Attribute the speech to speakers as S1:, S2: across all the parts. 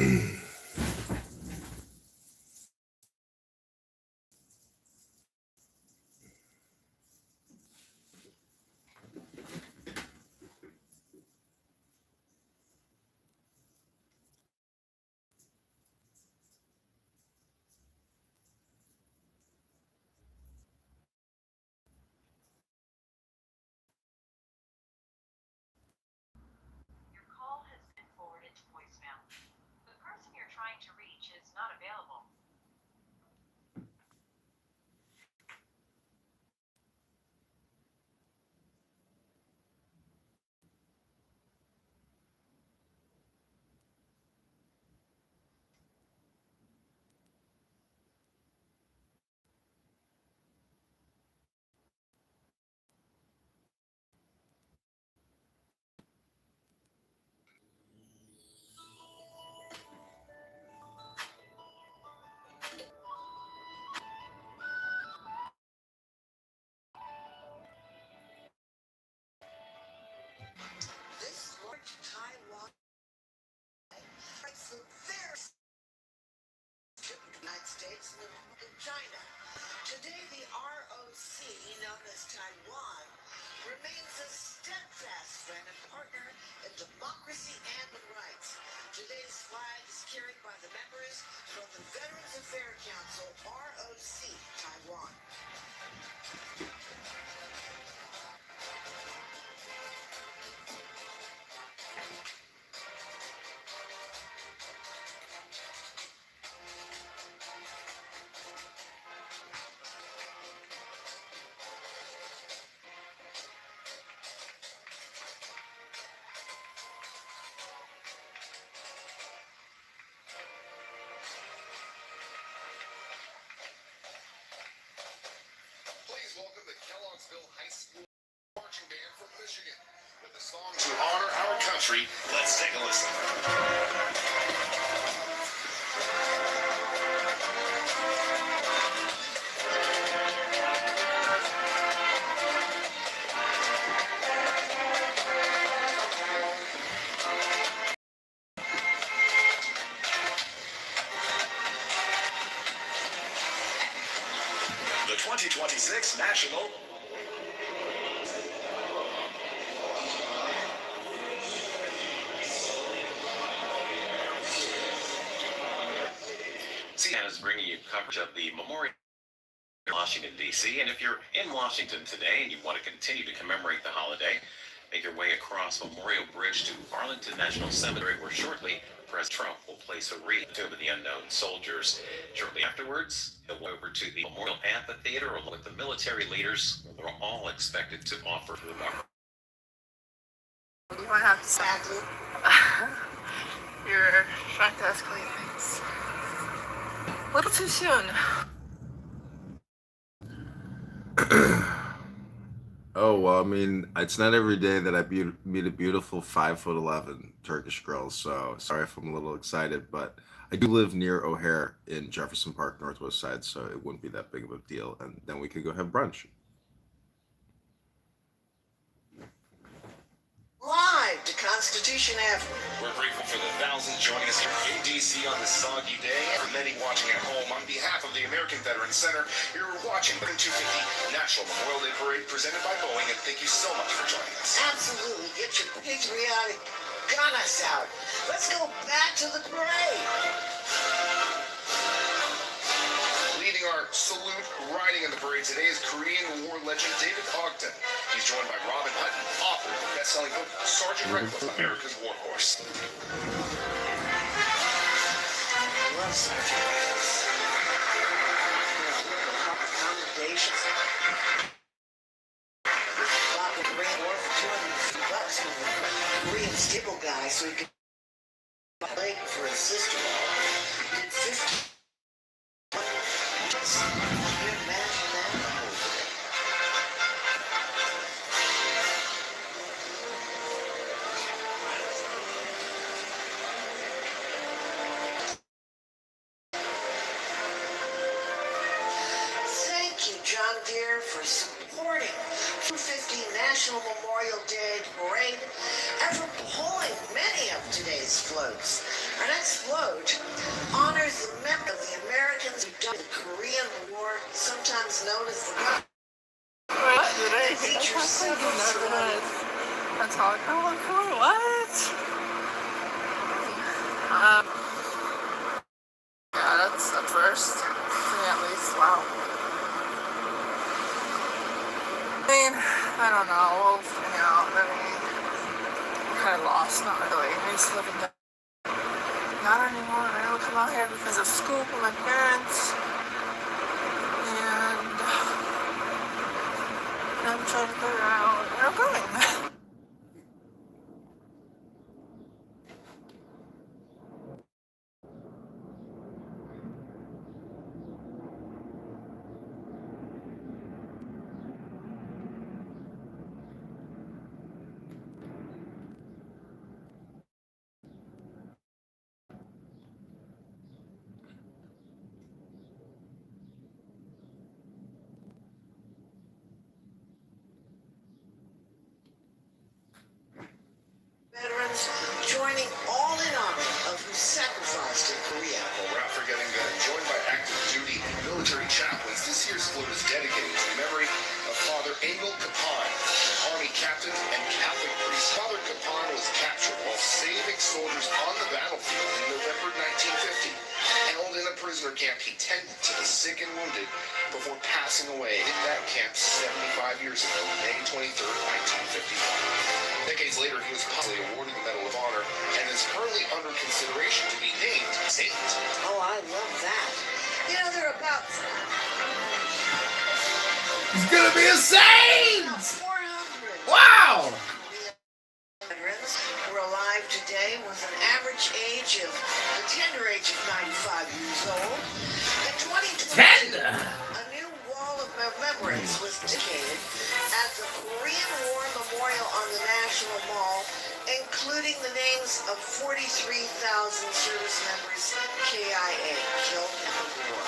S1: Your call has been forwarded to voicemail. The person you're trying to reach is not available.
S2: This large Taiwan the very United States and China. Today, the ROC, known as Taiwan, remains a steadfast friend and partner in democracy and human rights. Today's flag is carried by the members from the Veterans Affairs Council, ROC, Taiwan.
S3: Please welcome the Kellogg'sville High School Marching Band from Michigan with the song to honor our country. Let's take a listen. The 2026 National CNN is bringing you coverage of the Memorial in Washington, D.C. And if you're in Washington today and you want to continue to commemorate the holiday, make your way across Memorial Bridge to Arlington National Cemetery, where shortly President Trump will place a wreath to the unknown soldiers. Shortly afterwards, he'll go over to the Memorial Amphitheater along with the military leaders. They're all expected to offer remarks.
S4: What do you want to have to say? You're trying to escalate things. A little too soon.
S5: Oh, well, I mean, it's not every day that I meet a beautiful 5'11" Turkish girl, so sorry if I'm a little excited, but I do live near O'Hare in Jefferson Park, Northwest Side, so it wouldn't be that big of a deal, and then we could go have brunch.
S2: Live to Constitution Avenue.
S3: We're grateful for the thousands joining us here in D.C. on this soggy day, and for many watching at home. On behalf of the American Veterans Center, you're watching the 250 National Memorial Day Parade presented by Boeing, and thank you so much for joining us.
S2: Absolutely. Get your patriotic gunners out. Let's go back to the parade.
S3: Leading our salute riding in the parade today is Korean War legend David Ogden. He's joined by Robin Hutton, author of the best-selling book Sergeant Reckless, America's War Horse.
S2: I love Sergeant Reckless. Commendations. Bought the Korean War for $250 from the Korean stable guy so he could buy a leg for his sister-in-law. Did 50. Just, can you imagine that? Thank you, John Deere, for supporting 250 National Memorial Day Parade and for pulling many of today's floats. Our next float honors the memory of the Americans who died in the Korean War, sometimes known as the Gun.
S4: What? Did I feature several that's all. Oh, cool. What? Yeah, that's a first. For me, at least. Wow. I mean, I don't know. We'll hang out. I mean, I'm kind of lost. Not really. I used to live in Denver. Not anymore. I only come out here because of school with my parents. And I'm trying to figure out where I'm going.
S2: Veterans joining all in honor of who sacrificed in Korea.
S6: Well, we're not forgetting joined by active duty military chaplains. This year's float is dedicated to the memory of Father Engel Kapan, Army captain and Catholic priest. Father Kapan was captured while saving soldiers on the battlefield in November 1950. Held in a prisoner camp, he tended to the sick and wounded before passing away in that camp 75 years ago, May 23rd, 1951. Decades later, he was possibly awarded the Medal of Honor and is currently under consideration to be named saint.
S2: Oh, I love that. You know, they're about
S5: He's gonna be a saint!
S2: 400
S5: Wow!
S2: veterans who are alive today with an average age of the tender age of 95 years old. In 2022, a new wall of remembrance was dedicated at the Korean War Memorial on the National Mall, including the names of 43,000 service members, KIA, killed in the war.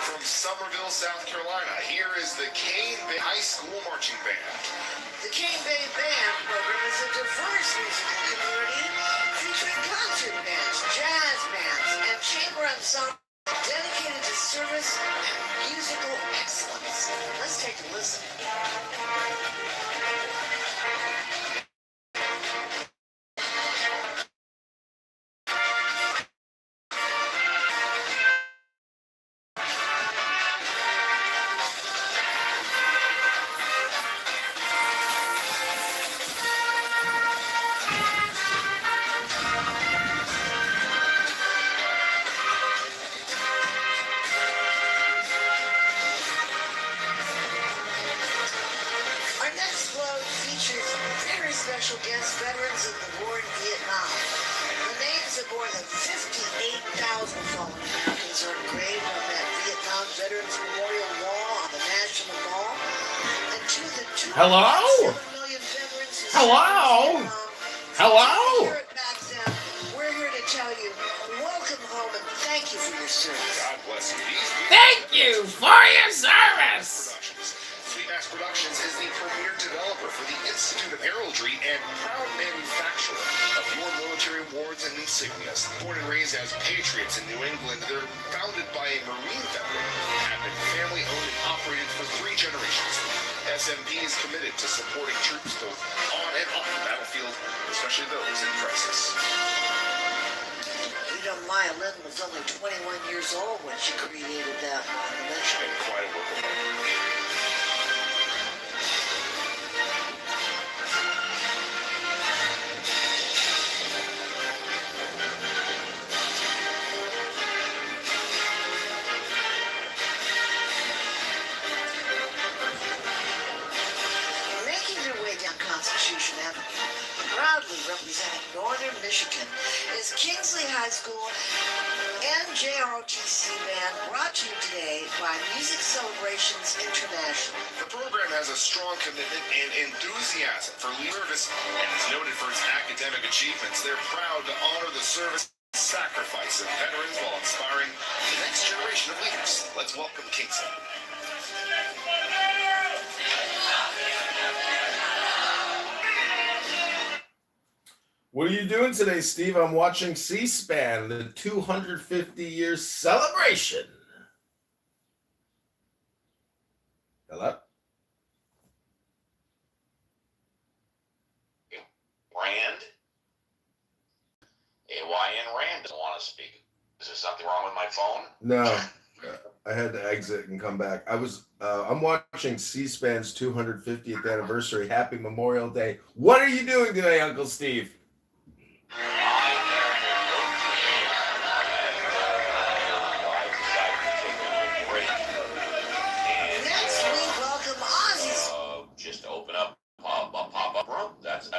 S6: From Summerville, South Carolina, here is the Cane Bay High School Marching Band.
S2: The Cane Bay Band program is a diverse musical community featuring concert bands, jazz bands, and chamber ensembles dedicated to service and musical excellence. Let's take a listen. Our next float features very special guest veterans of the war in Vietnam. The names of more than 58,000 fallen Americans are engraved on that Vietnam Veterans Memorial Wall on the National Mall. And to the 2.7 million veterans who
S5: Hello?
S2: served in Vietnam,
S5: Hello?
S2: here at Maxim, we're here to tell you, welcome home and thank you for your service.
S6: God bless you.
S5: Thank you for your service!
S6: Productions. Sweetmax Productions is the premier developer for the Institute of Heraldry and proud manufacturer of your military awards and insignias. Born and raised as patriots in New England, they're founded by a Marine veteran, have been family owned and operated for 3 generations. SMP is committed to supporting troops both on and off the battlefield, especially those in crisis.
S2: You know, Maya Lynn was only 21 years old when she created that monument.
S6: And quite a work of art.
S2: Making their way down Constitution Avenue, proudly representing Northern Michigan, is Kingsley High School and JROTC Band, brought to you today by Music Celebrations International.
S6: The program has a strong commitment and enthusiasm for service and is noted for its academic achievements. They're proud to honor the service and sacrifice of veterans while inspiring the next generation of leaders. Let's welcome Kingsley.
S5: What are you doing today, Steve? I'm watching C-SPAN, the 250-year celebration. Hello?
S3: Rand? AYN Rand doesn't want to speak. Is there something wrong with my phone?
S5: No. I had to exit and come back. I'm watching C-SPAN's 250th anniversary. Happy Memorial Day. What are you doing today, Uncle Steve?
S2: Next we welcome Ozzy's.
S3: Just open up a pop-up room. That's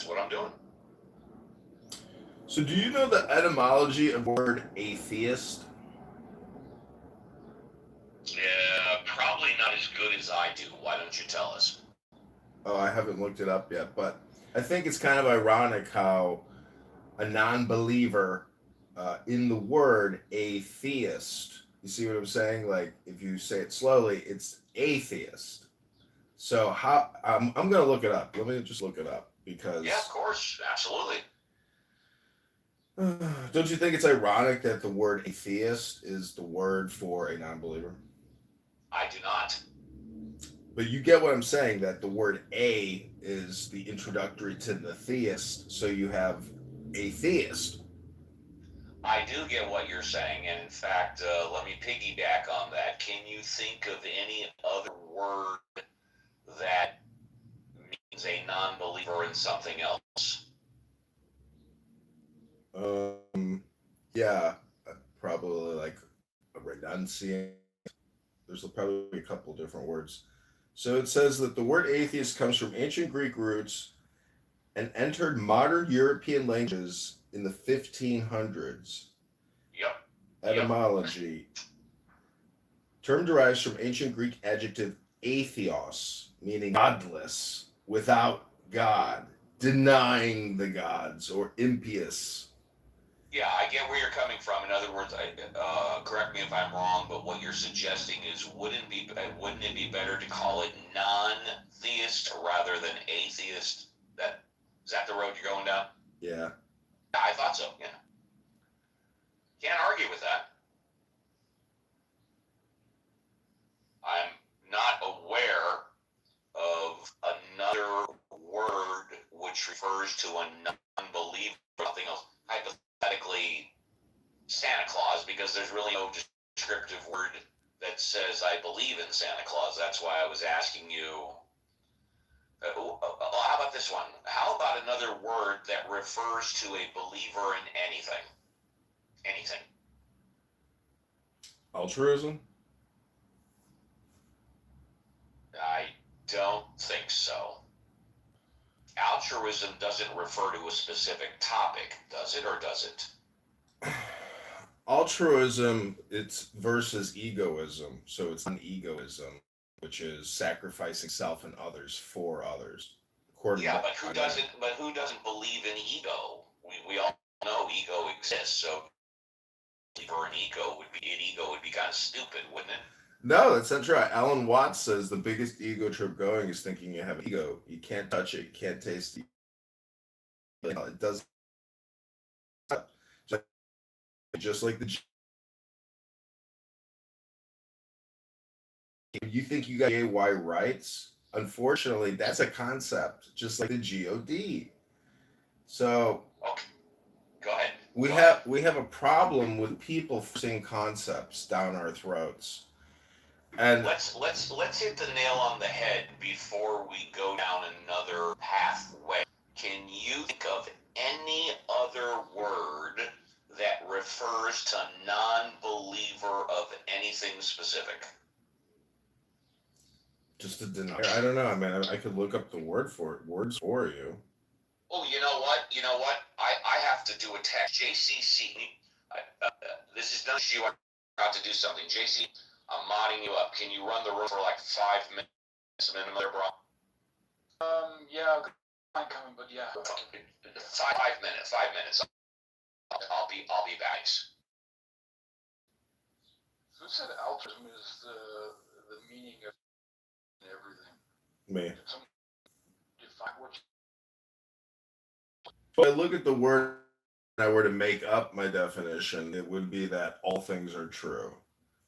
S3: what I'm doing.
S5: So do you know the etymology of the word atheist?
S3: Yeah, probably not as good as I do. Why don't you tell us?
S5: Oh, I haven't looked it up yet, but I think it's kind of ironic how a non-believer in the word atheist. You see what I'm saying? Like if you say it slowly, it's atheist. So how I'm gonna look it up. Let me just look it up because
S3: Yeah, of course, absolutely.
S5: don't you think it's ironic that the word atheist is the word for a non-believer?
S3: I do not.
S5: But you get what I'm saying, that the word a is the introductory to the theist, so you have atheist.
S3: I do get what you're saying, and in fact, let me piggyback on that. Can you think of any other word that means a non-believer in something else?
S5: Yeah, probably like a renunciant. There's probably a couple different words. So it says that the word atheist comes from ancient Greek roots and entered modern European languages in the 1500s.
S3: Yep.
S5: Etymology. Term derives from ancient Greek adjective atheos, meaning godless, without God, denying the gods, or impious.
S3: Yeah, I get where you're coming from. In other words, correct me if I'm wrong, but what you're suggesting is wouldn't it be better to call it non-theist rather than atheist? Is that the road you're going down?
S5: Yeah.
S3: I thought so. Yeah, can't argue with that. I'm not aware of another word which refers to a non-believer or something else. Hypothetically, Santa Claus, because there's really no descriptive word that says I believe in Santa Claus. That's why I was asking you. How about this one? How about another word that refers to a believer in anything? Anything.
S5: Altruism?
S3: I don't think so. Altruism doesn't refer to a specific topic, does it, or does it?
S5: Altruism, it's versus egoism. So it's non-egoism, which is sacrificing self and others for others.
S3: Yeah, but who doesn't? But who doesn't believe in ego? We all know ego exists. So, for an ego would be kind of stupid, wouldn't it?
S5: No, that's not true. Alan Watts says the biggest ego trip going is thinking you have an ego. You can't touch it, you can't taste it. It does just like the. You think you got gay rights? Unfortunately, that's a concept, just like the God. So
S3: Okay, go ahead.
S5: we have a problem with people forcing concepts down our throats. And
S3: let's hit the nail on the head before we go down another pathway. Can you think of any other word that refers to non-believer of anything specific?
S5: just a denier. I don't know. I mean, I could look up the words for you.
S3: Oh, you know what? I have to do a text. JCC, this is done. You are about to do something. JC, I'm modding you up. Can you run the room for like 5 minutes minimum there, bro?
S7: Yeah, I'm coming, but yeah.
S3: 5 minutes. 5 minutes. I'll be back.
S7: Who said altruism is the meaning of everything?
S5: Me.
S7: Define what.
S5: If I look at the word, and I were to make up my definition, it would be that all things are true.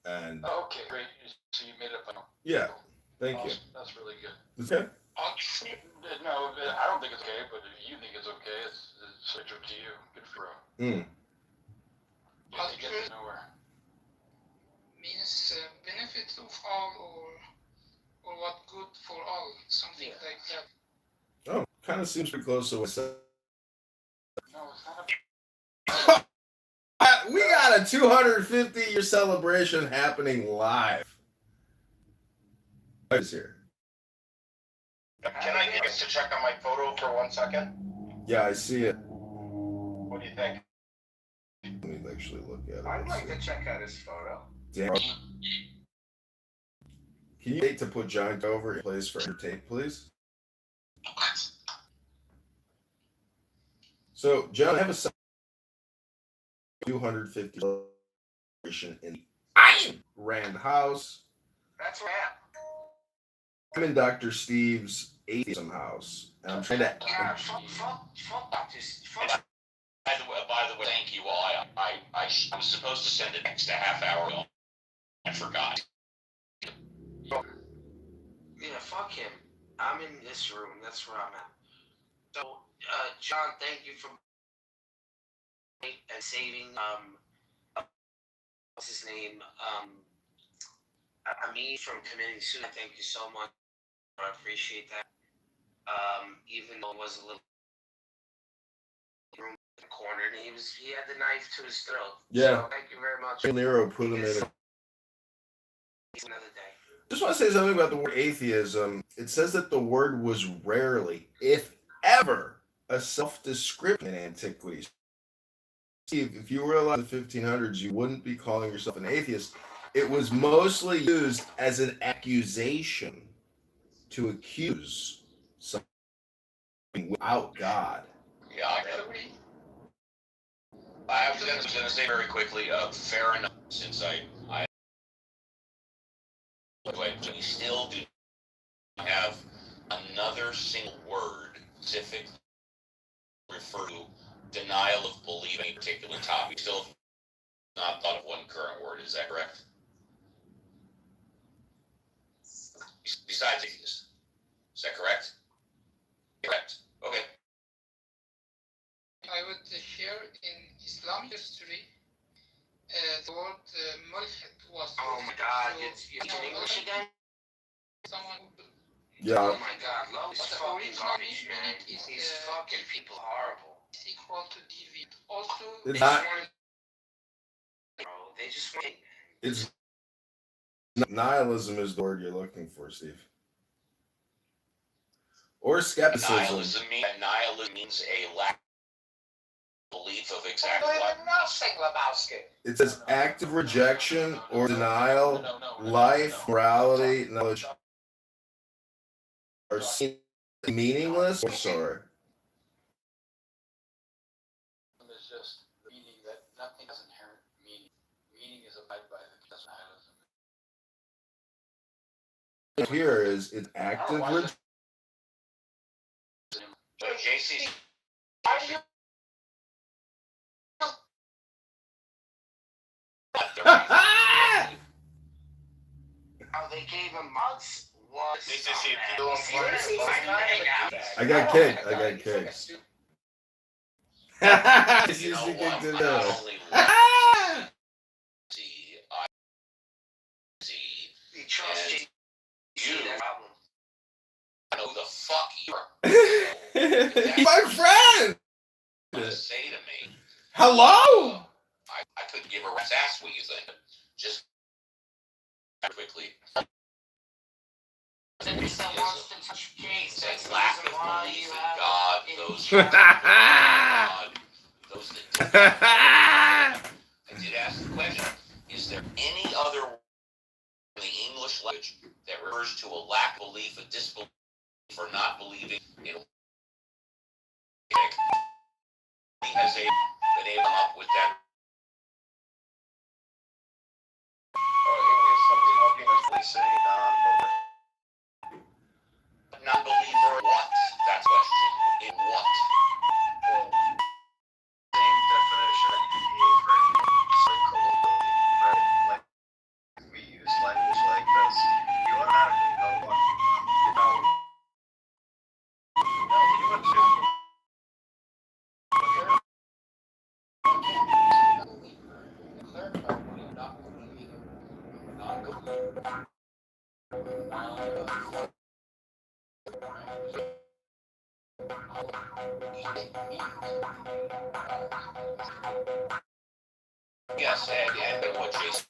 S5: And
S7: Okay, great. So you made up.
S5: yeah, thank you.
S7: That's really good.
S5: Okay.
S7: No, I don't think it's okay, but if you think it's okay, it's up to you. Good for you.
S5: Mm.
S7: You get this nowhere.
S8: Means benefit of all or what good for all, something like that.
S5: Oh, kind of seems pretty close to what I said.
S7: No, it's not a.
S5: We got a 250-year celebration happening live. Who's here?
S6: Can I get us to check on my photo for 1 second?
S5: Yeah, I see it.
S6: What do you think?
S5: Let me actually look at it.
S6: I'd like to check out his photo.
S5: Damn. Can you wait to put John Kitover in place for tape, please? So, John, I have a 250 celebration in the Iron Rand house.
S6: That's where I am.
S5: I'm in Dr. Steve's atheism house, and I'm trying to.
S6: Yeah, fuck Dr. Fuck.
S3: By the way, thank you all. I was supposed to send it next a half hour ago. I forgot.
S9: Yeah, fuck him. I'm in this room. That's where I'm at. So, John, thank you for and saving what's his name? Amin from committing suicide. Thank you so much. I appreciate that. Even though it was a little room in the corner, and he had the knife to his throat.
S5: Yeah.
S9: So thank you very much.
S5: Nero put him in.
S9: Another day.
S5: Just want to say something about the word atheism. It says that the word was rarely, if ever, a self-description in antiquity. If you were alive in the 1500s, you wouldn't be calling yourself an atheist. It was mostly used as an accusation to accuse something without God.
S3: Yeah, I was going to say very quickly, fair enough, since I we still do have another single word specific refer to denial of believing a particular topic. Still have not thought of one current word. Is that correct? Besides atheist. Is that correct? Correct. Okay.
S8: I would share in Islamic history the word mulhid was.
S9: Oh my God, you're in English again?
S8: Someone who
S5: Yeah.
S9: Oh my God, love is
S8: But the
S9: fucking
S8: original
S9: garbage,
S8: meaning
S9: man.
S8: is,
S9: These fucking people are horrible.
S8: is equal to deviant. Also,
S5: It's
S9: They
S5: not-
S9: just want, bro. They just want.
S5: It's nihilism is the word you're looking for, Steve. Or skepticism.
S3: Nihilism means a lack of belief of exactly what.
S6: nothing, Lebowski.
S5: It says active rejection or denial, life, morality, knowledge are seen meaningless. Oh, sorry.
S7: It's just meaning that nothing has inherent meaning. Meaning is abided by the nihilism.
S5: Here is it's active rejection.
S3: So JC,
S9: How they gave him mugs was.
S3: This is it.
S5: I got kicked. I got kicked.
S3: you know
S5: Kicked
S3: what?
S5: it
S3: Not
S5: out.
S3: only see, I see
S9: He trusts
S3: And
S9: you.
S3: you.
S9: That's the problem.
S3: I know the fuck you are.
S5: My friend.
S3: To say to me,
S5: Hello.
S3: I could give a rat's ass what you think. Just quickly.
S9: Wants to touch base.
S3: Says
S9: That's
S3: lack
S9: the
S3: of
S9: reason why
S3: belief
S9: you
S3: in
S9: have
S3: God,
S9: it.
S3: those who God, those that I did ask the question, is there any other word in the English language that refers to a lack of belief, a disbelief, for not believing in has been able to come up with that? Non-believer what? That's the question. In what?
S6: Well,
S9: Yes, and what Jason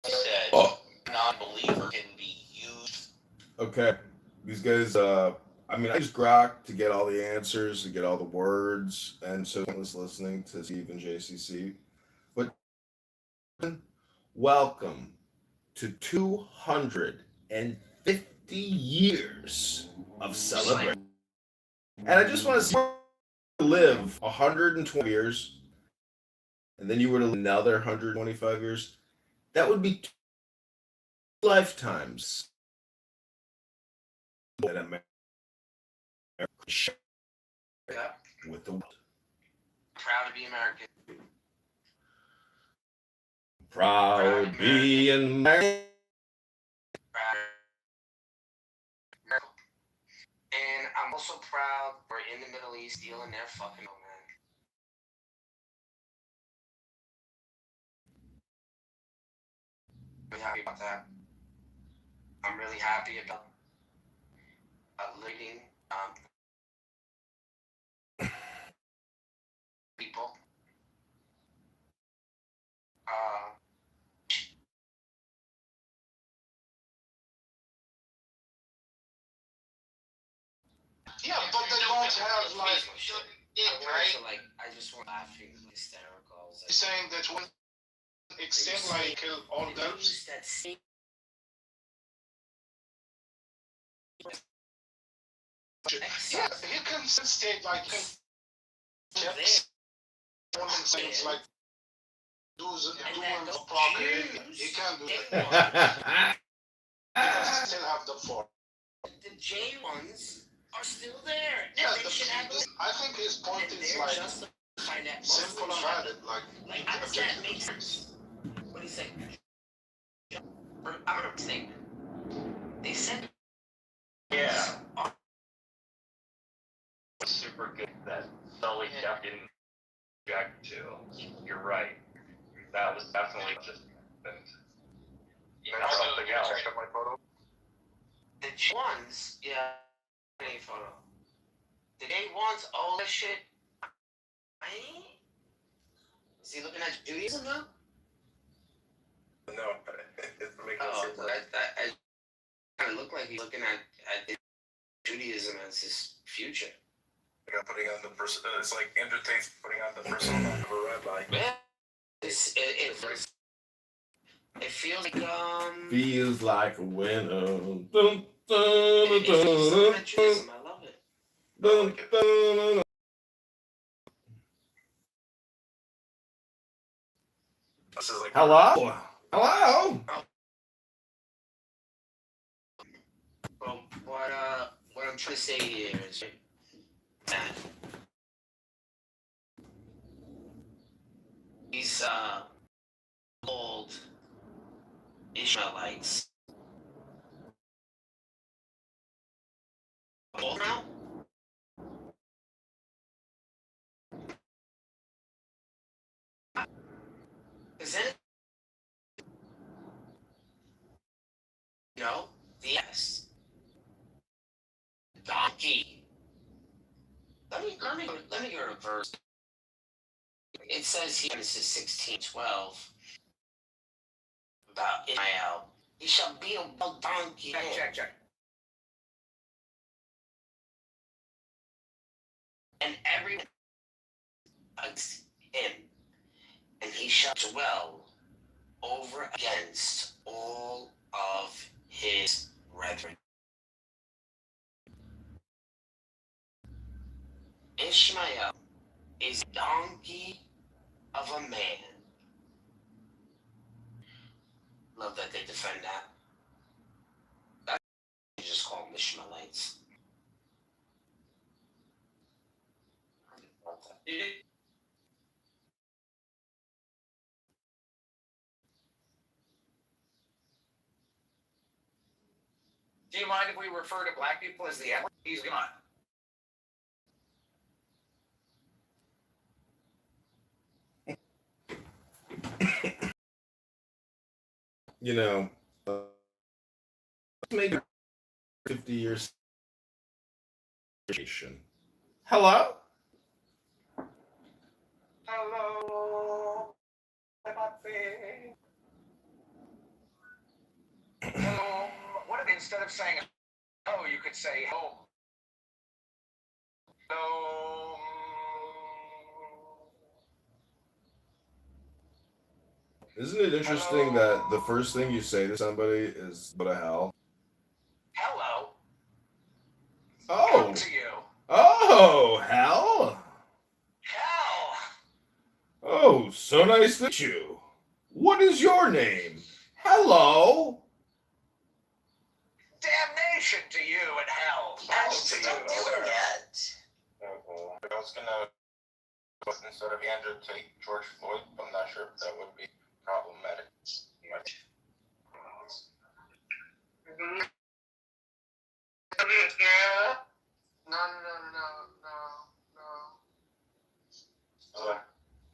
S9: said,
S5: Oh.
S9: non-believer can be used.
S5: Okay. These guys, I mean, I use Grok to get all the answers, to get all the words, and so I was listening to Steve and JCC. But welcome to 250 years of celebration. And I just want to see you live 120 years, and then you were to live another 125 years. That would be 2 lifetimes in America
S9: Yeah.
S5: with the world.
S9: Proud to be American.
S5: Proud to be American.
S9: And I'm also proud we're in the Middle East dealing their fucking own, man. Really happy about that. I'm really happy about leading people.
S8: Yeah, but they don't have like
S9: Right? So like, I just want laughing, hysterical. I was like,
S8: saying that one extent like all
S9: they
S8: those.
S9: use that same.
S8: Yeah, he can state like chips, things like doing properly. He can do that. He can still have the form.
S9: The J ones are still there.
S8: Yeah,
S9: And they should have those.
S8: I think his point
S9: And
S8: is
S9: they're
S8: like
S9: justifying that
S8: simple
S9: Muslims
S8: about it. Like
S9: how does that make sense? What do you think? I'm gonna think. They said.
S7: Yeah. Super good that Sully kept getting back to. You're right. That was definitely just something else. Check out my photo.
S9: The J ones, yeah. Any photo. The J ones, all that shit. Is he looking at Judaism now?
S7: No, it's making
S9: Oh, I kind of look like he's looking at Judaism as his future.
S7: Putting on the person, it's like Andrew Tate's putting on the persona of a rabbi.
S9: Yeah. It feels like
S5: Feels like a winner. Dun, dun,
S9: it's
S5: dun,
S9: like Judaism. I love it.
S5: dun, dun, dun.
S7: This is like
S5: Hello? Hello?
S9: Well, what I'm trying to say here is that these old Ishmaelites old now. Is it? No, the yes. Donkey. Let me go to verse. It says here, Genesis 16:12, about Ishmael. He shall be a wild donkey. Check. And everyone against him, and he shall dwell over against all of his brethren. Ishmael is a donkey of a man. Love that they defend that. You just call them Ishmaelites.
S10: Do you mind if we refer to black people as the N-word? He's gone.
S5: you know, make it 50 years. Hello?
S10: Hello, everybody. What if instead of saying "oh," you could say "home"? Hello.
S5: Isn't it interesting that the first thing you say to somebody is "go to hell"?
S10: Hello.
S5: Oh,
S10: To you.
S5: oh, hell!
S10: Hell.
S5: Oh, so nice to meet you. What is your name? Hello.
S10: Damnation to you and hell. Hell to
S2: Don't do
S10: you.
S2: that.
S7: I was gonna, instead of Andrew, take George Floyd. I'm not sure if that would be problematic.
S8: No, no, no, no, no.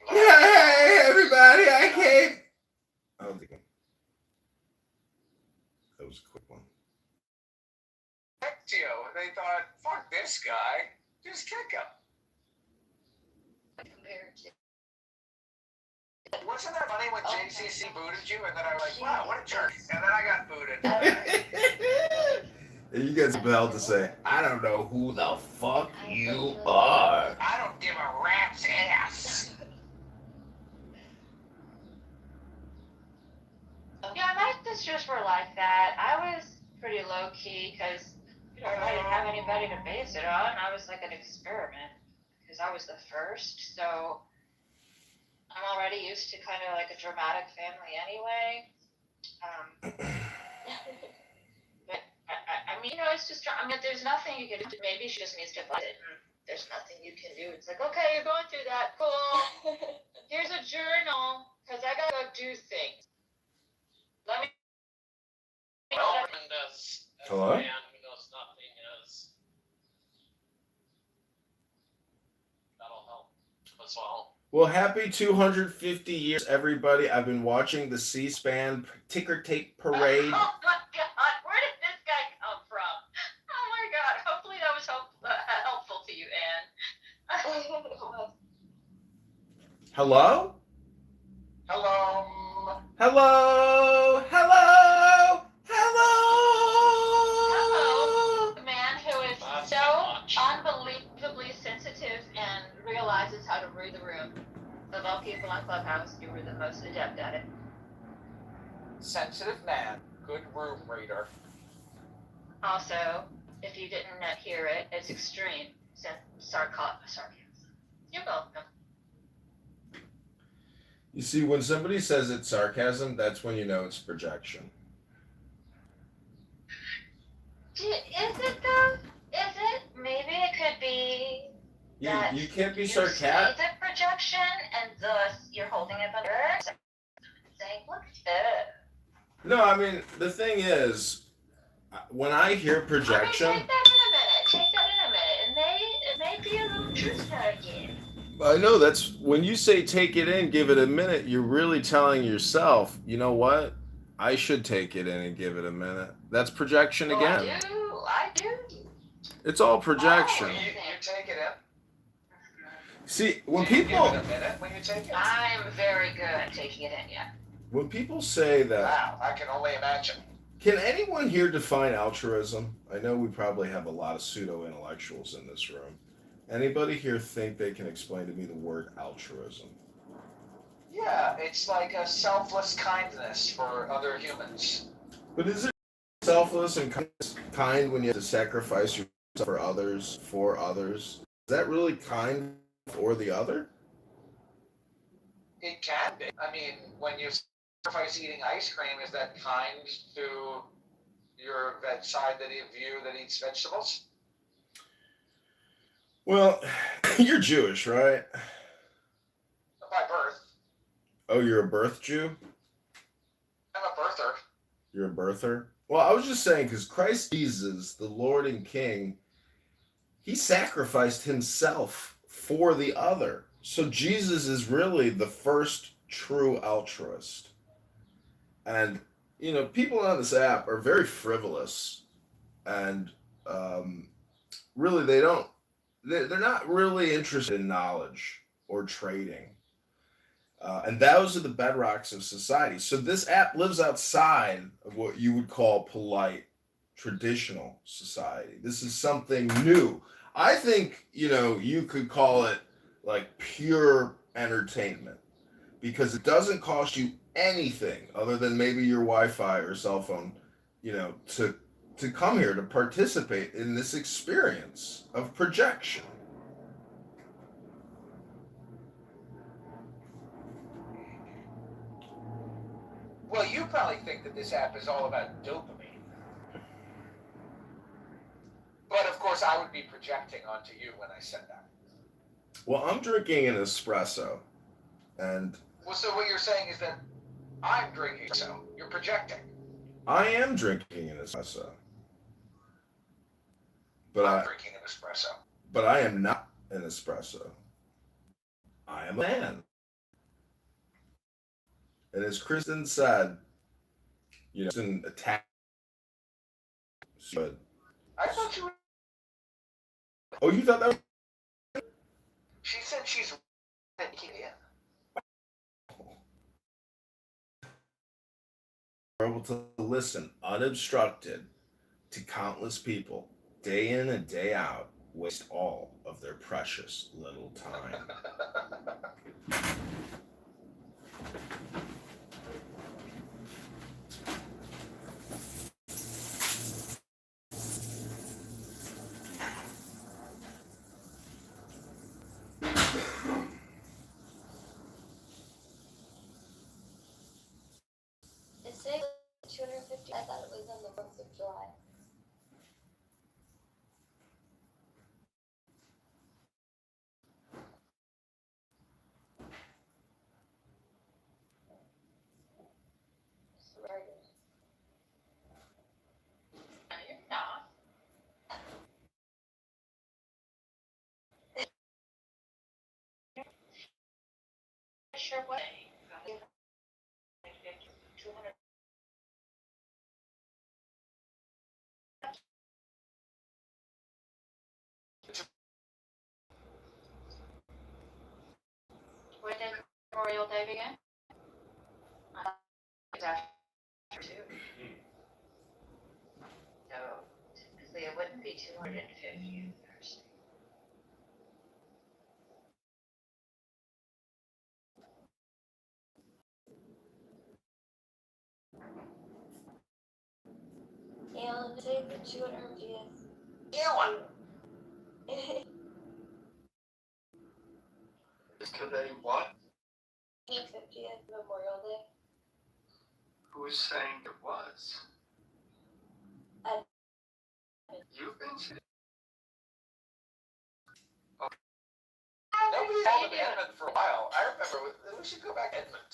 S5: Hey, everybody! I came. I don't think that was a quick one.
S10: To you. They thought, fuck this guy. Just kick him. Wasn't that funny when JCC booted you and then I was like, wow, what a jerk. And then I got booted.
S5: And you guys compelled to say, I don't know who the fuck you are.
S10: I don't give a rat's ass.
S1: Yeah, my sisters were like that. I was pretty low key because I didn't have anybody to base it on. I was like an experiment because I was the first. So I'm already used to kind of like a dramatic family anyway. But I mean, it's just, there's nothing you can do. Maybe she just needs to bite it. There's nothing you can do. It's like, okay, you're going through that. Cool. Here's a journal because I got to go do things. Let me.
S5: Hello?
S10: Man who knows nothing is. That'll help as well.
S5: Well, happy 250 years, everybody. I've been watching the C-SPAN ticker tape parade.
S1: Oh my God, where did this guy come from? Oh my God, hopefully that was helpful to you, Anne.
S5: Hello?
S10: Hello.
S5: Hello? Hello? Hello?
S1: Hello, the man who is so unbelievably sensitive and realizes how to read the room. Of all people on Clubhouse, you were the most adept at it.
S10: Sensitive man. Good room reader.
S1: Also, if you didn't hear it, it's extreme sarcasm. You're welcome.
S5: You see, when somebody says it's sarcasm, that's when you know it's projection.
S1: Is it though? Is it? Maybe it could be that
S5: You can't be
S1: you
S5: sarcastic.
S1: see the projection and thus you're holding it under saying, look at it.
S5: No, I mean, the thing is, when I hear projection,
S1: I mean, take that in a minute. It may be a little truth again.
S5: I know that's when you say take it in, give it a minute, you're really telling yourself, you know what? I should take it in and give it a minute. That's projection again.
S1: I do.
S5: It's all projection.
S10: You take it in.
S5: See, when
S10: Do you
S5: people
S10: give it a minute when you take it?
S1: I'm very good at taking it in, yeah.
S5: when people say that,
S10: Wow, I can only imagine.
S5: can anyone here define altruism? I know we probably have a lot of pseudo-intellectuals in this room. Anybody here think they can explain to me the word altruism?
S10: Yeah, it's like a selfless kindness for other humans.
S5: But is it selfless and kind when you have to sacrifice yourself for others? Is that really kind for the other?
S10: It can be. I mean, when you sacrifice eating ice cream, is that kind to that side of you that eats vegetables?
S5: Well, you're Jewish, right?
S10: By birth.
S5: Oh, you're a birth Jew?
S10: I'm a birther.
S5: You're a birther? Well, I was just saying, because Christ Jesus, the Lord and King, he sacrificed himself for the other. So Jesus is really the first true altruist. And people on this app are very frivolous, and um, really they don't. They're not really interested in knowledge or trading. And those are the bedrocks of society. So this app lives outside of what you would call polite, traditional society. This is something new. I think, you could call it like pure entertainment because it doesn't cost you anything other than maybe your Wi-Fi or cell phone, to come here to participate in this experience of projection.
S10: Well, you probably think that this app is all about dopamine. But of course, I would be projecting onto you when I said that.
S5: Well, I'm drinking an espresso, and
S10: Well, so what you're saying is that I'm drinking, so you're projecting.
S5: I am drinking an espresso, but
S10: I'm drinking an espresso.
S5: but I am not an espresso. I am a man. And as Kristen said, it's an attack. But
S10: I thought you were.
S5: oh, you thought that was
S10: She said she's thinking in.
S5: able to listen unobstructed to countless people day in and day out waste all of their precious little time.
S11: It says 250. I thought it was on the 4th of July.
S1: No, you're not. Sure what? 200. When did Memorial Day begin? I thought it was after 2. So technically it wouldn't be 250th Thursday.
S11: And it says the 250th.
S10: Ellen!
S12: Is today what?
S11: 250th Memorial Day.
S12: Who's saying it was?
S11: I-
S12: You've been saying.
S10: Nobody called him Edmund for a while. I remember. We should go back Edmund.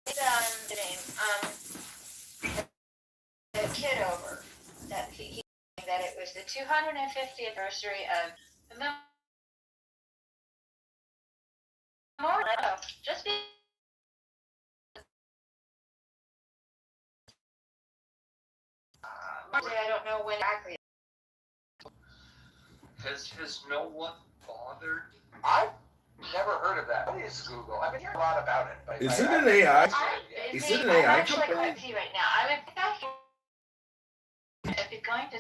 S1: It's the name. The Kitover. That he that it was the 250th anniversary of the memorial. Just be. I don't know when exactly.
S12: Has no one bothered?
S10: I've never heard of that. What is Google? I've been hearing a lot about it. But
S5: Is it an AI?
S1: I'm
S5: Is
S1: busy.
S5: it an
S1: I'm
S5: AI
S1: actually
S5: company?
S1: quite busy right now. I'm in fact if you're going to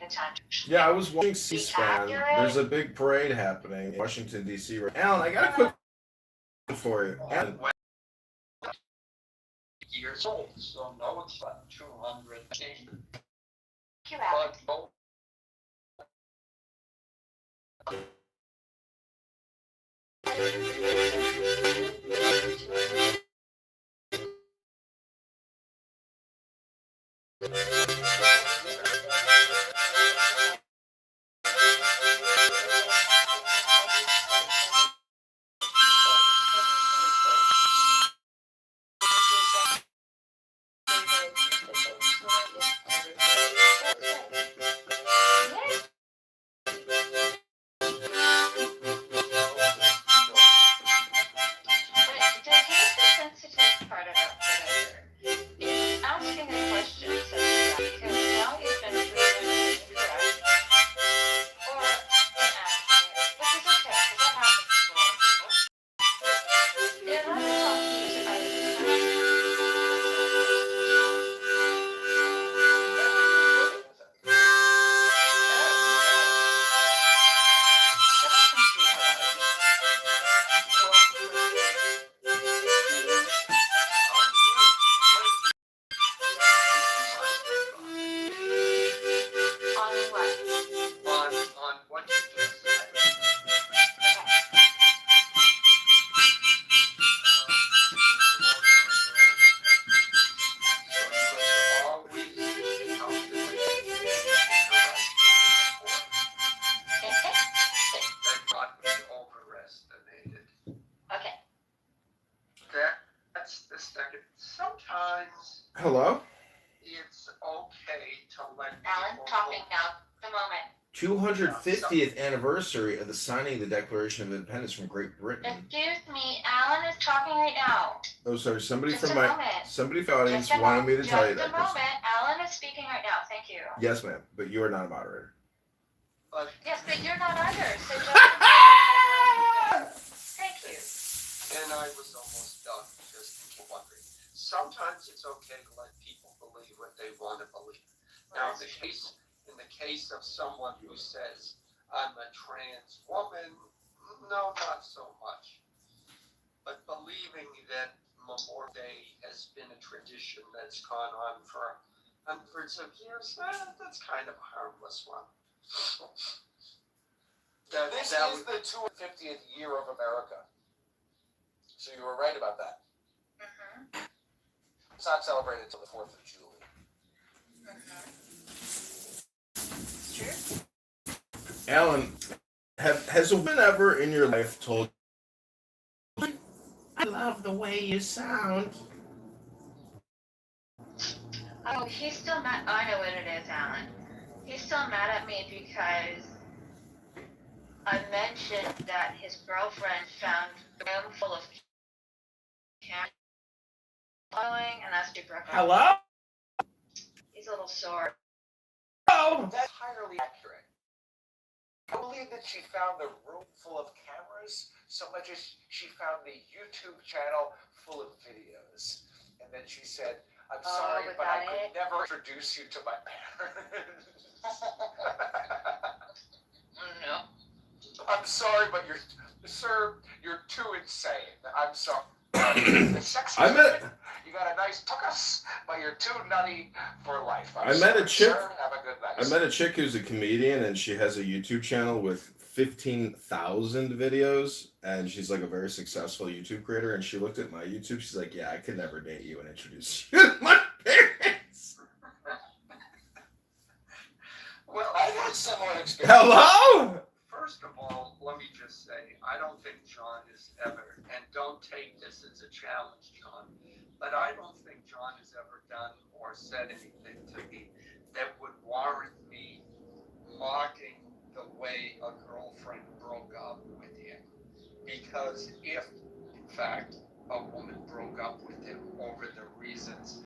S1: time.
S5: Yeah, I was watching C-SPAN. There's a big parade happening in Washington, D.C. right now. Alan, I got a quick for you. Alan,
S12: Years old, so no, it's about 200.
S1: Thank you, Alex.
S12: But no. a second. Sometimes
S5: Hello?
S12: it's okay to let
S1: Alan,
S12: people
S1: talking now. The moment.
S5: 250th anniversary of the signing of the Declaration of Independence from Great Britain.
S1: Excuse me, Alan is talking right now.
S5: Oh, sorry. Somebody
S1: Just
S5: from
S1: a
S5: my
S1: moment.
S5: somebody from the audience
S1: Just a
S5: wanted me to
S1: moment.
S5: tell you
S1: Just a
S5: that. Chris.
S1: moment. Alan is speaking right now. Thank you.
S5: Yes, ma'am. But you are not a moderator.
S12: But
S1: Yes, but you're not either. So just a moment. Thank you.
S12: and I was almost done, just wondering. Sometimes it's okay to let people believe what they want to believe. Now, in the case of someone who says, I'm a trans woman, no, not so much. But believing that Memorial Day has been a tradition that's gone on for hundreds of years, that's kind of a harmless one.
S10: This is the 250th year of America. So you were right about that.
S1: Mm-hmm.
S10: It's not celebrated until the 4th of July.
S1: It's true.
S5: Alan, has a woman ever in your life told you, I love the way you sound?
S1: Oh, he's still mad. I know what it is, Alan. He's still mad at me because I mentioned that his girlfriend found a room full of cameras following, and that's super.
S5: Hello?
S1: He's a little sore.
S5: Oh!
S10: That's entirely accurate. I believe that she found the room full of cameras so much as she found the YouTube channel full of videos. And then she said, I'm sorry, but I could never introduce you to my parents.
S1: No.
S10: I'm sorry, but you're too insane. I'm sorry.
S5: I met
S10: You got a nice tuchus, but you're too nutty for life.
S5: I met a chick.
S10: Sir, have a good night.
S5: I met a chick who's a comedian, and she has a YouTube channel with 15,000 videos, and she's like a very successful YouTube creator. And she looked at my YouTube. She's like, "Yeah, I could never date you and introduce you to my parents."
S12: Well,
S10: I've had similar experience.
S5: Hello?
S12: first of all, let me just say, I don't think John is ever, and don't take this as a challenge, John, but I don't think John has ever done or said anything to me that would warrant me mocking the way a girlfriend broke up with him. Because if, in fact, a woman broke up with him over the reasons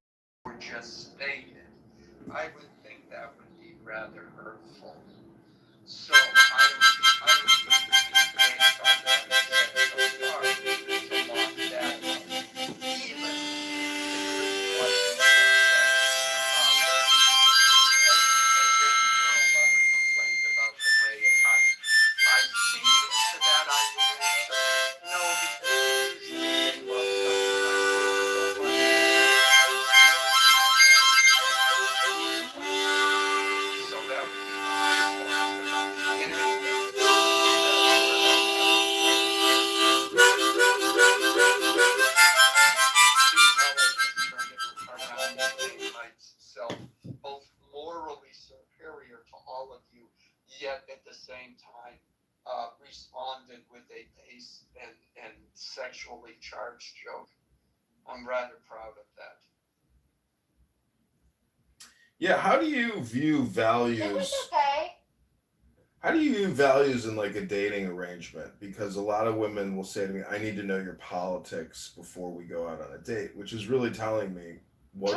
S12: were just stated, I would think that would be rather hurtful. So I would think it would be based on what he said so far to mock that up. Even if it wasn't a young girl ever complained about the way I see to that I will answer no, because usually they love something so that would be himself both morally superior to all of you, yet at the same time responded with a base and sexually charged joke. I'm rather proud of that.
S5: Yeah, how do you view values?
S1: Okay.
S5: How do you view values in like a dating arrangement? Because a lot of women will say to me, "I need to know your politics before we go out on a date," which is really telling me what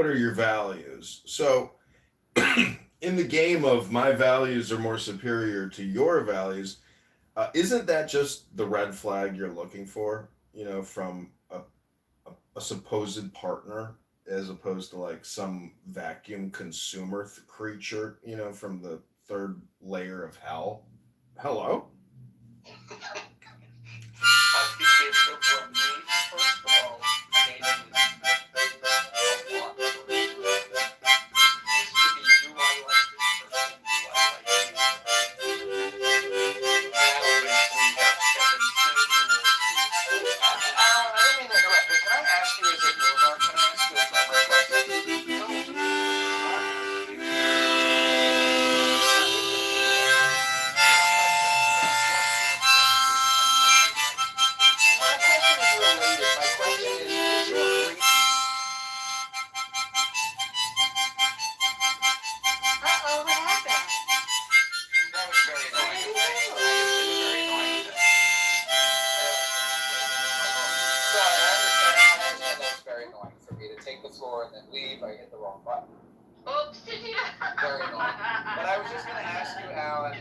S5: are your values. So, in the game of my values are more superior to your values, isn't that just the red flag you're looking for? You know, from a supposed partner, as opposed to like some vacuum consumer creature, you know, from the third layer of hell. Hello?
S12: I think it's for me, first of all, dating is a lot. It used to be, do I like this person? Do I like you? Nowadays, we have 17 rules.
S10: I didn't mean to interrupt, but can I ask you as a groomer, can I ask you a groomer question? My question is annoying for me to take the floor and then leave. I hit the wrong button.
S1: Oops, did you?
S10: Very annoying. But I was just going to ask you, Alan,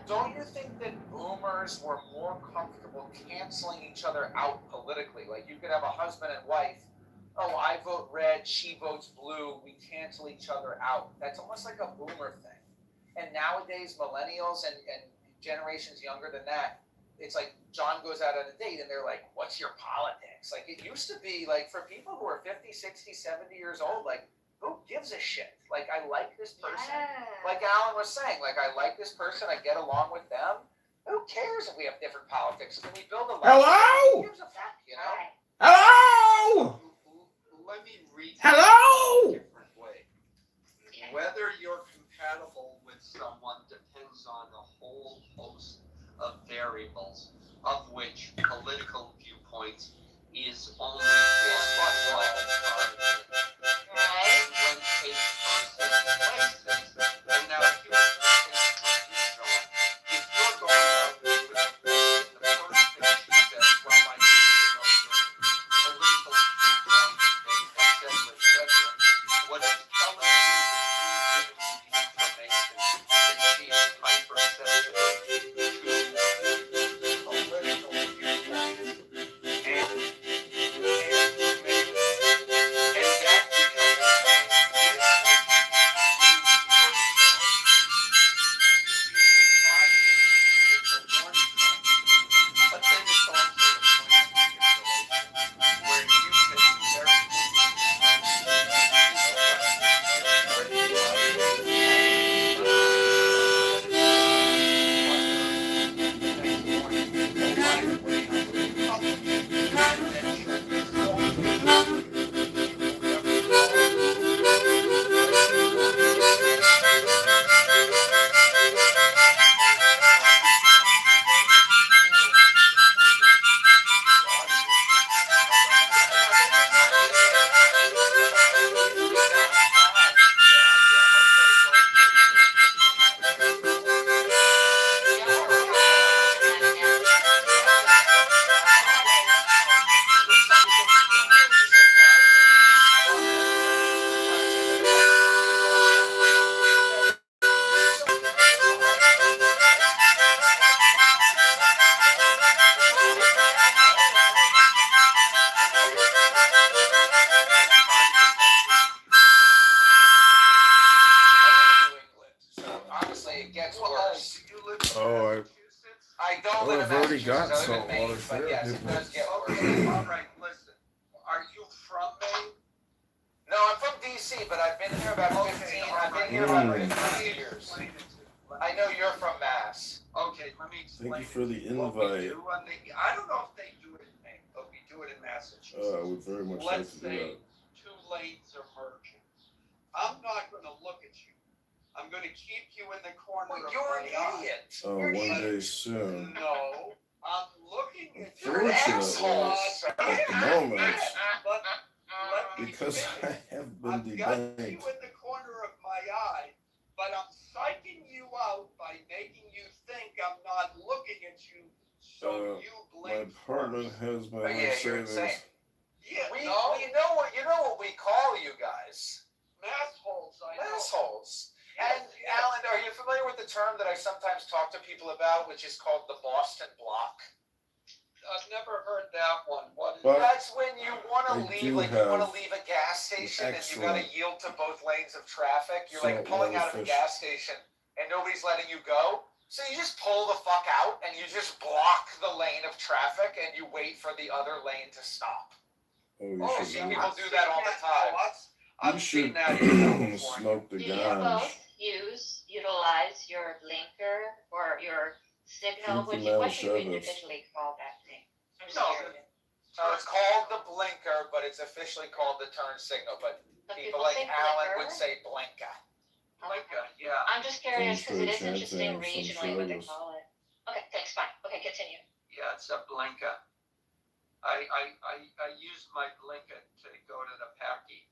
S10: don't you think that boomers were more comfortable canceling each other out politically? Like you could have a husband and wife. Oh, I vote red, she votes blue. We cancel each other out. That's almost like a boomer thing. And nowadays, millennials and generations younger than that, it's like John goes out on a date and they're like, what's your politics? Like it used to be like for people who are 50, 60, 70 years old, like who gives a shit? Like I like this person.
S1: Yeah.
S10: Like Alan was saying, like I like this person, I get along with them. Who cares if we have different politics? Can we build a life?
S5: Hello?
S10: Who gives a fuck, you know?
S1: Right.
S5: Hello?
S12: Let me read
S5: Hello?
S12: it a different way. Whether you're compatible with someone depends on a whole host of variables, of which political viewpoints is only one.
S1: Right.
S12: When a person places, and now here's the thing, if you're going out with a woman, the first thing she says, well, I need to know your political viewpoints, etc. What it's telling you is she's giving you information that she is hypersensitive to political viewpoints.
S5: I've already got saltwater
S10: but yes, it does get worse.
S12: All right, listen. Are you from Maine?
S10: No, I'm from DC, but I've been here about 15. I've been here about 15 years. I know you're from Mass.
S12: Okay, let me explain.
S5: Thank you for the
S12: what we
S5: invite.
S12: do on the- I don't know if they do it in Maine, but we do it in Massachusetts.
S5: I would very much like
S12: Let's
S5: to do
S12: say
S5: that.
S12: two lanes are merging. I'm not going to look at you. I'm going to keep you in the corner
S10: Well,
S12: of
S10: you're
S12: my
S10: an
S12: eye.
S10: idiot.
S5: Oh,
S10: You're an
S5: one
S10: idiot.
S5: day soon.
S12: No, I'm looking at you.
S10: You're an asshole.
S5: At the moment,
S12: But let me
S5: because
S12: finish.
S5: I have been
S12: I've got you
S5: debanked.
S12: in the corner of my eye, but I'm psyching you out by making you think I'm not looking at you, so you
S5: My
S12: blink
S5: apartment
S12: first.
S5: has my
S10: Oh, yeah,
S5: life
S10: you're
S5: savings.
S10: insane.
S12: Yeah,
S10: We
S12: no,
S10: you know what we call you guys?
S12: massholes, I know.
S10: Massholes.
S12: Yes,
S10: And
S12: yes.
S10: Alan, are you familiar with the term that I sometimes talk to people about, which is called the Boston block?
S12: I've never heard that one. What is
S5: But-
S12: that?
S10: That's when you want to
S5: I
S10: leave,
S5: do
S10: like you want to
S5: have
S10: leave a gas station and you got to
S5: excellent
S10: yield to both lanes of traffic. You're like
S5: saltwater
S10: pulling out of a
S5: fish.
S10: gas station and nobody's letting you go. So you just pull the fuck out and you just block the lane of traffic and you wait for the other lane to stop.
S5: Oh, you
S10: Oh,
S5: should
S10: see,
S5: do
S10: people
S5: it.
S10: do that all the time.
S12: I've
S5: You
S12: seen
S5: should
S12: that in California.
S5: smoke the
S1: Do you
S5: ganj.
S1: both utilize your blinker or your signal?
S5: Keep the
S1: What
S5: mouth
S1: do you
S5: shut.
S1: individually call that thing? I'm just
S12: No,
S1: curious.
S10: So it's called the blinker, but it's officially called the turn signal. But
S1: But
S10: people
S1: people
S10: like
S1: say
S10: Alan
S1: blinker?
S10: would say blinker.
S12: Blinker, yeah.
S1: I'm just curious
S5: Thanks
S1: because
S5: for
S1: it
S5: the
S1: is
S5: chance
S1: interesting
S5: to have some
S1: regionally what they
S5: service.
S1: call it. Okay, thanks, fine. Okay, continue.
S12: Yeah, it's a blinker. I used my blinker to go to the Packy.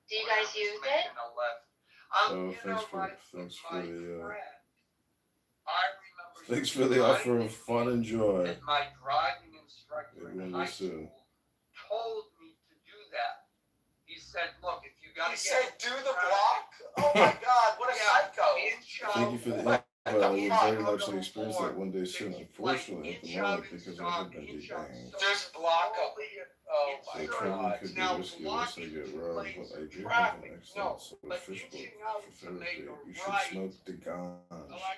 S1: Do you
S12: when I
S1: guys
S12: was
S1: use it?
S12: making a left.
S5: Oh,
S12: You know,
S5: thanks for
S12: my
S5: the
S12: friend, I remember
S5: thanks for the offer of fun and joy.
S12: that my driving instructor in
S5: Everyone
S12: high
S5: listen.
S12: school told me to do said, look, if you gotta
S10: He
S12: get.
S10: said, do the block? Oh my God, what a psycho.
S12: Inch out.
S5: Thank you for the invite. I would very much like to experience that one day soon. Unfortunately, at the moment, because I have been debanged.
S10: Just block him. Oh
S5: So
S10: my
S5: traveling
S10: God.
S5: could be
S12: Now,
S5: risky unless I get robbed, but I do have
S12: traffic,
S5: an
S12: no,
S5: excellent sort
S12: but
S5: of fish book
S12: inching out
S5: for
S12: to make
S5: Thursday.
S12: a
S5: You should
S12: right.
S5: smoke the ganj.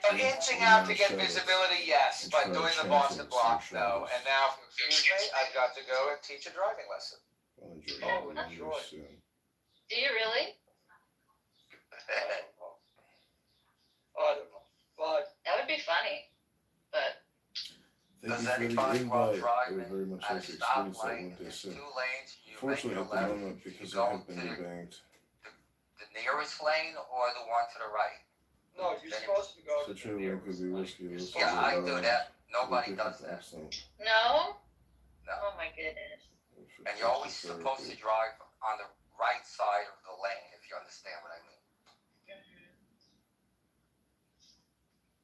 S10: But inching out to get visibility, yes, but doing the Boston block, no. And now, excuse me, I've got to go and teach a driving lesson.
S5: I'll enjoy
S12: Oh,
S5: that
S12: enjoy.
S5: one day soon.
S1: Do you really?
S12: I don't know, but
S1: That would be funny. But
S5: Thank
S2: Does
S5: you for the
S2: anybody while
S5: invite. I
S2: driving
S5: would very much
S2: at a
S5: like to experience that
S2: stoplight,
S5: one day
S2: there's
S5: soon.
S2: 2 lanes, you make
S5: Fortunately,
S2: your
S5: at the
S2: left,
S5: moment,
S2: you
S5: because
S2: go
S5: I have been
S2: to
S5: debanged,
S2: the nearest lane or the one to the right.
S12: no, you're supposed to go to
S5: so
S12: the
S5: traveling
S12: nearest
S5: could be
S12: lane.
S5: risky.
S12: You're
S5: Let's
S2: Yeah,
S12: supposed
S2: I
S12: to
S2: do
S12: go-
S2: that. Nobody does that.
S5: Excellent.
S1: no?
S2: No.
S1: Oh my goodness.
S2: And you're always supposed to drive on the right side of the lane, if you understand what I mean.
S1: Mhm.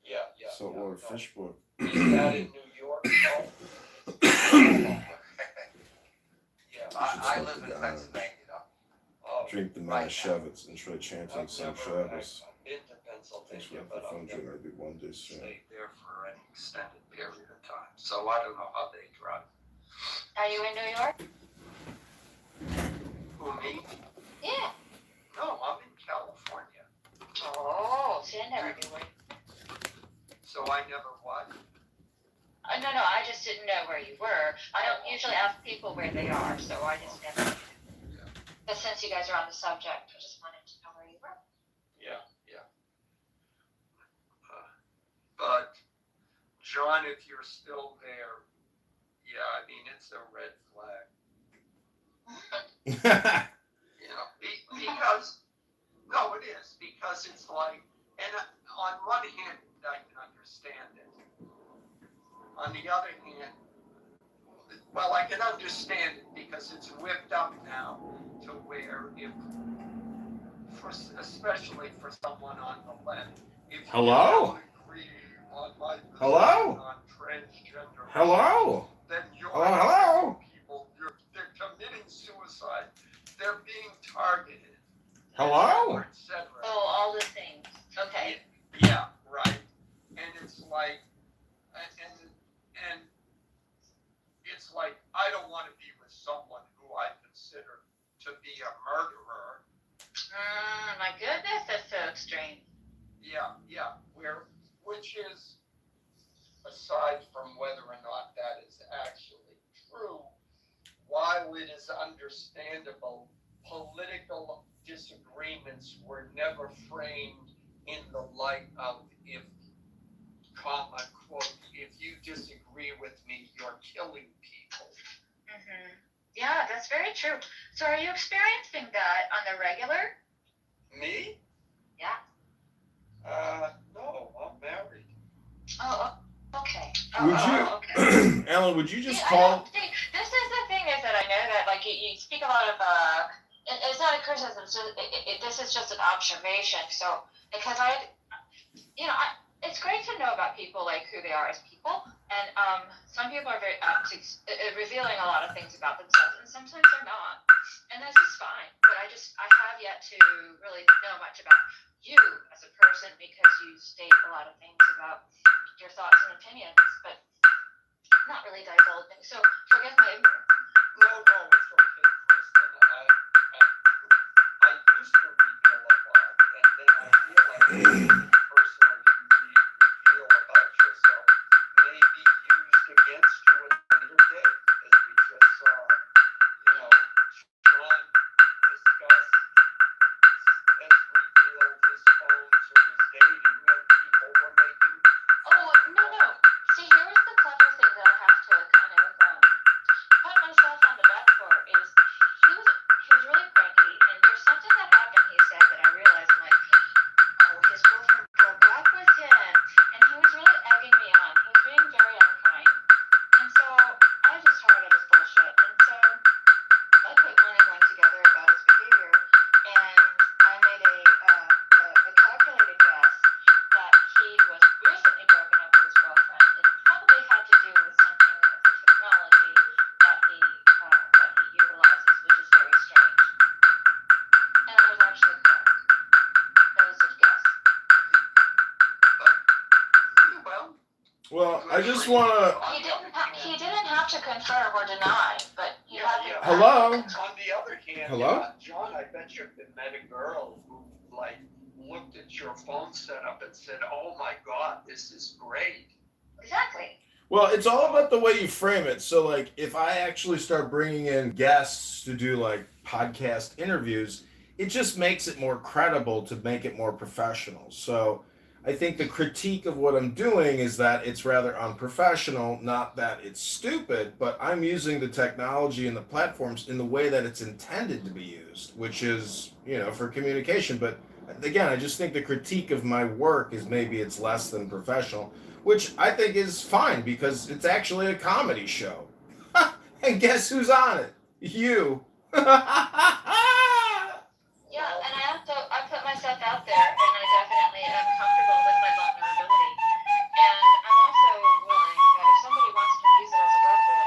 S12: Yeah.
S5: Saltwater
S12: no.
S5: fish book.
S12: Is that in New York? No. Yeah.
S2: I live in Pennsylvania, though.
S12: Oh,
S5: Drink the
S2: Right now.
S5: Manischewitz and try chanting
S12: I've
S5: some
S12: never
S5: Shabbos.
S12: been to
S5: Thanks for
S12: Pennsylvania,
S5: the
S12: but
S5: phone
S12: I've
S5: joke.
S12: never
S5: Maybe one day soon.
S12: stayed there for any extended period of time. So I don't know how they drive.
S1: Are you in New York?
S12: Who, me?
S1: Yeah.
S12: No, I'm in California.
S1: Oh, see, I never knew where.
S12: So I never what?
S1: No, I just didn't know where you were. I don't usually ask people where they are, so I just never knew. But since you guys are on the subject, I just wanted to know where you were.
S12: Yeah. But John, if you're still there, yeah, I mean, it's a red flag. You know, because, no, it is, because it's like, and on one hand, I can understand it. On the other hand, well, I can understand it because it's whipped up now to where especially for someone on the left, if you
S5: Hello?
S12: don't agree on my position
S5: Hello?
S12: on transgender,
S5: Hello?
S12: then you're
S5: Hello?
S12: people, they're committing suicide, they're being targeted,
S5: Hello?
S12: et cetera.
S1: Oh, all the things. Okay.
S12: Yeah, right. And it's like, and it's like, I don't want to be with someone who I consider to be a murderer.
S1: My goodness, that's so extreme.
S12: Yeah, which is, aside from whether or not that is actually true, while it is understandable, political disagreements were never framed in the light of if you disagree with me, you're killing people.
S1: Yeah, that's very true. So are you experiencing that on the regular?
S12: Me?
S1: Yeah.
S12: No, I'm married.
S1: Oh, okay.
S5: Would you,
S1: Okay.
S5: Alan, would you just
S1: See,
S5: call?
S1: See, this is the thing is that I know that like you speak a lot of it's not a criticism. So this is just an observation. So because it's great to know about people like who they are as people, and some people are very revealing a lot of things about themselves, and sometimes they're not, and that's just fine. But I have yet to really know much about you as a person because you state a lot of things about your thoughts and opinions, but not really divulging. So forgive my ignorance.
S12: No, it's okay, Kristen. I used to reveal a lot, and then I realized personal reveal about yourself may be used against you at a later date, as we just saw. John discussed, has revealed his phones or his dating, and people were making.
S1: Oh, no. See, here is the clever thing that I have to kind of put
S5: Well, I just want to.
S1: He didn't have to confirm or deny, but he had to.
S5: Hello?
S12: On the other hand,
S5: Hello?
S12: John, I bet you met a girl who like looked at your phone setup and said, "Oh my God, this is great."
S1: Exactly.
S5: Well, it's all about the way you frame it. So, like, if I actually start bringing in guests to do like podcast interviews, it just makes it more credible to make it more professional. So, I think the critique of what I'm doing is that it's rather unprofessional, not that it's stupid, but I'm using the technology and the platforms in the way that it's intended to be used, which is, for communication. But again, I just think the critique of my work is maybe it's less than professional, which I think is fine because it's actually a comedy show. And guess who's on it? You.
S1: Yeah, and I put myself out there, and I definitely am comfortable with my vulnerability. And I'm also willing that if somebody wants to use it as a weapon,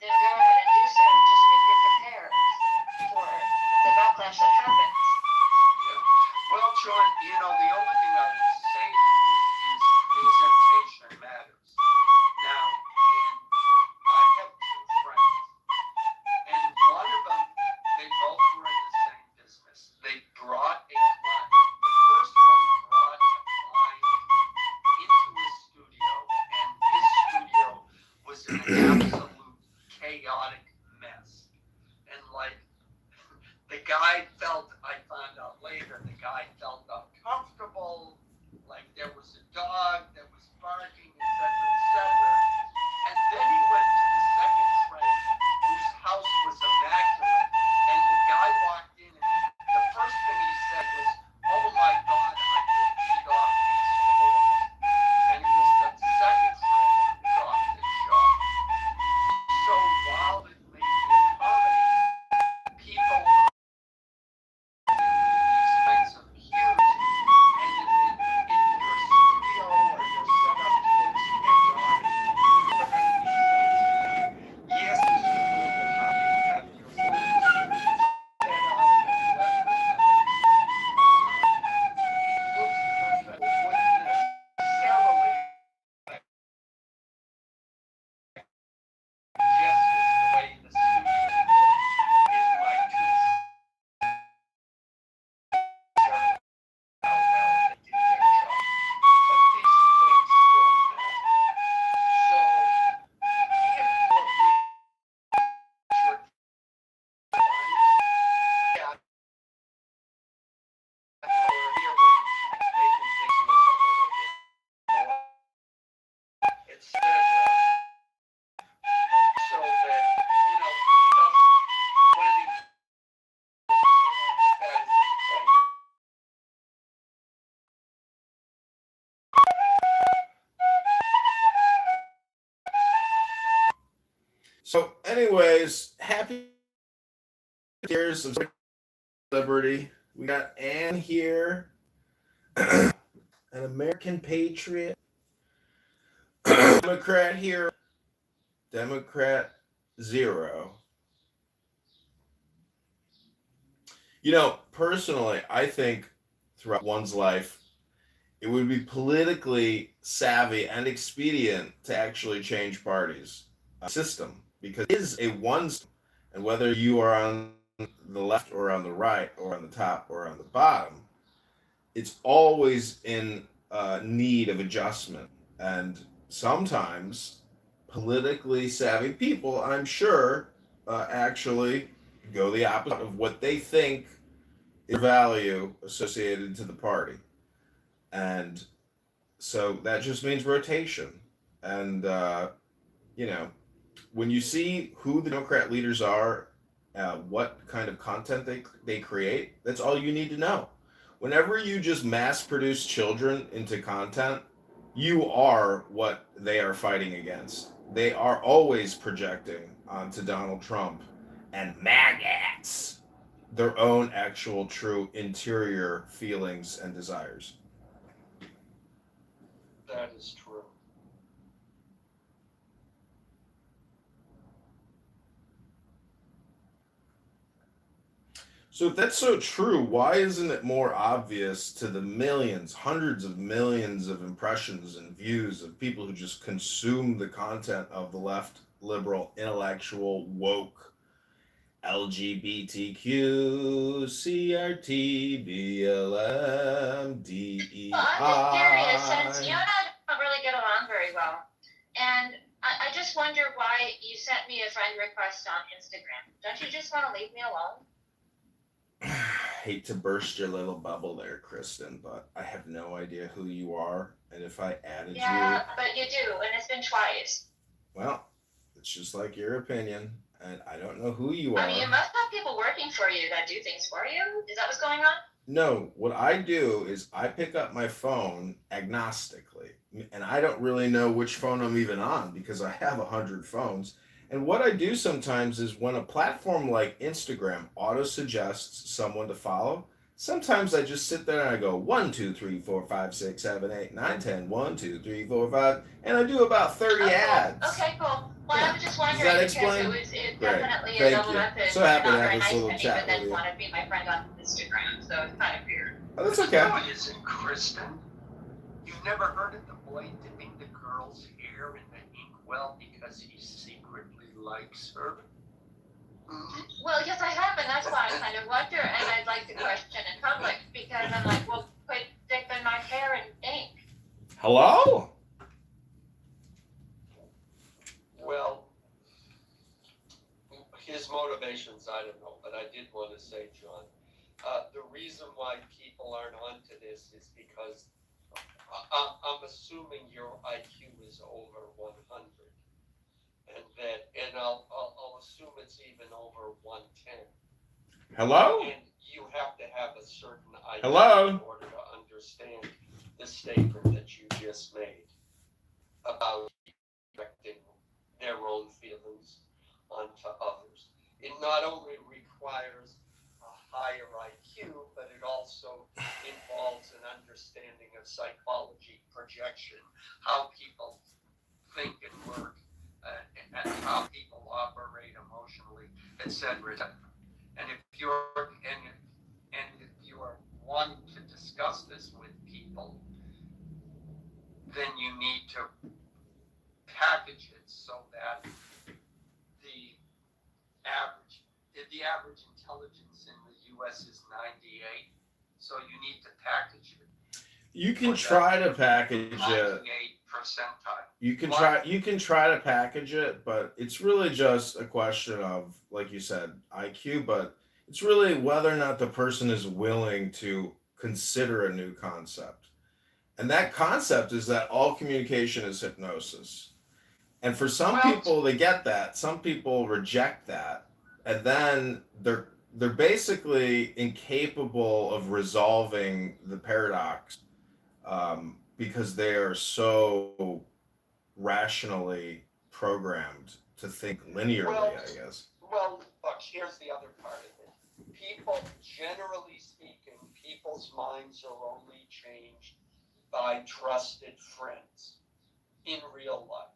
S1: then go ahead and do so. Just be prepared for the backlash that happens.
S12: Yeah. Well, John, the only thing I would say to you is presentation matters. Now, I have two friends, and one of them, they both were in the same business. They brought a client. The first one brought a client into his studio, and his studio was an absolute chaotic mess. And the guy felt, I found out later, the guy felt uncomfortable, like there was a dog that was barking, etc., etc. And then he went to the second friend whose house was immaculate, and the guy walked in, and the first thing he said was, "Oh my God, I could eat off these floors." And it was the second friend who got the job. So while it may be comedy, people these kinds of cues, and in your studio or your setup to this chaotic, yes, Mr. Global, you have your phone set up and left behind. It looks perfect. It wouldn't necessarily just the way the studio looks in my two how well they did their job. But these things still matter. So if you're Richard yeah, or rearranging, making things look a little bit more, etc. So that, he doesn't, when he that is important.
S5: So, anyways, happy years of liberty. We got Ann here, an American patriot, Democrat here, Democrat zero. Personally, I think throughout one's life, it would be politically savvy and expedient to actually change parties system because it is a one system, and whether you are on the left or on the right or on the top or on the bottom, it's always in need of adjustment. And sometimes politically savvy people, I'm sure, actually go the opposite of what they think is value associated to the party. And so that just means rotation. And, you know, when you see who the Democrat leaders are, what kind of content they create, that's all you need to know. Whenever you just mass produce children into content, you are what they are fighting against. They are always projecting onto Donald Trump and maggots their own actual true interior feelings and desires.
S12: That is true.
S5: So if that's so true, why isn't it more obvious to the millions, hundreds of millions of impressions and views of people who just consume the content of the left, liberal, intellectual, woke, LGBTQ, CRT, BLM,
S1: Well, I'm just curious, since you
S5: DEI?
S1: and I don't really get along very well, and I just wonder why you sent me a friend request on Instagram. Don't you just want to leave me alone?
S5: Hate to burst your little bubble there, Kristen, but I have no idea who you are. And if I added
S1: Yeah, but you do, and it's been twice.
S5: well, it's just like your opinion. And I don't know who you
S1: I mean, you
S5: are.
S1: must have people working for you that do things for you. Is that what's going on?
S5: No, what I do is I pick up my phone agnostically. And I don't really know which phone I'm even on because I have 100 phones. And what I do sometimes is when a platform like Instagram auto suggests someone to follow, sometimes I just sit there and I go 1, 2, 3, 4, 5, 6, 7, 8, 9, 10, 1, 2, 3, 4, 5, and I do about 30
S1: Oh,
S5: ads.
S1: okay, cool. Well,
S5: Yeah.
S1: I was just
S5: Does
S1: wondering
S5: that
S1: because
S5: explain?
S1: it
S5: Great.
S1: definitely is
S5: Thank
S1: double
S5: you.
S1: method.
S5: So happy
S1: You're
S5: to
S1: not
S5: have
S1: very
S5: this
S1: nice
S5: little
S1: to me,
S5: chat
S1: but then
S5: with you.
S1: want to be my friend on Instagram, so it's kind of weird.
S5: Oh, that's okay.
S12: No, it isn't, Kristen. You've never heard of the boy dipping the girl's hair in the inkwell because he secretly likes her? Mm-hmm.
S1: Well, yes, I have, and that's why I kind of wonder, and I'd like to question in public because I'm like, well, quit dipping my hair in ink.
S5: Hello?
S12: Well, his motivations, I don't know, but I did want to say, John, the reason why people aren't onto this is because I'm assuming your IQ is over 100, and I'll assume it's even over 110.
S5: Hello?
S12: And you have to have a certain IQ
S5: Hello?
S12: in order to understand the statement that you just made about projecting their own feelings onto others. It not only requires a higher IQ, but it also involves an understanding of psychology, projection, how people think and work, and how people operate emotionally, etc. And if you're wanting to discuss this with people, then you need to package it so that the average intelligence in the U.S. is 98. So you need to package it.
S5: You can try to package it.
S12: 98 percentile.
S5: You can try to package it, but it's really just a question of, like you said, IQ, but it's really whether or not the person is willing to consider a new concept. And that concept is that all communication is hypnosis. And for some people they get that, some people reject that, and then they're basically incapable of resolving the paradox because they are so rationally programmed to think linearly, I guess.
S12: Well, look, here's the other part of it. People, generally speaking, people's minds are only changed by trusted friends in real life.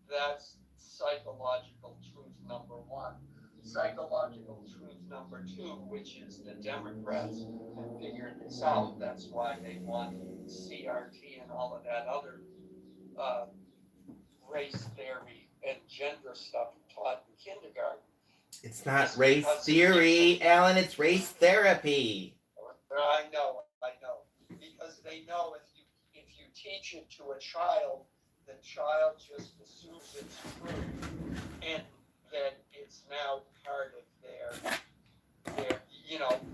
S12: That's psychological truth number one. Psychological truth number two, which is the Democrats have figured this out. That's why they want CRT and all of that other race theory and gender stuff taught in kindergarten.
S5: It's not race theory, Alan, it's race therapy.
S12: I know. Because they know if you teach it to a child, the child just assumes it's true, and that it's now part of their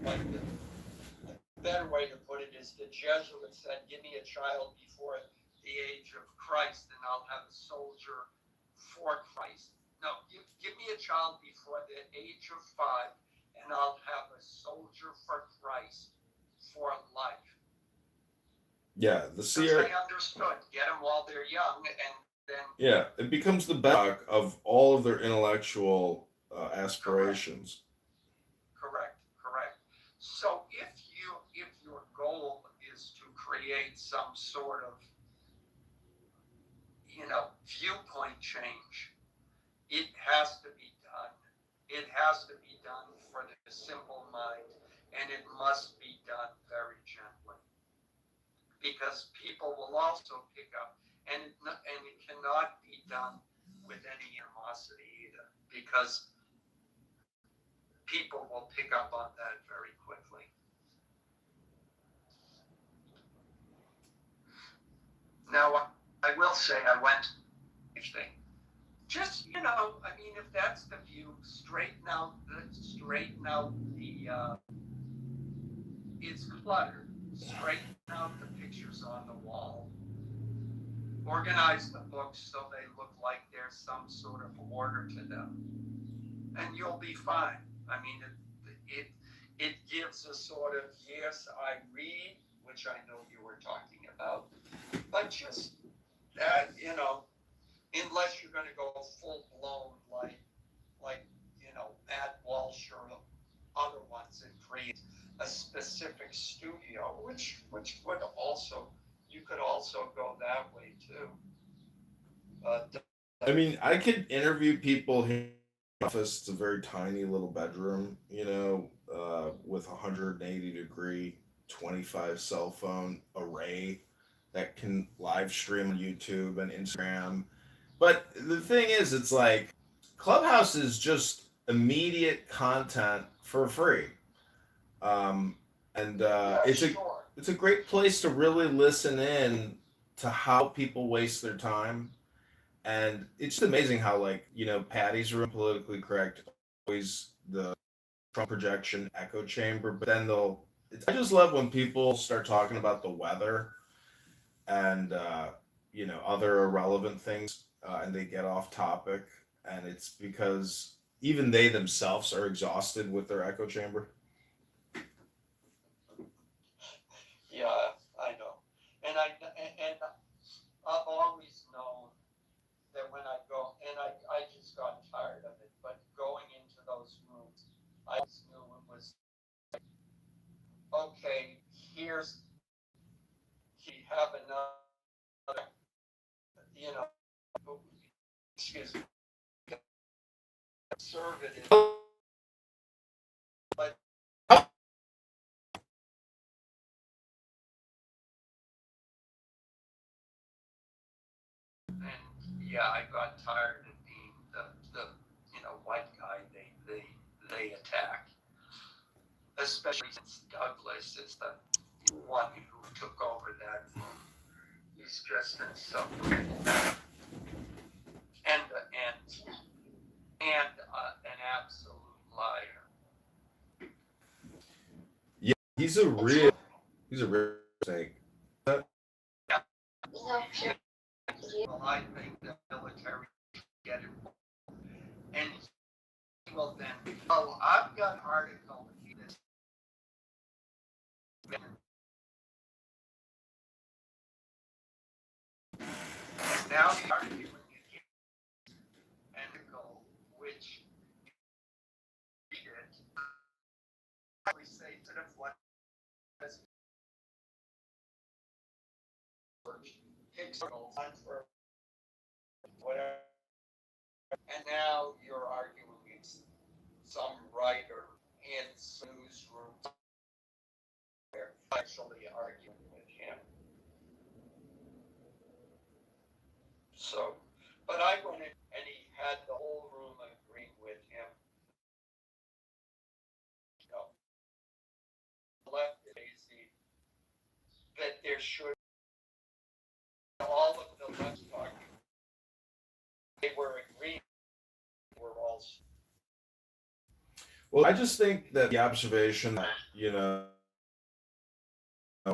S12: like the better way to put it is the Jesuits said, give me a child before the age of Christ, and I'll have a soldier for Christ. No, give me a child before the age of 5, and I'll have a soldier for Christ for life.
S5: Yeah,
S12: They understood. Get them while they're young, and then
S5: yeah, it becomes the bedrock of all of their intellectual aspirations.
S12: Correct. So if your goal is to create some sort of viewpoint change, it has to be done. It has to be done for the simple mind, and it must be done very gently, because people will also pick up, and it cannot be done with any animosity either, because people will pick up on that very quickly. Now, I will say I went thing. Just, I mean, if that's the view, straighten out the it's cluttered. Straighten out the pictures on the wall. Organize the books so they look like there's some sort of order to them, and you'll be fine. I mean, it gives a sort of, yes, I read, which I know you were talking about, but just that, unless you're going to go full blown like Matt Walsh or other ones and create a specific studio, which would also, you could also go that way too.
S5: I mean, I could interview people here in the office. It's a very tiny little bedroom, with 180-degree 25 cell phone array that can live stream on YouTube and Instagram. But the thing is, it's like Clubhouse is just immediate content for free. Um, and it's a great place to really listen in to how people waste their time. And it's just amazing how, like, Patty's room, politically correct, always the Trump projection echo chamber, but then I just love when people start talking about the weather and, other irrelevant things, and they get off topic. And it's because even they themselves are exhausted with their echo chamber.
S12: Yeah, I know, and I've always known that when I go, and I just got tired of it, but going into those rooms, I always knew it was, okay, he have another, you know, excuse me, conservative, but and yeah, I got tired of being the white guy they attack, especially since Douglas is the one who took over that room. He's just insufferable and an absolute liar.
S5: Yeah, he's a real snake.
S12: Well, I think the military should get involved, and he will then. Oh, I've got an article this. And now the arguing against an article which read it. We say sort of what time for whatever, and now you're arguing with some writer in newsroom actually arguing with him. So, but I went in and he had the whole room agreeing with him. Left lazy that there should all of the left talking. They were agreeing. We're all.
S5: Well, I just think that the observation that,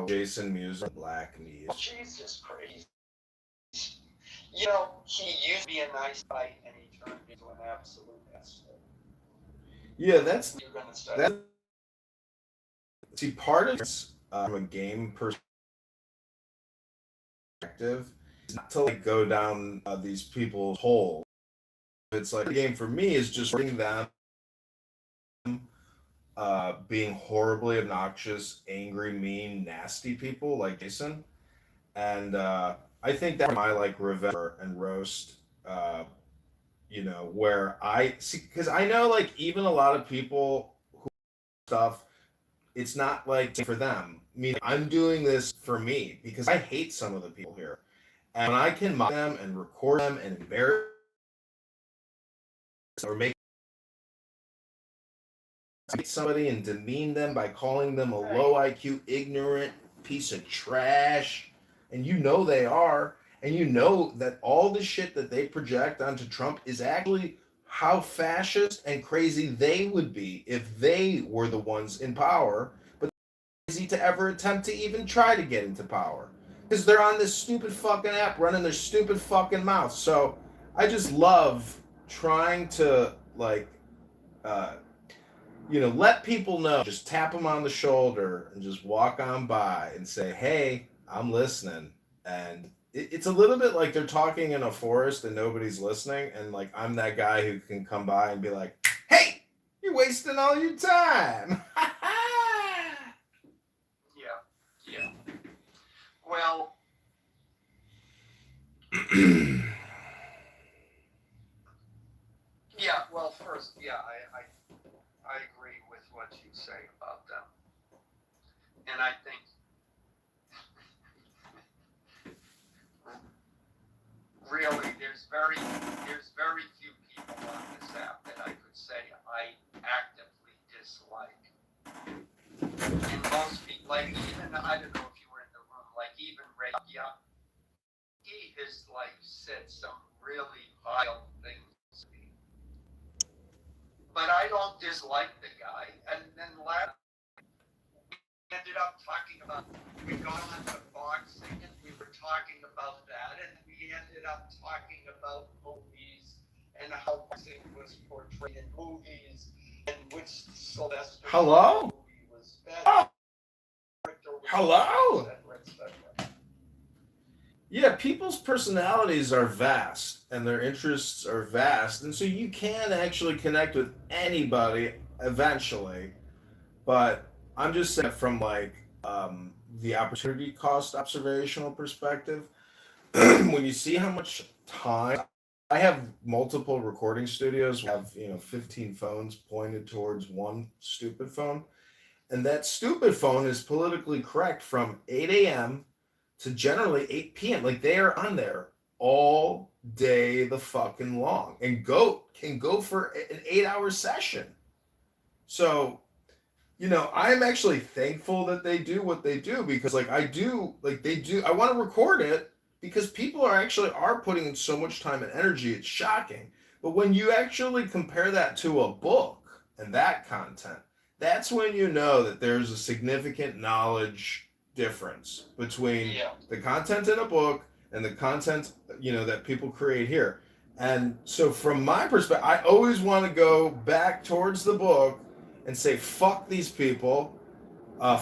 S5: Jason Music, Black Knees.
S12: Jesus Christ. He used to be a nice guy and he turned into an absolute asshole.
S5: Yeah, that's
S12: You're gonna say.
S5: that. See, part of it's from a game perspective is not to like go down these people's hole. It's like the game for me is just bring them being horribly obnoxious, angry, mean, nasty people like Jason, and I think that's my like revenge and roast you know, where I see, because I know like even a lot of people who stuff, it's not like for them. I mean, I'm doing this for me because I hate some of the people here. And when I can mock them and record them and embarrass or make somebody and demean them by calling them a low IQ, ignorant piece of trash, and you know they are, and you know that all the shit that they project onto Trump is actually how fascist and crazy they would be if they were the ones in power, but easy to ever attempt to even try to get into power because they're on this stupid fucking app running their stupid fucking mouth. So I just love trying to like uh, let people know. Just tap them on the shoulder and just walk on by and say, "Hey, I'm listening." And it's a little bit like they're talking in a forest and nobody's listening. And like I'm that guy who can come by and be like, "Hey, you're wasting all your time."
S12: Yeah, yeah. Well, yeah. Well, first, yeah, I agree with what you say about them, and I think really there's very few people on this app that I could say I actively dislike. And most people, like even I don't know if you were in the room, like even Ray, yeah, he has like said some really vile things to me. But I don't dislike the guy. And then last we ended up talking about, we got on to boxing and we were talking about that, and we ended up talking about movies and how boxing was portrayed in movies and which Sylvester
S5: Hello?
S12: movie was better.
S5: Oh. Hello? Yeah, people's personalities are vast and their interests are vast. And so you can actually connect with anybody eventually. But I'm just saying from like the opportunity cost observational perspective, when you see how much time I have multiple recording studios, we have 15 phones pointed towards one stupid phone. And that stupid phone is politically correct from 8 a.m. to generally 8 p.m. Like they are on there all day the fucking long. And Goat can go for an 8-hour session. So, I'm actually thankful that they do what they do because like I want to record it because people are putting in so much time and energy. It's shocking. But when you actually compare that to a book and that content, that's when you know that there's a significant knowledge difference between the content in a book and the content, that people create here. And so from my perspective, I always want to go back towards the book and say, fuck these people,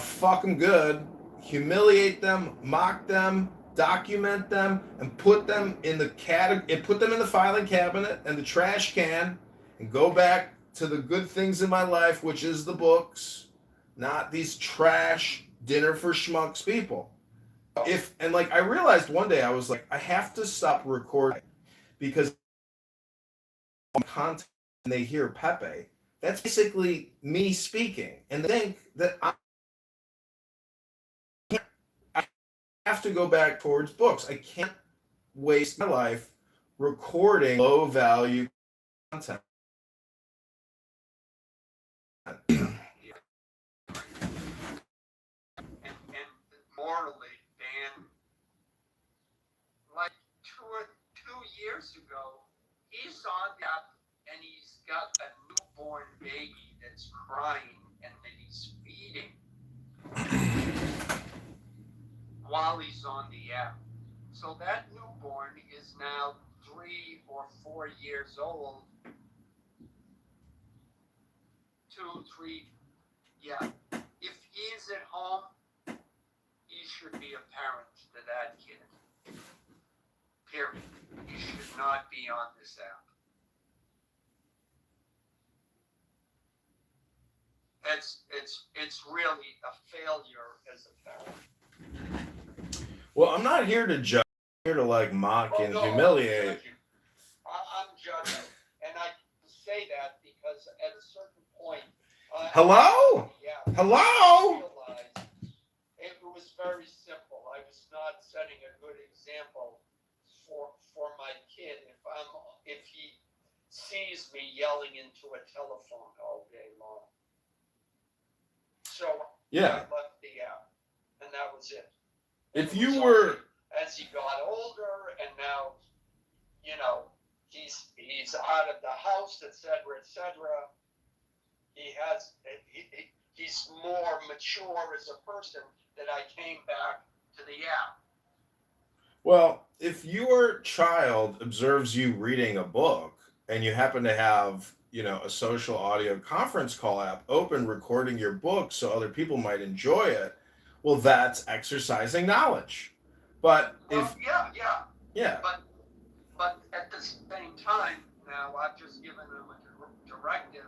S5: fuck them good, humiliate them, mock them, document them, and put them in the filing cabinet and the trash can, and go back to the good things in my life, which is the books, not these trash dinner for schmucks people. I realized one day I was like, I have to stop recording because content and they hear Pepe, that's basically me speaking, and they think that I have to go back towards books. I can't waste my life recording low value content.
S12: And morally, Dan, like 2 years ago, he's on the app and he's got a newborn baby that's crying and that he's feeding while he's on the app. So that newborn is now 3 or 4 years old. 2, 3, yeah. If he's at home, he should be a parent to that kid. Period. He should not be on this app. It's really a failure as a parent.
S5: Well, I'm not here to judge. I'm here to mock and humiliate.
S12: I'm judging. certain point.
S5: Hello?
S12: Yeah.
S5: Hello?
S12: I realized it was very simple. I was not setting a good example for my kid if he sees me yelling into a telephone all day long. So
S5: Yeah.
S12: I left the app, and that was it.
S5: If
S12: It
S5: you
S12: was
S5: were,
S12: only as he got older, and now, you know, he's out of the house, etc., etc. He's more mature as a person that I came back to the app.
S5: well, if your child observes you reading a book and you happen to have, a social audio conference call app open recording your book so other people might enjoy it, well, that's exercising knowledge. But if,
S12: Yeah. But at the same time, now I've just given him a directive.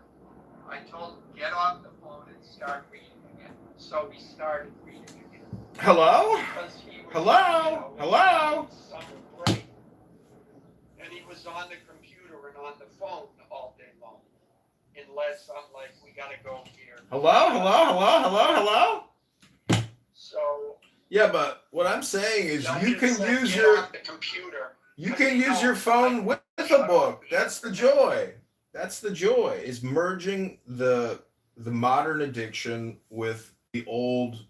S12: I told him, get off the phone and start reading again. So he started reading again.
S5: hello?
S12: Because he was,
S5: Hello? Hello?
S12: Summer break. And he was on the computer and on the phone all day long. Unless I'm like, we gotta go here.
S5: Hello? Hello?
S12: So
S5: Yeah, but what I'm saying is
S12: don't
S5: you
S12: just
S5: can
S12: say,
S5: use
S12: get
S5: your
S12: off the computer.
S5: you can use your phone with a book. That's the joy. That's the joy, is merging the modern addiction with the old,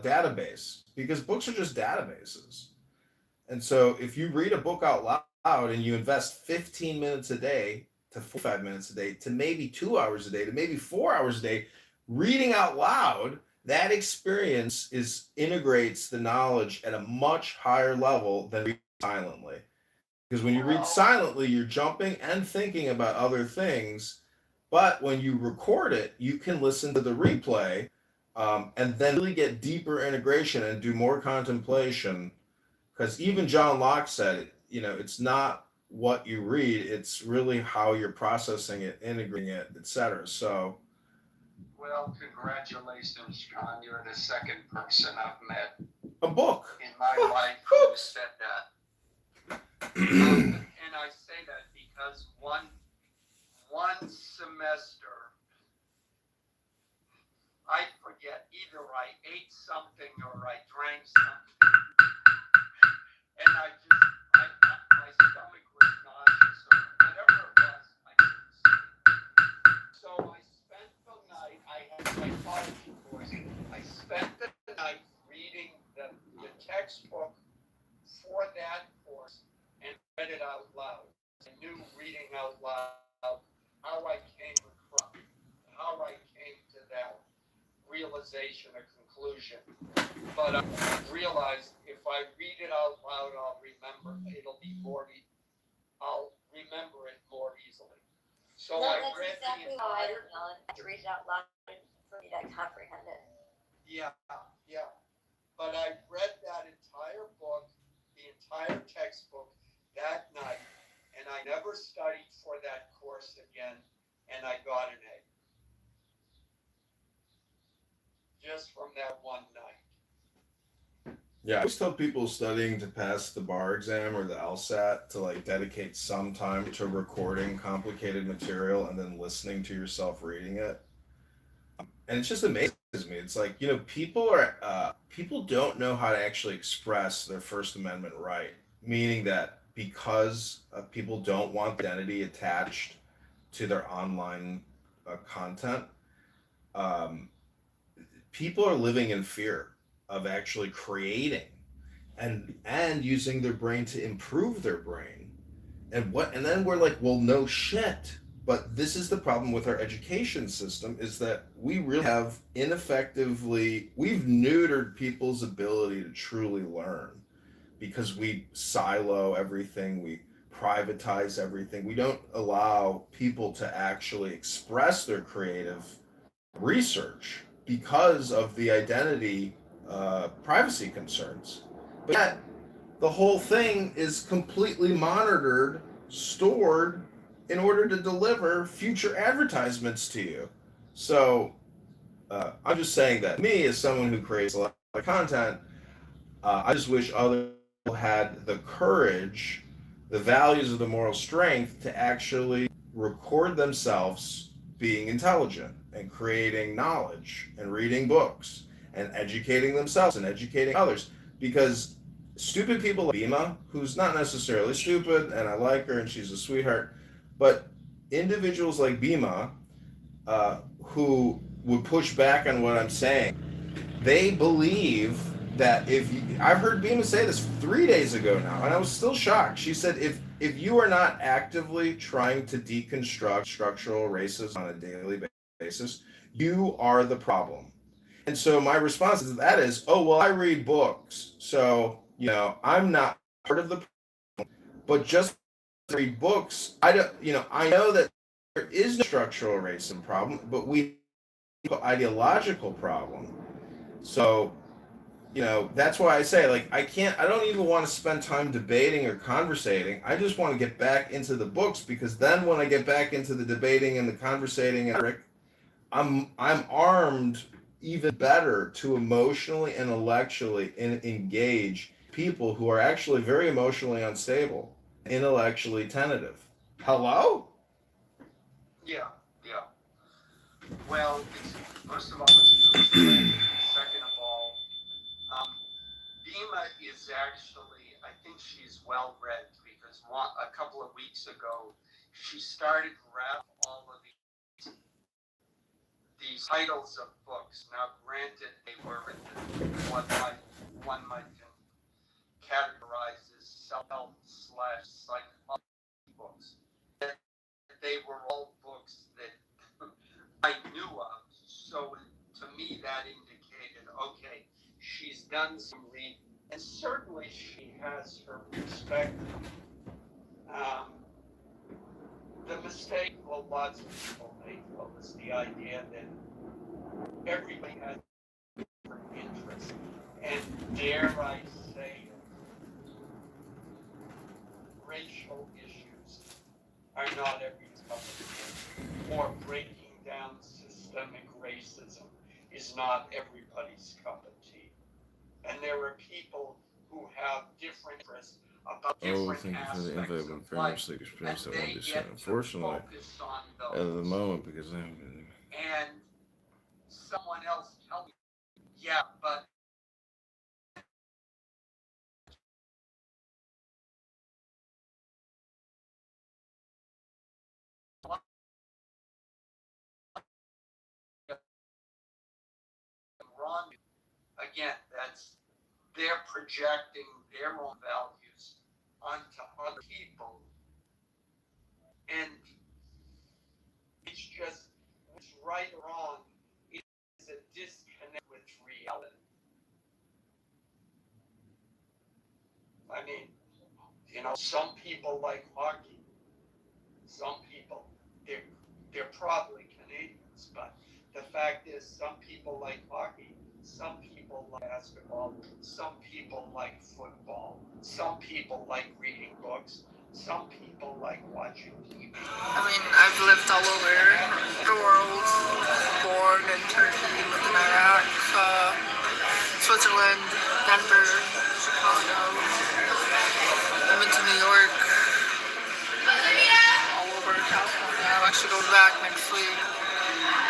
S5: database, because books are just databases. And so if you read a book out loud and you invest 15 minutes a day to 45 minutes a day to maybe 2 hours a day to maybe 4 hours a day reading out loud, that experience integrates the knowledge at a much higher level than reading silently. Because when you read silently, you're jumping and thinking about other things. But when you record it, you can listen to the replay, and then really get deeper integration and do more contemplation. Because even John Locke said, it's not what you read, it's really how you're processing it, integrating it, etc. So,
S12: Well, congratulations, John. You're the second person I've met
S5: a book.
S12: in my life who said that. And I say that because one semester, I forget, either I ate something or I drank something, and my stomach was nauseous or whatever it was, I couldn't sleep. So I spent the night, I had psychology course, I spent the night reading the textbook for that course and read it out loud. I knew reading out loud how I came to that realization or conclusion. But I realized if I read it out loud, I'll remember it more easily. So
S11: No,
S12: I
S11: that's
S12: read
S11: exactly
S12: the
S11: how I
S12: entire.
S11: feel. I have to read it out loud for me to comprehend it.
S12: Yeah. But I read that entire book, the entire textbook that night, and I never studied for that course again, and I got an A. Just from that one night.
S5: Yeah, I always tell people studying to pass the bar exam or the LSAT to dedicate some time to recording complicated material and then listening to yourself reading it. And it just amazes me. It's like, people don't know how to actually express their First Amendment right, meaning that because people don't want identity attached to their online content, um, people are living in fear of actually creating and using their brain to improve their brain. And then we're like, well, no shit. But this is the problem with our education system, is that we really have we've neutered people's ability to truly learn, because we silo everything, we privatize everything. We don't allow people to actually express their creative research because of the identity privacy concerns. But yet, the whole thing is completely monitored, stored, in order to deliver future advertisements to you. So, I'm just saying that me, as someone who creates a lot of content, I just wish other people had the courage, the values of the moral strength to actually record themselves being intelligent and creating knowledge and reading books and educating themselves and educating others. Because stupid people like Bima, who's not necessarily stupid, and I like her and she's a sweetheart, but individuals like Bima, who would push back on what I'm saying, they believe that if you, I've heard Bima say this 3 days ago now, and I was still shocked. She said, if you are not actively trying to deconstruct structural racism on a daily basis, you are the problem. And so my response to that is, oh well, I read books, so I'm not part of the problem. But just to read books, I don't, I know that there is no structural racism problem, but we have an ideological problem. So that's why I say, like, I don't even want to spend time debating or conversating. I just want to get back into the books, because then when I get back into the debating and the conversating and I'm armed even better to emotionally and intellectually engage people who are actually very emotionally unstable, intellectually tentative. Hello?
S12: Yeah, yeah. Well, first of all, it's a good strategy. Second of all, Bima is actually, I think she's well read, because a couple of weeks ago, she started wrap all of these titles of books. Now, granted, they were what one might categorize as self-/psychology books. They were all books that I knew of. So to me, that indicated, okay, she's done some reading, and certainly she has her perspective. The mistake, well, lots of people make, was the idea that everybody has different interests, and dare I say it, racial issues are not everybody's cup of tea, or breaking down systemic racism is not everybody's cup of tea. And there are people who have different interests about different aspects of life, and they get to focus on
S5: At the
S12: those.
S5: moment, because I'm
S12: And someone else tell me, yeah, but wrong. Again, they're projecting their own values onto other people, and it's just, what's right or wrong is a disconnect with reality. I mean, some people like hockey. Some people, they're probably Canadians, but the fact is, some people like hockey, some people like basketball, some people like football, some people like reading books, some people like watching TV.
S4: I mean, I've lived all over the world, born in Turkey, lived in Iraq, Switzerland, Denver, Chicago. I've been to New York, all over California. I'm actually going back next week.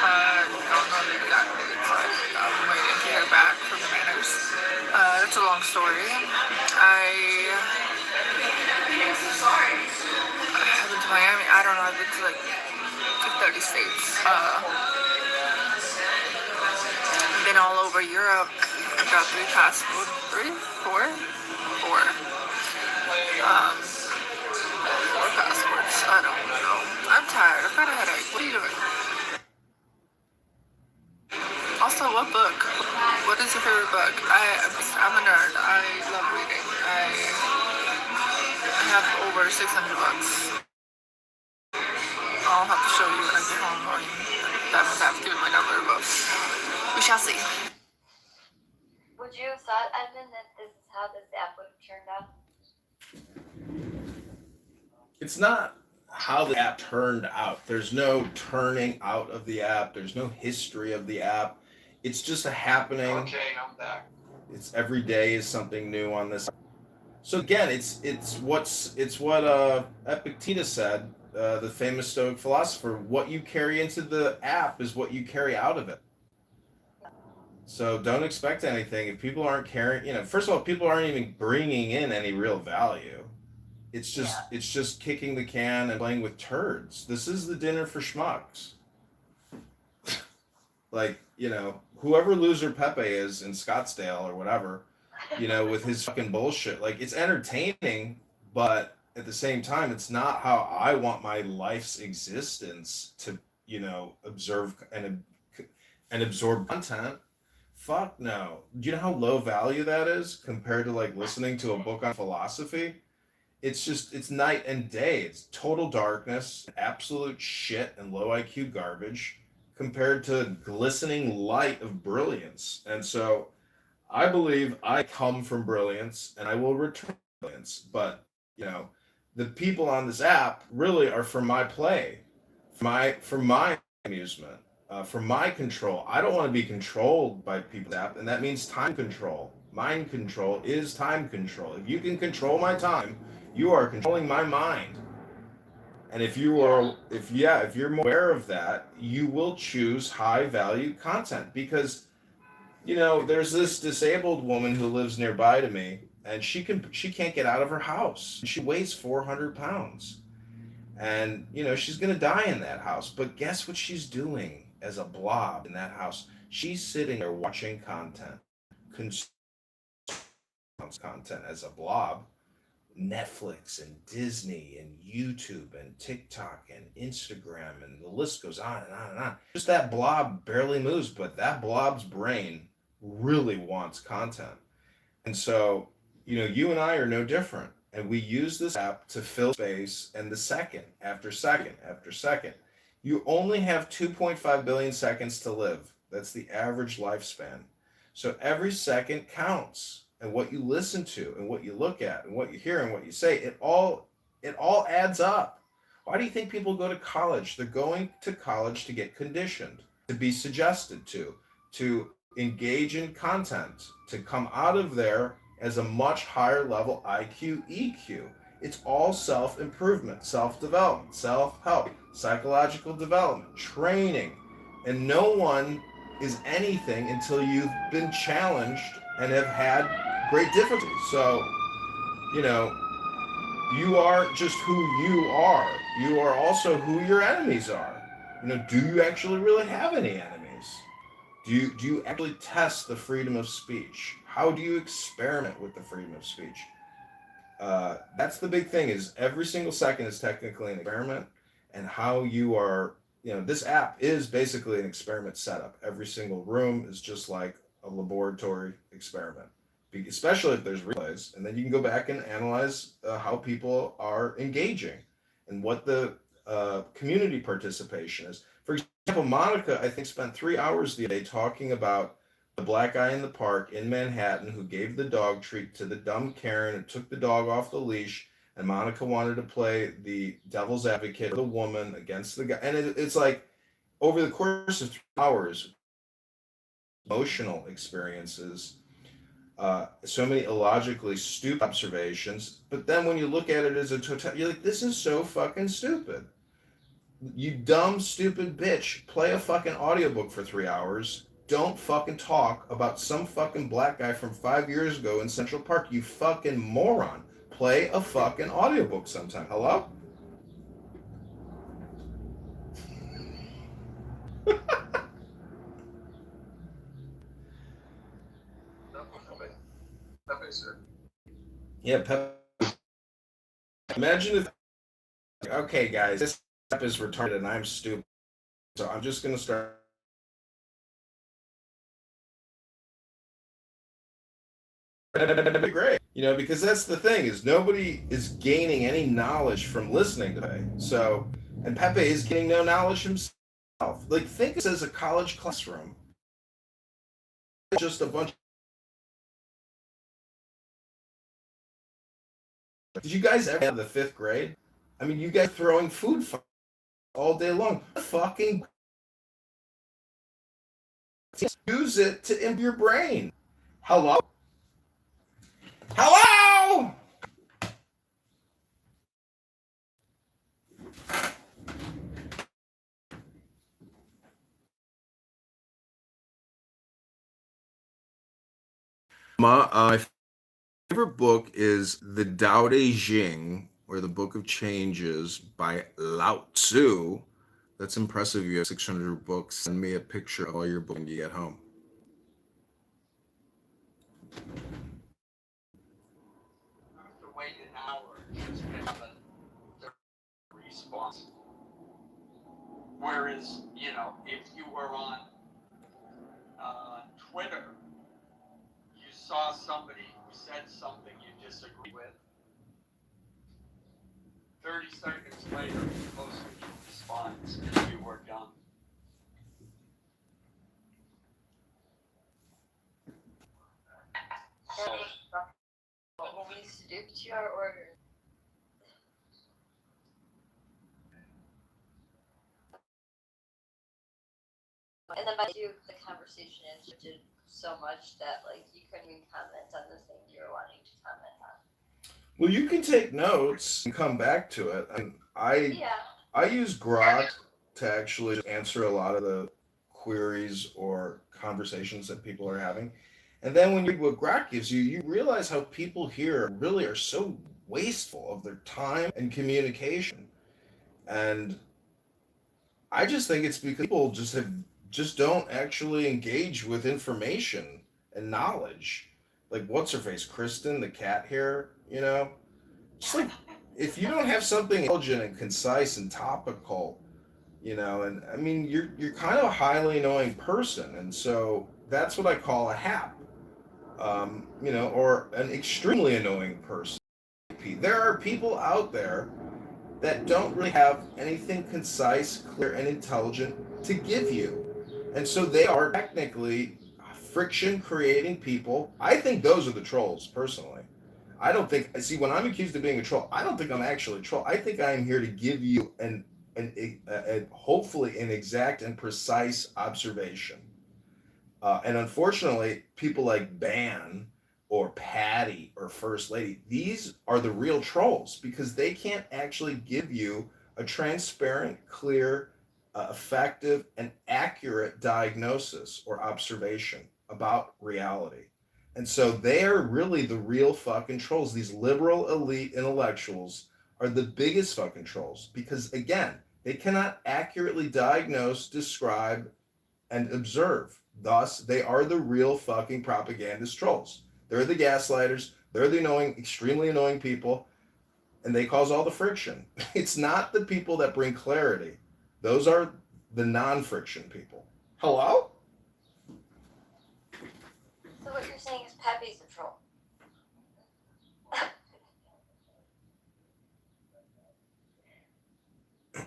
S4: Don't know the exact date, but I'm waiting to hear back from the Manners. It's a long story. I've been to Miami. I don't know. I've been to like 30 states. I've been all over Europe. I've got 3 passports. 3? 4? 4. 4 passports. I don't know. I'm tired. I've got a headache. What are you doing? Also, what book? What is your favorite book? I'm a nerd. I love reading. I have over 600 books. I'll have to show you when I get home, or that must have to give me my number, but we shall see.
S11: Would you have thought, Edmund, that this is how this app would have turned out?
S5: It's not how the app turned out. There's no turning out of the app. There's no history of the app. It's just a happening.
S12: Okay, I'm back.
S5: It's every day is something new on this. So again, it's what Epictetus said. the famous Stoic philosopher, what you carry into the app is what you carry out of it. So don't expect anything if people aren't carrying. First of all, people aren't even bringing in any real value. It's just kicking the can and playing with turds. This is the dinner for schmucks. Like, whoever loser Pepe is in Scottsdale or whatever, with his fucking bullshit. Like, it's entertaining, but at the same time, it's not how I want my life's existence to, observe and absorb content. Fuck no. Do you know how low value that is compared to like listening to a book on philosophy? It's night and day. It's total darkness, absolute shit and low IQ garbage compared to glistening light of brilliance. And so I believe I come from brilliance and I will return brilliance. But, the people on this app really are for my play, for my amusement, for my control. I don't want to be controlled by people's app, and that means time control. Mind control is time control. If you can control my time, you are controlling my mind. And if you're more aware of that, you will choose high value content because there's this disabled woman who lives nearby to me, and she can't get out of her house. She weighs 400 pounds, and she's gonna die in that house. But guess what she's doing as a blob in that house? She's sitting there watching content, content as a blob. Netflix and Disney and YouTube and TikTok and Instagram, and the list goes on and on and on. Just that blob barely moves, but that blob's brain really wants content. And so, you and I are no different. And we use this app to fill space, and the second after second after second. You only have 2.5 billion seconds to live. That's the average lifespan. So every second counts. And what you listen to and what you look at and what you hear and what you say, it all adds up. Why do you think people go to college? They're going to college to get conditioned, to be suggested to engage in content, to come out of there as a much higher level IQ, EQ. It's all self-improvement, self-development, self-help, psychological development, training. And no one is anything until you've been challenged and have had great difficulty. So, you are just who you are. You are also who your enemies are. Do you actually really have any enemies? Do you actually test the freedom of speech? How do you experiment with the freedom of speech? That's the big thing, is every single second is technically an experiment, and how you are, this app is basically an experiment setup. Every single room is just like a laboratory experiment, especially if there's replays, and then you can go back and analyze how people are engaging and what the community participation is. For example, Monica, I think, spent 3 hours the other day talking about the black guy in the park in Manhattan who gave the dog treat to the dumb Karen and took the dog off the leash. And Monica wanted to play the devil's advocate of the woman against the guy. And it's like, over the course of 3 hours, emotional experiences, so many illogically stupid observations. But then when you look at it as a total, you're like, this is so fucking stupid. You dumb, stupid bitch. Play a fucking audiobook for 3 hours. Don't fucking talk about some fucking black guy from 5 years ago in Central Park, you fucking moron. Play a fucking audiobook sometime. Hello?
S12: Pepe, sir.
S5: Yeah, Pepe. Imagine if, okay, guys, this app is retarded and I'm stupid, so I'm just gonna start. Great, because that's the thing, is nobody is gaining any knowledge from listening to Pepe. So, and Pepe is gaining no knowledge himself. Like, think of this as a college classroom. Just a bunch. Did you guys ever have the 5th grade? I mean, you guys throwing food all day long. Fucking use it to improve your brain. Hello? Hello? My favorite book is The Tao Te Ching, or The Book of Changes by Lao Tzu. That's impressive. You have 600 books. Send me a picture of all your books when you get home.
S12: I have to wait an hour just to have a response. Whereas, if you were on Twitter, you saw somebody who said something you disagree with, 30 seconds later, you posted your response and you were done.
S11: What we used to do to our order. And then by you, the conversation had shifted so much that like you couldn't even comment on the thing you were wanting to comment on.
S5: Well, you can take notes and come back to it.
S11: Yeah.
S5: I use Grok to actually answer a lot of the queries or conversations that people are having. And then when you what Grok gives you, you realize how people here really are so wasteful of their time and communication. And I just think it's because people just don't actually engage with information and knowledge. Like what's her face, Kristen, the cat here. Just like if you don't have something intelligent and concise and topical, and I mean you're kind of a highly annoying person, and so that's what I call a hap, or an extremely annoying person. There are people out there that don't really have anything concise, clear, and intelligent to give you. And so they are technically friction creating people. I think those are the trolls, personally. I don't think, see, when I'm accused of being a troll, I don't think I'm actually a troll. I think I am here to give you hopefully an exact and precise observation. And unfortunately, people like Ban or Patty or First Lady, these are the real trolls because they can't actually give you a transparent, clear, effective, and accurate diagnosis or observation about reality. And so they are really the real fucking trolls. These liberal elite intellectuals are the biggest fucking trolls because, again, they cannot accurately diagnose, describe, and observe. Thus, they are the real fucking propagandist trolls. They're the gaslighters. They're the annoying, extremely annoying people, and they cause all the friction. It's not the people that bring clarity. Those are the non-friction people. Hello?
S11: So what you're saying is Pepe's a troll.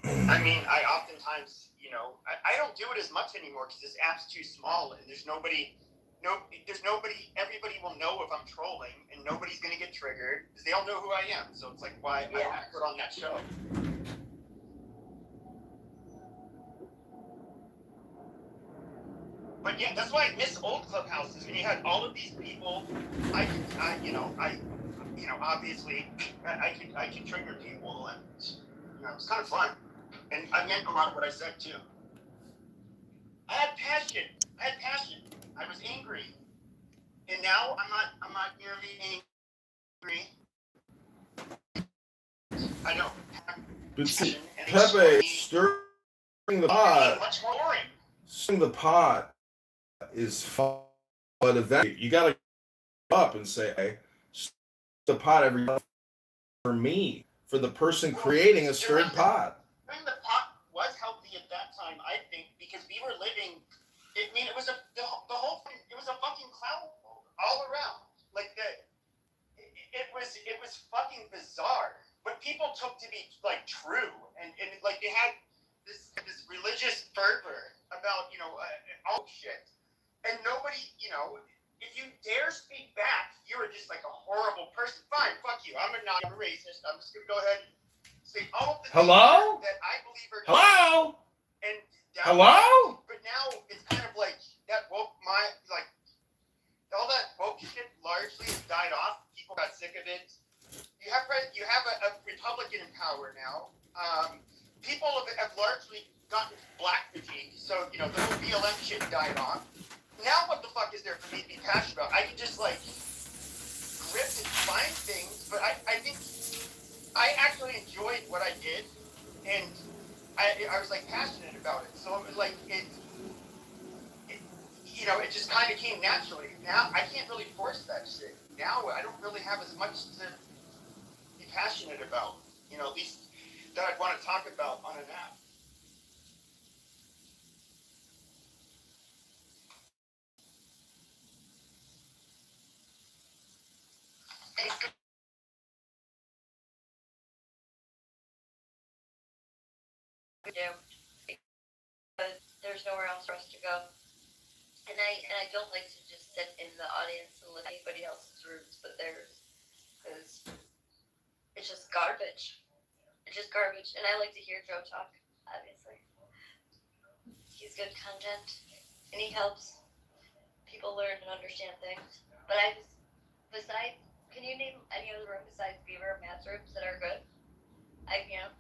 S13: I mean, I oftentimes, I don't do it as much anymore because this app's too small and there's nobody, everybody will know if I'm trolling and nobody's going to get triggered because they all know who I am. So it's like, why I put on that show. But yeah, that's why I miss old clubhouses when you had all of these people. Obviously, I could trigger people and, it's kind of fun. And I meant a lot of what I said too. I had passion. I was angry. And now I'm not nearly angry. I don't have passion.
S5: Pepe, stirring the pot.
S13: Much more boring.
S5: Stirring the pot is fun, but eventually you gotta go up and say, hey, stir the pot every time for me, for the person creating a stirred pot.
S13: Stirring the pot was healthy at that time, I think, because we were living. I mean, it was the whole thing. It was a fucking cloud all around. Like it was fucking bizarre. What people took to be like true, and like they had this religious fervor about all shit, and nobody if you dare speak back, you're just like a horrible person. Fine, fuck you. I'm a racist. I'm just gonna go ahead and say all of the things that I believe are true.
S5: Hello?
S13: And
S5: Hello?
S13: But now it's kind of like that woke all that woke shit largely died off. People got sick of it. You have a Republican in power now. People have largely gotten black fatigue. So the whole BLM shit died off. now what the fuck is there for me to be passionate about? I can just like grip and find things, but I think I actually enjoyed what I did, and I was like passionate about it. So it was like it you know, it just kind of came naturally. Now I can't really force that shit. Now I don't really have as much to be passionate about. You know, at least that I'd want to talk about on an app.
S11: We do. Because there's nowhere else for us to go. And I don't like to just sit in the audience and look at anybody else's rooms but theirs. Because it's just garbage. It's just garbage. And I like to hear Joe talk, obviously. He's good content. And he helps people learn and understand things. But I just, besides, can you name any other room besides Beaver and Matt's rooms that are good? You know.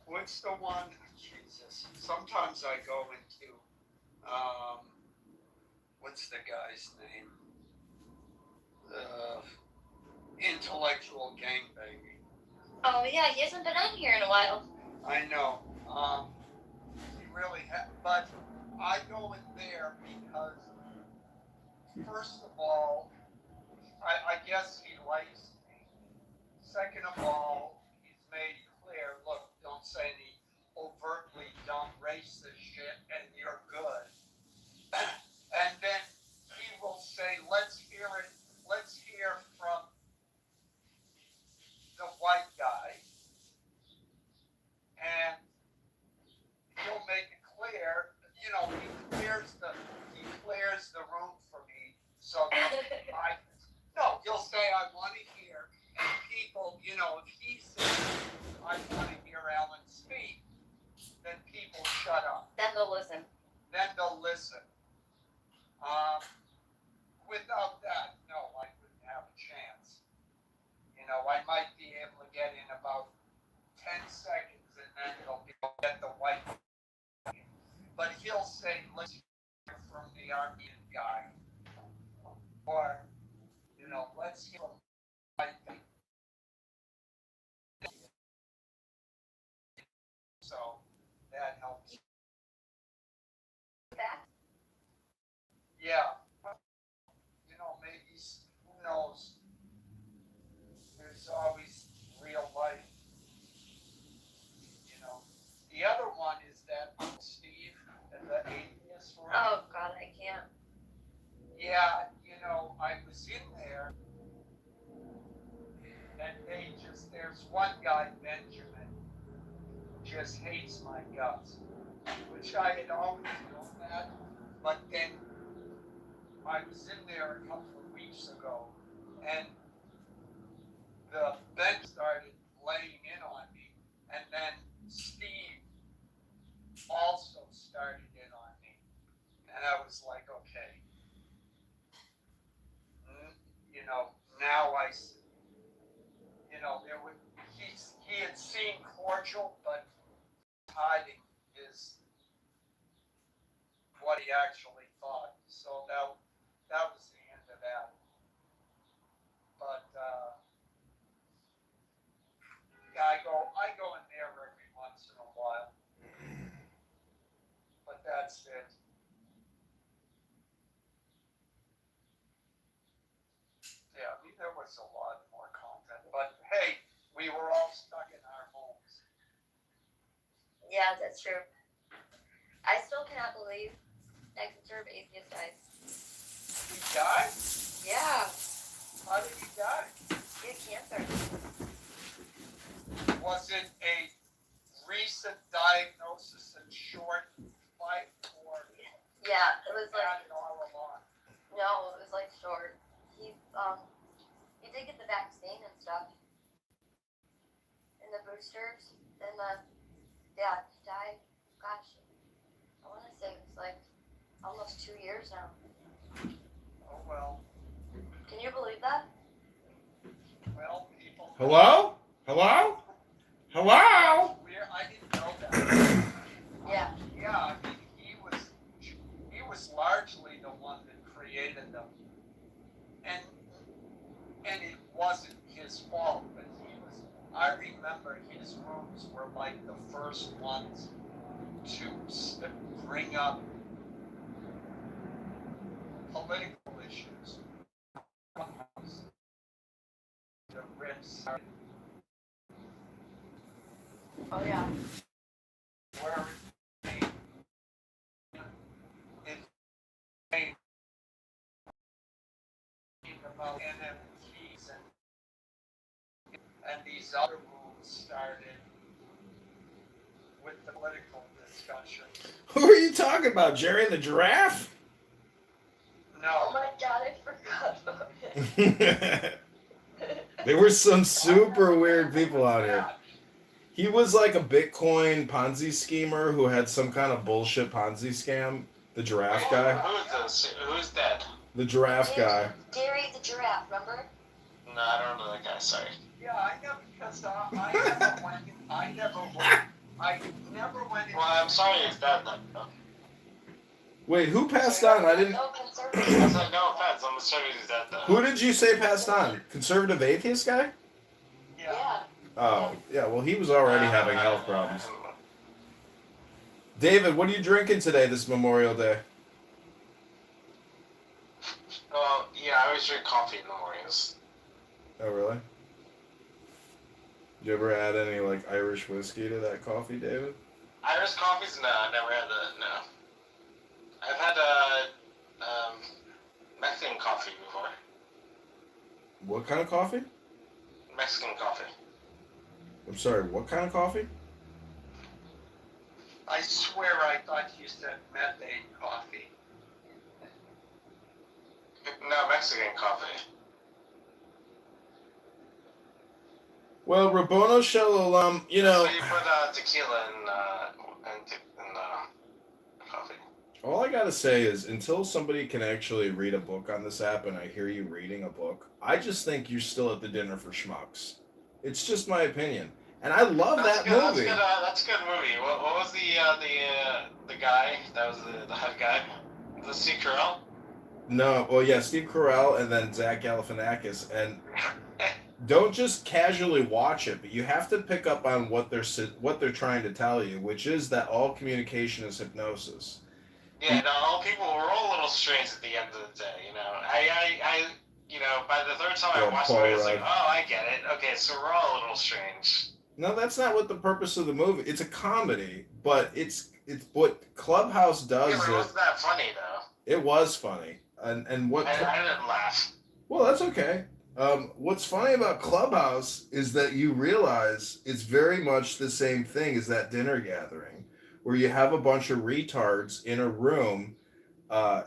S12: What's the one? Jesus. Sometimes I go into, what's the guy's name? Intellectual gangbanging.
S11: Oh yeah, he hasn't been on here in a while.
S12: I know. He really but I go in there because, first of all, I guess he likes me. Second of all, he's made clear, look, don't say any overtly dumb racist shit and you're good. And then he will say, let's hear from the white guy. And he'll make it clear, you know, he clears the room for me so that he'll say I want to hear, and people, you know, if he says I want to hear Alan speak, then people shut up.
S11: Then they'll listen.
S12: Without that, no, I wouldn't have a chance. You know, I might be able to get in about 10 seconds and then they'll get the white. But he'll say, let's hear from the Armenian guy. Or, you know, let's hear from the white thing. So that helps. Yeah. You know, maybe, who knows? There's always real life. You know. The other one is that Steve and the atheist room.
S11: Oh God, I can't.
S12: Yeah, you know, I was in there, and there's one guy, Benjamin, who just hates my guts, which I had always known that, but then I was in there a couple of weeks ago, and the bench started laying in on me, and then Steve also started in on me, and I was like, okay, you know, now you know, he had seen cordial, but hiding is what he actually thought. So that was the end of that. But yeah, I go in there every once in a while. But that's it. Yeah, I mean, there was a lot more content. But hey, we were all stuck in our homes.
S11: Yeah, that's true. I still cannot believe that conservative atheist died.
S12: He died?
S11: Yeah.
S12: How did he die?
S11: He had cancer.
S12: Was it a recent diagnosis and short life, or
S11: Yeah, it was like
S12: had it all along?
S11: no, it was like short. He did get the vaccine and stuff, and the boosters, and yeah, he died. Gosh, I want to say it was like almost 2 years now.
S12: Oh well.
S11: Can you believe that?
S12: Well, people.
S5: Hello? Hello? Hello?
S12: I didn't know that. first ones to bring up political issues. The risks
S11: Oh yeah.
S12: where it made about NFTs and these other rules started with the political discussion.
S5: Who are you talking about, Jerry the giraffe?
S11: Oh
S12: No,
S11: my god, I forgot about it.
S5: There were some super weird people out here. He was like a Bitcoin Ponzi schemer who had some kind of bullshit Ponzi scam. The giraffe guy.
S9: Who is this? Who's that?
S5: The giraffe guy.
S11: Gary the giraffe, remember?
S9: No, I don't know that guy. Sorry.
S12: yeah, I know because I never went. I never went. I never went.
S9: Well, I'm sorry it's dead then.
S5: Wait, who passed on? I didn't.
S11: No,
S9: I
S11: conservative.
S9: was like, no offense, I'm sorry he's dead though.
S5: Who did you say passed on? Conservative atheist guy?
S12: Yeah.
S11: Yeah.
S5: Oh, yeah. Well, he was already having health problems. David, what are you drinking today, this Memorial Day?
S9: Well, yeah, I always drink coffee in the mornings.
S5: Oh, really? Did you ever add any like Irish whiskey to that coffee, David?
S9: Irish coffees? No, I never had that. No. I've had Mexican coffee before.
S5: What kind of coffee?
S9: Mexican coffee.
S5: I'm sorry, what kind of coffee?
S12: I swear I thought you said methane coffee.
S9: No, Mexican coffee.
S5: Well, Rabono Shalom, you know,
S9: So you put tequila in coffee.
S5: all I gotta say is until somebody can actually read a book on this app and I hear you reading a book, I just think you're still at the dinner for schmucks. It's just my opinion. And I love that movie.
S9: That's a good movie. What was the guy that was the head guy? The Steve Carell?
S5: No, well, yeah, Steve Carell and then Zach Galifianakis, and don't just casually watch it, but you have to pick up on what they're trying to tell you, which is that all communication is hypnosis.
S9: Yeah, no, all people were all a little strange at the end of the day, you know. I you know, by the third time I watched it, I was like, oh, I get it. Okay, so we're all a little strange.
S5: No, that's not what the purpose of the movie. It's a comedy, but it's what Clubhouse does.
S9: Yeah, but it wasn't that funny though.
S5: It was funny, and what?
S9: I didn't laugh.
S5: Well, that's okay. What's funny about Clubhouse is that you realize it's very much the same thing as that dinner gathering, where you have a bunch of retards in a room,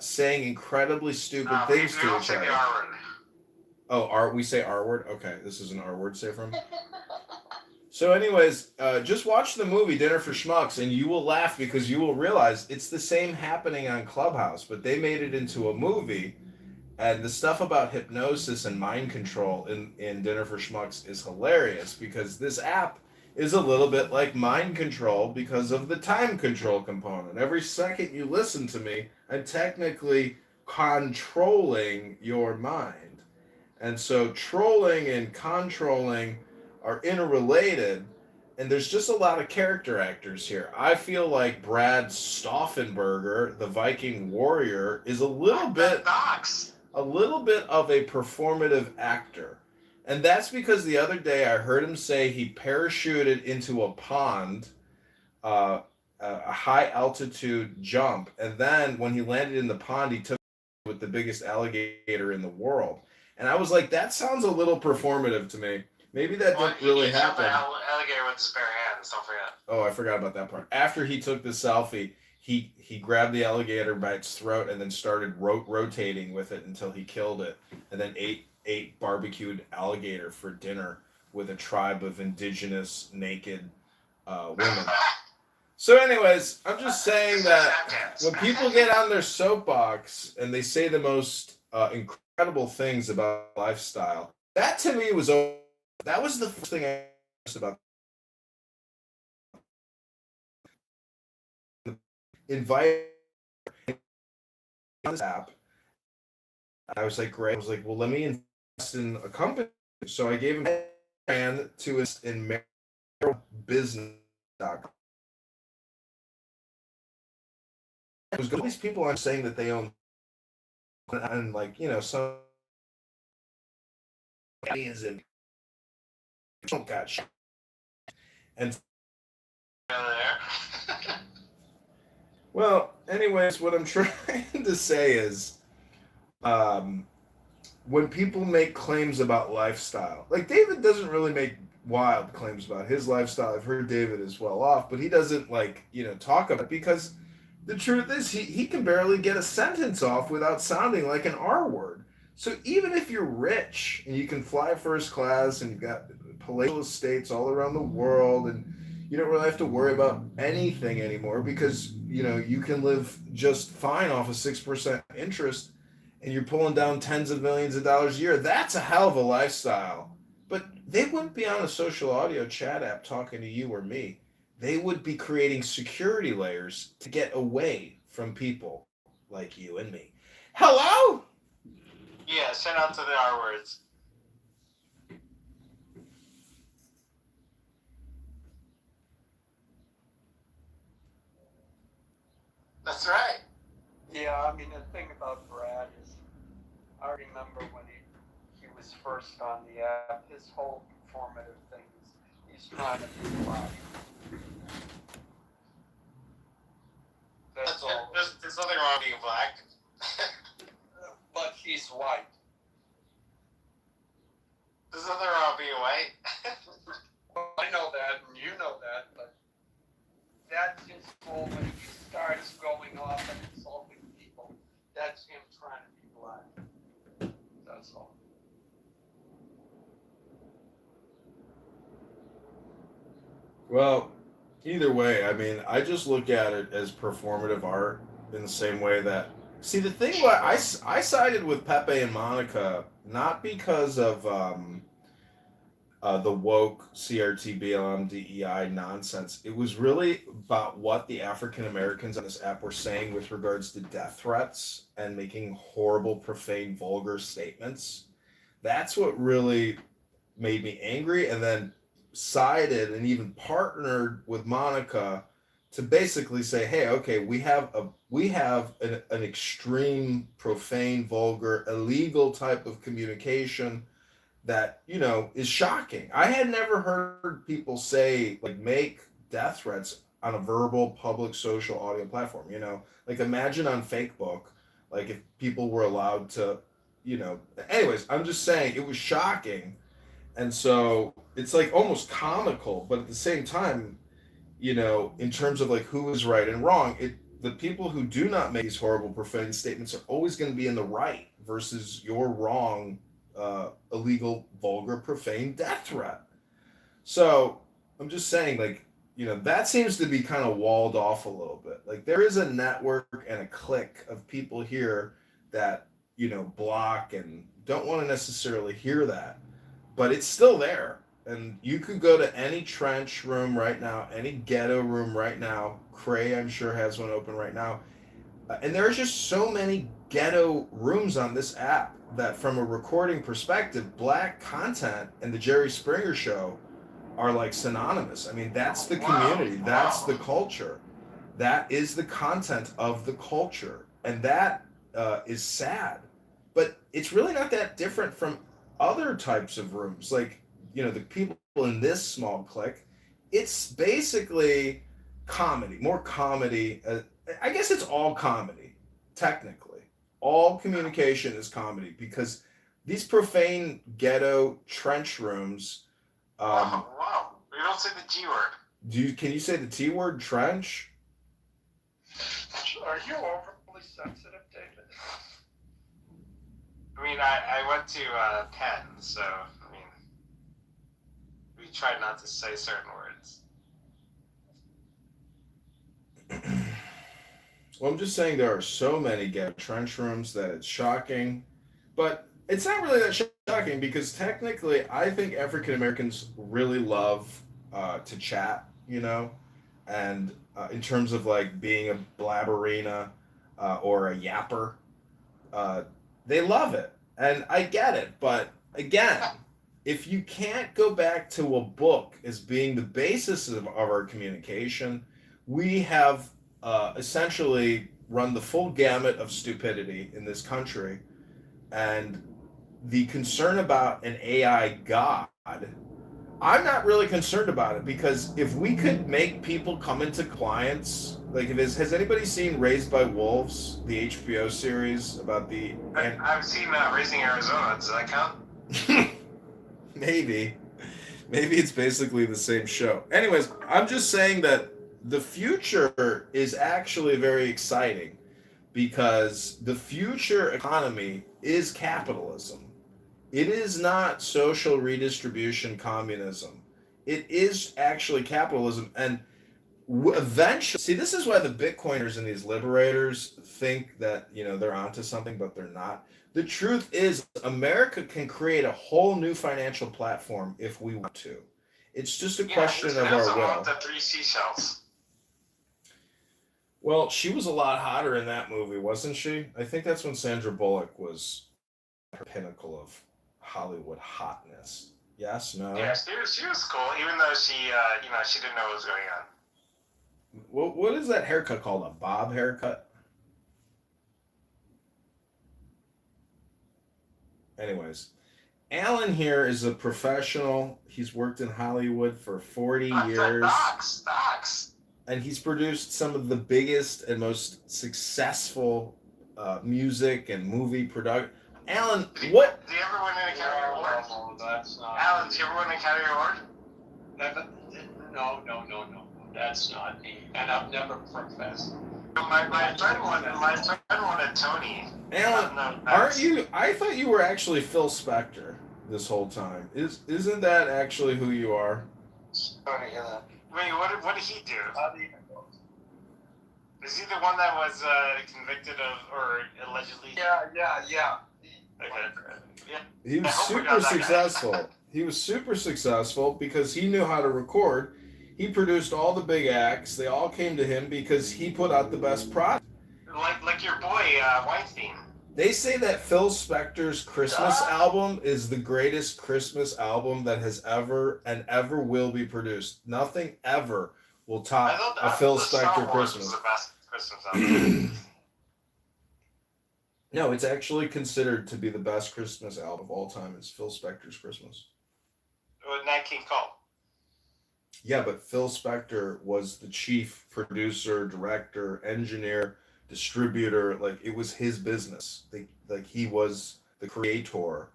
S5: saying incredibly stupid things to each other. Oh, we say R word? Okay, this is an R word say from. So anyways, just watch the movie Dinner for Schmucks and you will laugh because you will realize it's the same happening on Clubhouse, but they made it into a movie, and the stuff about hypnosis and mind control in Dinner for Schmucks is hilarious because this app is a little bit like mind control because of the time control component. Every second you listen to me, I'm technically controlling your mind. And so trolling and controlling are interrelated, and there's just a lot of character actors here. I feel like Brad Stauffenberger, the Viking warrior, is a little bit of a performative actor. And that's because the other day I heard him say he parachuted into a pond, a high altitude jump, and then when he landed in the pond, he took with the biggest alligator in the world. And I was like, that sounds a little performative to me. Maybe that didn't really happen.
S9: Alligator with his bare hands, don't forget.
S5: Oh, I forgot about that part. After he took the selfie, he grabbed the alligator by its throat and then started rotating with it until he killed it, and then ate barbecued alligator for dinner with a tribe of indigenous naked women. So anyways, I'm just saying that when people get on their soapbox and they say the most incredible things about lifestyle, that to me was that was the first thing I noticed about invite on this app. I was like, great. I was like, well, let me invest in a company. So I gave him a plan to invest in business All these people aren't saying that they own, and like some aliens and don't got shit. And well, anyways, what I'm trying to say is, when people make claims about lifestyle, like David doesn't really make wild claims about his lifestyle. I've heard David is well off, but he doesn't talk about it because the truth is he can barely get a sentence off without sounding like an R word. So even if you're rich and you can fly first class and you've got palatial estates all around the world and you don't really have to worry about anything anymore because you can live just fine off a 6% interest and you're pulling down tens of millions of dollars a year. That's a hell of a lifestyle. But they wouldn't be on a social audio chat app talking to you or me. They would be creating security layers to get away from people like you and me. Hello?
S9: Yeah, shout out to the R words. That's right.
S12: Yeah, I mean, the thing about Brad is, I remember when he was first on the app, his whole performative thing is he's trying to be black. That's all.
S9: There's nothing wrong with being black.
S12: But he's white.
S9: There's nothing wrong with being white.
S12: I know that, and you know that, but that's his goal when he starts going off and insulting people. That's him trying to be black. That's all.
S5: Well, either way, I mean, I just look at it as performative art in the same way that. See, the thing, I sided with Pepe and Monica not because of the woke CRT BLM DEI nonsense. It was really about what the African Americans on this app were saying with regards to death threats and making horrible, profane, vulgar statements. That's what really made me angry, and then sided and even partnered with Monica to basically say, hey, okay, we have an extreme, profane, vulgar, illegal type of communication that is shocking. I had never heard people say make death threats on a verbal public social audio platform. Like imagine on Facebook, like if people were allowed to, anyways, I'm just saying it was shocking. And so it's like almost comical, but at the same time, in terms of like who is right and wrong, the people who do not make these horrible profane statements are always going to be in the right versus your wrong, illegal, vulgar, profane death threat. So I'm just saying, that seems to be kind of walled off a little bit. Like there is a network and a clique of people here that block and don't want to necessarily hear that, but it's still there. And you could go to any trench room right now, any ghetto room right now. Cray, I'm sure, has one open right now. And there are just so many ghetto rooms on this app that, from a recording perspective, black content and the Jerry Springer Show are like synonymous. I mean, that's the community. That's the culture. That is the content of the culture. And that is sad. But it's really not that different from other types of rooms. Like, the people in this small clique, it's basically comedy, more comedy. I guess it's all comedy, technically. All communication is comedy because these profane ghetto trench rooms.
S9: Wow. You don't say the G word.
S5: Can you say the T word, trench?
S12: Are you overly sensitive, David?
S9: I mean, I went to Penn, so we try not to say certain words.
S5: Well, I'm just saying there are so many ghetto trench rooms that it's shocking, but it's not really that shocking because technically I think African Americans really love to chat, and in terms of like being a blabberina or a yapper, they love it, and I get it. But again, if you can't go back to a book as being the basis of our communication, we have essentially run the full gamut of stupidity in this country. And the concern about an AI god, I'm not really concerned about it, because if we could make people come into compliance, like has anybody seen Raised by Wolves, the HBO series about the?
S9: I've seen Raising Arizona. Does that count?
S5: Maybe it's basically the same show. Anyways, I'm just saying that the future is actually very exciting, because the future economy is capitalism. It is not social redistribution communism. It is actually capitalism. And eventually, see, this is why the Bitcoiners and these liberators think that, they're onto something, but they're not. The truth is, America can create a whole new financial platform if we want to. It's just a question of our will.
S9: Want the 3 seashells.
S5: Well, she was a lot hotter in that movie, wasn't she? I think that's when Sandra Bullock was at her pinnacle of Hollywood hotness. Yes, no?
S9: Yeah, she was cool, even though she didn't know what was going on.
S5: What is that haircut called? A bob haircut? Anyways, Alan here is a professional. He's worked in Hollywood for 40 years.
S9: Docs.
S5: And he's produced some of the biggest and most successful music and movie production. Alan, what?
S9: Do you ever win an Academy Award?
S12: No, that's not.
S9: Alan, do you ever win an Academy Award?
S12: No. That's not me. And I've never professed.
S9: My friend won a Tony.
S5: Alan, aren't you? I thought you were actually Phil Spector this whole time. Isn't that actually who you are?
S9: Sorry, wait, what did he do? Is he the one that was convicted of, or allegedly?
S12: Yeah.
S9: Okay. Yeah.
S5: He was super successful. He was super successful because he knew how to record. He produced all the big acts. They all came to him because he put out the best product.
S9: Like your boy Weinstein.
S5: They say that Phil Spector's Christmas album is the greatest Christmas album that has ever and ever will be produced. Nothing ever will top a Phil Spector Christmas.
S9: Was the best Christmas album.
S5: No, it's actually considered to be the best Christmas album of all time. It's Phil Spector's Christmas.
S9: Nat King Cole.
S5: Yeah, but Phil Spector was the chief producer, director, engineer, distributor. Like, it was his business. He was the creator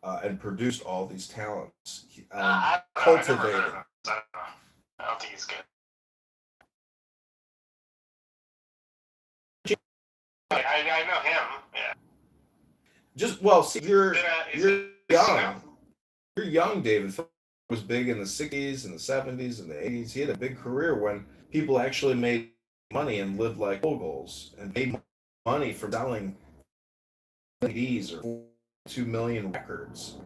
S5: and produced all these talents. Cultivated.
S9: I don't think he's good. I know him. Yeah.
S5: You're young. You're young, David. Phil was big in the 60s and the 70s and the 80s. He had a big career when people actually made money and lived like moguls and made money from selling CDs or 2 million records.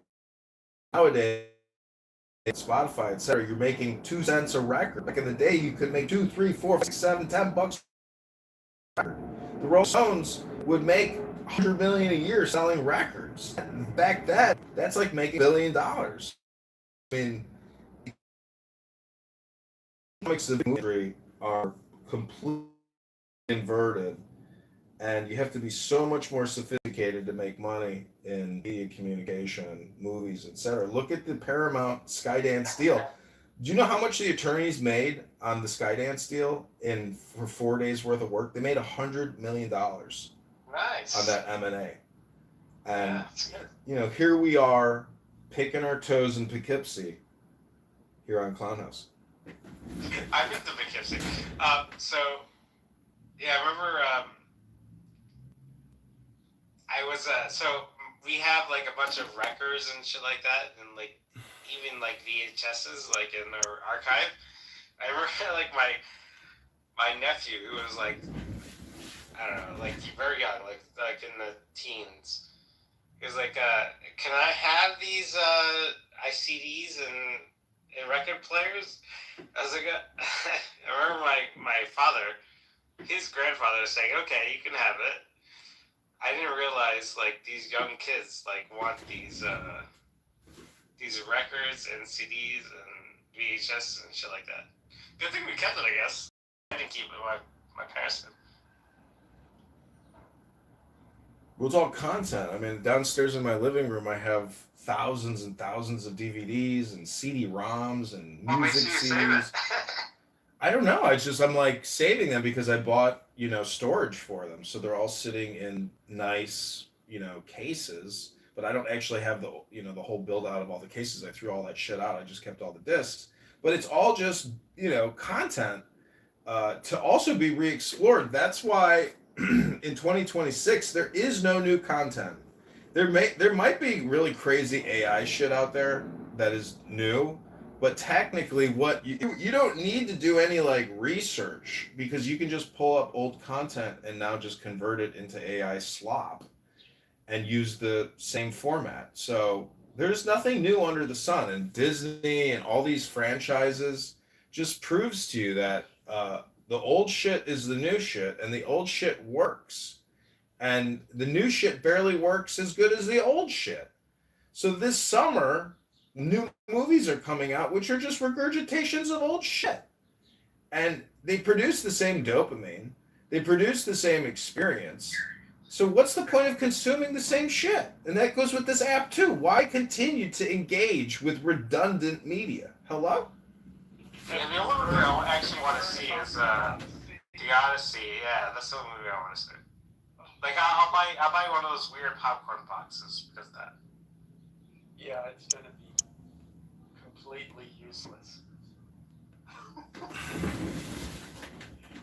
S5: Nowadays, Spotify, etc., you're making 2 cents a record. Back in the day, you could make 2, 3, 4, 6, 7, 10 bucks. The Rolling Stones would make 100 million a year selling records. Back then, that's like making $1 billion. I mean, economics of the industry are completely inverted, and you have to be so much more sophisticated to make money in media communication, movies, etc. Look at the Paramount Skydance deal. Do you know how much the attorneys made on the Skydance deal for 4 days worth of work? They made $100 million.
S9: Nice.
S5: On that M&A. And, here we are picking our toes in Poughkeepsie here on Clownhouse.
S9: I've been to Poughkeepsie. I remember I was, we have like a bunch of records and shit like that, and like even like VHSs like in our archive. I remember like my nephew, who was like, I don't know, like very young, like in the teens. He was like, "Can I have these CDs and record players?" I was like, I remember my father, his grandfather, saying, "Okay, you can have it." I didn't realize like these young kids like want these these records and CDs and VHS and shit like that. Good thing we kept it, I guess. I didn't keep it. My parents did.
S5: Well, it's all content. I mean, downstairs in my living room, I have thousands and thousands of DVDs and CD-ROMs and
S9: What makes
S5: music
S9: you save it?
S5: CDs. I don't know. I'm like saving them because I bought, storage for them. So they're all sitting in nice, cases, but I don't actually have the whole build out of all the cases. I threw all that shit out. I just kept all the discs. But it's all just, content to also be re-explored. That's why in 2026 there is no new content. There might be really crazy AI shit out there that is new, but technically what you don't need to do any like research because you can just pull up old content and now just convert it into AI slop and use the same format. So there's nothing new under the sun, and Disney and all these franchises just proves to you that the old shit is the new shit, and the old shit works, and the new shit barely works as good as the old shit. So this summer, new movies are coming out which are just regurgitations of old shit, and they produce the same dopamine, they produce the same experience. So what's the point of consuming the same shit? And that goes with this app too. Why continue to engage with redundant media? Hello?
S9: Yeah, the only movie I actually want to see is The Odyssey. Yeah, that's the only movie I want to see. Like I'll buy one of those weird popcorn boxes because of that.
S12: Yeah, it's gonna be completely useless.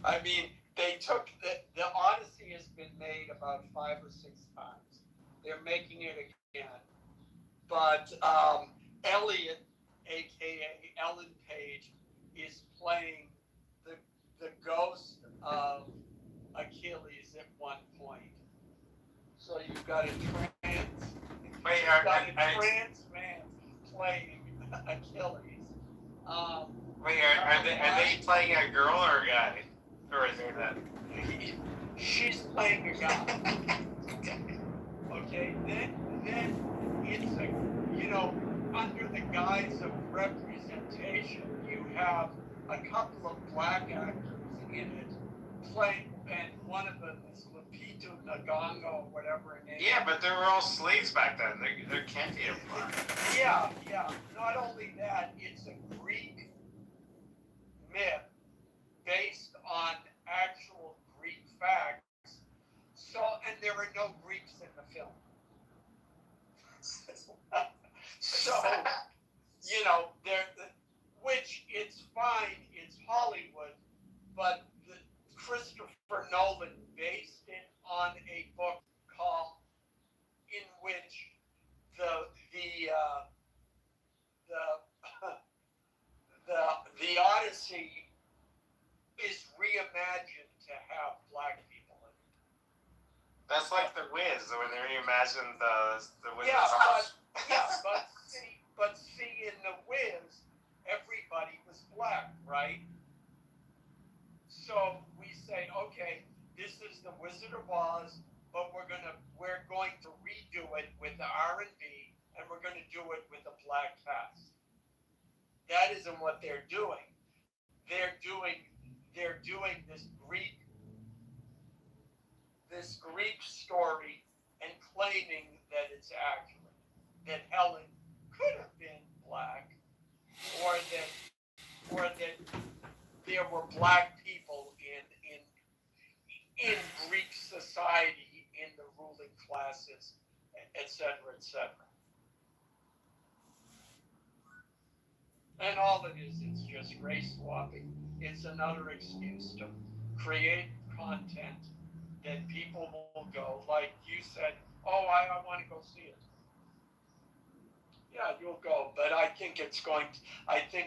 S12: I mean, they took the Odyssey has been made about 5 or 6 times. They're making it again, but Elliot, aka Ellen Page, is playing the ghost of Achilles at one point. So you've got a trans man playing Achilles.
S9: Wait, are they playing a girl or a guy? Or is there that?
S12: She's playing a guy. Okay, then it's under the guise of representation, you have a couple of black actors in it playing, and one of them is Lupita Nyong'o, whatever her name.
S9: Yeah, but they were all slaves back then. There can't be a black.
S12: Yeah. Not only that, it's a Greek myth based on actual Greek facts. So, and there are no Greeks in the film. So, which it's fine, it's Hollywood, but Christopher Nolan based it on a book called, in which the Odyssey is reimagined to have black people in it.
S9: That's like the Wiz when they reimagined the Wiz.
S12: But see, in the Wiz, everybody was black, right? So we say, okay, this is the Wizard of Oz, but we're going to redo it with the R&B, and we're going to do it with a black cast. That isn't what they're doing. They're doing this Greek story and claiming that it's accurate, that Helen could have been black, or that there were black people in Greek society, in the ruling classes, etc., etc. And all it is, it's just race swapping. It's another excuse to create content that people will go, like you said, oh, I want to go see it. Yeah, you'll go, but I think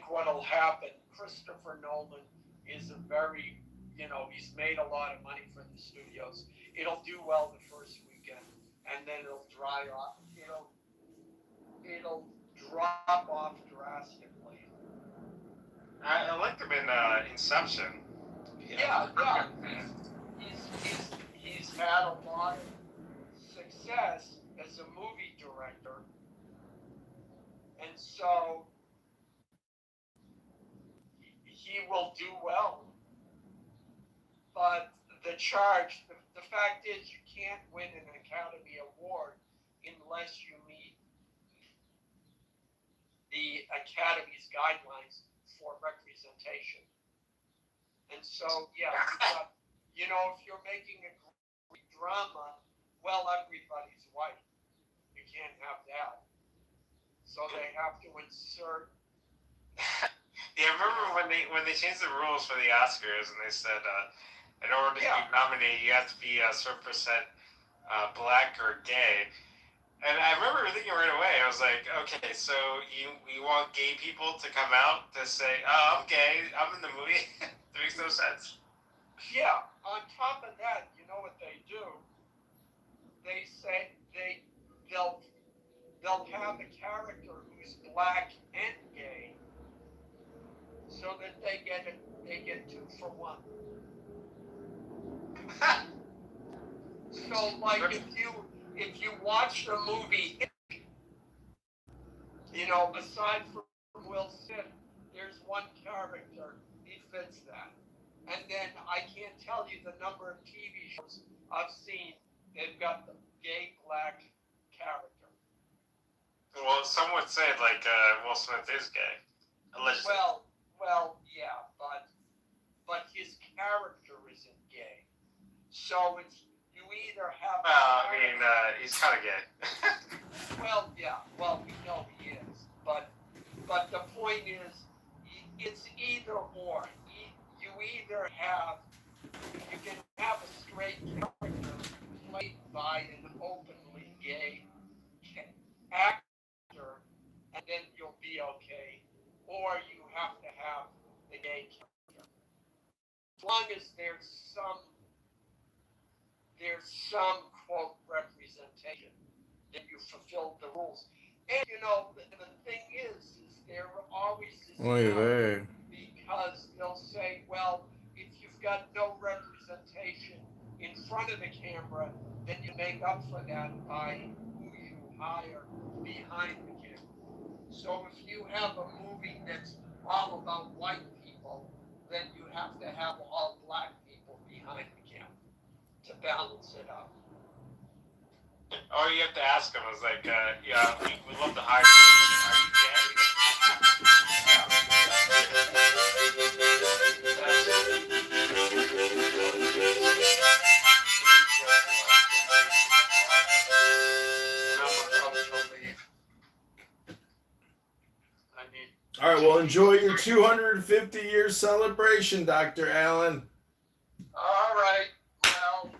S12: what'll happen, Christopher Nolan is a very, he's made a lot of money for the studios. It'll do well the first weekend, and then it'll dry off. It'll drop off drastically.
S9: I liked him in Inception.
S12: Yeah. He's had a lot of success as a movie director,
S10: And so he will do well. But the fact is, you can't win an Academy Award unless you meet the Academy's guidelines for representation. And so, yeah, if you're making a great drama, well, everybody's white. You can't have that. So they have to insert.
S9: Yeah, I remember when they changed the rules for the Oscars and they said in order to be nominated, you have to be a certain percent black or gay. And I remember thinking right away, I was like, okay, so you want gay people to come out to say, oh, I'm gay, I'm in the movie? That makes no sense.
S10: Yeah, on top of that, you know what they do? They say they'll have a character who's black and gay, so that they get 2 for 1. So, like, if you watch the movie, aside from Will Smith, there's one character, he fits that. And then I can't tell you the number of TV shows I've seen, they've got the gay black character.
S9: Well, some would say, like, Will Smith is gay. Allegedly.
S10: Well, yeah, but his character isn't gay. So you either have.
S9: He's kind of gay.
S10: Well, yeah. Well, we know he is, but the point is, it's either or. You can have a straight character played by an openly gay actor, and then you'll be okay. Or you have to have the gay character. As long as there's some quote representation, then you fulfilled the rules. And the thing is there always is because they'll say, well, if you've got no representation in front of the camera, then you make up for that by who you hire behind the camera. So if you have a movie that's all about white people, then you have to have all black people behind the camera to balance it out.
S9: Or you have to ask them, it's like, yeah, we'd love to hire you. Are you gay?
S5: All right, well, enjoy your 250-year celebration, Dr. Allen.
S10: All right. Well,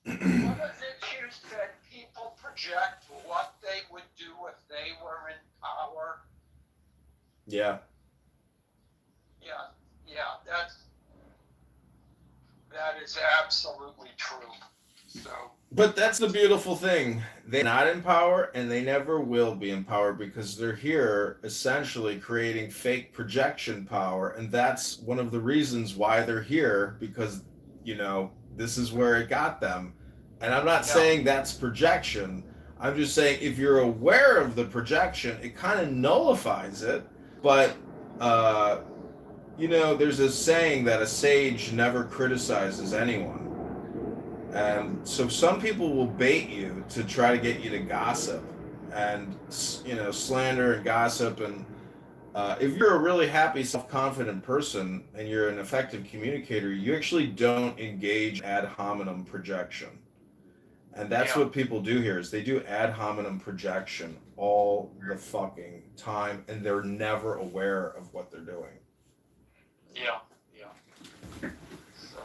S10: one of the issues that people project what they would do if they were in power.
S5: Yeah.
S10: Yeah, that is absolutely true. So.
S5: But that's the beautiful thing. They're not in power, and they never will be in power because they're here essentially creating fake projection power. And that's one of the reasons why they're here, because, this is where it got them. And I'm not saying that's projection. I'm just saying if you're aware of the projection, it kind of nullifies it. But, there's a saying that a sage never criticizes anyone. And so some people will bait you to try to get you to gossip and, slander and gossip. And if you're a really happy, self-confident person and you're an effective communicator, you actually don't engage ad hominem projection. And that's what people do here is they do ad hominem projection all the fucking time, and they're never aware of what they're doing.
S10: Yeah. So,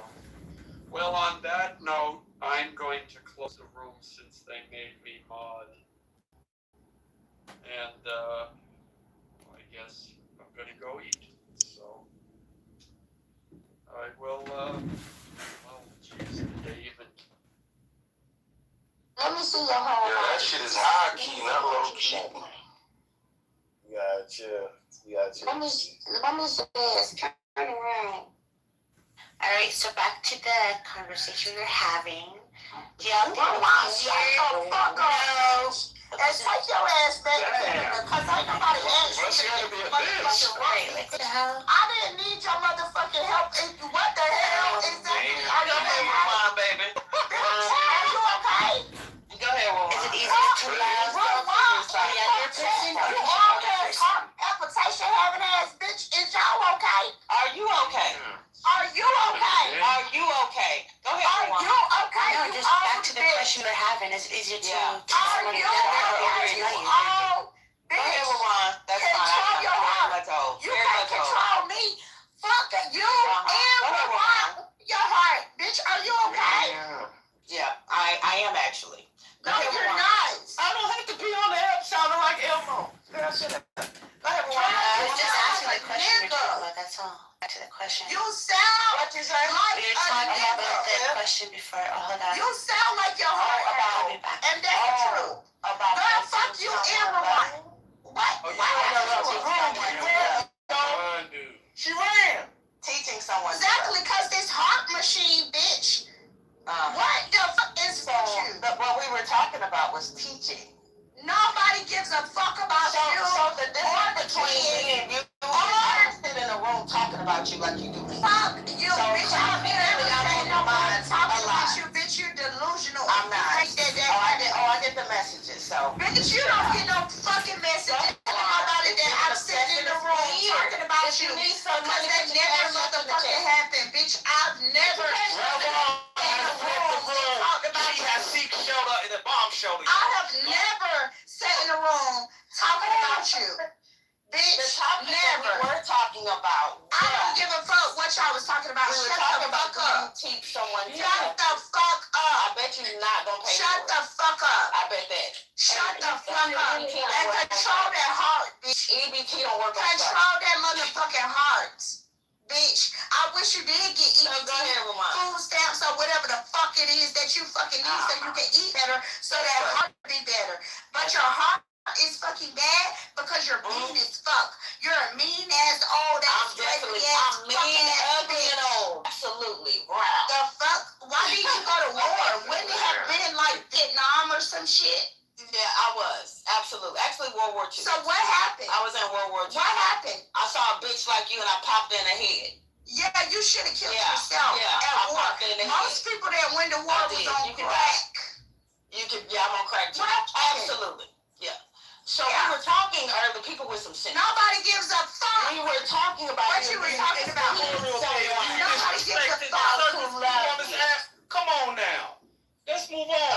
S10: well, on that note, I'm going to close the room since they made me mod. And I guess I'm going to go eat. So, I will, David.
S14: Let me see your whole
S6: Yeah, that shit is high key, not low key. Gotcha.
S14: Let me see this. Turn around. Alright, so back to the conversation we're having. Jill, And take your ass back to the, because ain't nobody asked you
S6: She
S14: to
S6: gotta be a
S14: motherfucking
S6: bitch.
S14: right. What the hell? I didn't need your motherfucking help. What the hell is that? Are you okay?
S15: Baby.
S14: Bitch, are you okay?
S15: Go ahead, Woman.
S14: Is it easier to laugh? You all ass heart palpitation having ass bitch. Is y'all okay?
S15: Are you okay?
S14: Are you okay?
S15: Are you okay? Go ahead,
S14: Are
S15: Woman.
S14: you okay?
S16: No,
S14: You
S16: just
S14: all
S16: back to the
S14: bitch.
S16: question we're having. Is it easier to
S15: Yeah.
S16: teach
S14: Are
S16: someone
S14: you
S16: to
S14: okay? You all
S15: Go ahead,
S14: bitch.
S15: Woman. That's fine.
S14: Control your
S15: Very
S14: heart.
S15: much old.
S14: You
S15: Very
S14: can't
S15: much old.
S14: control me. Fuck you and
S15: Go ahead,
S14: Ron.
S15: Woman.
S14: Your heart, bitch. Are you okay?
S15: Yeah, I am actually.
S14: No, you're not.
S15: I don't have to pee on the app sounding like Elmo. Girl, shut up. Go ahead, Woman.
S16: I was just asking the
S14: Like a
S16: question we're
S14: nigga.
S16: talking about. That's all. Back to the question.
S14: You sound
S15: What you say?
S14: like
S16: We were
S14: a
S16: talking about
S14: nigga.
S16: the question before. Oh, hold on.
S14: You sound like your heart
S16: I'll
S14: out.
S16: be back.
S14: And that's the truth.
S15: About
S14: Girl, fuck you and Ron. What?
S15: Oh, you
S14: Why
S15: interrupted
S14: would you?
S15: She ran. Teaching someone.
S14: Exactly, because this heart machine, bitch. What the fuck is
S15: So,
S14: with you?
S15: what we were talking about was teaching.
S14: Nobody gives a fuck about you.
S15: So the difference between
S14: kids.
S15: me and you is sit in a room talking about you like you do me.
S14: Fuck you,
S15: So
S14: bitch. I don't
S15: clearly I'm on your mind
S14: talking
S15: a lot.
S14: about you, bitch. You're delusional.
S15: I'm not.
S14: You think that
S15: I get the messages. So
S14: bitch, you don't get no fucking message. Nobody that I'm sitting in the room talking about
S15: if
S14: you.
S15: you need some
S14: Because
S15: money,
S14: that never motherfucking happened, bitch. I've never I have never sat in a room talking about you. Bitch,
S15: the topic
S14: never.
S15: that we were talking about.
S14: I don't give a fuck what y'all was talking about.
S15: We were
S14: Shut
S15: talking
S14: the fuck
S15: about
S14: up.
S15: you teach someone.
S14: Shut the fuck
S15: I
S14: up.
S15: bet you're not gonna pay
S14: Shut
S15: for
S14: the
S15: it.
S14: fuck up.
S15: I bet that.
S14: Shut the fuck up. And control that heart, bitch.
S15: EBT don't work on stuff.
S14: Control that motherfucking heart. Bitch, I wish you did get
S15: So
S14: EBT,
S15: go ahead, Ramon.
S14: food stamps, or whatever the fuck it is that you fucking need so you can eat better, so that heart be better. But your heart is fucking bad because you're mean as fuck. You're a mean ass old ass,
S15: I'm mean, ugly, and old. Absolutely. Wow.
S14: The fuck? Why did you go to war? Wouldn't it have been like Vietnam or some shit?
S15: Yeah, I was. Absolutely. Actually, World War II.
S14: So what happened?
S15: I was in World War II.
S14: What happened?
S15: I saw a bitch like you and I popped in the head.
S14: Yeah, you should have killed
S15: Yeah,
S14: yourself
S15: yeah,
S14: at
S15: I
S14: war.
S15: popped in the
S14: Most people that went to war
S15: I
S14: was
S15: did.
S14: on
S15: You can
S14: crack.
S15: Yeah, I'm on crack too.
S14: What?
S15: Absolutely. Yeah. So
S14: Yeah.
S15: we were talking earlier, people with some sense.
S14: Nobody gives a fuck.
S15: We were talking about
S14: What you were talking about? Nobody gives a fuck.
S9: Come on now. Let's move on.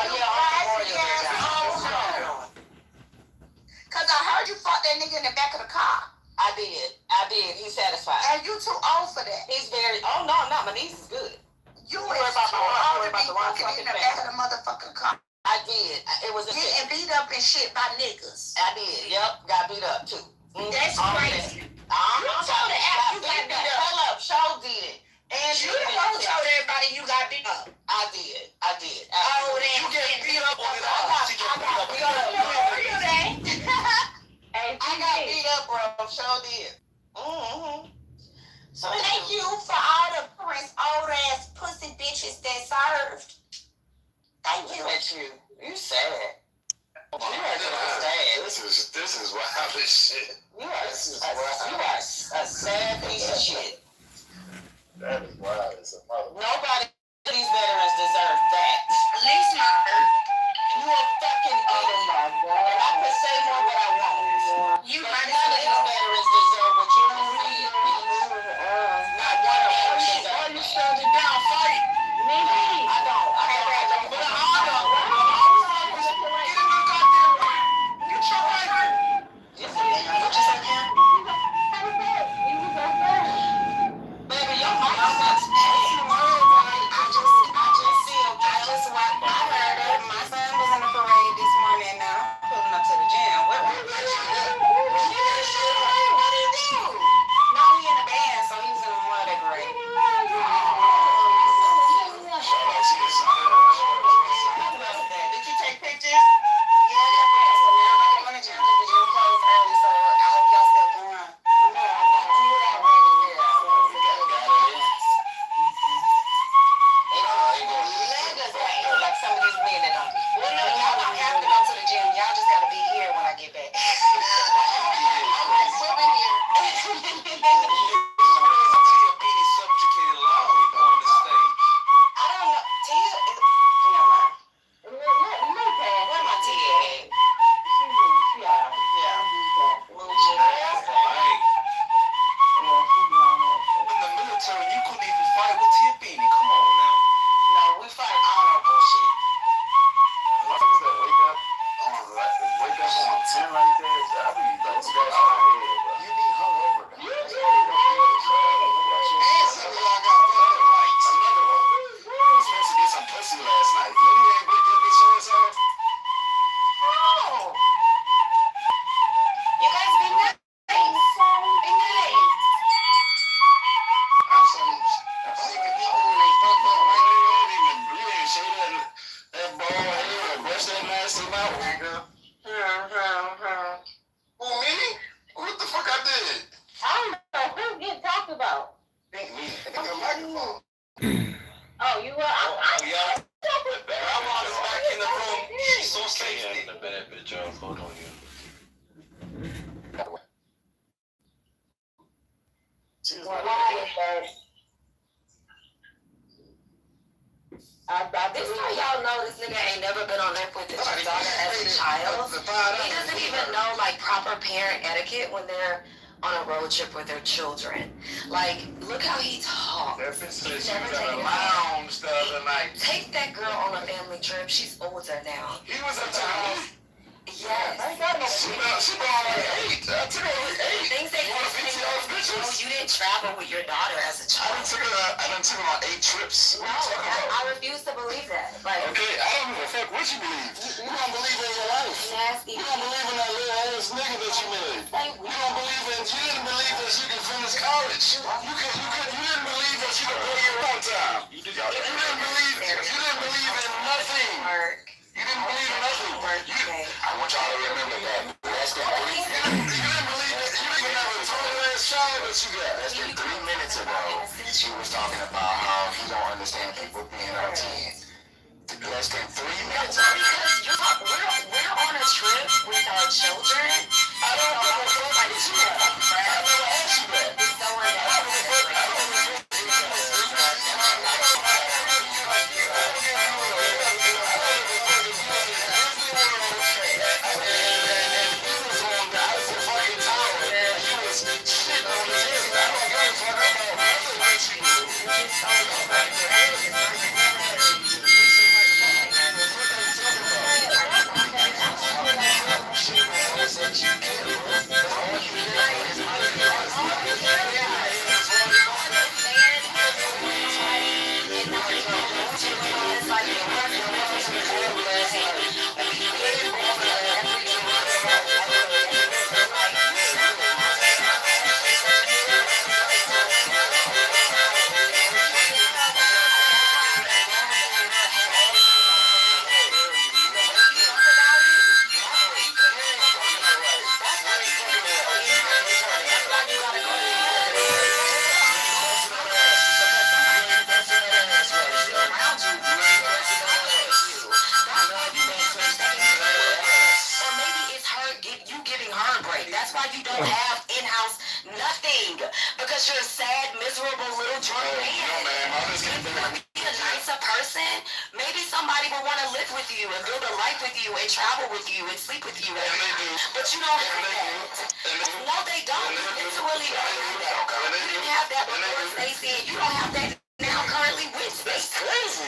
S14: Cause I heard you fought that nigga in the back of the car.
S15: I did. He's satisfied.
S14: And you too old for that.
S15: He's very. Oh no, my niece is good.
S14: You
S15: worry
S14: is
S15: about
S14: too
S15: the wrong-
S14: old
S15: worry
S14: to
S15: about
S14: be
S15: the wrong
S14: fucking in the
S15: fucking
S14: back of the motherfucking car.
S15: I did. It was a.
S14: Getting beat up and shit by niggas.
S15: I did. Yep. Got beat up too.
S14: That's crazy.
S15: You
S14: told the app you got beat up.
S15: Hold up. Show did. And
S14: You the one who told everybody you got beat up.
S15: I did.
S14: Oh, then
S9: You get beat up on this
S15: I
S9: house. You get beat up.
S15: got beat up.
S14: I
S15: I got beat up, bro. Show did. Mm-hmm. So
S14: Thank you for all the prince old ass pussy bitches that served. Thank you.
S15: Look at you. You sad. You are sad.
S6: This is wild as shit.
S15: You are a sad piece of shit.
S6: That is wild as a mother.
S15: Nobody of these veterans deserve that.
S14: At least my hurt.
S15: You a fucking idiot. And I could say more what I want.
S14: You
S15: But
S14: might
S15: none of
S14: as
S15: these
S14: well.
S15: veterans deserve what you received. Not one of them deserve
S9: Why you
S15: that.
S9: standing down? Fight.
S15: I don't.
S9: But I don't. Get in the goddamn ring. Get your right.
S15: What you say, Cam? Baby, your mama sucks ass. No, you were.
S17: Yeah. Grandma is back in the room. She saw safety.
S3: The benefit job, hold on you.
S15: This is how y'all know this nigga ain't never been on there with his daughter as a child. He doesn't even know like proper parent etiquette when they're on a road trip with their children. Like, look how he talks.
S17: That bitch said she was at a lounge the other night.
S15: Take that girl on a family trip. She's older now.
S17: He was a child.
S15: Yes.
S17: I ain't got no she been on like 8. I took her like 8.
S15: Things that you didn't travel with your daughter as a child.
S17: I done took her on 8 trips.
S15: No, I refuse to believe that. Like,
S17: okay, I don't give a fuck what you believe. You don't believe in your life.
S15: Nasty.
S17: You don't believe in that little ass nigga that you married. You don't believe in. You didn't believe that you could finish college. You didn't believe that you could pay your own time. You didn't believe in nothing. You didn't believe in nothing. I want y'all to remember that. That's been 3 minutes. You didn't believe it. You didn't have a total ass child that you got. That's been 3 minutes ago. She was talking about how he don't understand people being on 10. Less than 3 minutes ago.
S15: Because we're on a trip with our children. I don't know what you have. I never asked you that. It's so unnecessary. You don't have in-house nothing because you're a sad, miserable little drunk man. Be a nicer person. Maybe somebody will want to live with you and build a life with you and travel with you and sleep with you. But you don't have that. No, they don't. It's really don't have that. You didn't have that before Stacey, and you don't have that now currently with Stacey.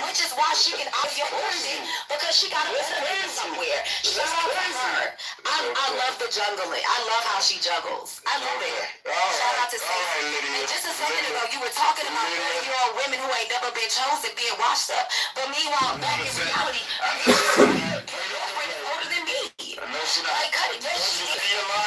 S15: Which is why she can out your person because she got a better nigga somewhere. Shout out to her. I love the juggling. I love how she juggles. I love it. Shout out to Stacey. And just a second ago, you were talking about 30-year-old women who ain't never been chosen being washed up. But meanwhile, back in reality, your girlfriend is older than me. Like, cut it. Yes, she is.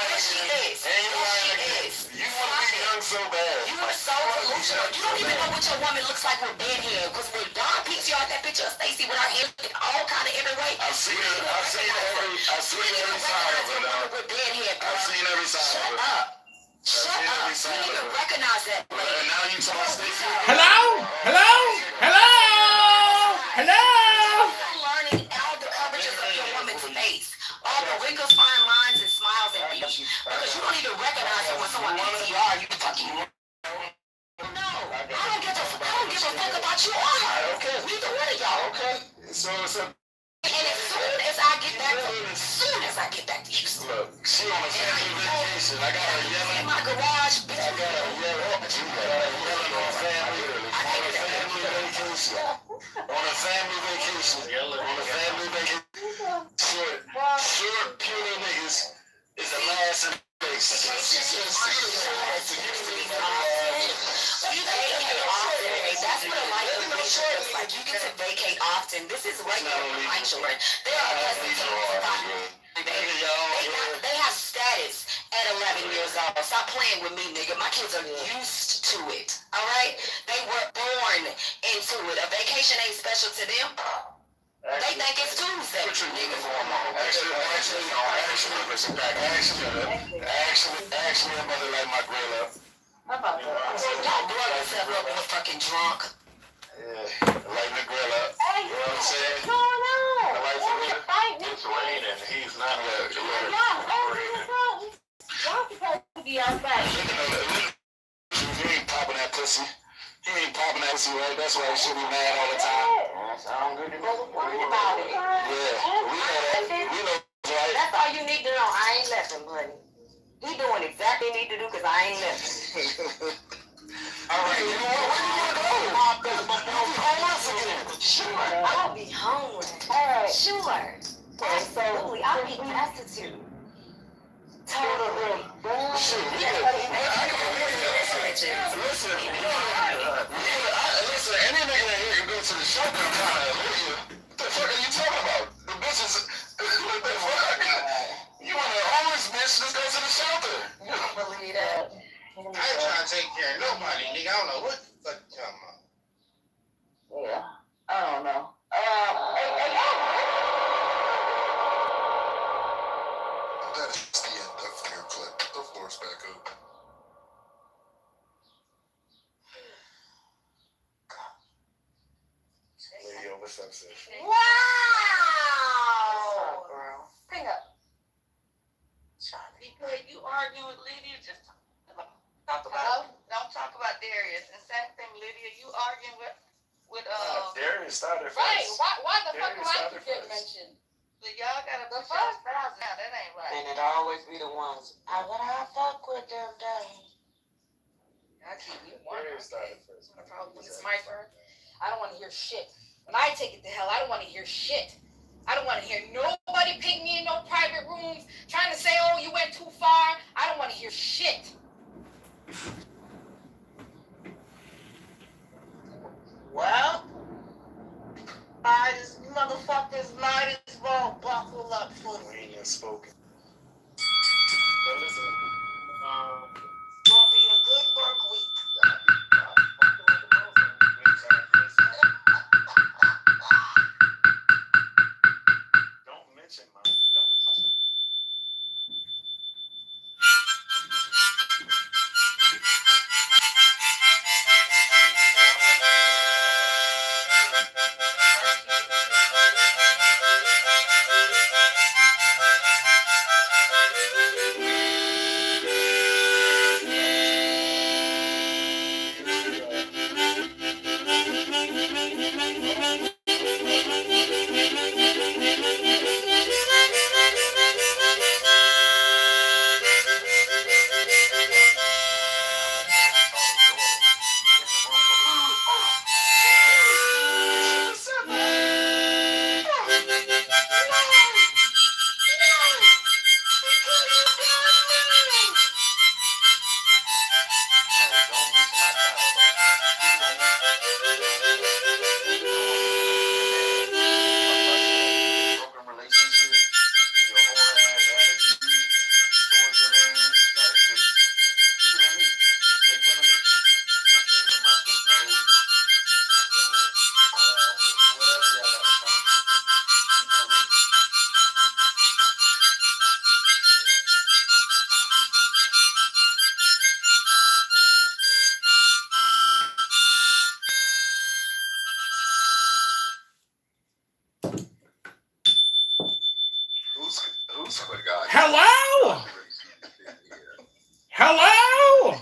S15: Yes, she is.
S17: You want to be young so bad.
S15: You are so delusional. You don't even know what your woman looks like with bed hair. Because when Don PTR that picture of Stacey with her hair looking all kind of every way,
S17: I've seen every side of it.
S15: With bed hair, bro.
S17: I've seen every side of it.
S15: Shut up. You need to recognize that.
S17: And now you talk Stacey.
S4: Hello? Hello? Hello? Hello?
S15: Learning all the coverages of your woman's face. All the wrinkles, fine lines, and smiles and beauty. Because you don't even recognize it when someone PTR you fucking. No, I don't give a fuck about you or her.
S17: Okay.
S15: Neither one of y'all.
S17: Okay. So.
S15: And as soon as I get back to Houston.
S17: Look, she on a family vacation. I got her yelling.
S15: In my garage, bitch.
S17: I got her yelling. You got her yelling on family vacation. On a family vacation. On a family vacation. Short, puny niggas is the last in the race.
S15: That's what a life is. Like, you get to vacate often. This is regular for my children. They are they have status at 11 years old. Stop playing with me, nigga. My kids are used to it. All right? They were born into it. A vacation ain't special to them. They think it's Tuesday.
S17: Actually, a mother like my grill up.
S15: Don't blow yourself up when you're fucking drunk.
S17: Yeah, like That's why you should be mad all the time.
S15: Sound good to me. Worry about it.
S17: Yeah, we know, right?
S15: That's all you need to know. I ain't left him, buddy. He doing exactly what he need to do because I ain't left him.
S17: All right, you know what? Where you want to go? You'll be homeless again.
S15: Sure, I'll be homeless. All right. Sure. Absolutely, I'll be destitute. Totally.
S17: Shoot, listen, any nigga in here can go to the shelter and kind of live you. What the fuck are you talking about? The bitches, what the fuck? You want a homeless bitch, just go to the shelter.
S15: You don't believe that.
S18: I ain't trying to take care of nobody, nigga. I don't know what the fuck you talking about.
S15: Yeah, I don't know.
S6: That is the end of your clip. The floor's back open. Lydia, what's up, sis?
S14: Wow!
S15: Hang up.
S14: Because you arguing with Lydia, just talk about don't talk about Darius. And same thing, Lydia, you arguing with
S6: Darius started first.
S14: right. Why the fuck
S6: Darius
S14: do I
S6: started
S14: get
S6: first.
S14: mentioned? But y'all gotta put y'all styles now. That ain't right.
S15: And it always be the ones. I fuck with them, dang.
S14: I keep you one.
S6: Darius started first.
S14: No problem. When it's my turn, I don't want to hear shit. When I take it to hell, I don't want to hear shit. I don't want to hear nobody pick me in no private rooms trying to say, oh, you went too far. I don't want to hear shit.
S2: Well, these motherfuckers might as well buckle up for
S6: We ain't yet spoken.
S2: Gonna be a good work week.
S6: Don't mention my. Who's the guy?
S17: Hello? Hello?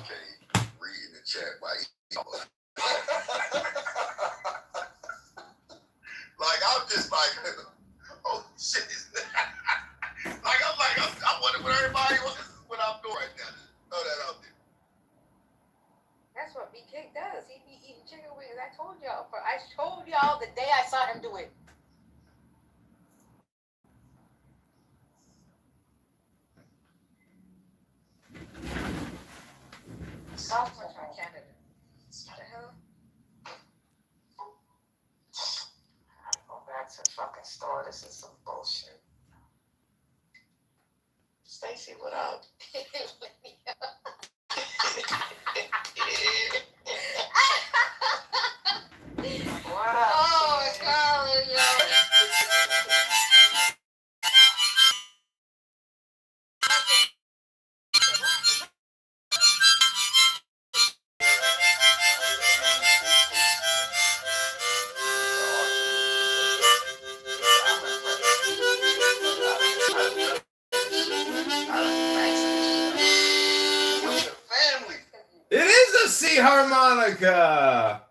S6: Read in the chat by like I'm just like, oh shit! I wonder what everybody was. What I'm doing right now. Throw that out there.
S14: That's what BK does. He be eating chicken wings. I told y'all the day I saw him do it. South Central Canada. What the hell?
S15: Go back to the fucking store. This is some bullshit. Stacy, what up? What up?
S14: Oh, Scarlett, yo.
S6: Family.
S17: It is a C harmonica.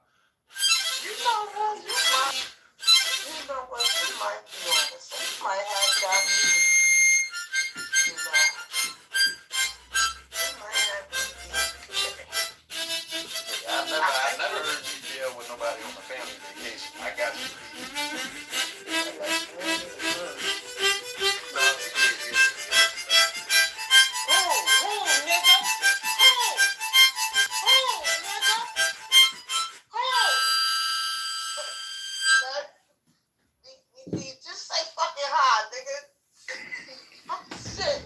S14: Just say fucking hard, nigga. Shit.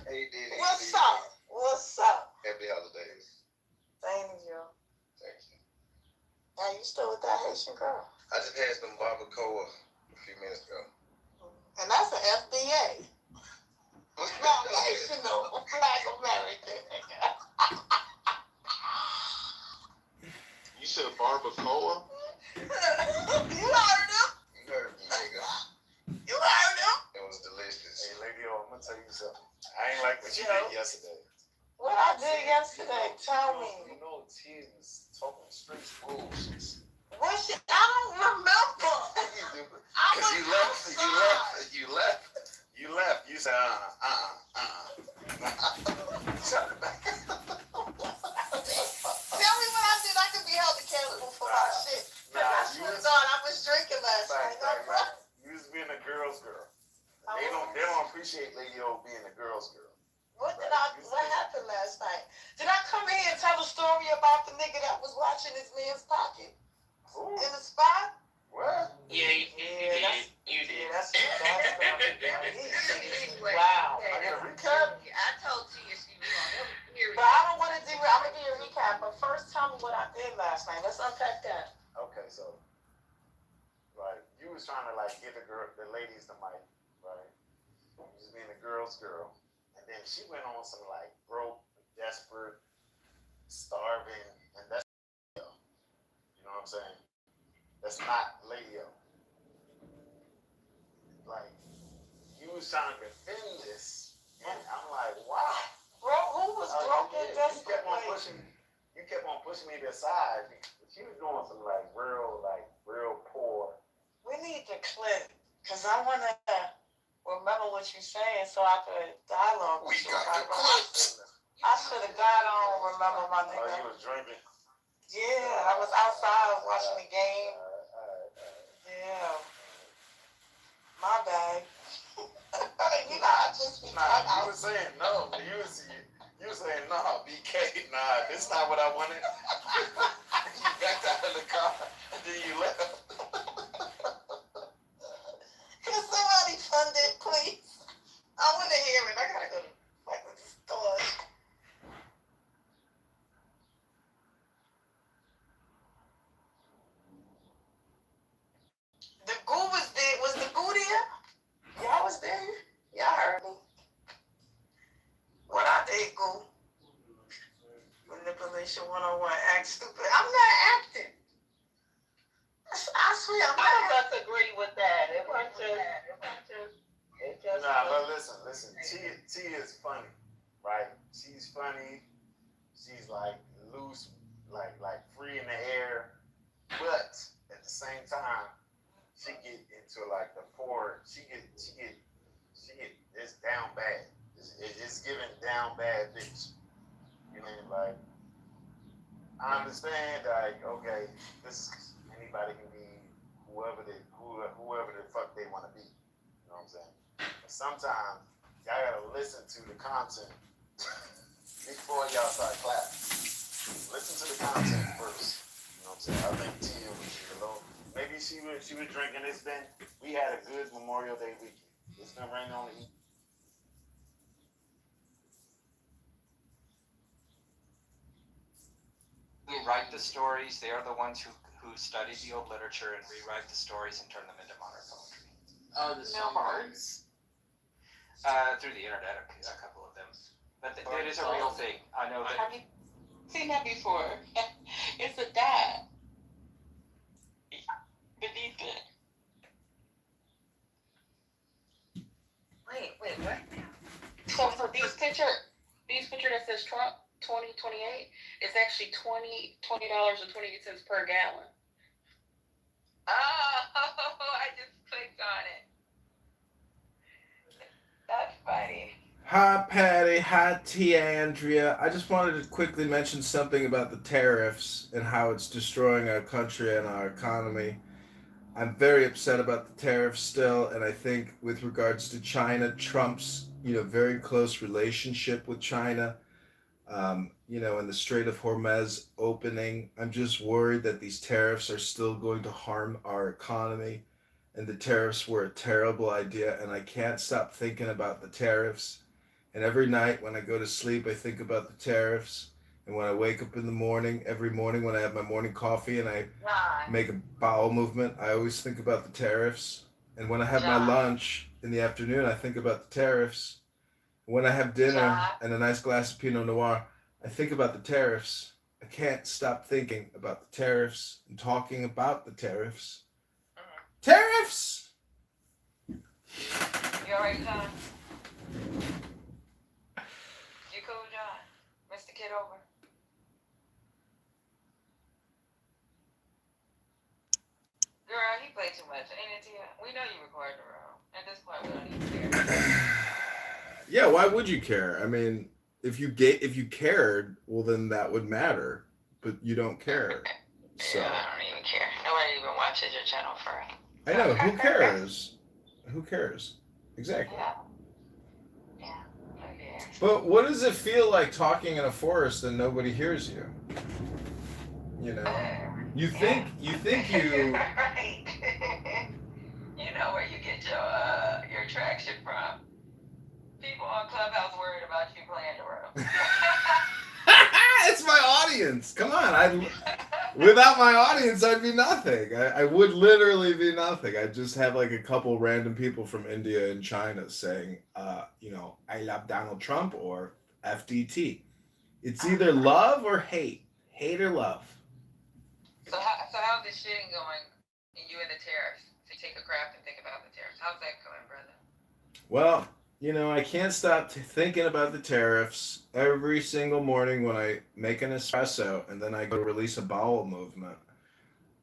S14: What's up? What's up?
S17: Happy holidays.
S14: Same as you.
S17: Thank you.
S14: Are you still with that Haitian girl?
S17: I just had some barbacoa a few minutes ago.
S14: And that's an FBA. Foundational Black American.
S17: You said barbacoa?
S14: You heard him?
S17: You heard me, nigga.
S14: You heard him?
S17: It was delicious. Hey, lady, I'm gonna tell you something. I ain't like what you did yesterday.
S14: What I did yesterday? Tell me.
S17: You know, T was talking straight bullshit.
S14: What shit? I don't remember.
S17: Because you left. You said, Shut it back.
S14: Tell me what I did. I can be held accountable for my shit. I should have thought I was drinking last night.
S17: You was being a girl's girl. They don't appreciate Lady O being a girl's girl.
S14: What happened last night? Did I come in and tell a story about the nigga that was watching his man's pocket?
S17: Who?
S14: In the spot?
S17: What?
S9: Yeah, you did.
S14: That's wow.
S17: I got a recap.
S11: I told Tia she was on here.
S14: But I don't want to do it. I'm going to give you a recap. But first, tell me what I did last night. Let's unpack that.
S17: Okay, so, like, you was trying to, like, get the ladies the mic, right? You was being a girl's girl. And then she went on some, like, broke, desperate, starving, and that's, you know what I'm saying? That's not Lady O. Like, you was trying to defend this, and I'm like, wow.
S14: Bro, who was broke and desperate?
S17: You kept on pushing me to the side. She was doing some, like, real poor.
S14: We need to clip, because I want to remember what you're saying so I could dialogue with you. I should have got on, remember my nigga.
S17: Oh, you was drinking?
S14: Yeah, I was outside watching the game. Yeah. My bad. You know, I just be
S17: you were saying no. You were saying no, BK. Nah, this not what I wanted. You backed out of the car and then you left.
S14: Can somebody fund it, please? I want to hear it. I gotta go to the store. The goo was there. Was the goo there? Y'all was there? Y'all heard me. What I did, goo. Manipulation 101. Act stupid. I'm not acting. I swear, I'm not. I don't agree with that. It wasn't just.
S17: Nah, but listen. T is funny, right? She's funny. She's like loose, like free in the air, but at the same time, she get into like the poor. She get. It's down bad. It's giving down bad bitch. You know, like I understand. Like okay, this anybody can be whoever the fuck they want to be. You know what I'm saying? But sometimes y'all gotta listen to the content before y'all start clapping. Listen to the content first. You know what I'm saying? I think Tia was a little. Maybe she was drinking. We had a good Memorial Day weekend. It's been raining on the East.
S19: Who write the stories, they are the ones who study the old literature and rewrite the stories and turn them into modern poetry.
S4: Oh, the songbirds.
S19: Through the internet, a couple of them. But it is a real thing. I know that.
S4: Have you seen that before? It's a dad. Beneath it.
S11: Wait, what?
S4: So for these picture that says Trump 2028, it's actually $20.28 per gallon.
S11: Oh, I just clicked on it. That's funny.
S5: Hi, Patty. Hi, Tia Andrea. I just wanted to quickly mention something about the tariffs and how it's destroying our country and our economy. I'm very upset about the tariffs still, and I think with regards to China, Trump's very close relationship with China, and the Strait of Hormuz opening, I'm just worried that these tariffs are still going to harm our economy. and the tariffs were a terrible idea, and I can't stop thinking about the tariffs. And every night when I go to sleep, I think about the tariffs. And when I wake up in the morning, every morning when I have my morning coffee and I
S1: John,
S5: make a bowel movement, I always think about the tariffs. And when I have my
S1: John,
S5: lunch in the afternoon, I think about the tariffs. When I have dinner
S1: John.
S5: and a nice glass of Pinot Noir, I think about the tariffs. I can't stop thinking about the tariffs and talking about the tariffs. Tariffs!
S1: You alright, John? You cool, John? Mr. Kitover? Girl, he played too much, ain't it, Tia? We know you recorded the room. At this point, we don't even care.
S5: Yeah, why would you care? I mean, if you cared, well then that would matter. But you don't care. So
S1: Yeah, I don't even care. Nobody even watches your channel for
S5: I know, who cares? Who cares? Exactly.
S1: Yeah. Yeah. Who cares?
S5: But what does it feel like talking in a forest and nobody hears you? You know? You think you
S1: Right. You know where you get your traction from. People on Clubhouse worried about you playing the role.
S5: It's my audience. Come on, without my audience, I'd be nothing. I would literally be nothing. I'd just have like a couple random people from India and China saying, I love Donald Trump or FDT. It's either love or hate. Hate or love.
S1: So how's this shitting going? You and the tariffs. So you take a crap and think about the tariffs. How's that going, brother?
S5: Well, I can't stop thinking about the tariffs every single morning when I make an espresso and then I go to release a bowel movement.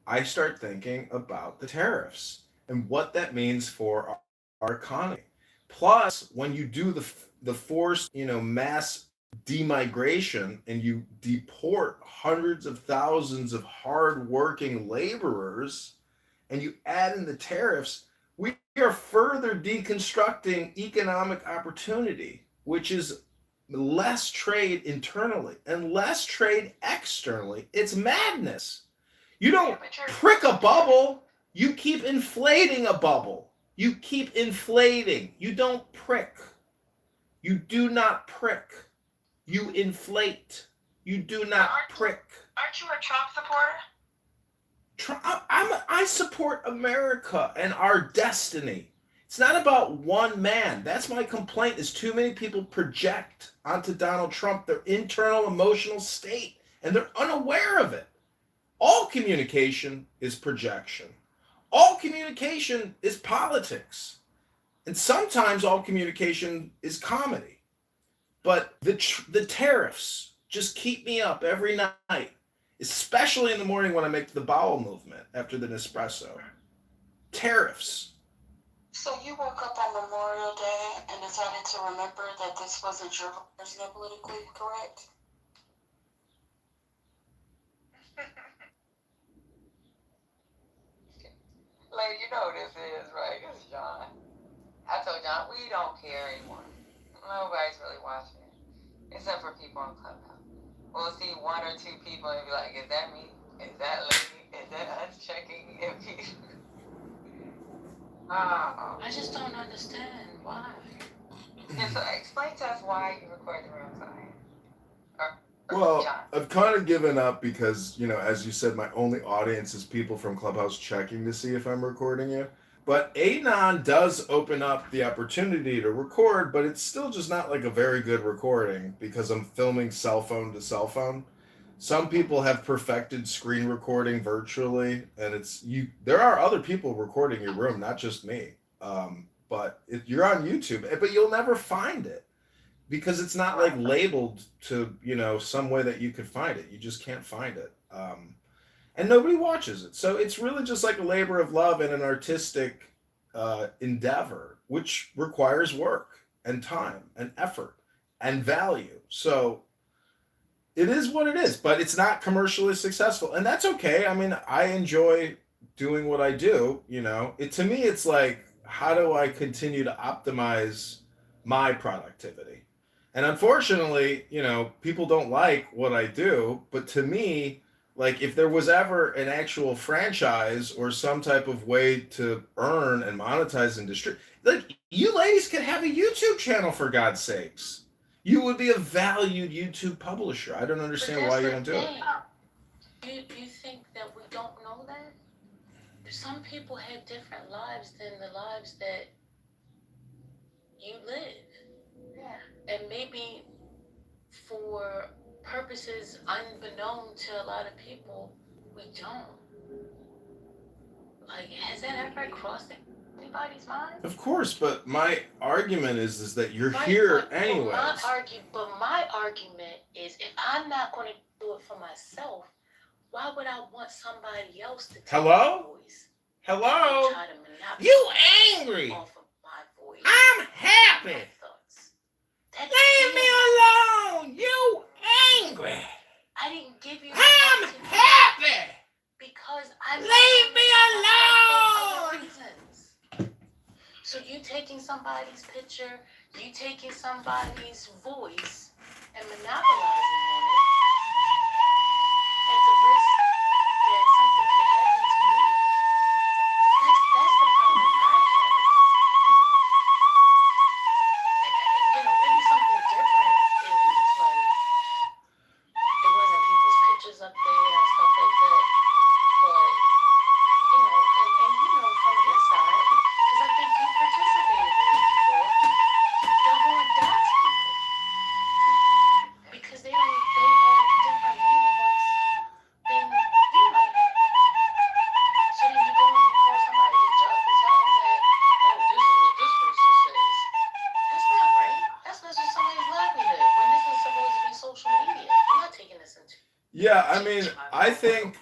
S5: I start thinking about the tariffs and what that means for our economy. Plus, when you do the forced, mass demigration and you deport hundreds of thousands of hardworking laborers and you add in the tariffs, we are further deconstructing economic opportunity, which is less trade internally and less trade externally. It's madness. You don't prick a bubble, you keep inflating a bubble. You keep inflating. You don't prick. You do not prick. You inflate. You do not prick.
S1: Aren't you a Trump supporter?
S5: I support America and our destiny. It's not about one man. That's my complaint is too many people project onto Donald Trump their internal emotional state and they're unaware of it. All communication is projection. All communication is politics. And sometimes all communication is comedy. But the tariffs just keep me up every night. Especially in the morning when I make the bowel movement after the Nespresso. Tariffs.
S16: So you woke up on Memorial Day and decided to remember that this wasn't your personal politically correct?
S1: Lady, you know who this is, right? This is John. I told John, we don't care anymore. Nobody's really watching it. Except for people on Clubhouse. We'll see one or two people and be like, is that me? Is that lady? Is that us checking if people? Oh.
S16: I just don't understand why.
S1: And so explain to us why you record the room sign.
S5: Well,
S1: John.
S5: I've kind of given up because, as you said, my only audience is people from Clubhouse checking to see if I'm recording you. But Anon does open up the opportunity to record, but it's still just not like a very good recording because I'm filming cell phone to cell phone. Some people have perfected screen recording virtually, and there are other people recording your room, not just me. But you're on YouTube, but you'll never find it because it's not like labeled to, some way that you could find it. You just can't find it. And nobody watches it. So it's really just like a labor of love and an artistic endeavor, which requires work and time and effort and value. So it is what it is, but it's not commercially successful. And that's okay. I mean, I enjoy doing what I do, to me, it's like, how do I continue to optimize my productivity? And unfortunately, people don't like what I do, but to me, Like, if there was ever an actual franchise or some type of way to earn and monetize and distribute, like, you ladies could have a YouTube channel, for God's sakes. You would be a valued YouTube publisher. I don't understand why you don't do it.
S16: You think that we don't know that? Some people have different lives than the lives that you live. Yeah. And maybe for purposes unbeknown to a lot of people, we don't. Like, has that ever crossed anybody's mind?
S5: Of course, but my argument is that you're here anyways.
S16: But my argument is, if I'm not going to do it for myself, why would I want somebody else to take my voice?
S5: Hello?
S16: Try to monopolize
S5: You angry?
S16: off of my voice.
S5: I'm happy. Leave me alone. You angry?
S16: I didn't give you.
S5: I'm happy.
S16: Because I'm.
S5: Leave me alone.
S16: So you taking somebody's picture, you taking somebody's voice, and monopolizing on it at the risk that something could happen to me. That's the problem I have. You know, it'd be something different if, like, it wasn't people's pictures up there and stuff like that. But, you know, and you know, from this side, because I think you participated in it before, they're going to dox people. Because they have different viewpoints than you might have. So then you go and you call somebody a judge and tell them that, oh, this is what this person says. That's not right. That's not just somebody's livelihood. When this is supposed to be social media, I'm not taking this into.
S5: Yeah, I mean, I think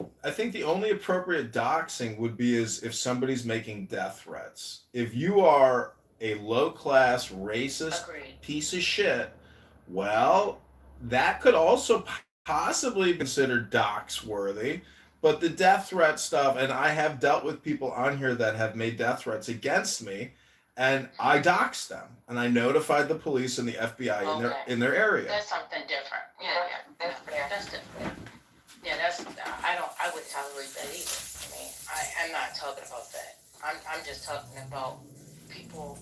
S5: the only appropriate doxing would be is if somebody's making death threats. If you are a low-class racist piece of shit, well, that could also possibly be considered dox-worthy. But the death threat stuff, and I have dealt with people on here that have made death threats against me, and I doxed them, and I notified the police and the FBI in their area.
S16: That's something different. Yeah, that's fair. That's different. Yeah, I would tolerate that either. I mean, I'm not talking about that. I'm just talking about people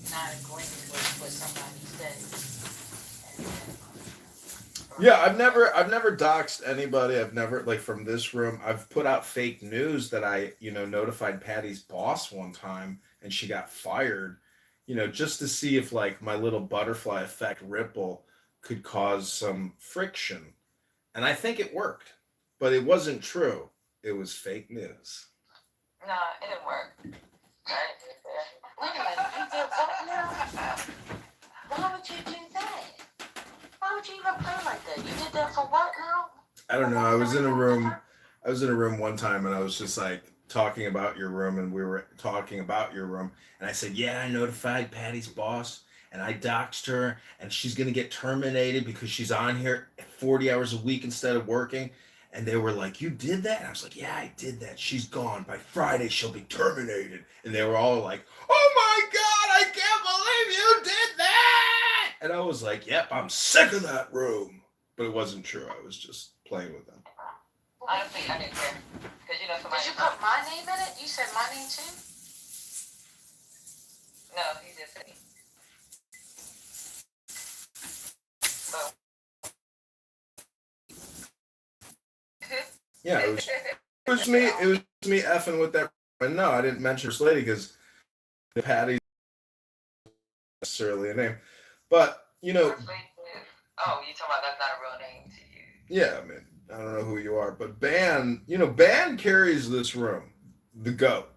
S16: not agreeing with what somebody says.
S5: Yeah, I've never doxed anybody. I've never, like, from this room, I've put out fake news that I, notified Patty's boss one time and she got fired, just to see if, like, my little butterfly effect ripple could cause some friction. And I think it worked, but it wasn't true. It was fake news.
S11: Nah, it didn't work. Right?
S16: Wait a minute, you did what now? Why would you do that? Why would you even play like that? You did that for what now?
S5: I don't know. I was in a room one time and I was just like talking about your room, and we were talking about your room, and I said, yeah, I notified Patty's boss and I doxed her and she's going to get terminated because she's on here 40 hours a week instead of working. And they were like, you did that? And I was like, yeah, I did that. She's gone. By Friday, she'll be terminated. And they were all like, oh my God, I can't believe you did that. And I was like, yep, I'm sick of that room. But it wasn't true. I was just playing with them.
S11: Honestly, I didn't care. Because somebody.
S16: Did you put my name in it? You said my name too?
S11: No, you just said me. So.
S5: Yeah, it was me. It was me effing with that. But no, I didn't mention First Lady because Patty necessarily a name. But
S11: Oh, you talking about that's not a real name to you?
S5: Yeah, I mean, I don't know who you are, but Ban carries this room. The GOAT,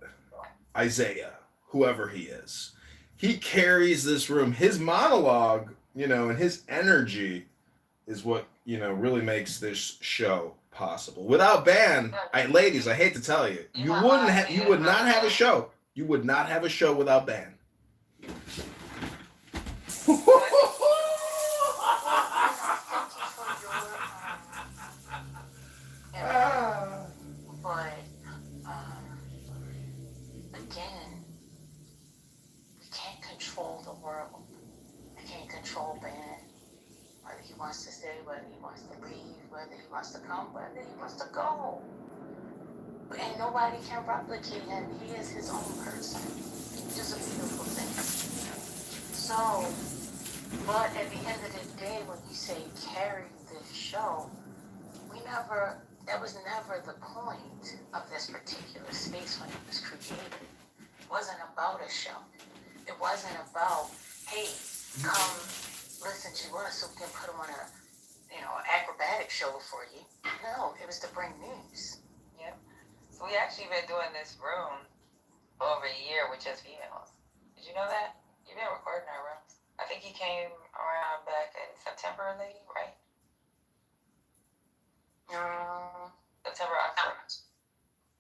S5: Isaiah, whoever he is, he carries this room. His monologue, and his energy is what really makes this show possible. Without Ban, ladies, I hate to tell you, you would not have a show. You would not have a show without Ban.
S16: But again, we can't control the world. I can't control Ban. Or he wants to stay, whether he wants to leave, whether he wants to come, whether he wants to go. And nobody can replicate him. He is his own person, which is a beautiful thing. So, but at the end of the day, when you say carry this show, that was never the point of this particular space when it was created. It wasn't about a show. It wasn't about, hey, come listen to us so we can put on a, acrobatic show for you. No, it was to bring news.
S15: Yep. So we actually been doing this room for over a year with just females. Did you know that? You've been recording our rooms. I think you came around back in September, lady, right? September, October.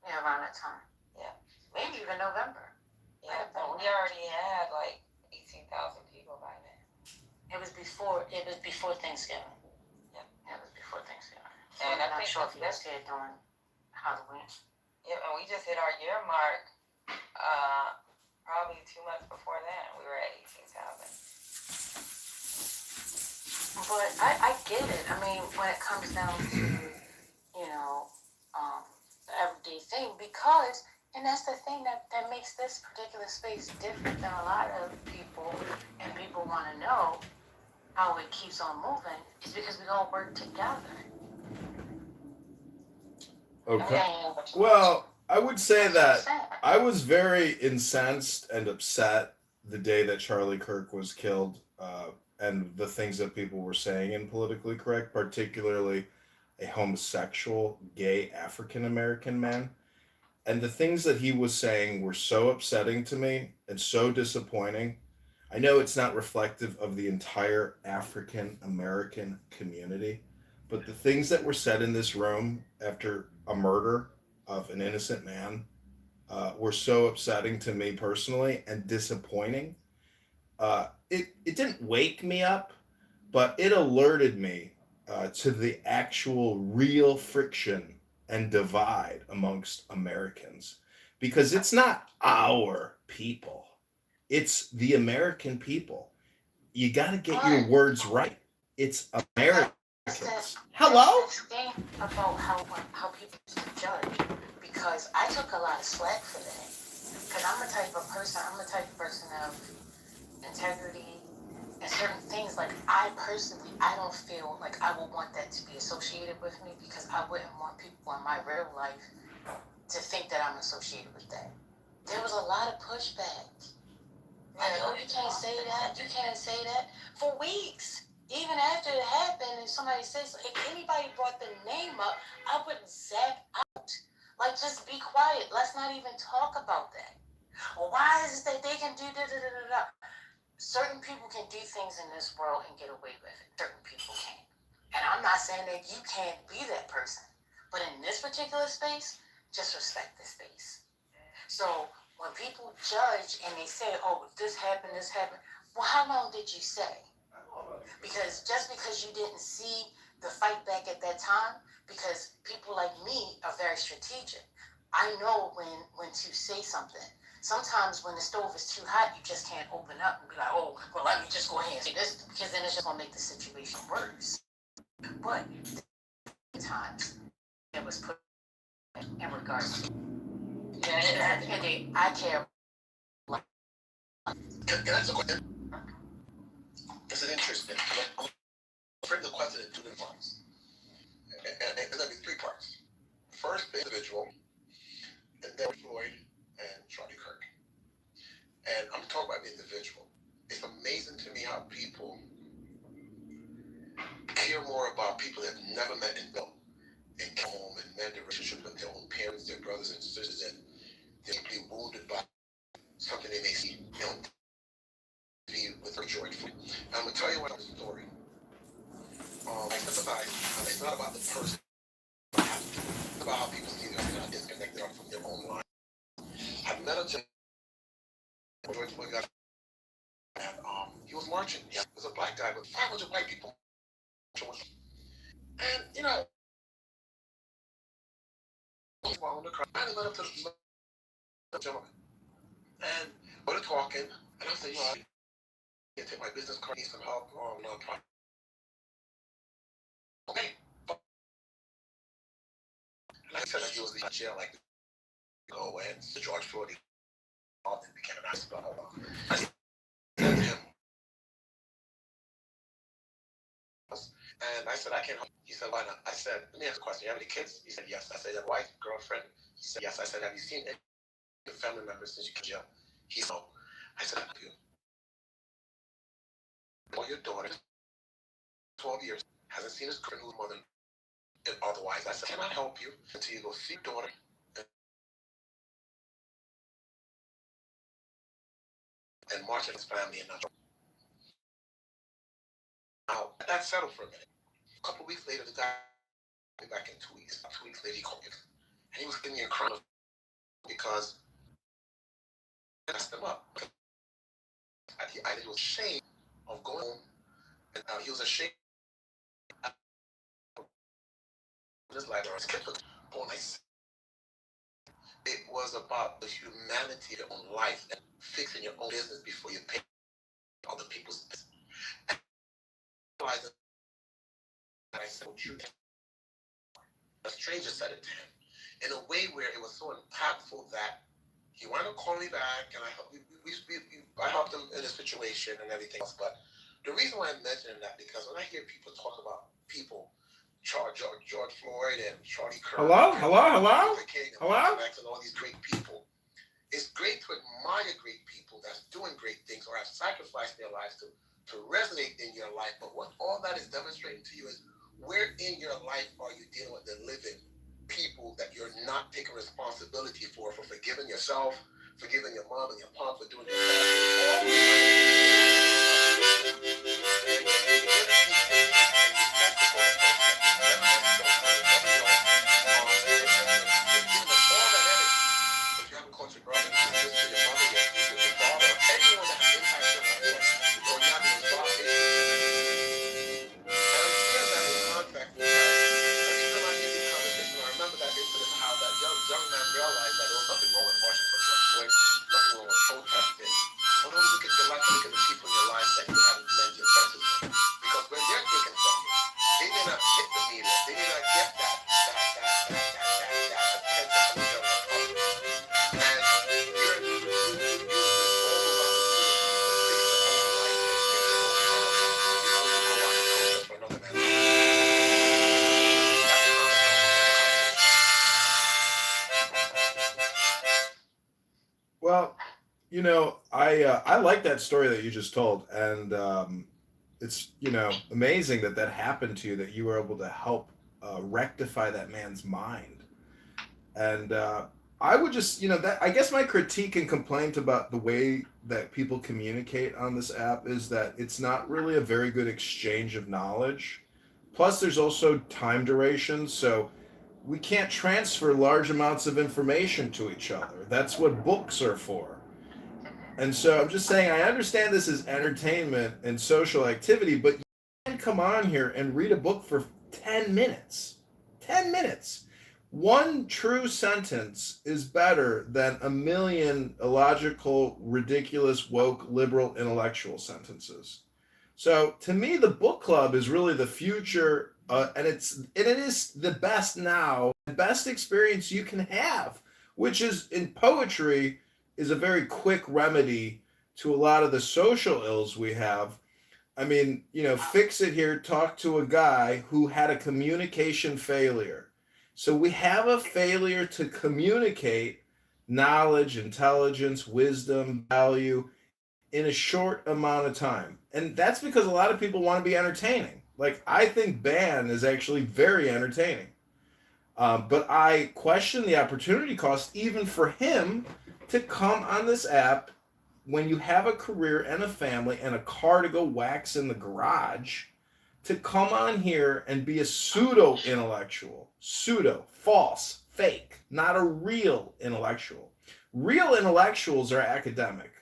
S16: Yeah, around that time.
S15: Yeah.
S16: Maybe even November.
S15: Yeah, but we already had like 18,000 people by then.
S16: It was before Thanksgiving.
S15: Yep.
S16: It was before Thanksgiving.
S15: And
S16: I'm not sure if you was here during Halloween.
S15: Yeah, and we just hit our year mark probably 2 months before that. We were at 18,000.
S16: But I get it. I mean, when it comes down to, the everyday thing, because, and that's the thing that makes this particular space different than a lot of people, and people want to know how it keeps on moving, is because we all work together.
S5: Okay. Well, I would say that I was very incensed and upset the day that Charlie Kirk was killed, and the things that people were saying in Politically Correct, particularly a homosexual, gay African American man. And the things that he was saying were so upsetting to me and so disappointing. I know it's not reflective of the entire African American community, but the things that were said in this room after a murder of an innocent man were so upsetting to me personally and disappointing. It didn't wake me up, but it alerted me to the actual real friction and divide amongst Americans, because it's not our people, it's the American people. You got to get your words right. It's Americans. Hello?
S16: That's the thing about how people judge, because I took a lot of slack for that. Because I'm the type of person of integrity and certain things. Like, I don't feel like I would want that to be associated with me, because I wouldn't want people in my real life to think that I'm associated with that. There was a lot of pushback. Like, oh, you can't say that, you can't say that. For weeks. Even after it happened, and somebody says, if anybody brought the name up, I would zap out. Like, just be quiet. Let's not even talk about that. Well, why is it that they can do da-da-da-da-da? Certain people can do things in this world and get away with it. Certain people can't. And I'm not saying that you can't be that person. But in this particular space, just respect the space. So when people judge and they say, oh, this happened, well, how long did you say? Because just because you didn't see the fight back at that time, because people like me are very strategic. I know when to say something. Sometimes when the stove is too hot, you just can't open up and be like, oh, well, let me just go ahead and say this, because then it's just going to make the situation worse. But times it was put in regards to, I care.
S6: Can I ask a question? This is interesting. I'm afraid the question in 2 different parts. And there's going to be 3 parts. First, the individual, and then Floyd and Charlie Kirk. And I'm talking about the individual. It's amazing to me how people care more about people they've never met and know, and come home and mend their relationship with their own parents, their brothers and sisters, and they're deeply wounded by something they may see, with their joy. And I'm going to tell you one story. I sympathize, and it's not about the person. It's about how people see them and are disconnected from their own life. I met a gentleman, and he was marching. He was a black guy with 500 white people. And, I went up to the gentleman, and we were talking, and I said, I can't take my business card, need some help, Okay. And I said that he was in jail like go away and George Floyd involved and became an ice blah blah blah. I said to him, and I said, I can't help you. He said, why not? I said, let me ask a question. You have any kids? He said, yes. I said, you have a wife, girlfriend? He said, yes. I said, have you seen any family members since you came to jail? He said, no. I said, I do. Well, your daughter, 12 years, hasn't seen his criminal mother otherwise. I said, can I help you until you go see your daughter and march at his family and not. Now, that settled for a minute. A couple of weeks later, the guy came back in 2 weeks. 2 weeks later, he called me. And he was giving me a crown because I messed him up. He was ashamed of going home. And he was ashamed of his life. It was about the humanity of your own life and fixing your own business before you pay other people's business. And I said, well, you. A stranger said it to him in a way where it was so impactful that he wanted to call me back, and I helped him in a situation and everything else. But the reason why I'm mentioning that because when I hear people talk about people, George Floyd and Charlie Kirk,
S5: Hello?
S6: and all these great people, it's great to admire great people that's doing great things or have sacrificed their lives to resonate in your life. But what all that is demonstrating to you is where in your life are you dealing with the living people that you're not taking responsibility for forgiving yourself, forgiving your mom and your pop for doing your young man realized that there was nothing wrong with Washington Floyd, nothing wrong with protesting. But don't look at your life, look at the people in your life that you haven't lent your attention to. Because when they're taken from you, they may not hit the media, they may not get that attention from the general public. And
S5: Well, you know, I like that story that you just told, and it's amazing that that happened to you, that you were able to help rectify that man's mind. And I would just, that I guess my critique and complaint about the way that people communicate on this app is that it's not really a very good exchange of knowledge. Plus, there's also time duration, so we can't transfer large amounts of information to each other. That's what books are for. And so I'm just saying, I understand this is entertainment and social activity, but you can come on here and read a book for 10 minutes. 10 minutes. One true sentence is better than a million illogical, ridiculous, woke, liberal, intellectual sentences. So to me, the book club is really the future, and it is the best now, the best experience you can have, which is in poetry is a very quick remedy to a lot of the social ills we have. I mean, Fix It here talked to a guy who had a communication failure. So we have a failure to communicate knowledge, intelligence, wisdom, value in a short amount of time. And that's because a lot of people want to be entertaining. Like, I think Ban is actually very entertaining. But I question the opportunity cost even for him to come on this app when you have a career and a family and a car to go wax in the garage, to come on here and be a pseudo intellectual, false, fake, not a real intellectual. Real intellectuals are academic.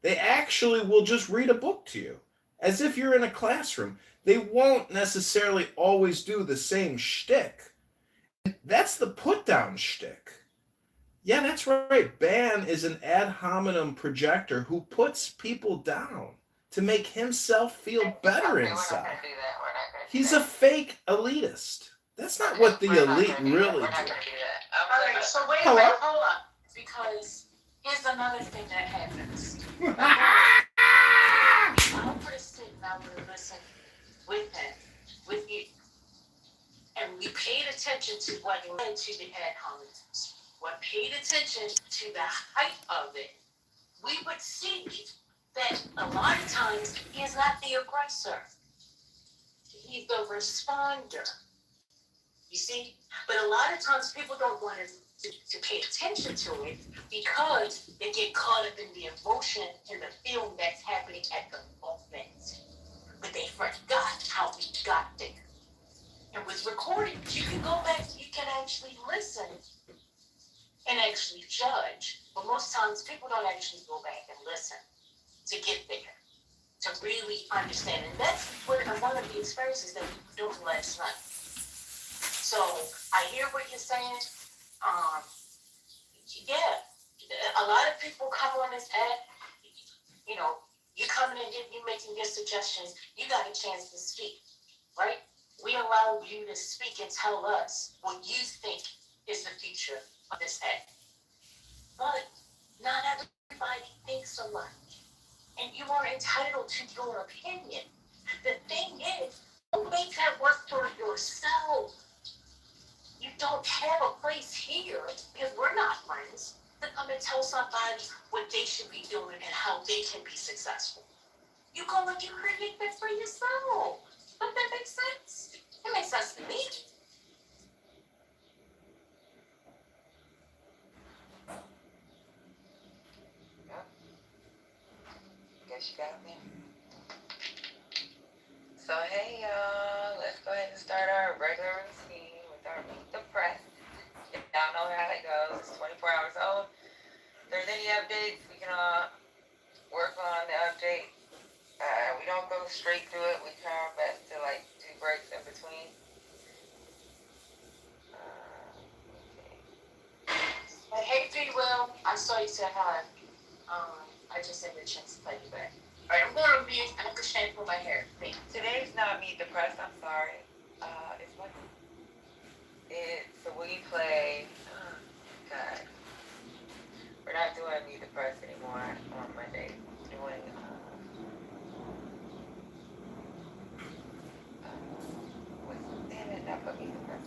S5: They actually will just read a book to you as if you're in a classroom. They won't necessarily always do the same shtick. That's the put down shtick. Yeah, that's right. Ban is an ad hominem projector who puts people down to make himself feel better inside.
S1: We're not going to do that. We're not going to
S5: He's a fake elitist. That's not what the elite really
S15: We're not
S5: do.
S15: gonna do that.
S16: Alright, so wait,
S5: Hello?
S16: hold up. Because here's another thing that happens. I'll put a sit and I would listen with him, with you. And we paid attention to what led to the ad hominems. What paid attention to the height of it. We would see that a lot of times he is not the aggressor. He's the responder. You see? But a lot of times people don't want to pay attention to it because they get caught up in the emotion and the film that's happening at the moment. But they forgot how we got there. And with recordings, you can go back, you can actually listen and actually judge. But most times people don't actually go back and listen to get there, to really understand. And that's one of the experiences that we were doing last night. So I hear what you're saying. Yeah, a lot of people come on this app, you know, you coming in, you making your suggestions, you got a chance to speak, right? We allow you to speak and tell us what you think is the future of this app. But not everybody thinks alike. And you are entitled to your opinion. The thing is, don't make that work for yourself. You don't have a place here, because we're not friends, to come and tell somebody what they should be doing and how they can be successful. You go and you create that for yourself. Doesn't that make sense? It makes sense to me.
S15: Guess you got me. So hey y'all, let's go ahead and start our regular routine with our Meet the Press. Y'all know how it goes. It's 24 hours old. If there's any updates, we can work on the update. We don't go straight through it. We try our best to like do breaks in between.
S16: And hey, P. Will, I saw you say hi. I just didn't get a chance to play you back. All right, I'm going to be at the shampoo my hair.
S15: Today's not Meet the Press. I'm sorry. It's what? It's we play. Oh, God. We're not doing Meet the Press anymore on Monday. We're doing. Damn it! Not put Meet the Press.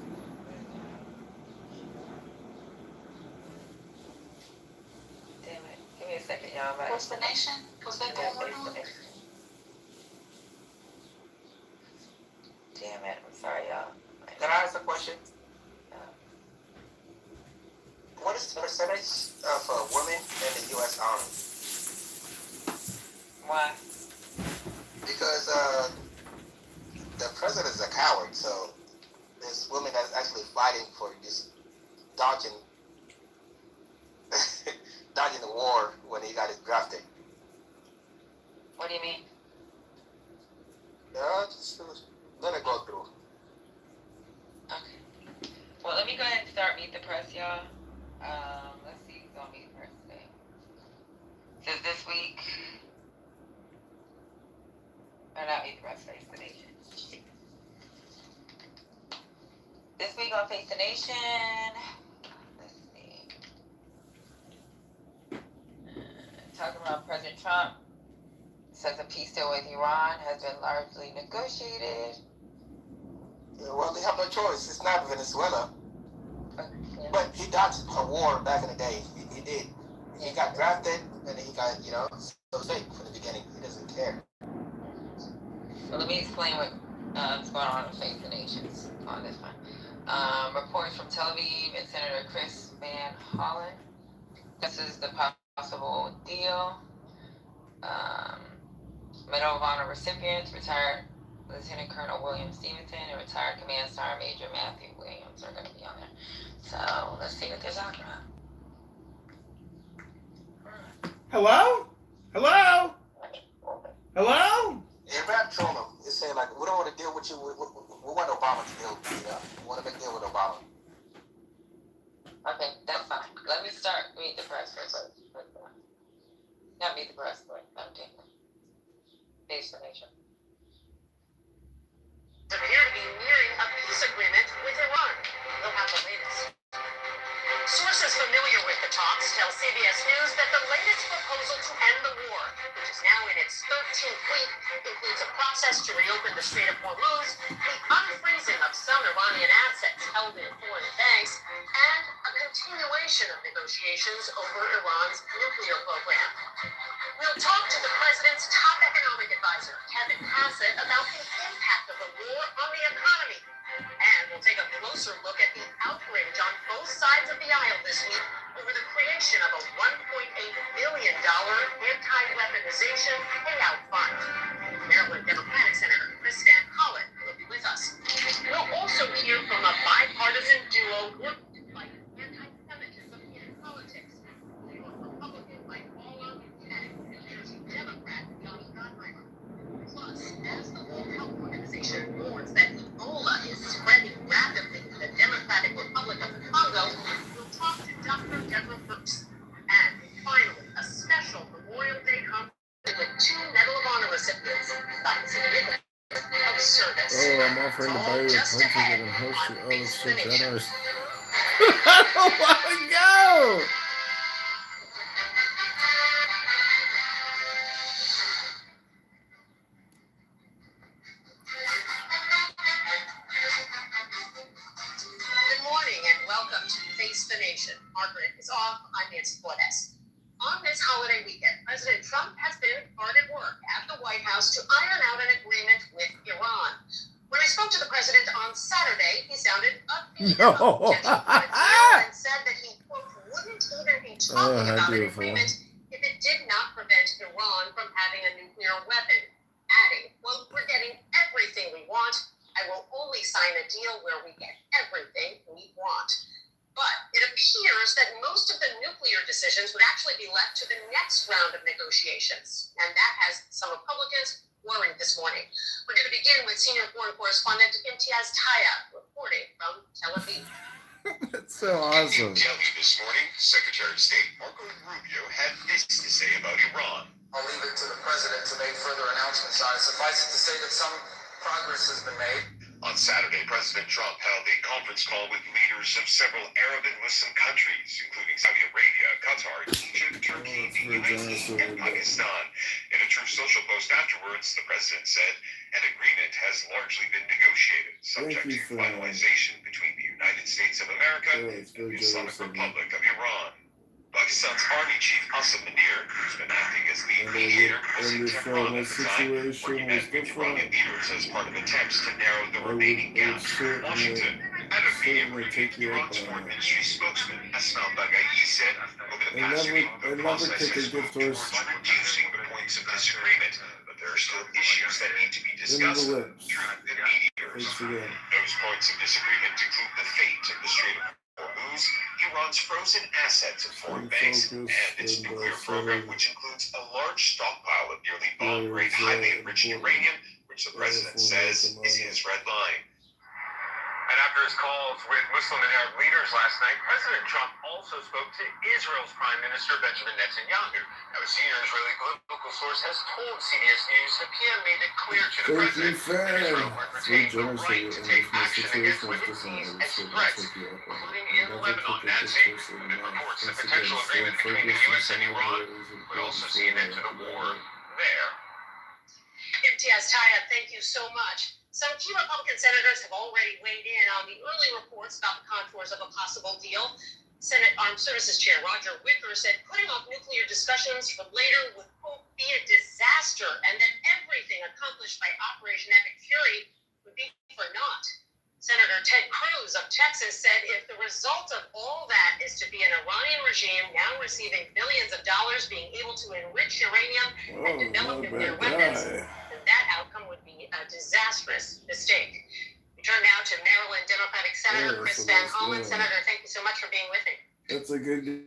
S15: Damn it! Give me a second, y'all.
S16: What's the nation? Was that the one we're doing?
S15: Damn it! I'm sorry, y'all.
S18: Can I ask a question? What is the percentage of women in the U.S. Army?
S15: Why?
S18: Because the president is a coward, so there's women that's actually fighting for just dodging dodging the war when he got his drafted.
S15: What do you mean?
S18: Just let it go through.
S15: Okay. Well, let me go ahead and start Meet the Press, y'all. Let's see who's on Meet the Press today. Says this week, or not Meet the Press, Face the Nation. This week on Face the Nation, let's see. Talking about President Trump says a peace deal with Iran has been largely negotiated.
S18: Yeah, well, they have no choice. It's not Venezuela. But he dodged a war back in the day. He did. He got drafted, and then he got, so safe from the beginning. He doesn't care.
S15: So let me explain what's going on in Face the Nations on this one. Reports from Tel Aviv and Senator Chris Van Hollen. This is the possible deal. Medal of Honor recipients, retired Lieutenant Colonel William Stevenson and retired Command Sergeant Major Matthew Williams are going to be on there. So let's see what they're talking about.
S5: Hello? Hello? Hello?
S18: Iran told him, they say, we don't want to deal with you. We want Obama to deal with you. We want to make a deal with Obama.
S15: Okay, that's fine. Let me start Meet the Press first. Not Meet the Press, but I'm taking Face the Nation.
S2: appear to be nearing a peace agreement with Iran. We'll have the latest. Sources familiar with the talks tell CBS News that the latest proposal to end the war, which is now in its 13th week, includes a process to reopen the Strait of Hormuz, the unfreezing of some Iranian assets held in foreign banks, and a continuation of negotiations over Iran's nuclear program. We'll talk to the president's top economic advisor, Kevin Hassett, about the impact of the war on the economy. And we'll take a closer look at the outrage on both sides of the aisle this week over the creation of a $1.8 billion anti-weaponization payout fund. Maryland Democratic Senator Kristen Holland will be with us. We'll also hear from a bipartisan duo working to fight anti-Semitism in politics. New York Republican Mike Waller and New Jersey Democrat Johnny Gottheimer. Plus, as the World Health Organization warns that Ebola is spreading rapidly in the Democratic Republic of the Congo, we'll talk to Dr. Deborah Brooks. And finally, a special Memorial Day conference with 2 Medal of Honor recipients by of service.
S5: Oh, I'm offering to buy you a punch and host you. Oh, that's so generous. I don't want to go!
S2: Good morning and welcome to Face the Nation. Margaret is off. I'm Nancy Flores. On this holiday weekend, President Trump has been hard at work at the White House to iron out an agreement with Iran. When I spoke to the president on Saturday, he sounded upbeat about potential for a deal and said that he, quote, wouldn't even be talking about an agreement if it did not prevent Iran from having a nuclear weapon, adding, well, we're getting everything we want. I will only sign a deal where we get everything we want. But it appears that most of the nuclear decisions would actually be left to the next round of negotiations. And that has some Republicans worried this morning. We're going to begin with senior foreign correspondent Imtiaz Taya reporting from Tel Aviv.
S5: That's so awesome.
S6: In Delhi this morning, Secretary of State Marco Rubio had this to say about Iran.
S20: I'll leave it to the president to make further announcements on it. Suffice it to say that some progress has been made.
S6: On Saturday, President Trump held a conference call with leaders of several Arab and Muslim countries, including Saudi Arabia, Qatar, Egypt, Turkey, the UAE, and Pakistan. In a Truth Social post afterwards, the president said an agreement has largely been negotiated, subject to finalization between the United States of America and the Islamic Republic of Iran. Pakistan's Army Chief Asim Munir, who's been acting as lead mediator, was in Tehran at the time, where he met with Iranian leaders as part of attempts to narrow the remaining gaps in Washington. At a media briefing, Iran's foreign ministry spokesman Asma Baghai said over the past week, the process has moved towards reducing the points of disagreement, but there are still issues that need to be discussed through the mediators. Those points of disagreement include the fate of the Strait of Hormuz, Iran's frozen assets in foreign banks, and its nuclear program, which includes a large stockpile of nearly bomb-grade highly enriched uranium, which the president says is his red line.
S21: And after his calls with Muslim and Arab leaders last night, President Trump also spoke to Israel's Prime Minister Benjamin Netanyahu. Now, a senior Israeli political source has told CBS News the PM made it clear to the president that Israel would retain the right to take action against what it sees as threats, including in Lebanon, adding that reports the potential agreement between the U.S. and Iran would also see an end to the war there.
S2: Imtiaz Taya, thank you so much. Some key Republican senators have already weighed in on the early reports about the contours of a possible deal. Senate Armed Services Chair Roger Wicker said putting off nuclear discussions for later would, quote, be a disaster, and that everything accomplished by Operation Epic Fury would be for naught. Senator Ted Cruz of Texas said if the result of all that is to be an Iranian regime now receiving billions of dollars being able to enrich uranium and develop nuclear weapons, then that outcome would be a disastrous mistake. We turn now to Maryland Democratic Senator Chris Van Hollen. Senator, thank you so much for being with me.
S5: That's a good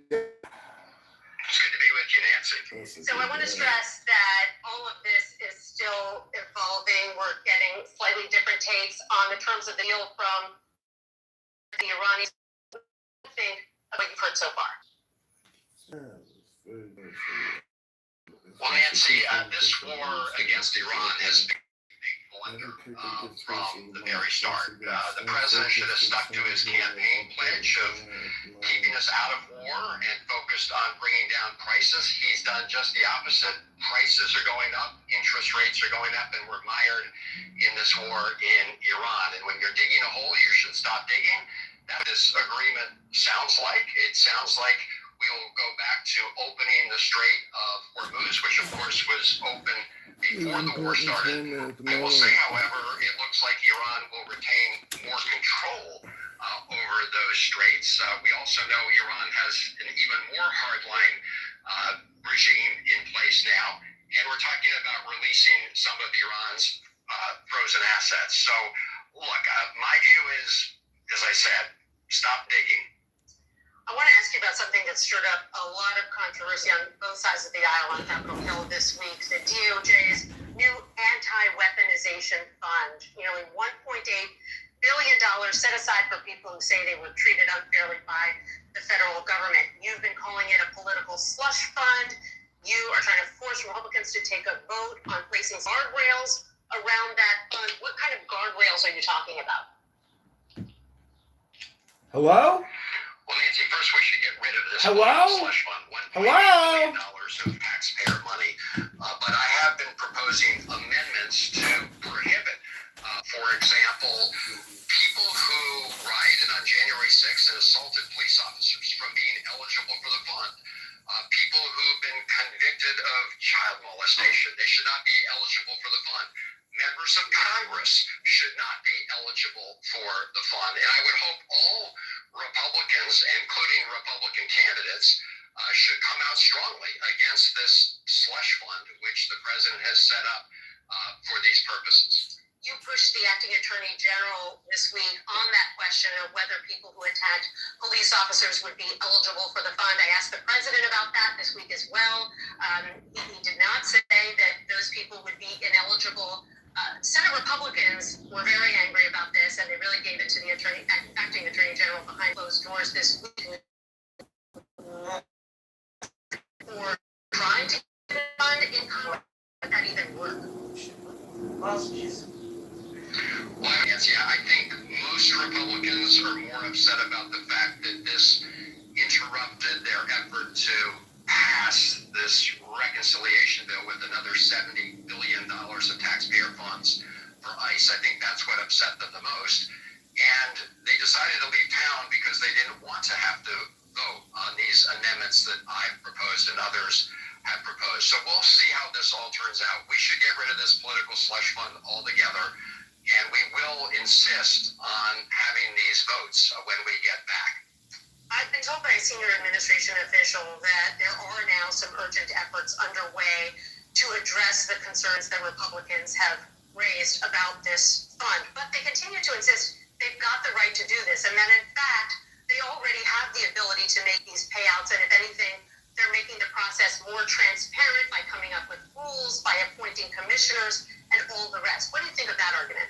S21: It's good to be with you, Nancy.
S2: So I want to stress that all of this is still evolving. We're getting slightly different takes on the terms of the deal from the Iranians. What do you think of what you've heard so far?
S21: Well, Nancy, this war against Iran has been blunder from the very start. The president should have stuck to his campaign pledge of keeping us out of war and focused on bringing down prices. He's done just the opposite. Prices are going up, interest rates are going up, and we're mired in this war in Iran. And when you're digging a hole, you should stop digging. That this agreement sounds like. It sounds like we will go back to opening the Strait of Hormuz, which of course was open before the war started. I will say, however, it looks like Iran will retain more control over those straits. We also know Iran has an even more hardline regime in place now, and we're talking about releasing some of Iran's frozen assets. So, look, my view is, as I said, stop digging.
S7: I want to ask you about something that stirred up a lot of controversy on both sides of the aisle on Capitol Hill this week, the DOJ's new anti-weaponization fund. Nearly $1.8 billion set aside for people who say they were treated unfairly by the federal government. You've been calling it a political slush fund. You are trying to force Republicans to take a vote on placing guardrails around that fund. What kind of guardrails are you talking about?
S21: Hello? Well, Nancy, first we should get rid of this slush fund. $1.8 billion of taxpayer money. But I have been proposing amendments to prohibit, for example, people who rioted on January 6th and assaulted police officers from being eligible for the fund. People who've been convicted of child molestation, they should not be eligible for the fund. Members of Congress should not be eligible for the fund. And I would hope all Republicans, including Republican candidates, should come out strongly against this slush fund, which the president has set up for these purposes.
S7: You pushed the acting attorney general this week on that question of whether people who attacked police officers would be eligible for the fund. I asked the president about that this week as well. He did not say that those people would be ineligible. Senate Republicans were very angry about this, and they really gave it to the acting attorney general behind closed doors this week for trying to get it fund in Congress. Would that even work?
S21: Well, Nancy, I think most Republicans are more upset about the fact that this interrupted their effort to pass this reconciliation bill with another $70 billion of taxpayer funds for ICE. I think that's what upset them the most. And they decided to leave town because they didn't want to have to vote on these amendments that I've proposed and others have proposed. So we'll see how this all turns out. We should get rid of this political slush fund altogether. And we will insist on having these votes when we get back.
S7: I've been told by a senior administration official that there are now some urgent efforts underway to address the concerns that Republicans have raised about this fund. But they continue to insist they've got the right to do this, and that in fact, they already have the ability to make these payouts, and if anything, they're making the process more transparent by coming up with rules, by appointing commissioners, and all the rest. What do you think of that argument?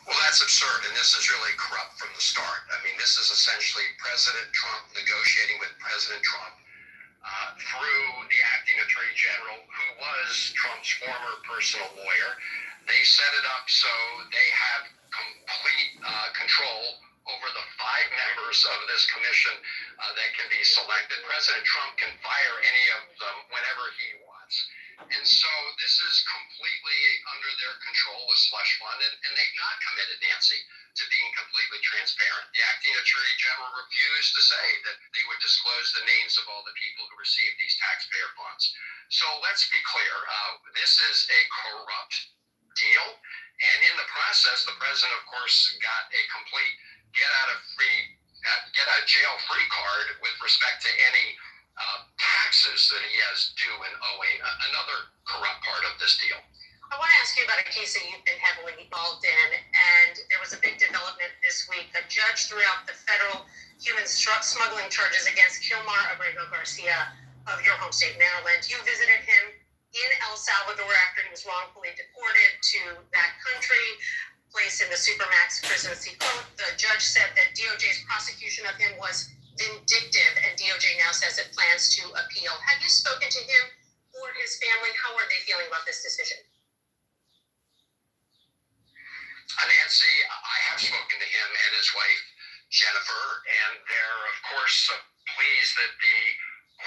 S21: Well, that's absurd, and this is really corrupt from the start. I mean, this is essentially President Trump negotiating with President Trump through the acting attorney general, who was Trump's former personal lawyer. They set it up so they have complete control over the 5 members of this commission that can be selected. President Trump can fire any of them whenever he wants. And so this is completely under their control, the slush fund, and they've not committed, Nancy, to being completely transparent. The acting attorney general refused to say that they would disclose the names of all the people who received these taxpayer funds. So let's be clear, this is a corrupt deal, and in the process, the president, of course, got a complete get out of jail free card with respect to any taxes that he has due and owing, another corrupt part of this deal.
S7: I want to ask you about a case that you've been heavily involved in, and there was a big development this week. A judge threw out the federal human smuggling charges against Kilmar Abrego Garcia of your home state, Maryland. You visited him in El Salvador after he was wrongfully deported to that country, placed in the Supermax prison at Cicote. The judge said that DOJ's prosecution of him was vindictive, and DOJ now says it plans to appeal. Have you spoken to him or his family, how are they feeling about this decision?
S21: Nancy, I have spoken to him and his wife, Jennifer, and they're, of course, pleased that the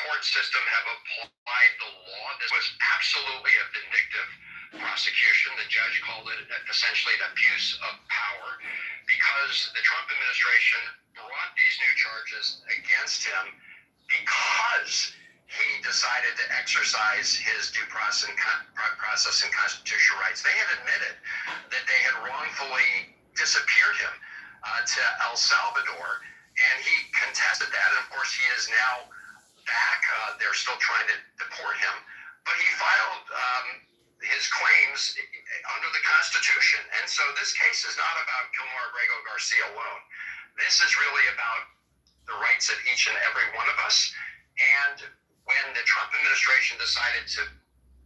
S21: court system have applied the law. This was absolutely a vindictive prosecution. The judge called it essentially an abuse of power because the Trump administration brought these new charges against him because he decided to exercise his due process and constitutional rights. They had admitted that they had wrongfully disappeared him to El Salvador, and he contested that. And of course, he is now back. They're still trying to deport him, but he filed his claims under the Constitution. And so this case is not about Gilmar Abrego Garcia alone. This is really about the rights of each and every one of us. And when the Trump administration decided to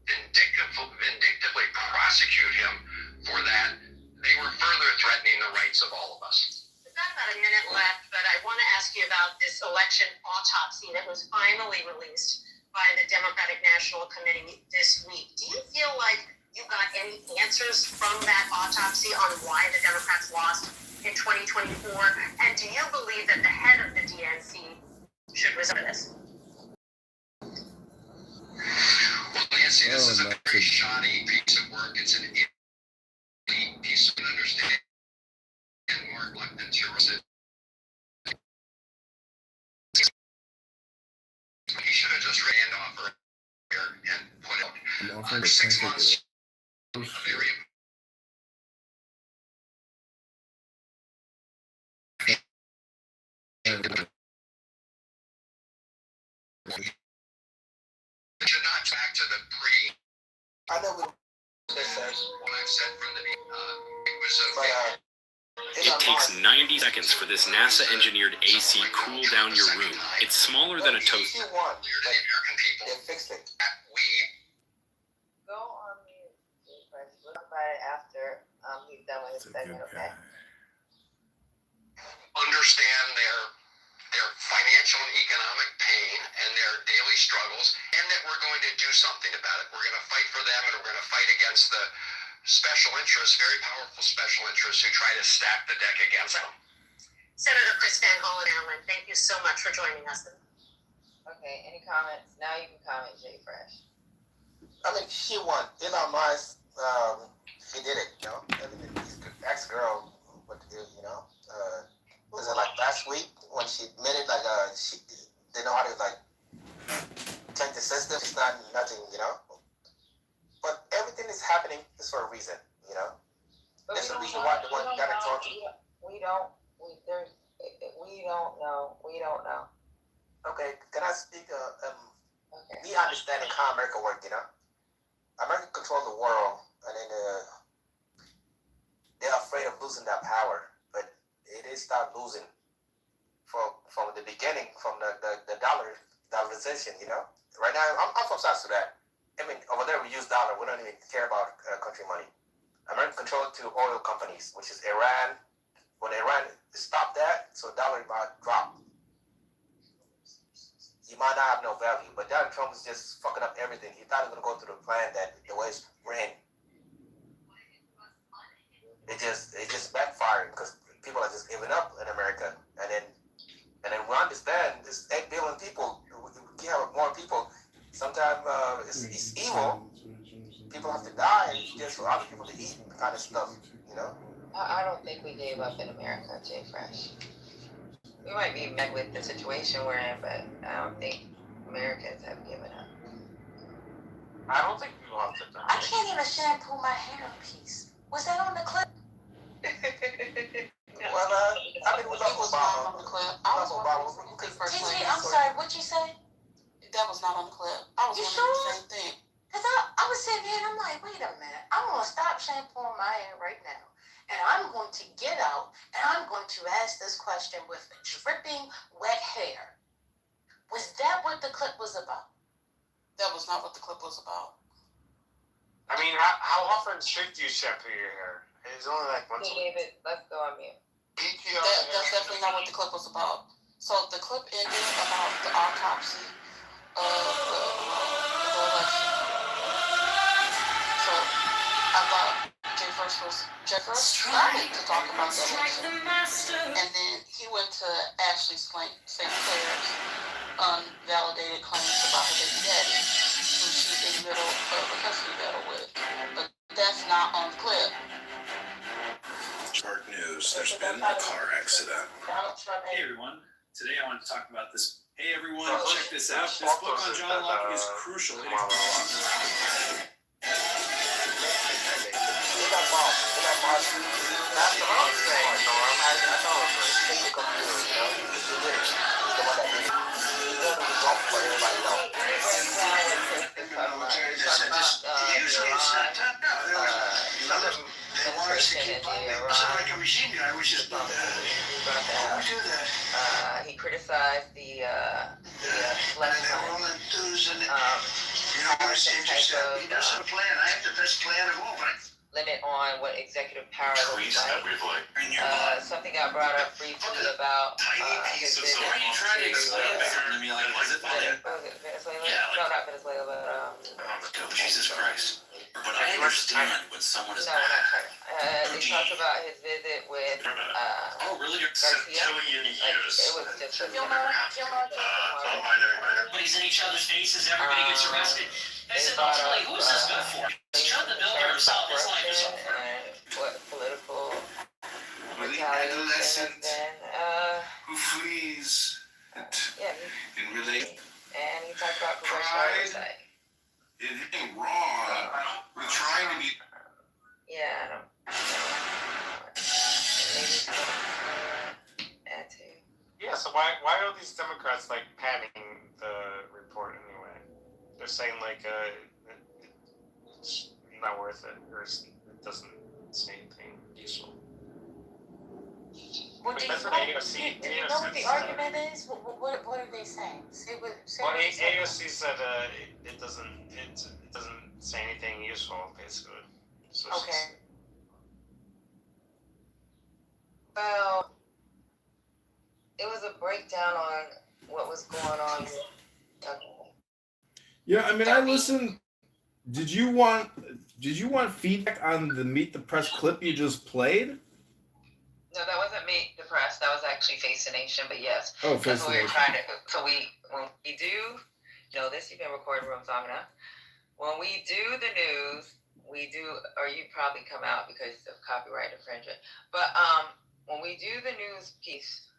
S21: vindictively prosecute him for that, they were further threatening the rights of all of us.
S7: We've got about a minute left, but I want to ask you about this election autopsy that was finally released by the Democratic National Committee this week. Do you feel like you got any answers from that autopsy on why the Democrats lost in 2024? And do you believe that the head of the DNC should resign this?
S21: Well, Nancy, this is a very shoddy piece of work. It's an elite piece of understanding. And Mark Lupton, he should have just ran off here and put out for 6 months. Very should not track to the pre.
S18: I know we
S21: What I've said from the it was a.
S8: It takes 90 seconds for this NASA-engineered AC cool down your room. It's smaller than a toaster.
S18: the American people. They fixed it.
S21: We
S22: Go on mute, Press. We'll talk about it after he's done with his segment, okay?
S21: understand their financial and economic pain and their daily struggles, and that we're going to do something about it. We're going to fight for them, and we're going to fight against the special interests, very powerful special interests who try to stack the deck against them.
S7: Senator Chris Van Hollen Allen, thank you so much for joining us.
S22: Okay, any comments? Now you can comment, Jay Fresh.
S18: I mean, she won. Elon Musk, he did it, you know. I mean, his ex-girl, was it like last week when she admitted, she didn't know how to, check the system? It's not nothing, you know. But everything is happening is for a reason, you know.
S22: But
S18: That's the reason why the one got to talk to you.
S22: We don't know.
S18: Okay, can I speak? Me understanding how America works, you know. America controls the world, and then they're afraid of losing that power. But they start losing from the beginning, from the dollarization, you know. Right now, I'm from South Sudan. I mean, over there we use dollar. We don't even care about country money. America controls two oil companies, which is Iran. When Iran stopped that, so dollar about dropped. You might not have no value, but Donald Trump is just fucking up everything. He thought he was gonna go through the plan that the way it's ran. It just backfired because people are just giving up in America, and then we understand this 8 billion people. We have more people. Sometimes it's evil. People have to die just for other people to eat, kind of stuff, you know.
S22: I don't think we gave up in America, Jay Fresh. We might be met with the situation we're in, but I don't think Americans have given up.
S9: I don't think people have to die.
S14: I can't even shampoo my hair in peace. Was that on the clip?
S18: Well, I mean, we love Obama.
S23: On the clip.
S18: We love Obama.
S14: TJ, I'm sorry, what'd you say?
S23: That was not on the clip. I was wondering the same thing.
S14: Because I was sitting here and I'm like, wait a minute. I'm going to stop shampooing my hair right now. And I'm going to get out and I'm going to ask this question with dripping wet hair. Was that what the clip was about?
S23: That was not what the clip was about.
S9: I mean, how often should you shampoo your hair? It's only like once a week.
S22: David, let's go on mute.
S23: That's definitely not what the clip was about. So the clip ended about the autopsy of the election.
S16: Jeffrey started to talk about the election. And then he went to Ashley St. Clair's unvalidated claims about her baby daddy, who she's in the middle of a custody battle with. But that's not on the clip.
S5: Shark news. There's been a car accident.
S8: Hey everyone, today I wanted to talk about this. Hey everyone, check this out. This book on John Locke is crucial.
S22: He criticized the slush fund. Limit on what executive power looks like. Something got brought up briefly about his visit to Venezuela. No, not Venezuela, but
S3: Jesus Christ. But I understand when someone is
S22: no, not China. They talked about his visit with
S3: oh, really?
S22: Garcia. It was just a
S8: Everybody's in each other's faces, everybody gets arrested. I said, ultimately, who is this good for? He's trying to build himself, his life is over.
S22: What political
S5: Retaliation has been.
S22: Who flees in relation. And he talked about congressional oversight.
S5: Anything wrong with trying to be.
S22: Yeah, I don't.
S9: Yeah, so why are these Democrats like padding the report anyway? They're saying like it's not worth it, or it doesn't say anything useful.
S16: Well, do you know what the argument is? What are they saying?
S9: Well, AOC said it doesn't say anything useful, basically. So
S22: Okay. Well, it was a breakdown on what was going on.
S5: Yeah, I mean, I listened. Did you want feedback on the Meet the Press clip you just played?
S22: No, that wasn't Meet the Press. That was actually Face the Nation. But yes,
S5: Oh,
S22: that's
S5: Face
S22: what
S5: the
S22: we were
S5: Nation.
S22: trying to. So when we do know this, you've been recording rooms long enough. When we do the news, we do, or you probably come out because of copyright infringement. But when we do the news piece,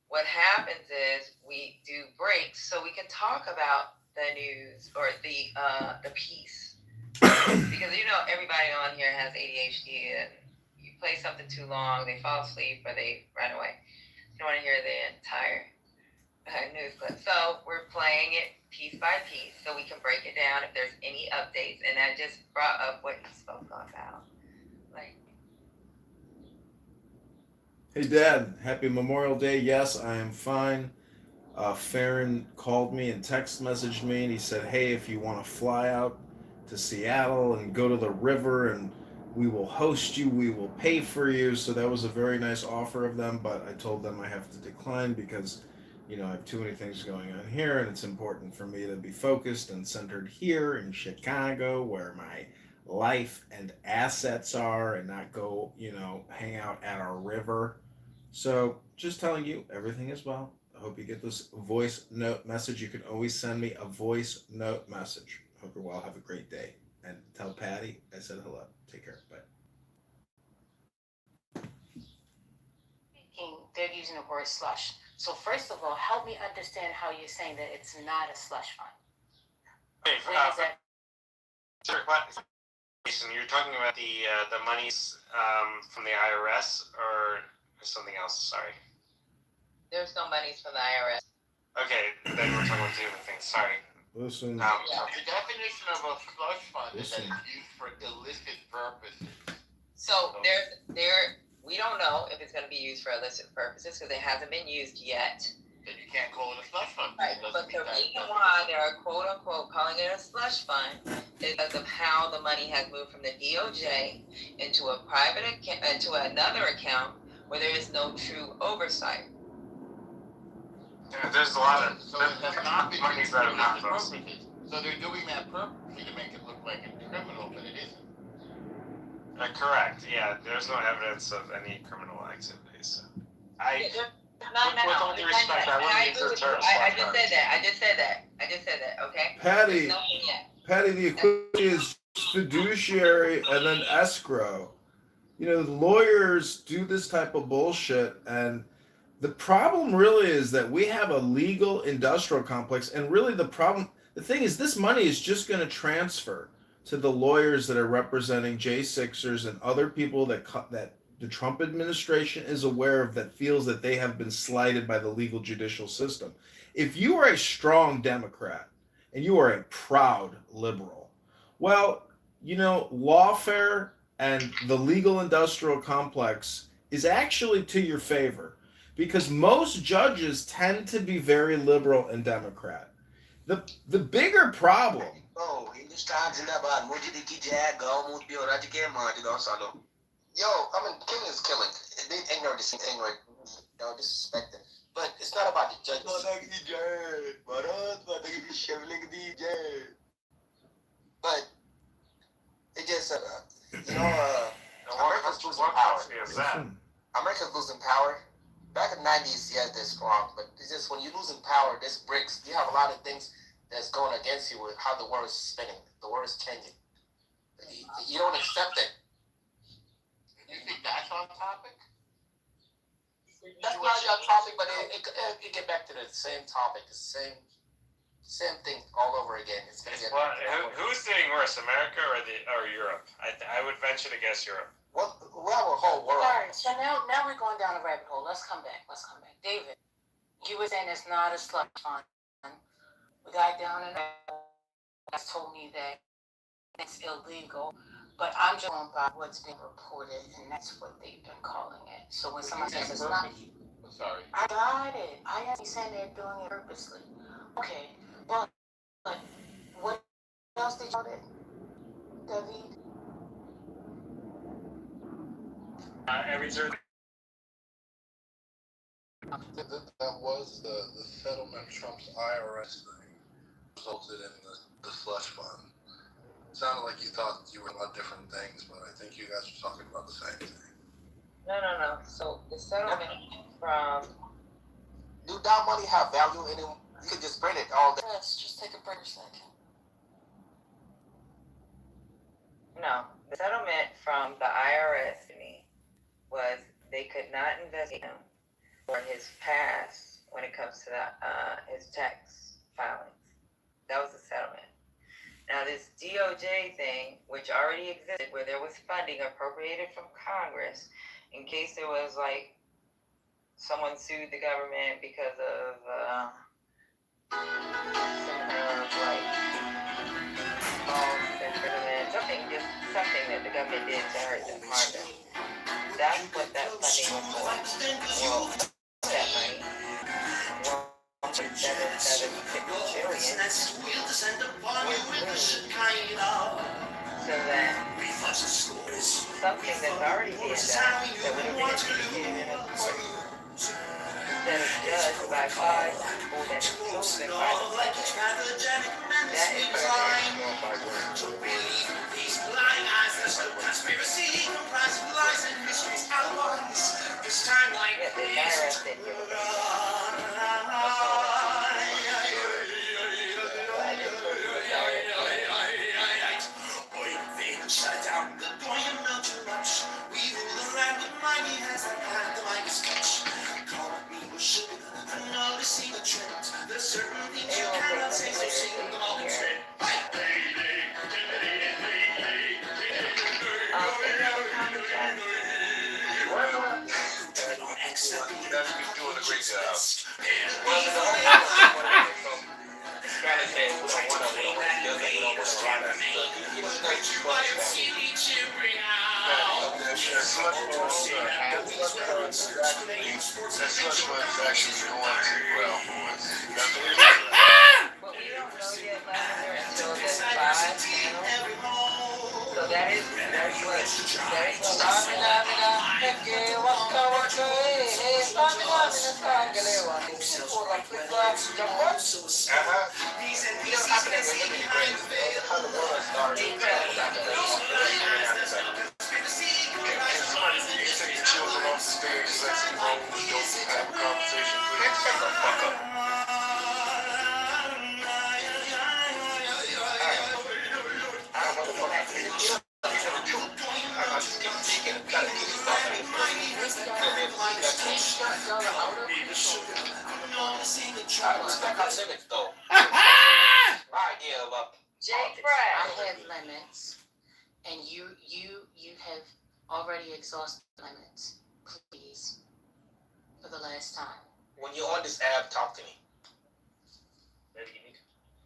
S22: what happens is we do breaks so we can talk about the news or the piece. Because everybody on here has ADHD, and you play something too long, they fall asleep or they run away. You don't want to hear the entire news clip. So we're playing it piece by piece so we can break it down if there's any updates. And that just brought up what he spoke about.
S5: Hey, Dad, happy Memorial Day. Yes, I am fine. Farron called me and text messaged me, and he said, hey, if you want to fly out to Seattle and go to the river, and we will host you, we will pay for you. So that was a very nice offer of them, but I told them I have to decline because, I have too many things going on here, and it's important for me to be focused and centered here in Chicago, where my life and assets are, and not go, hang out at our river. So just telling you, everything is well. I hope you get this voice note message. You can always send me a voice note message. Hope you're well. Have a great day. And tell Patty I said hello. Take care. Bye.
S16: They're using the word slush. So first of all, help me understand how you're saying that it's not a slush fund.
S9: Okay, you're talking about the monies from the IRS or something else? Sorry.
S22: There's no monies from the IRS.
S9: Okay, then we're talking about two different things. Sorry.
S5: Listen.
S17: The definition of a slush fund is that it's used for illicit purposes.
S22: So we don't know if it's going to be used for illicit purposes because it hasn't been used yet.
S17: Then you can't call it a slush fund.
S22: Right, but the reason why they are quote unquote calling it a slush fund is because of how the money has moved from the DOJ into a private account, into another account where there is no true oversight.
S9: Yeah, there's a lot of
S17: So it has not been
S9: monies
S17: used
S9: that
S17: for
S9: are not
S17: illicit
S9: those.
S17: purposes. So they're doing that purposely to make it look like it's criminal, but it isn't.
S9: Correct. Yeah, there's no evidence of any criminal activities. So
S22: With all due respect, I wouldn't use the term
S15: I just said that. I just said that. Okay.
S5: Patty,
S15: Nothing yet.
S5: Patty, the equivalent is fiduciary and then escrow. You know, lawyers do this type of bullshit, and the problem really is that we have a legal industrial complex, and really the thing is, this money is just going to transfer to the lawyers that are representing J6ers and other people that the Trump administration is aware of, that feels that they have been slighted by the legal judicial system. If you are a strong Democrat and you are a proud liberal, well, you know, lawfare and the legal industrial complex is actually to your favor, because most judges tend to be very liberal and Democrat. The bigger problem.
S18: Oh, Hindustan Zindabad, Mujidi ki jai, Gao Mutbi or Rajike Mahdi Salo. Yo, I mean, killing is killing. They ignorant this ignorant, disrespecting. But it's not about the judges. But it just, America's losing power. America's losing power. Back in the 90s, yes, they're strong. But it's just when you're losing power, this breaks. You have a lot of things that's going against you with how the world is spinning. The world is changing. You don't accept it. You think that's on topic? That's not your topic, but it get back to the same topic, the same thing all over again. It's gonna get.
S9: Well, who's doing worse, America or Europe? I would venture to guess Europe.
S18: Well, we have a whole world.
S16: All right, so now we're going down a rabbit hole. Let's come back. David, you were saying it's not a slush fund. The guy down in has told me that it's illegal, but I'm just going by what's been reported, and that's what they've been calling it. So when somebody says it's not,
S18: I'm sorry.
S16: I got it. I am saying they're doing it purposely. Okay, but what else did you call it, David?
S9: Every jury.
S6: That was the settlement Trump's IRS thing resulted in the slush fund. It sounded like you thought you were about different things, but I think you guys were talking about the same thing.
S22: No. So the settlement from.
S18: Do that money have value in it? You could just print it all day.
S23: Let's just take a break for a second.
S22: No, the settlement from the IRS to me was they could not investigate him for his past when it comes to his tax filings. That was the settlement. Now this DOJ thing, which already existed, where there was funding appropriated from Congress in case there was like someone sued the government because of some kind of like false imprisonment, something that the government did to hurt them, harm them. That's what that funding was for. Well, that money, $1.776 billion, so that something that's already being done that would have been adjudicated in a court instead of judged by five people that have chosen by the public. That is
S17: There's certain things you cannot say, so sing them all straight.
S11: Jay
S16: I
S11: Fresh.
S16: have limits, and you have already exhausted limits. Please, for the last time.
S18: When you're on this app, talk to me.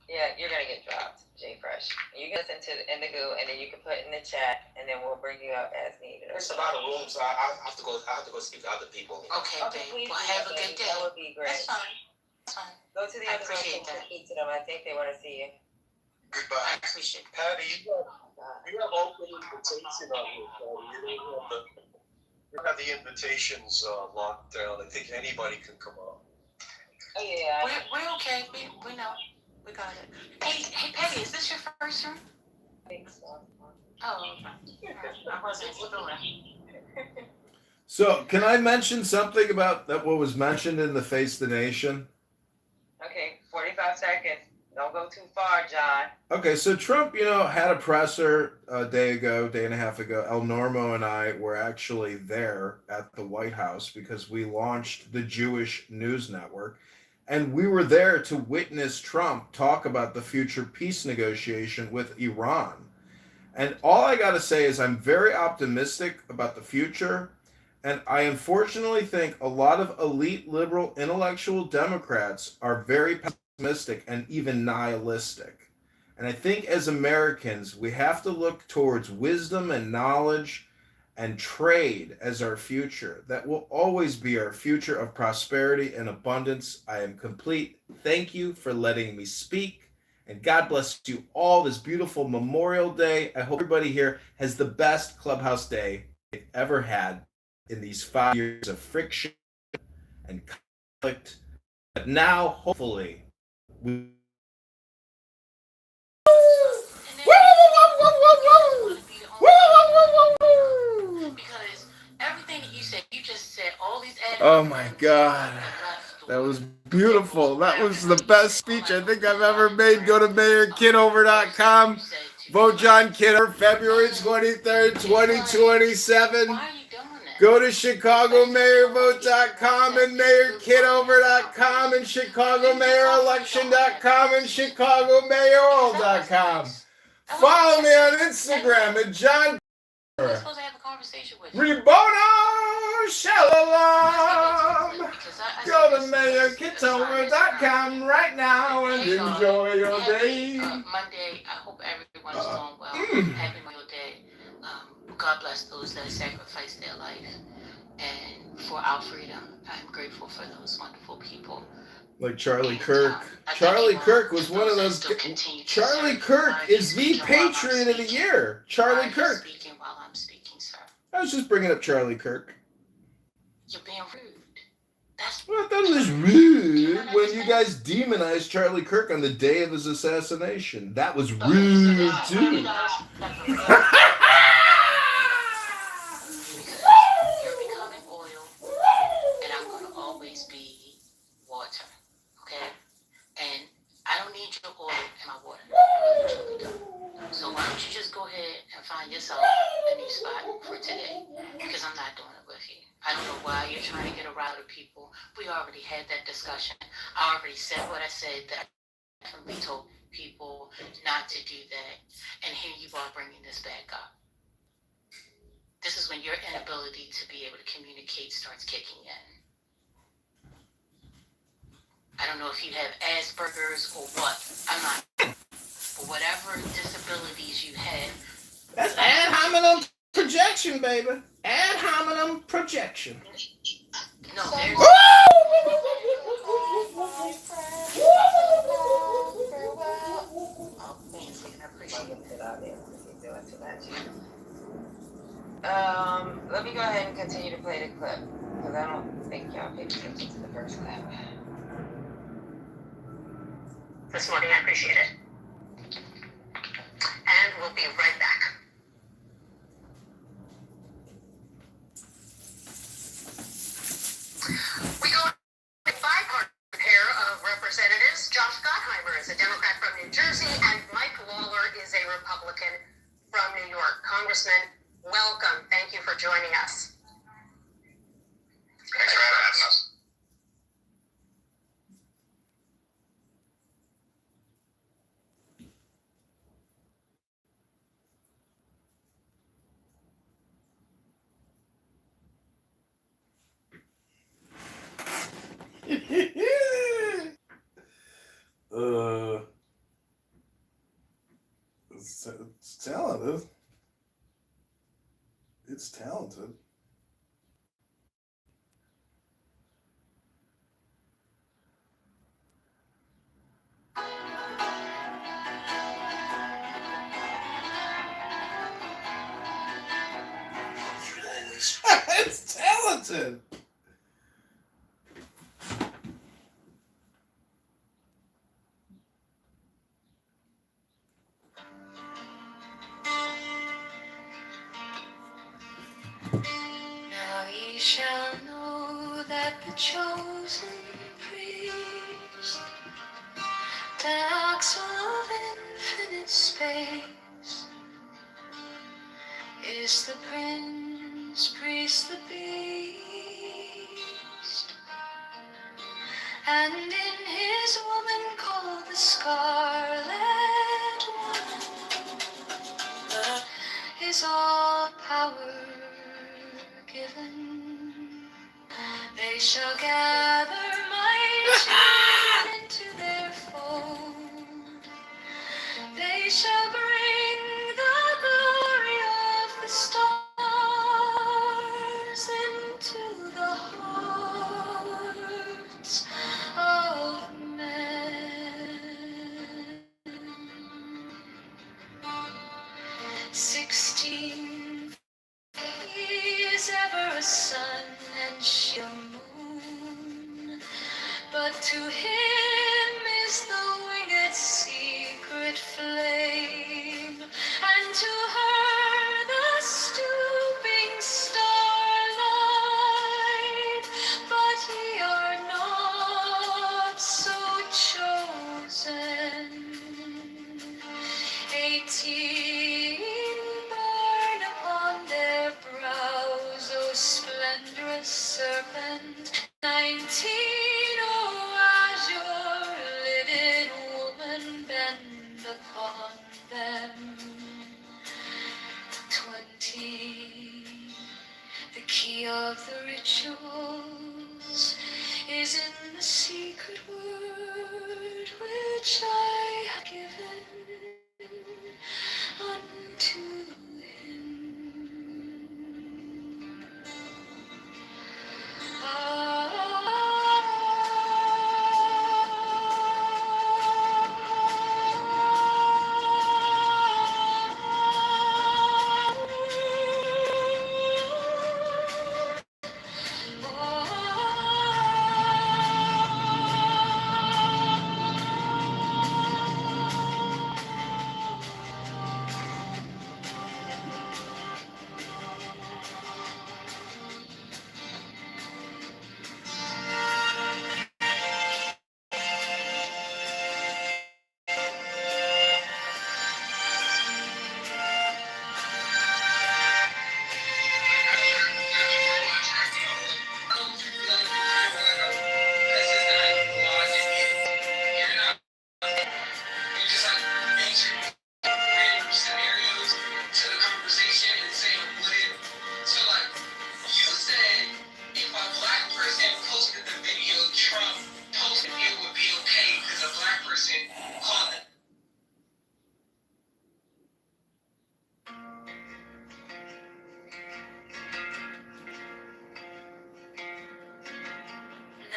S22: Yeah, you're gonna get dropped, Jay Fresh. You can listen to Indigo, and then you can put in the chat, and then we'll bring you up as needed.
S18: There's a lot of rooms, so I have to go. I have to go speak to other people.
S16: Okay, babe.
S22: Please
S16: Well,
S22: do
S16: have
S22: that,
S16: a good
S22: baby.
S16: day.
S22: That would be great.
S16: That's fine. That's fine.
S22: Go to the
S16: I
S22: other rooms
S16: appreciate
S22: and
S16: that.
S22: speak to them. I think they want to see you.
S18: Goodbye.
S16: I appreciate it.
S17: Patty, you have open invitation on here, Patty. You have the invitations locked down. I think anybody can come up.
S22: Oh yeah.
S16: We're okay. We know. We got it. Hey, Patty, is this your first room?
S22: I think so.
S16: Oh, okay. I wasn't sure.
S5: So, can I mention something about that? What was mentioned in the Face the Nation?
S22: Okay, 45 seconds. Don't go too far, John.
S5: Okay, so Trump, had a presser a day and a half ago. El Normo and I were actually there at the White House because we launched the Jewish News Network. And we were there to witness Trump talk about the future peace negotiation with Iran. And all I got to say is I'm very optimistic about the future. And I unfortunately think a lot of elite liberal intellectual Democrats are very pessimistic and even nihilistic. And I think as Americans, we have to look towards wisdom and knowledge and trade as our future. That will always be our future of prosperity and abundance. I am complete. Thank you for letting me speak. And God bless you all this beautiful Memorial Day. I hope everybody here has the best Clubhouse day they've ever had in these 5 years of friction and conflict. But now, hopefully, we
S16: Because everything that you said, you just said all these added.
S5: Oh my God. That was beautiful. That was the best speech I think I've ever made. Go to mayorkitover.com. Vote John Kidder, February 23rd, 2027.
S16: Why are you doing that?
S5: Go to chicagomayorvote.com and mayorkitover.com and chicagomayorelection.com and chicagomayoral.com. Follow me on Instagram at John
S16: We're supposed to have a conversation with you.
S5: Ribono Shalom. Go to mayorkitover.com right now and enjoy your day.
S16: Monday, I hope everyone's doing well. Happy Memorial Day. God bless those that sacrificed their life and for our freedom. I'm grateful for those wonderful people.
S5: Like Charlie Kirk. Charlie Kirk was one of those. Charlie Kirk is the Patriot of the Year. Charlie Kirk.
S16: Speaking while I'm speaking, sir.
S5: I was just bringing up Charlie Kirk.
S16: You're being rude. That's
S5: Well, I thought it was rude when you guys demonized Charlie Kirk on the day of his assassination. That was rude too.
S16: You're becoming oil, and I'm going to always be water, okay? And I don't need your oil in my water. I really truly don't. So why don't you just go ahead and find yourself a new spot for today? Because I'm not doing it with you. I don't know why you're trying to get a rile of people. We already had that discussion. I already said what I said. That we told people not to do that. And here you are bringing this back up. This is when your inability to be able to communicate starts kicking in. I don't know if you have Asperger's or what. I'm not. But whatever disabilities you have.
S5: That's ad hominem projection, baby. Ad hominem projection.
S16: No, there's. Oh, Nancy, I appreciate it.
S22: Let me go ahead and continue to play the clip because I don't think y'all paid attention to the first clip.
S7: This morning. I appreciate it. And we'll be right back. We go to a bipartisan pair of representatives. Josh Gottheimer is a Democrat from New Jersey, and Mike Lawler is a Republican from New York. Congressman, welcome. Thank you for joining us.
S21: Thanks for having us.
S17: It's talented. It's talented. It's talented.
S10: Now ye shall know that the chosen priest, the axle of infinite space, is the prince, priest, the beast, and in his woman called the scarlet woman is all power given. They shall gather my children into their fold. They shall bring the glory of the stars into the hearts of men. 16 is ever a sun and she a moon, but to him is the winged secret flame, and to her the stooping starlight. But ye are not so chosen. 18 burn upon their brows, O splendorous serpent. 19, O azure-lidded woman, bend upon them. 20, the key of the rituals is in the secret word which I have given unto him.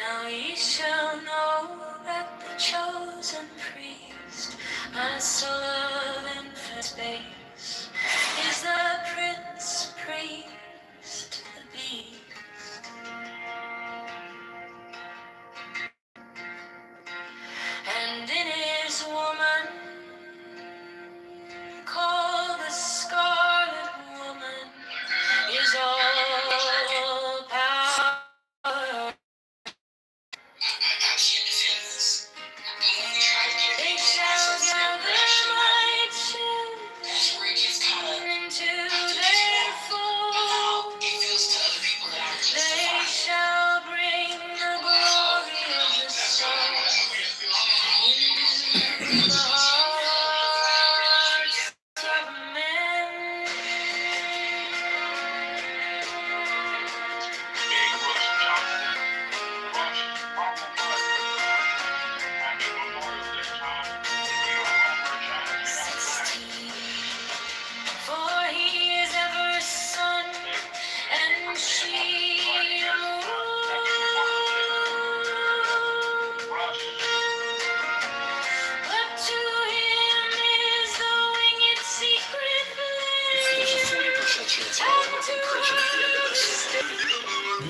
S10: Now ye shall know that the chosen priest, my soul of infinite space, is the prince, priest, the beast. And in his woman, called the scarlet woman, is all power. They shall gather my children into their fold.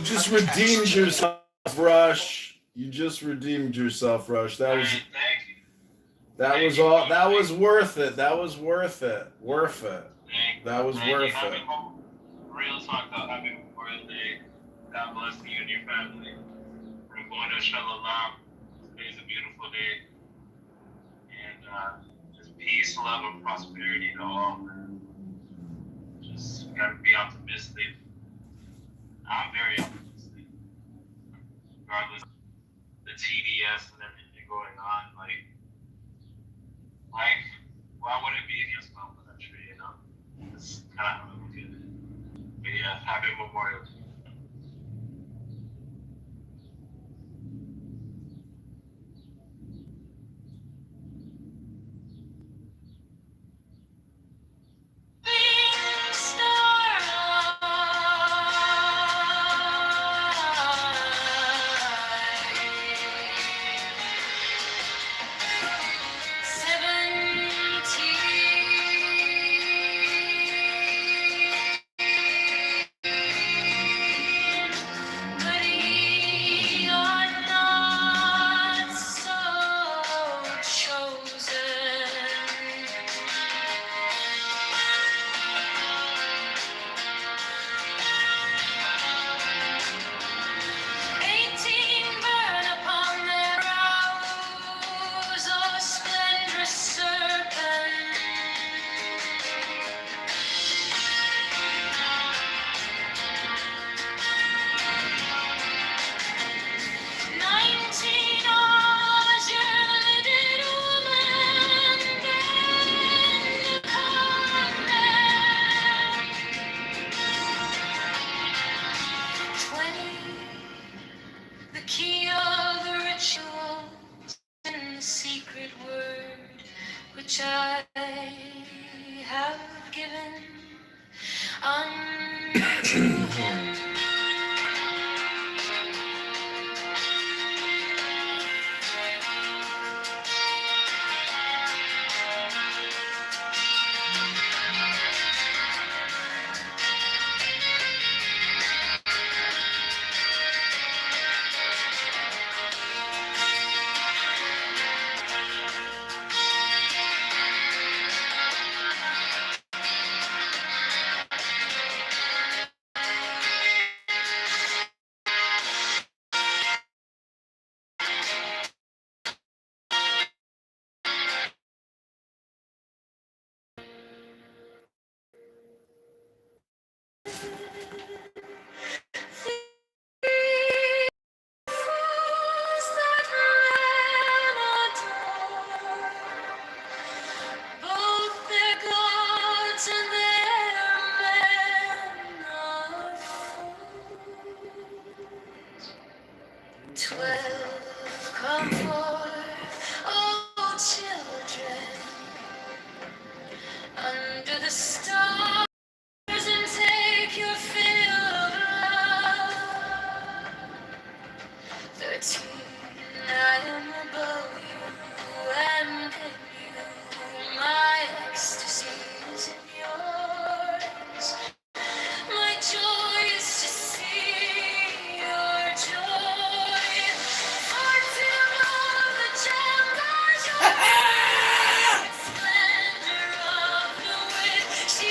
S12: just redeemed yourself, Rush. You just redeemed yourself, Rush. That was that was all. That was worth it. That was worth it. Worth it. That was worth it.
S9: Real talk though, happy Memorial Day. God bless you and your family. Rabbanu Shalom. Today's a beautiful day. And just peace, love, and prosperity to all. Just gotta be optimistic. I'm very optimistic. Regardless of the TDS and everything going on, like why would it be against my country, you know? It's kind of how I look at it. But yeah, happy Memorial Day.
S10: The key of the rituals and the secret word which I have given unto him. Both their gods and their men are fools. 12 come forth, O children, under the stars and take your fill of love. 13, I am above you and in you. My ecstasy is in yours. My joy is to see your joy. 14 of the gem, splendor of the witch, she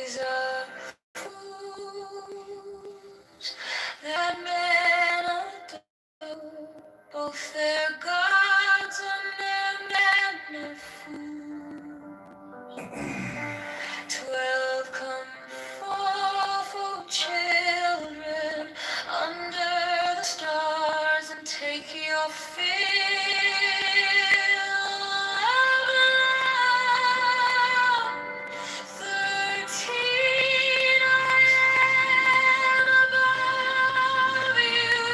S10: These are fools that men adore, both their gods and their men of fools. 12 come fall children under the stars and take your fill of love. 13 I am above you,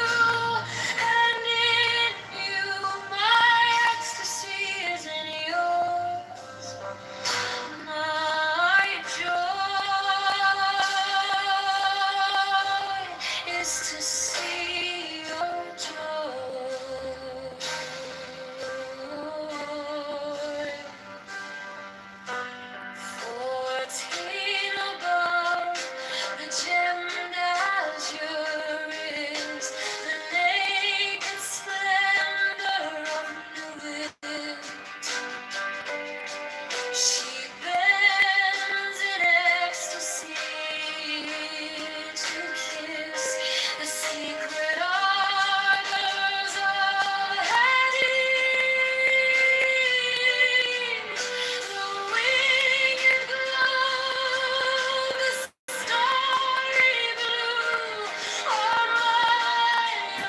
S10: and in you my ecstasy is in yours. My joy is to see your joy. 14 above, the gemmed azure is the naked splendor of Nubis. She bends in ecstasy to kiss the secret ardors of Hades. The winged globe, the starry blue, are mine,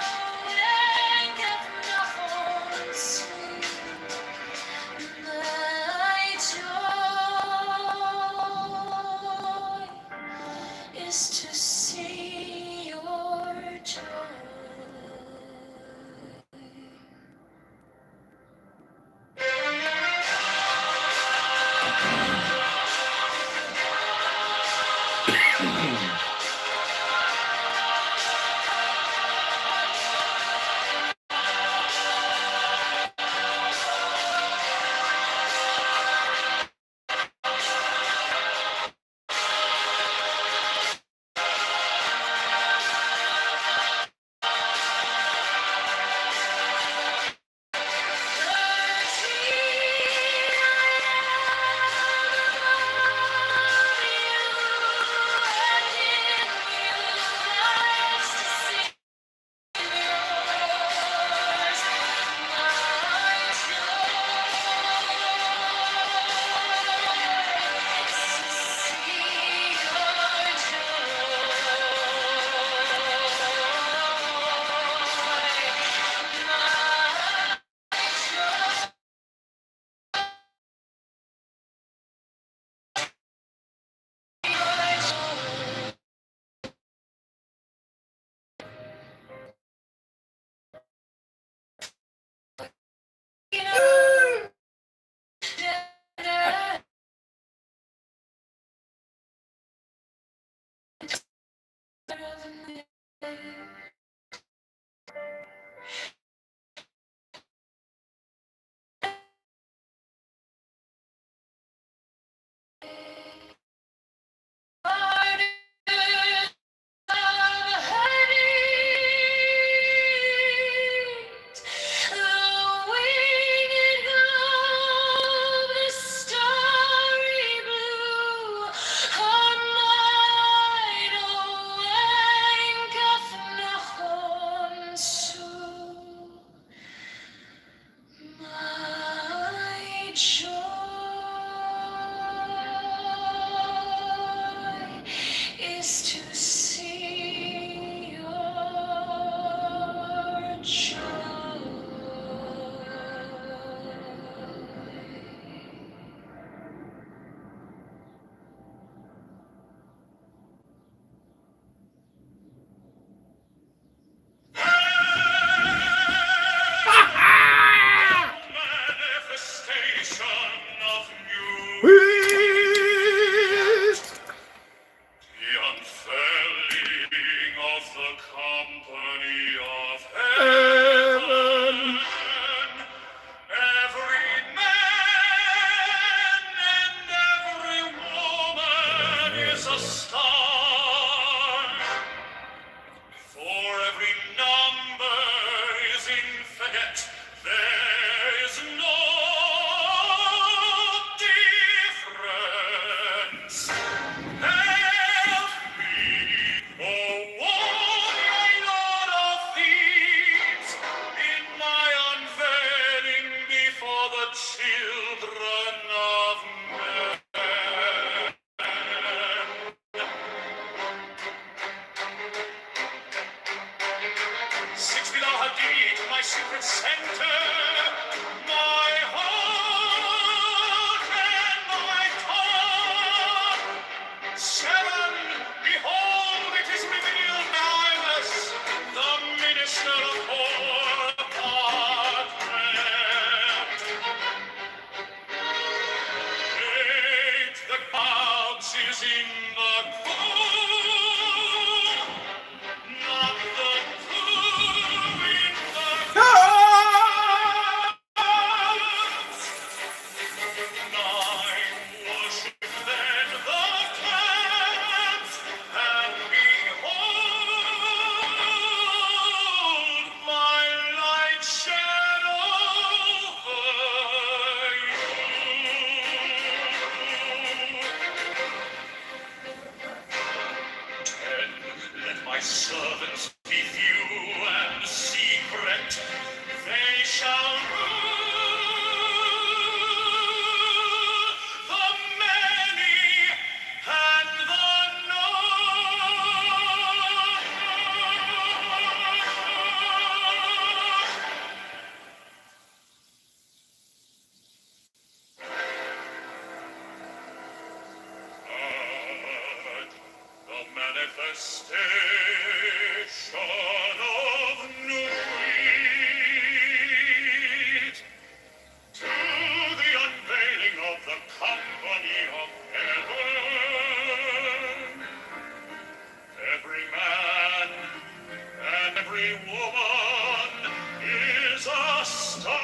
S10: awaketh not sweet. My joy is to see your joy. My joy is to see your joy.
S4: The unfailing of the company of heaven. Every man and every woman is a star. For every number is infinite, there is no difference. the children of men. 6 feet of deep, my secret center, my heart and my tongue. 7, behold, it is revealed now I was the minister of war apartment. 8, the clouds is in the cool, not the cool in the clouds. 9, worship then the clouds, and behold, my light shed over you. 10, let my servants be few and secret. They shall rule the many and the known. The manifestation of new wheat to the unveiling of the company of heaven. Every man and every woman is a star.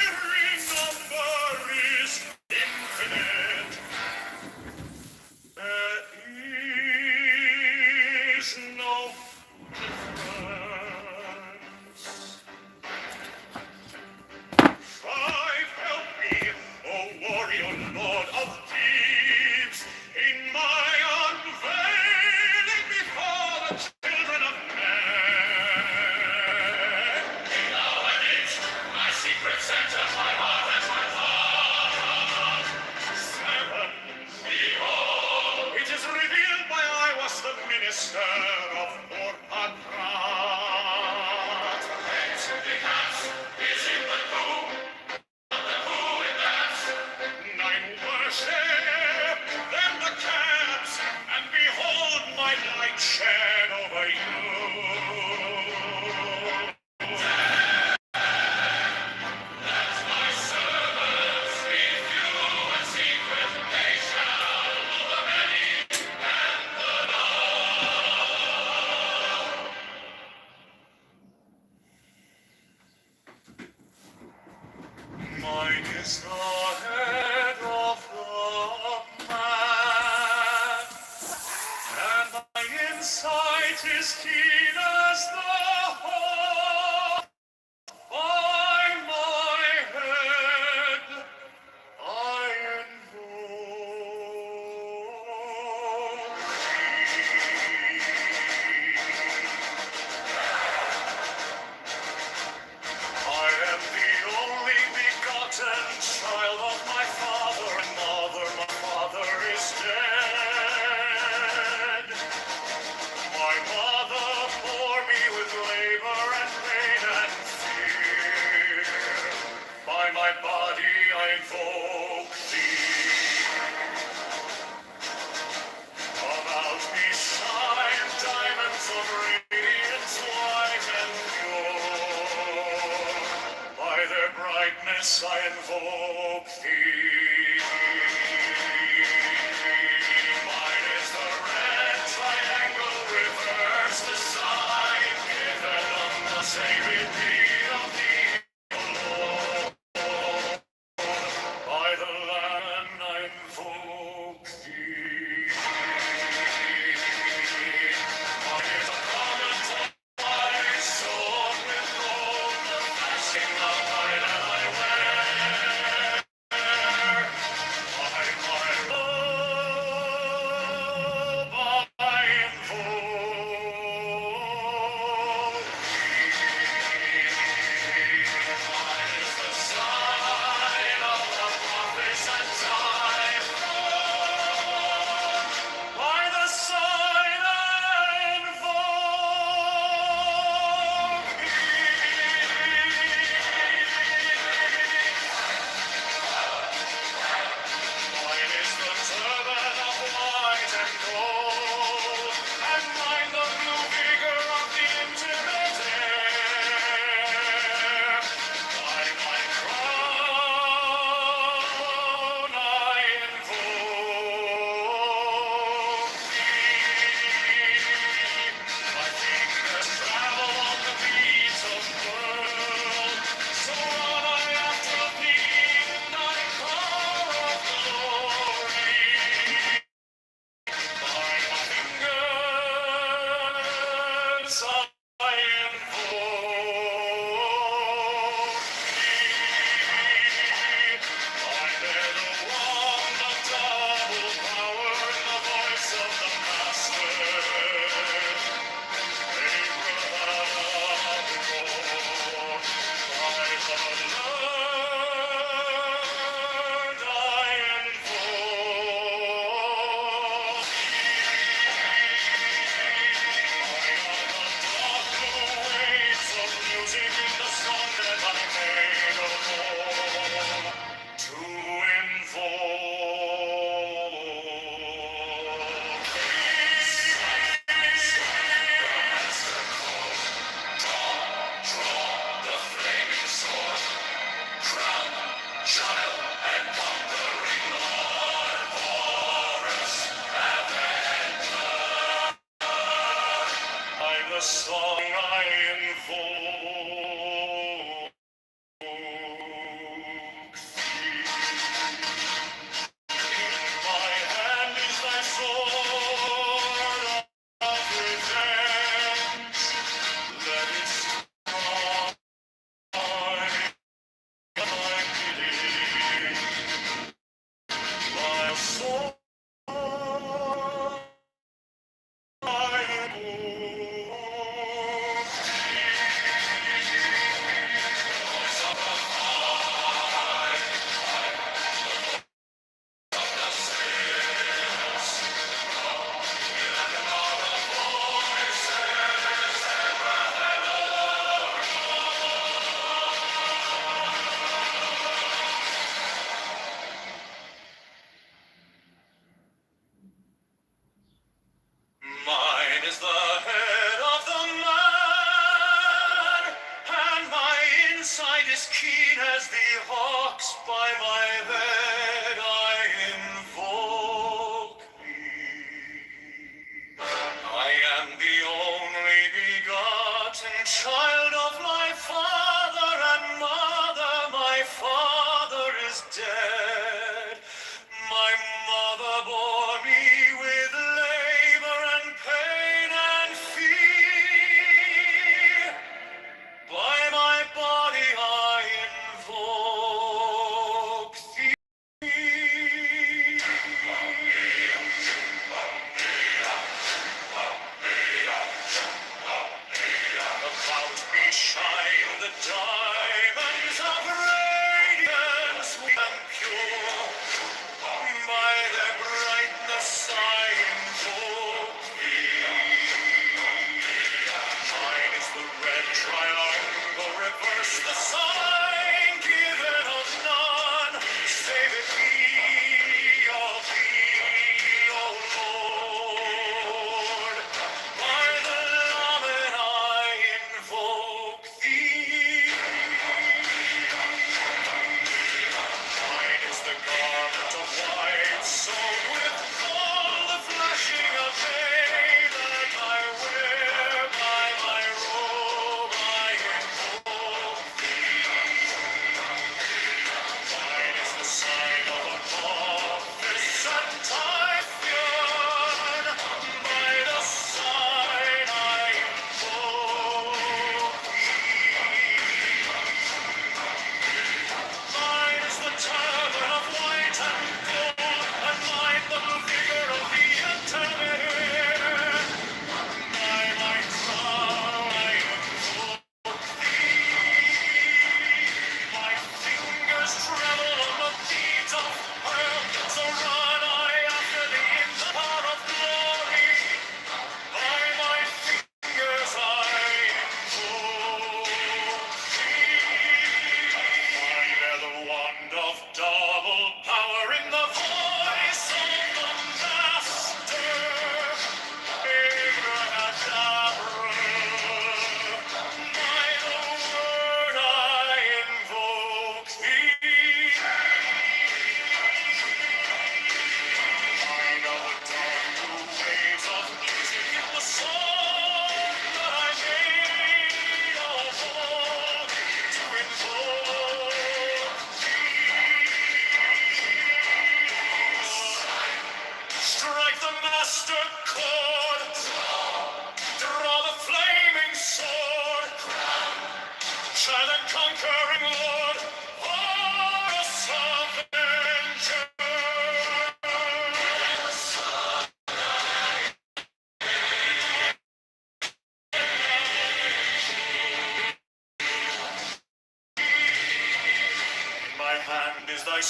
S4: Every number is infinite. There is no difference. 5, help me, O warrior lord of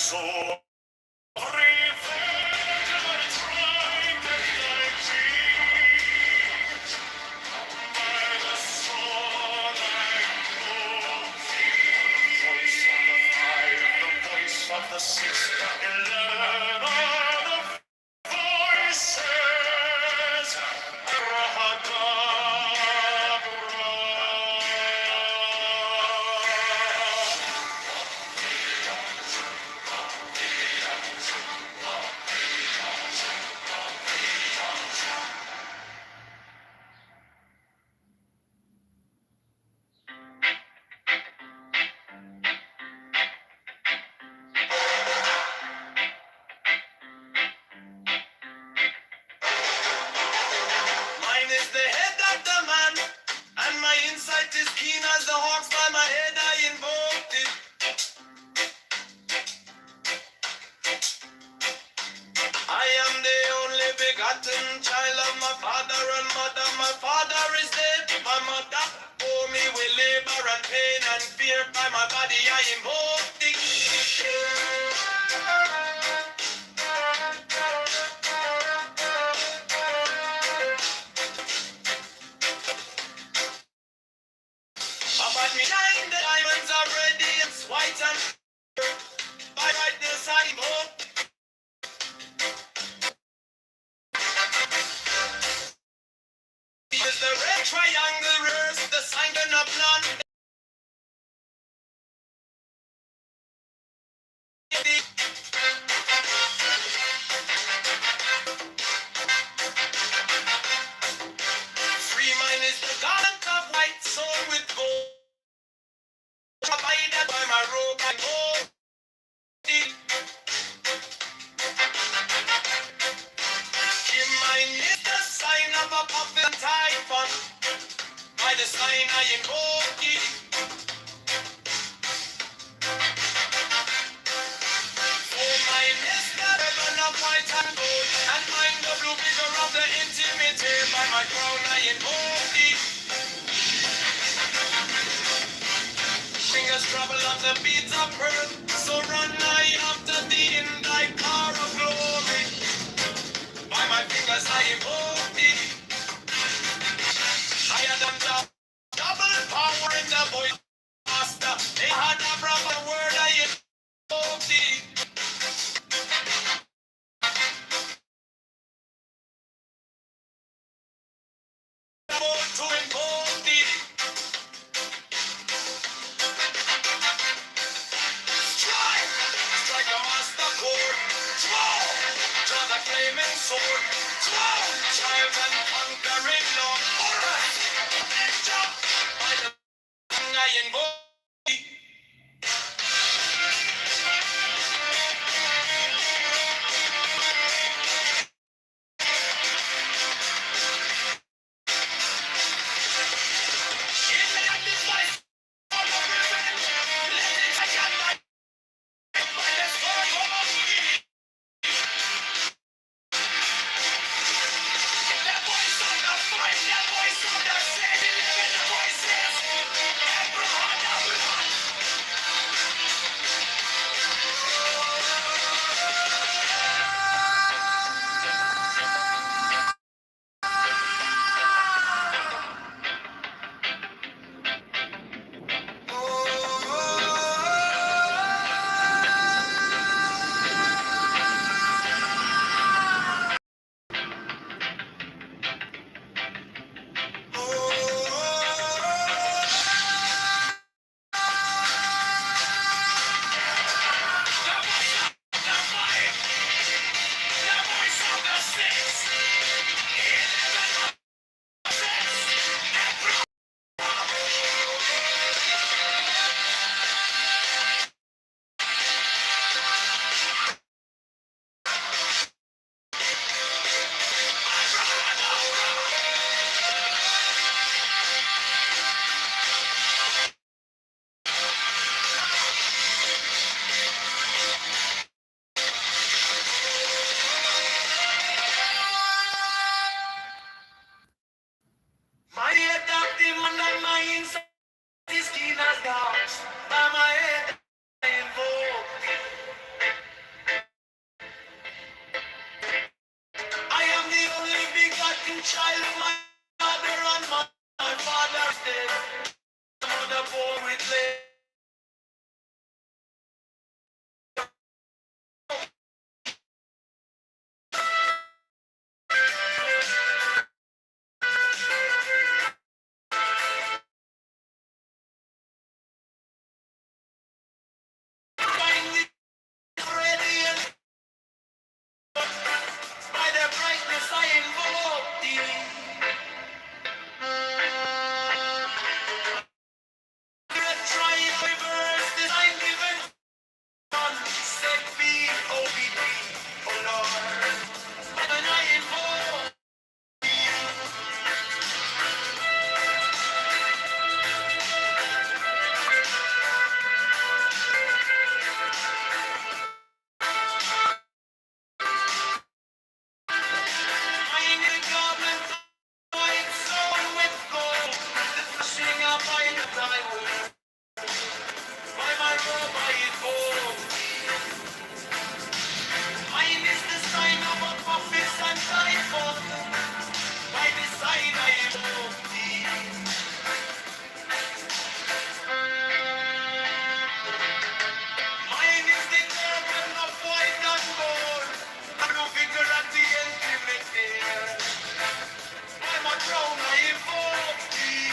S4: soul. Revenge, but it's right that thy cheek. By the sword I go thee. Voice of the five, the voice of the six, 11 are the voices. Mine is the head of the man, and my insight is keen as the hawks by my head I invoked it. I am the only begotten child of my father and mother. My father is dead, my mother bore me with labor and pain and fear. By my body I invoked it. About me nine, the diamonds are ready, it's white and by rightness I invoke. Is the red triangle reverse, the sign of none. Free mine is the garment of white, sown with gold. Provided by my robe and gold. Give mine is the sign of a puffin typhon. By the sign I invoke it. For mine is the ribbon of white and gold, and mine the blue figure of the intimate. By my crown I invoke it. Fingers travel on the beads of pearl, so run I after thee in thy car of glory. By my fingers I invoke thee. I had them double power in the voice master. They had a proper word I invoke thee. About to invoke thee. Strike a master chord. Draw the flaming sword. Child and conquering Lord. Alright. Jump. By the I invoke thee. child of my mother and my father's dead. Mother born with late. By the brightness I invoke thee. Try and reverse the sign given. Set me, oh be oh Lord. When I invoke I need a garment of white soul with gold. The flashing of my time will by my robe I invoke. Mine is the sign of a prophet and typhoon. By the side I invoke thee. Mine is the turban of white and gold. And no vigor at the intimate ear. By my crown I invoke thee.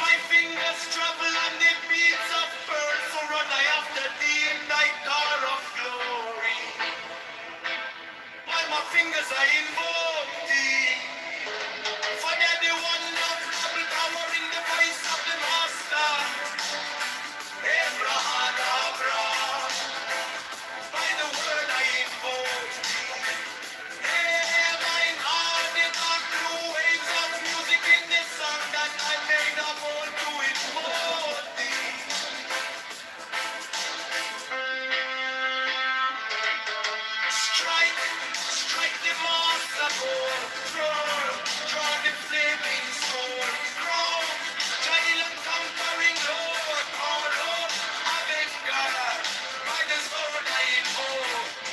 S4: My fingers travel on the beats of pearl. So run I after thee in thy car of glory. By my fingers I invoke thee. For they're the wonderful power in the voice of the Master. Abraham, by the word I invoke. Hey, mine heart is on blue waves of music in the song that I made a bold to invoke thee. Strike the master chord, draw the flaming sword, draw, child and conquering Lord, oh Lord, Avenger, by the sword I invoke.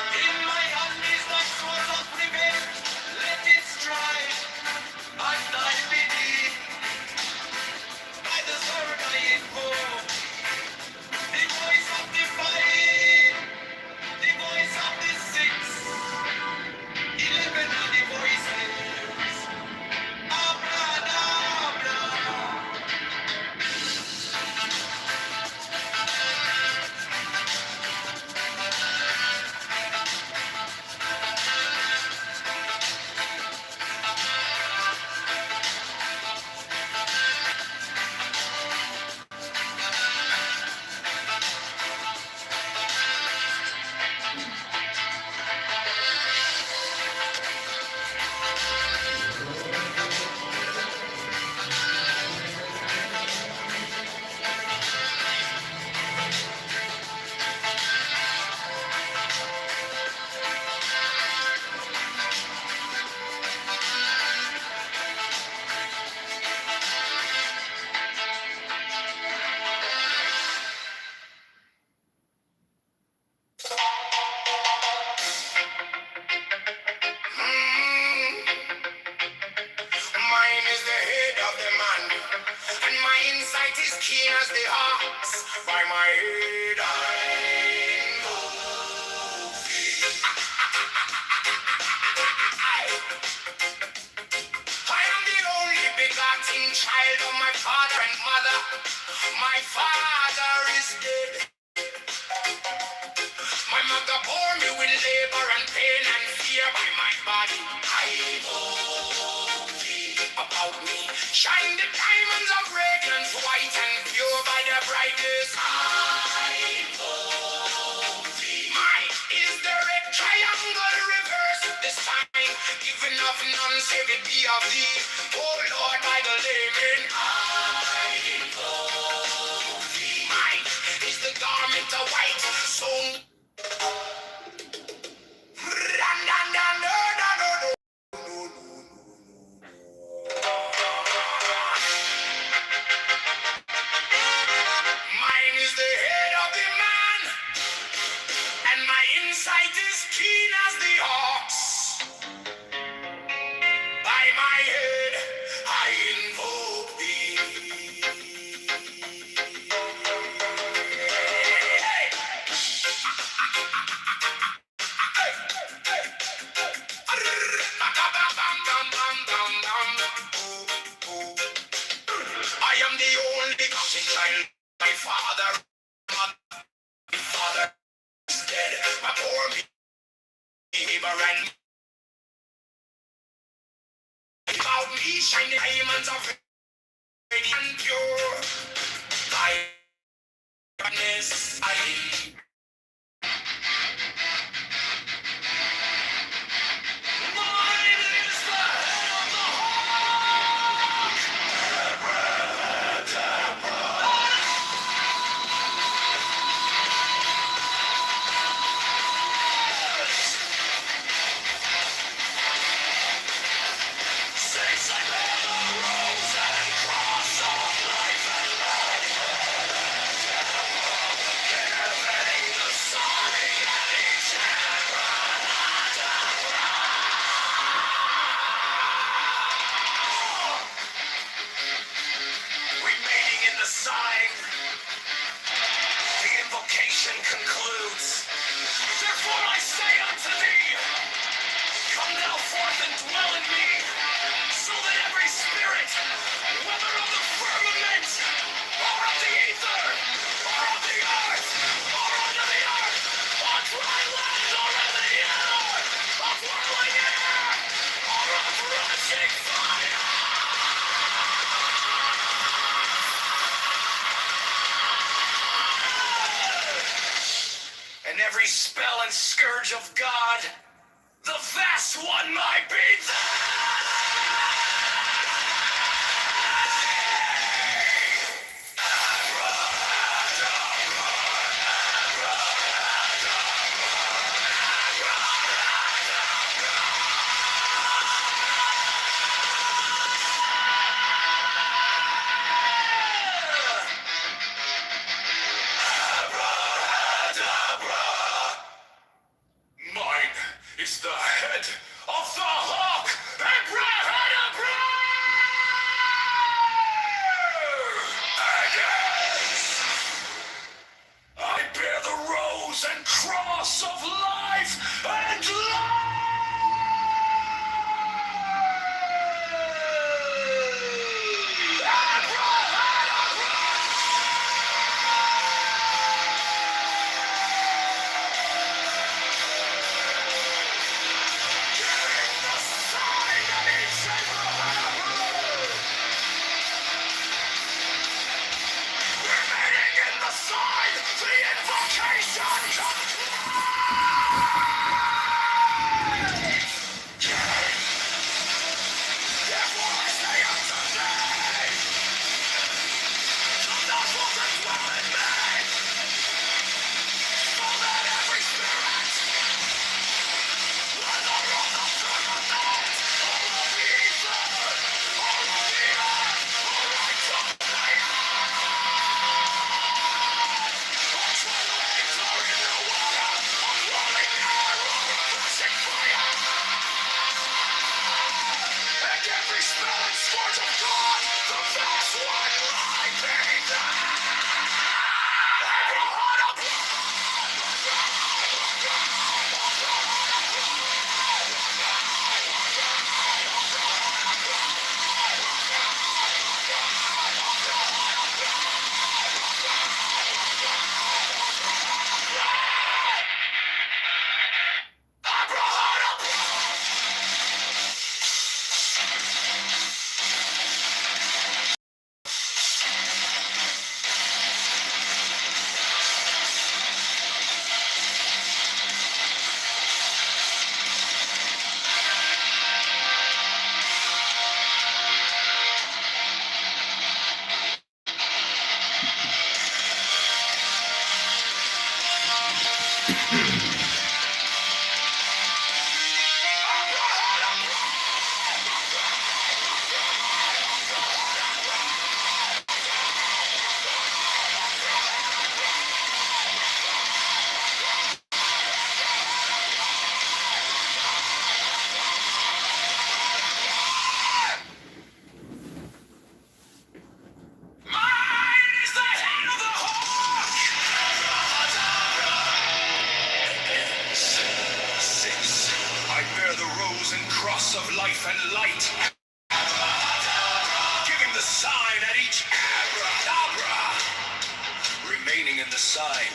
S4: In my hand is thy sword of revenge, let it strike, and I believe, by the sword I invoke. The voice of the fight, the voice of the six, 11 of the voices. Abra. Mine is the head of the man, and my insight is keen as the ox. By my head I invoke thee. I am the only begotten child of my father and mother. My father is dead. My mother bore me with labor and pain and fear. By my body I invoke thee. About me shine the diamonds of radiance, white and pure by the brightness. I invoke thee. Mine is the red triangle reverse this time. Even of none save it be of thee. Oh Lord, by the layman I invoke thee. Mine is the garment of white, so mine is the head of the man, and my insight is My father is dead. My poor neighbor and about me shine diamonds of radiant pure. Thy goodness, I remaining in the sign. The invocation concludes. Therefore I say unto thee, come thou forth and dwell in me, so that every spirit, whether of the firmament, or of the ether, or of the earth, or under the earth, on dry land, or in the air, of whirling air, or of rushing fire, and every spell and scourge of God, the vast one might be mine is the head of the hawk, Abrahadabra! I bear the rose and cross of life and remaining in the sign,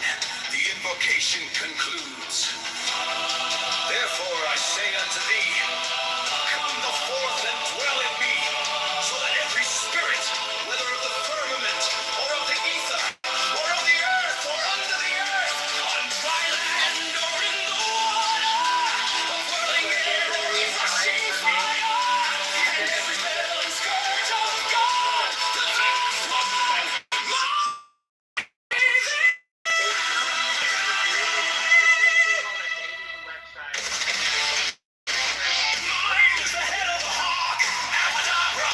S4: the invocation concludes. Therefore I say unto thee, come the forth and dwell in me, so that every spirit, whether of the firmament, or of the ether, or of the earth, or under the earth, on dry land, or in the water, of whirling air, or of rushing fire, and every spell and scourge of God, the last one, mine is the head of the hawk, Abracadabra,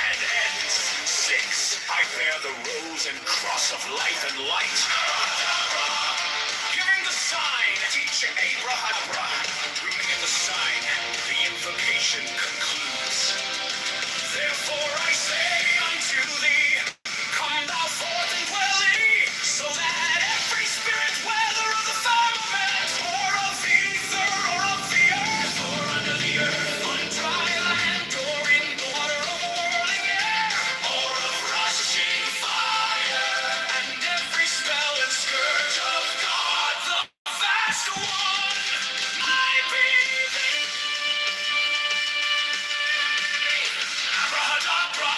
S4: and ends. 6, I bear the rose and cross of life and light. Giving the sign, teaching Abraham, bringing in the sign, the invocation concludes. Therefore I say unto thee, come thou forth and dwell in me, so that every spirit, whether of the firmament, or of the ether, or of the earth, or under the earth, on dry land, or in the water of whirling air, or of rushing fire, and every spell and scourge of God, the vast one, might be thee. Abrahadabra.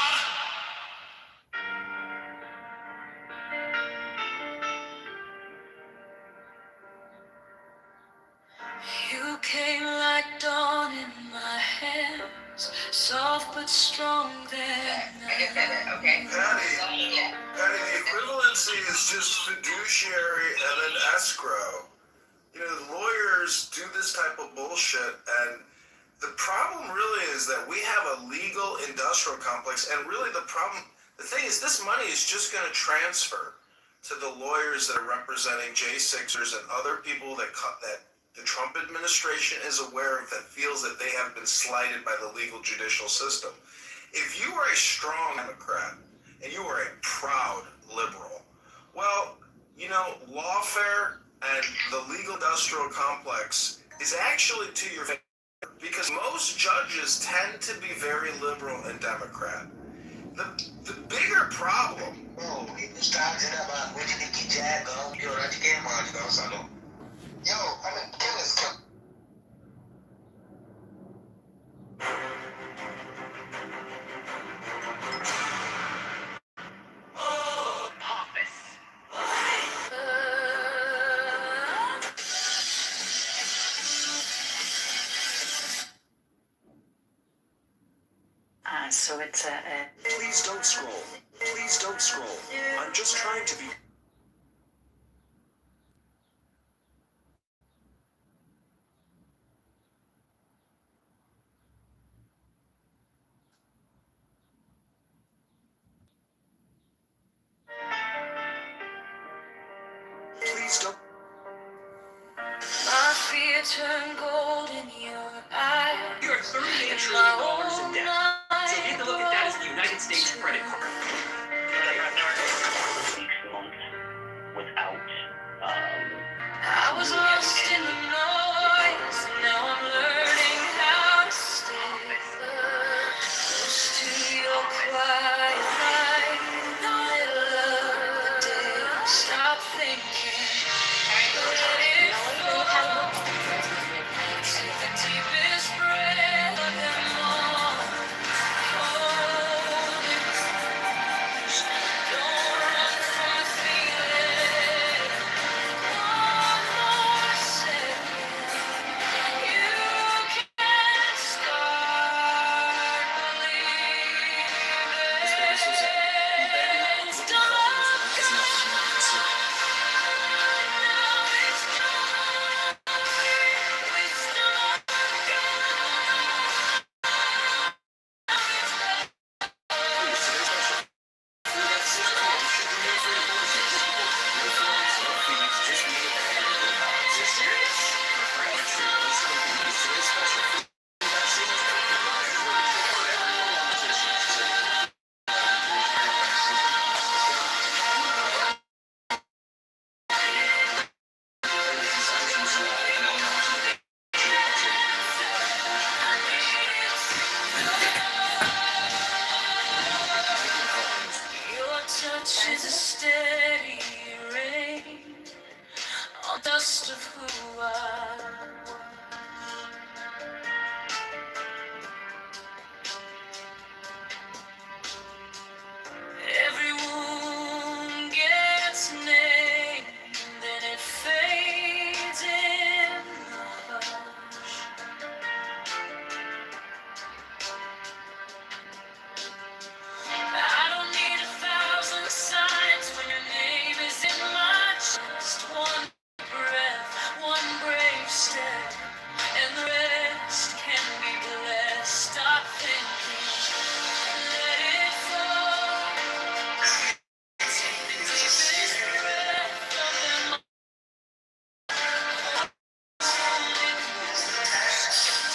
S10: You came like dawn in my hands, soft but strong then.
S6: Patty, the equivalency is just fiduciary and then escrow. You know, the lawyers do this type of bullshit, and the problem really is that we have a legal industrial complex, and really the thing is, this money is just going to transfer to the lawyers that are representing J6ers and other people that the Trump administration is aware of, that feels that they have been slighted by the legal judicial system. If you are a strong Democrat and you are a proud liberal, well, you know, lawfare and the legal industrial complex is actually to your favor, because most judges tend to be very liberal and Democrat. The bigger problem. Yo, I mean, goodness.
S1: So it's a.
S4: Please don't scroll. Please don't scroll. I'm just trying to be. Please don't.
S10: My fear turned gold in your eyes.
S8: You're $38 trillion in debt. So you have to look at that as the United States credit card.
S10: I was lost in the noise, now I'm learning how to stay close to your quiet light. Middle of the day, stop thinking, let it flow. Take the deepest breath of them all. Hold it. dust of who I was. Every wound gets named, then it fades in the hush. I don't need 1,000 signs when your name is in my chest. One breath, one brave step, and the rest can be blessed. Stop thinking, let it fall. Take the deepest breath of them all.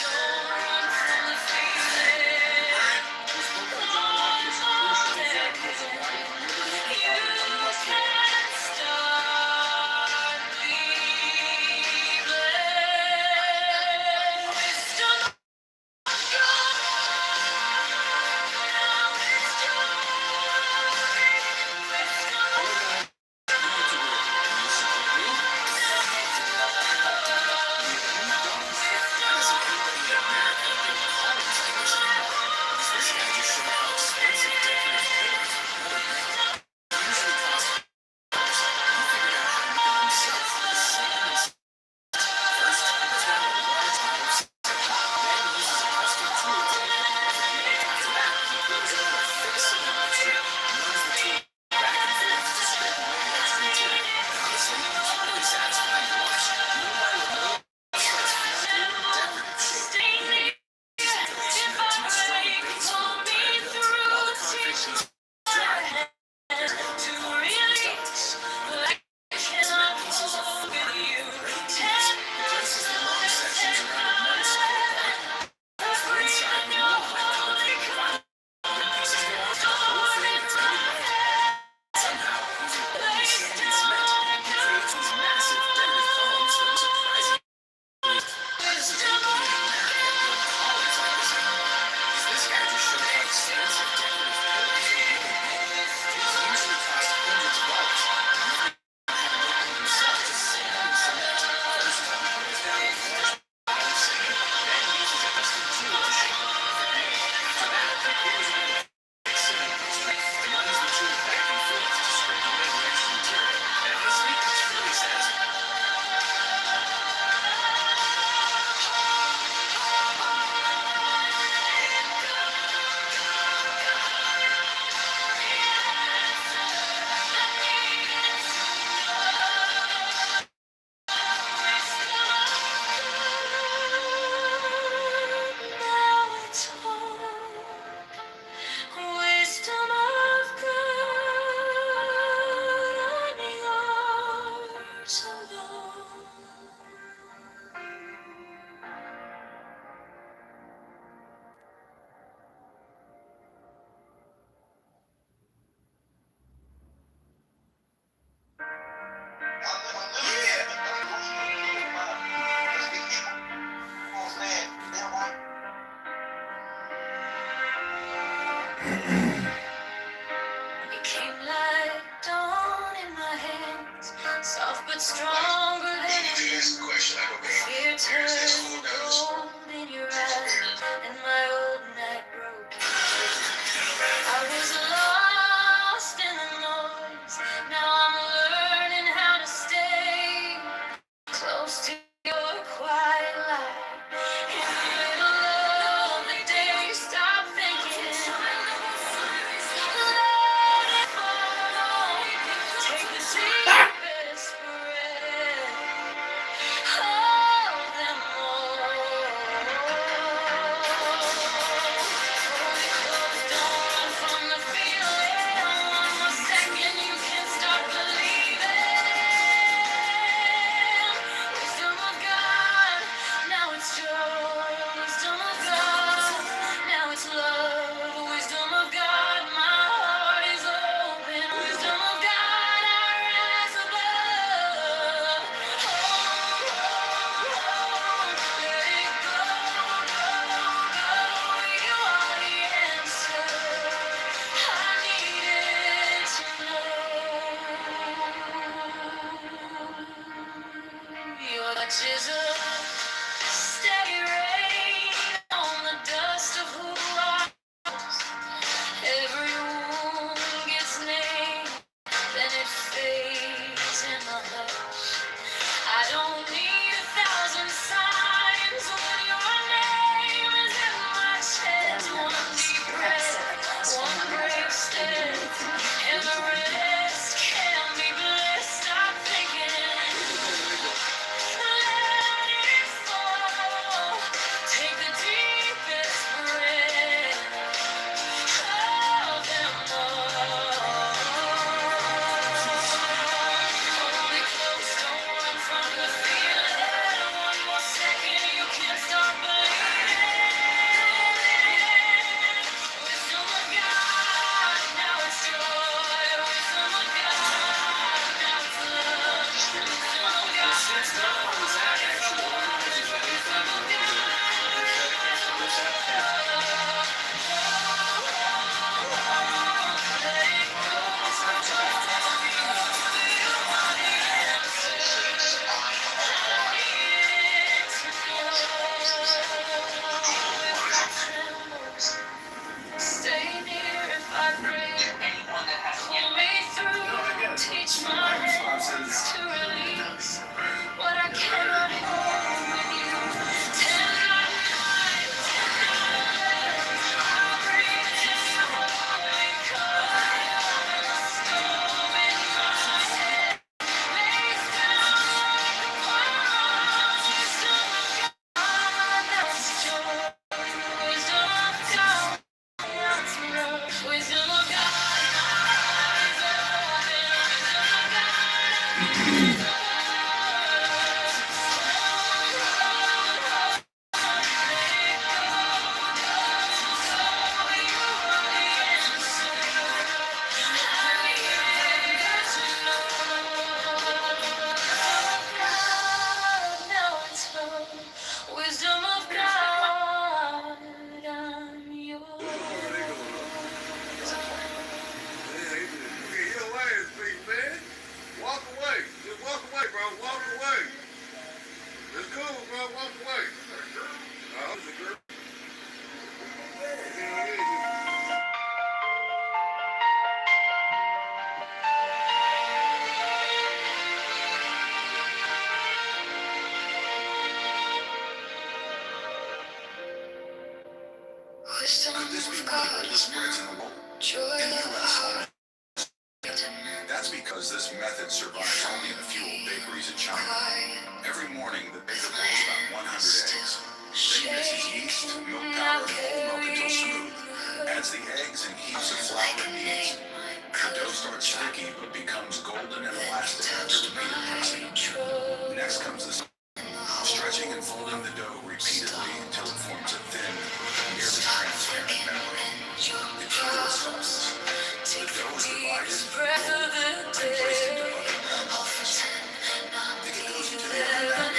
S10: Don't run from the feeling. One more second. You can start me blessed. Wisdom of God, now it's joy. Wisdom of if I break, pull me through. Teach my hands to release. Like I cannot hold with you. Breathe in your holy calm. Storm in my head. Placed on wisdom now it's all. Wisdom of God, I'm yours alone. It came like dawn in my hands, soft but stronger than a fear turned gold in your eyes, and my old night broke. I was lost in the noise. Now I'm learning how to stay close to your quiet light. In the middle of the day, stop thinking. Let it fall. Take the deepest breath. Hold them all. touches of steady rain on the dust of who I was. Every wound gets named, then it fades in the hush. I don't need 1,000 signs when your name is in my chest. One deep breath, one brave step, and the rest can be blessed. Stop thinking, let it fall. Take the deepest breath of them all. Hold it close, don't run from the feeling. One more second, you can't stop believing. Wisdom of God, now it's joy. Wisdom of God, now it's love. Wisdom of God, wisdom of stay near if I break. Pull me through, teach my hands to release what I cannot hold with you. Tend my mind, I'll breathe in your holy cover. Storm in my head, lays down like a pond. Wisdom of God, that's joy. Wisdom of God, that's love. Wisdom of God, eyes open. Wisdom of Wisdom of God, I'm yours.
S17: Get away, big man. Walk away. Just walk away, bro. Walk away. It's cool, bro. Walk away. It's a girl.
S10: Wisdom of God is now joy of heart.
S6: That's because this method survives only in a few old bakeries in China. Every morning, the baker boils about 100 eggs. Then mixes yeast, milk powder, and whole milk until smooth. Adds the eggs and heaps of flour and beans. The dough starts sticky but becomes golden and elastic after repeated pressing. Next comes the stretching and folding the dough repeatedly until it forms a thin, nearly transparent membrane. The key to its softness. The dough is divided and placed into butter mounds. Then it goes into the oven,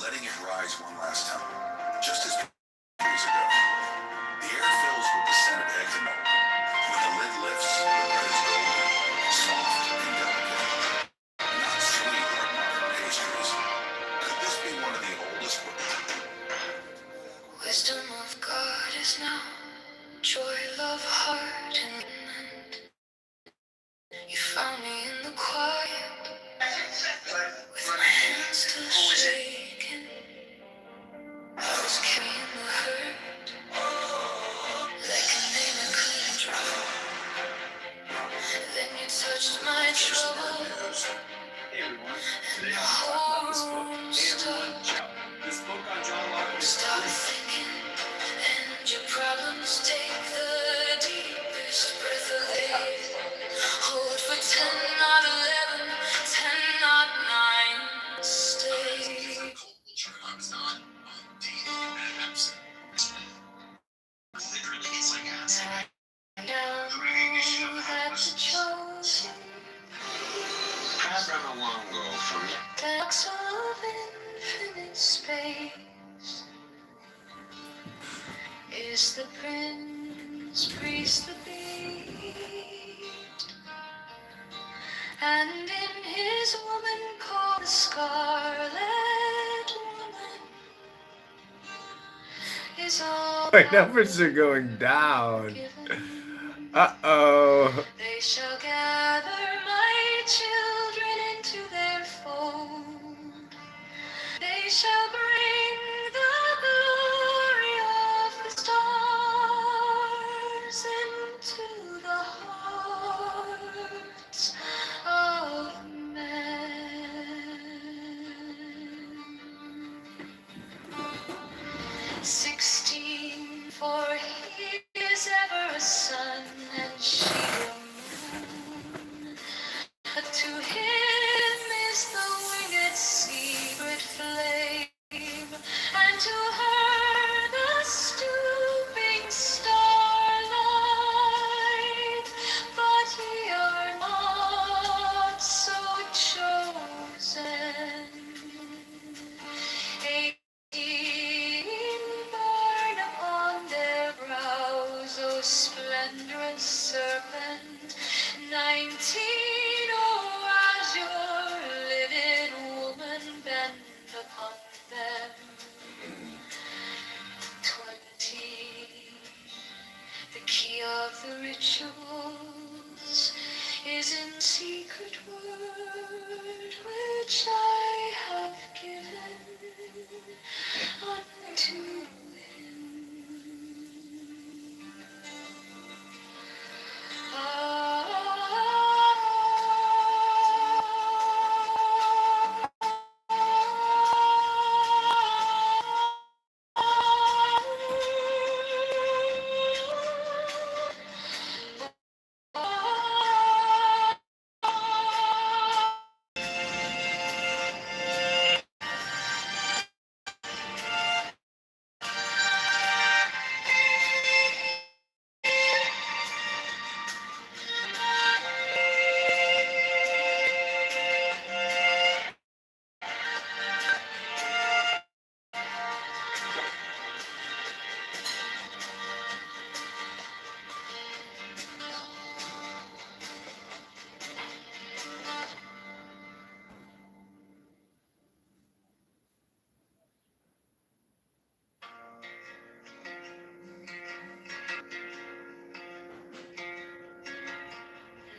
S6: letting it rise one last time. Just as years ago, the air fills with the scented eggs and milk. When the lid lifts, the bread is golden, soft, and delicate. Not sweet like modern pastries. Could this be one of the oldest?
S10: Wisdom of God is now joy, love, heart, and you found me in the quiet with my hands still shaking. I was carrying the hurt like a name I couldn't drop. Then you touched my troubles, and the whole room stopped. Stop thinking, and your problems take the deepest breath of air. Hold for 10, not 11, 10, not 9. Stay. I know that you chose him. That's all of infinite space. Is the prince, priest, the beast. and in his woman called the Scarlet Woman is all
S12: My numbers are going down. Uh-oh.
S10: they shall gather my children into their fold. They shall bring the glory of the stars into the hearts of men. 16, for he is ever a son, and she a moon. But to him is the winged secret flame, and to her the stooping starlight. But ye are not so chosen. 18 burn upon their brows, O splendorous serpent. 19, oh azure living woman, bend upon them. 20, the key of the rituals is in secret word which I have given unto him.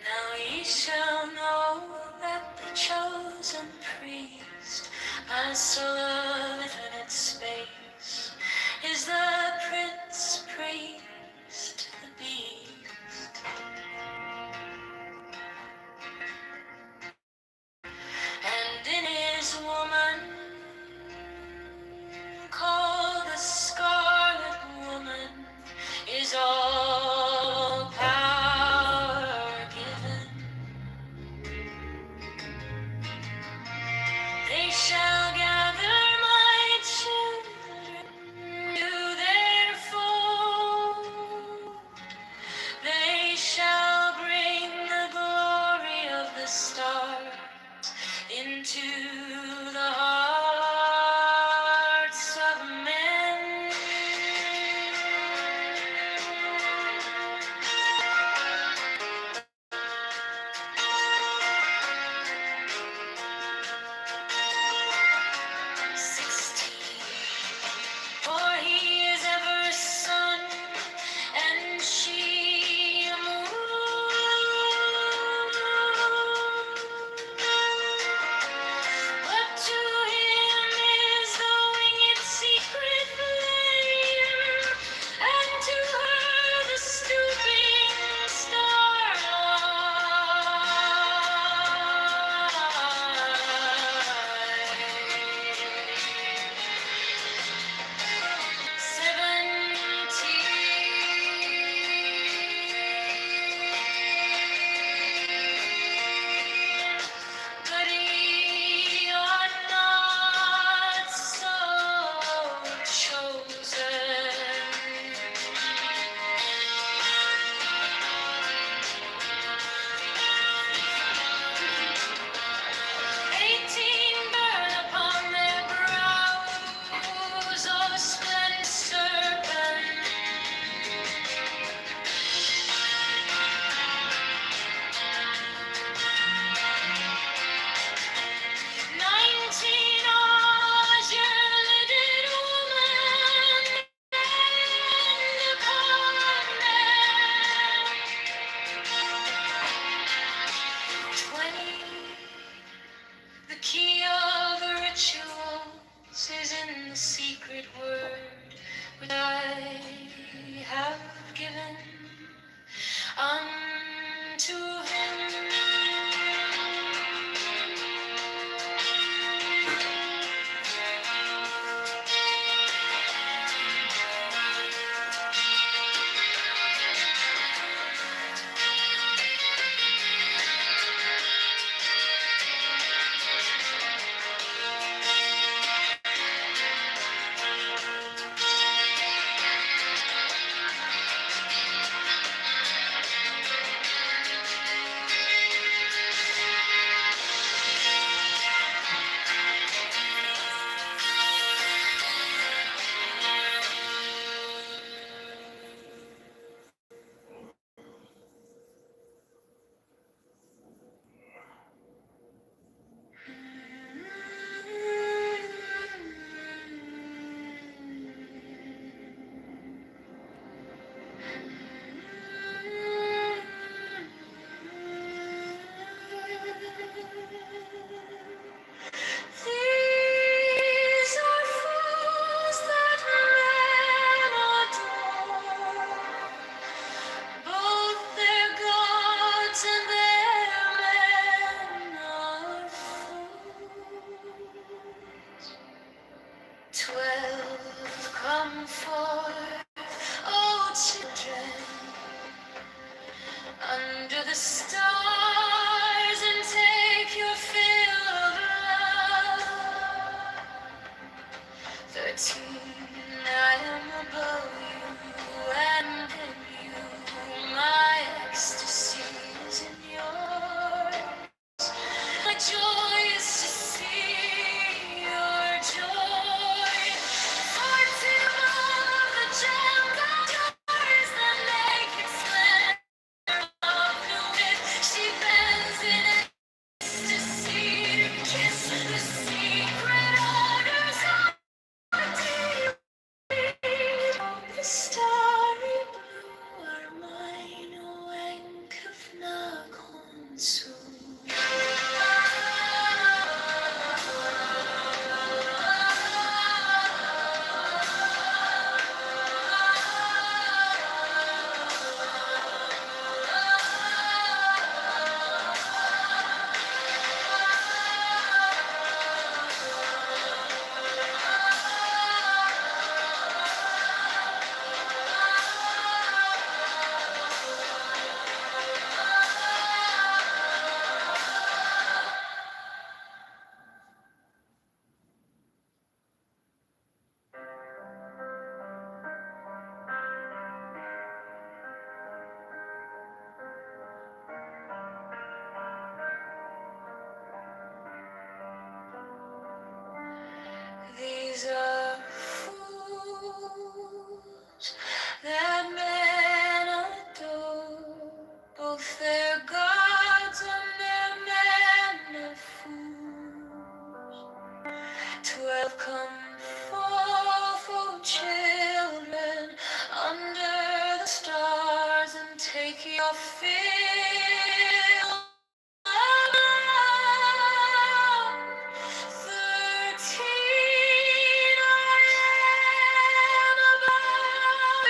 S10: Now ye shall know that the chosen priest, as soul of infinite space, is the prince priest, the beast. And in his woman, called the Scarlet Woman, is all power given. They shall gather my children to their fold. They shall bring the glory of the stars into the hearts of men. For he is ever a son, and she a moon. 20. The key of the rituals is in the secret word which I have given unto him. These are fools that men adore, both their gods and their men are fools. 12 come forth, O children, under the stars and take your fill of love. 13, I am above you and in you, my ecstasy is in yours. My joy is to see your joy. 14, of the gem colors, the naked splendor of the wit. She bends in ecstasy to kiss the secret orders of the starry blue are mine, O Enk of Nakhon. These are fools that men adore, both their gods and their men are fools. 12 come forth, O children, under the stars and take your fill. 13, I am above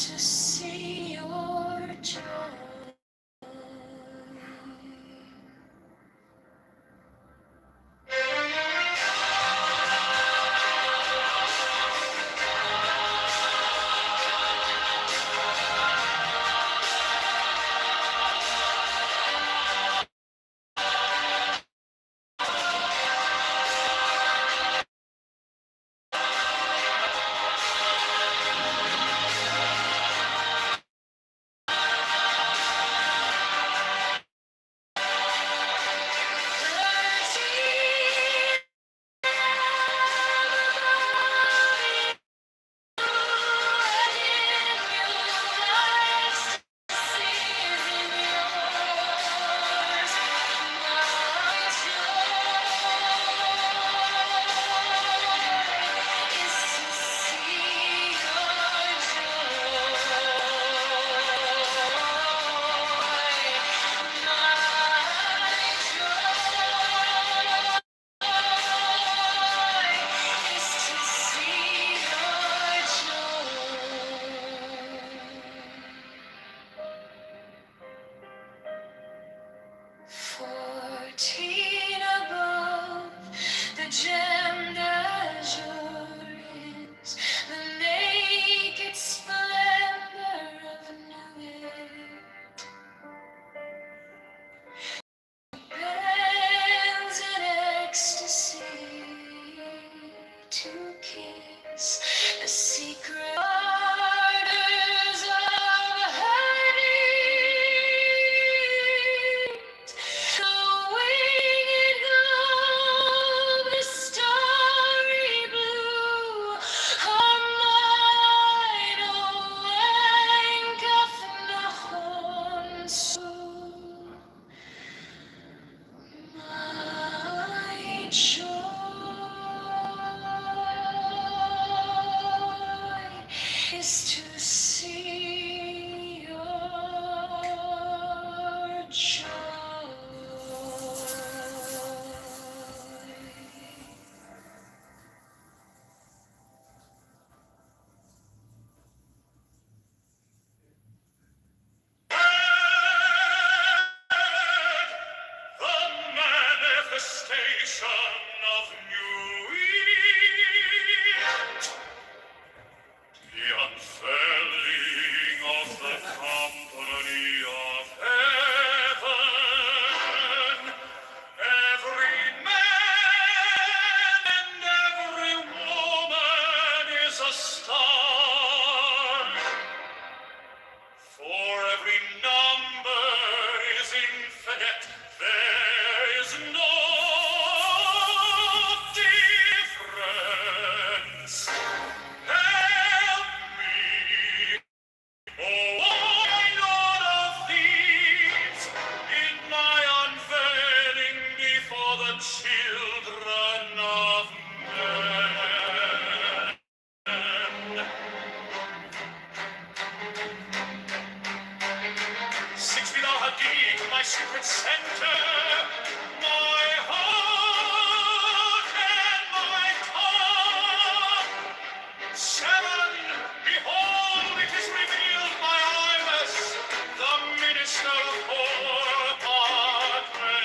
S10: to see your joy. Fourteen above, the gemmed azure is the naked splendor of new air. Bands in ecstasy to kiss the secret ardors of honey. The winged globe, the starry blue, are mine, oh, and Kathleen my joy is to see your joy.
S1: The manifestation of New Year, the unfurling of the company of heaven. Every man and every woman is a star. For every number is infinite, there is no difference. Help me, oh, why not of these in my unveiling before the children of men? 6 feet off a deep, my secret center, my heart and my tongue. 7, behold, it is revealed, my Iris, the minister of poor apartment.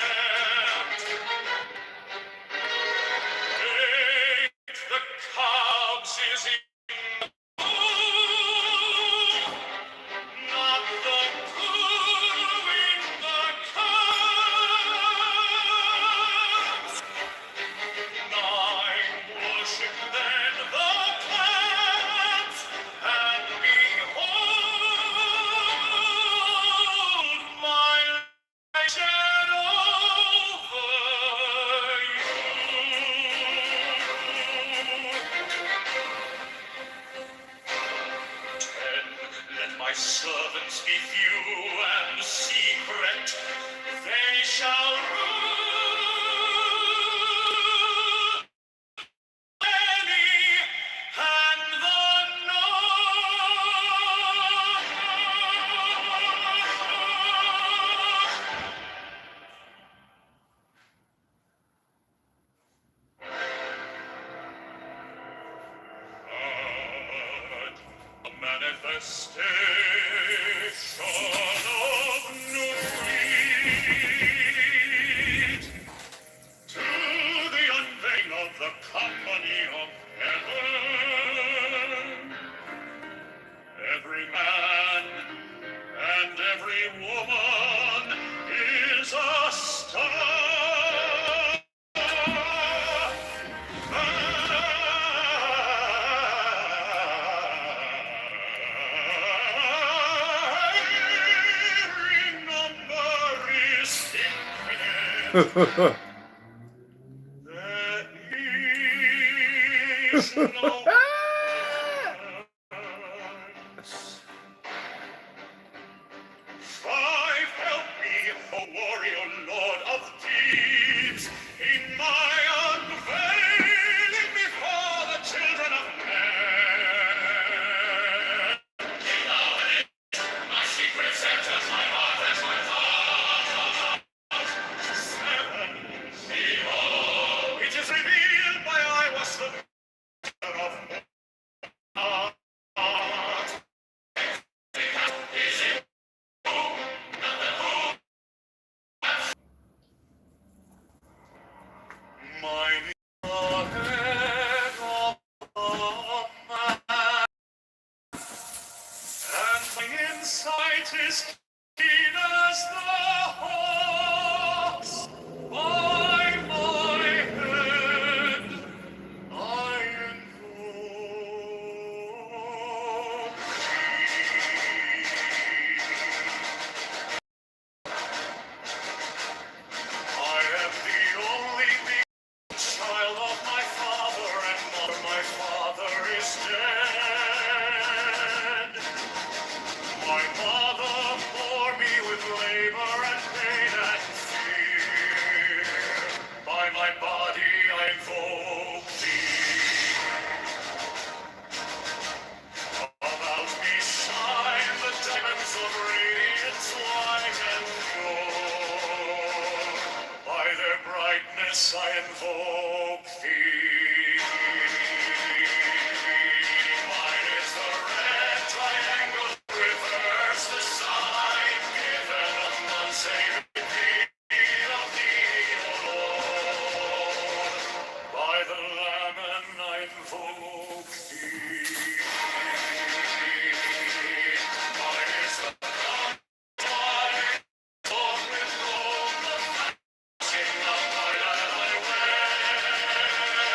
S1: 8, the cubs is in the moon. Not the poo in the cups. 9, worship then the plants, and behold my light shed over you. 10, let my servants be few and secret, they shall rule many, and the a manifestation of new breed, to the unveiling of the company of heaven. Every man and every woman is a star. Every number is infinite. There is no Five, help me, O warrior lord of deeds, in my unveiling before the children of men. My secret centers, my heart and my thoughts. Seven, behold, it is revealed by I was the maker of heart. Is it mine is the head of man, and my insight is keen as the hawk's. By my head I invoke I am the only child of my father and mother. My father is dead. My mother bore me with labor and pain and fear. By my body I invoke thee. About me shine the diamonds of radiance white and pure. By their brightness I invoke thee. Mine is the red triangle, reverse the sign given of none save thee, of thee, O Lord. By the Lamb and I invoke thee. Mine is the light, born with gold, the flashing of light I wear.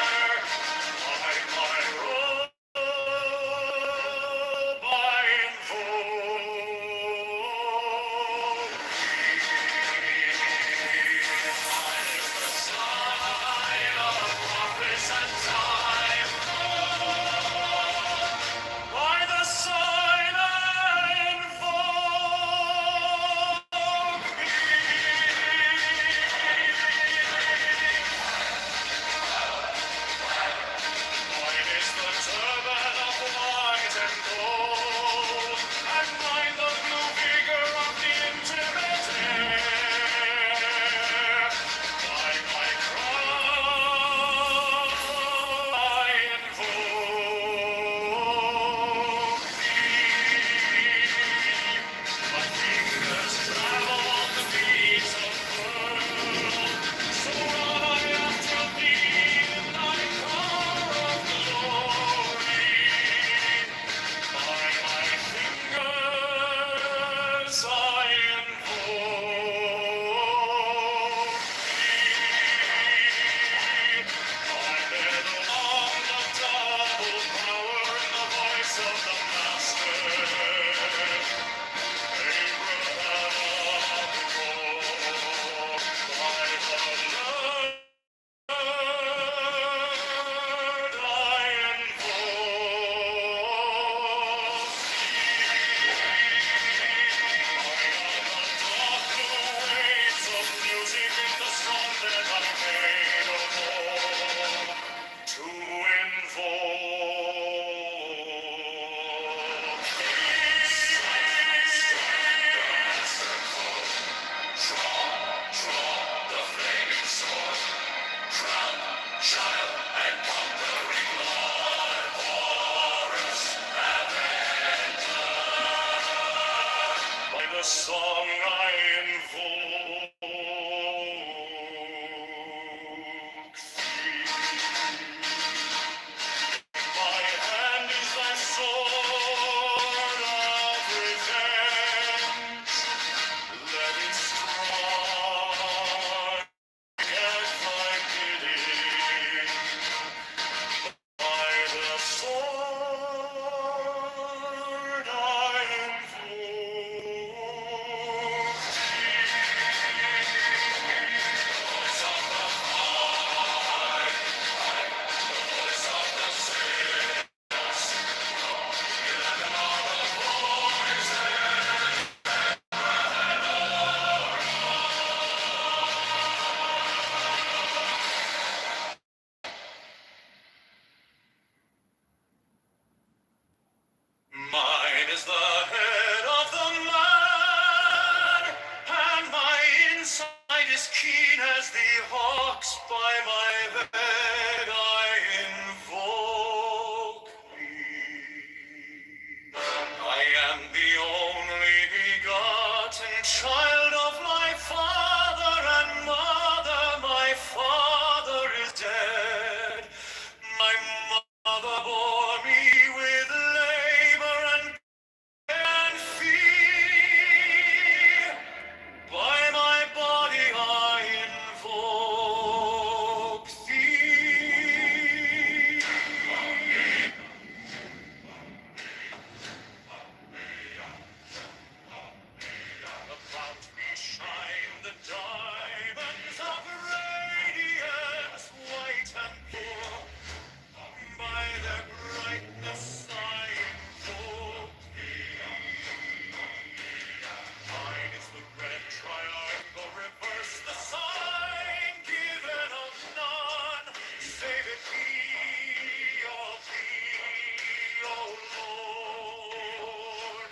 S1: thee, O Lord.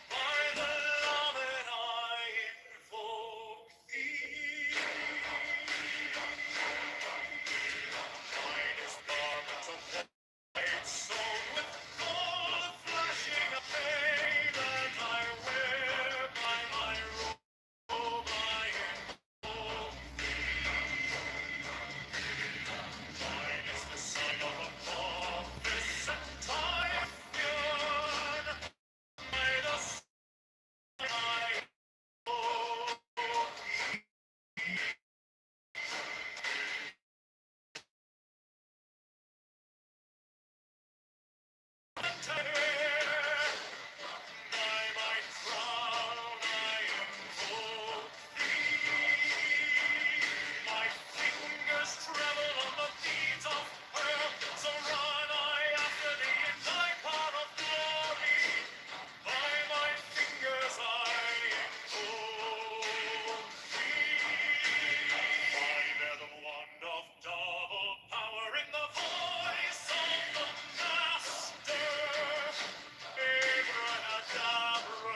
S1: By the love that I invoke thee. Mine is garment of white, sown with gold, flashing a pain that I wear by my robe I invoke thee. Mine is the sign of a prophet and Typhoon. By the sign I invoke thee. By my crown I invoke thee. My fingers tremble on the beats of her, so run I after thee in thy car of glory. By my fingers I invoke thee. By the wand of double power in the voice of the Master. Abracadabra,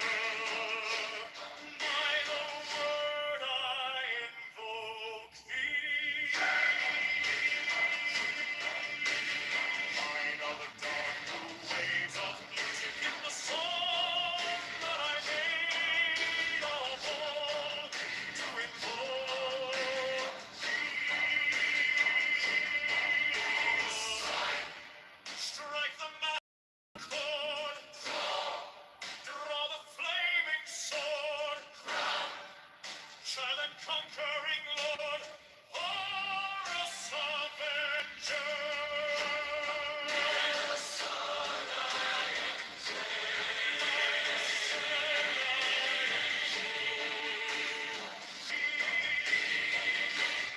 S1: by the word I invoke thee. Mine are the dark blue waves of music in the song that I made of old to invoke thee. Strike the chord, draw the flaming sword, child and conquering Lord, Horus Avenger.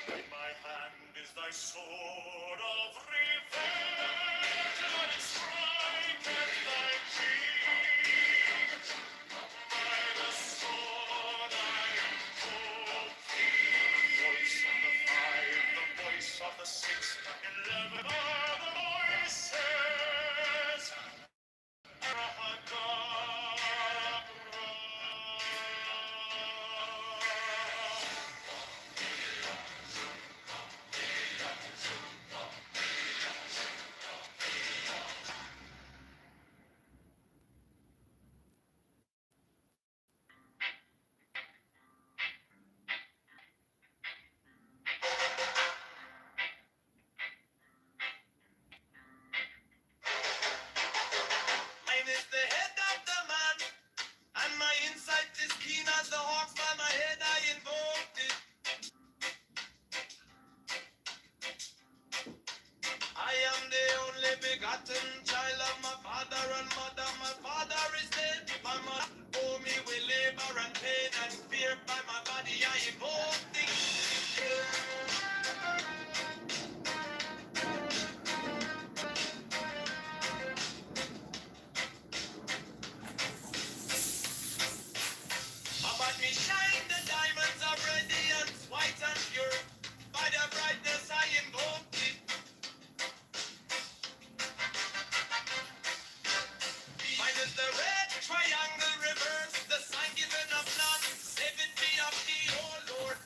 S1: In my hand is thy sword of revenge, let it strike at thy king. By the sword I invoke thee. Voice of the five, the voice of the six, 11 are the voices.
S4: Mine is the head of the man, and my insight is keen as the hawks. By my head I invoked it. I am the only begotten child of my father and mother. My father is dead. My mother bore me with labor and pain and fear. By my body I invoke thee. About me shine the diamonds of radiance, white and pure. By their brightness I invoke thee. Mine is the red triangle reverse, the sign given of blood. Save it be of thee, O Lord.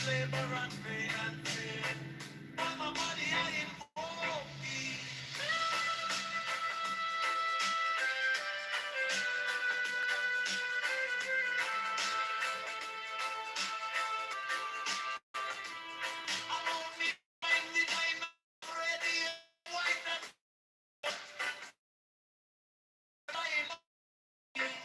S4: with labor and pain and fear. By my body I invoke thee. About me find the diamond ready and white and I invoke thee.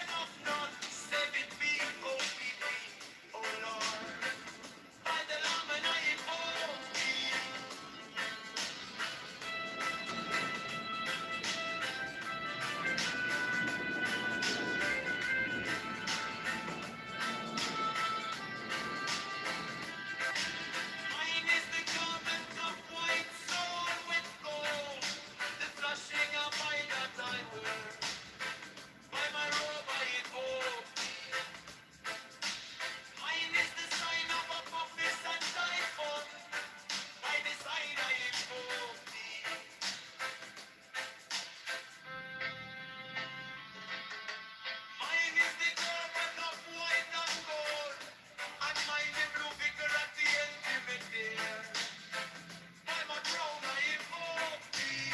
S4: Enough none, save it be, oh be, oh Lord. By the Lamb and I invoke thee. Mine is the garment of white sewn with gold, the flushing of eye that I wear. By my robe I invoke thee. Mine is the sign of a office and typhoon. By the side I invoke thee. Mine is the garment of white and gold, and mine the blue vicar at the intimate there. By my crown I invoke thee.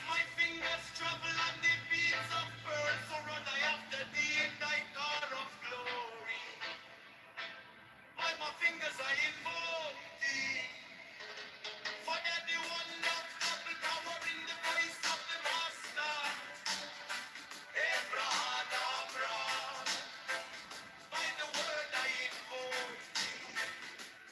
S4: My fingers travel on the beats of pearl, so run I after thee in thy car of glory. By my fingers I invoke thee. For that the one that double power in the voice of the master. Abrahadabra. By the word I invoke thee.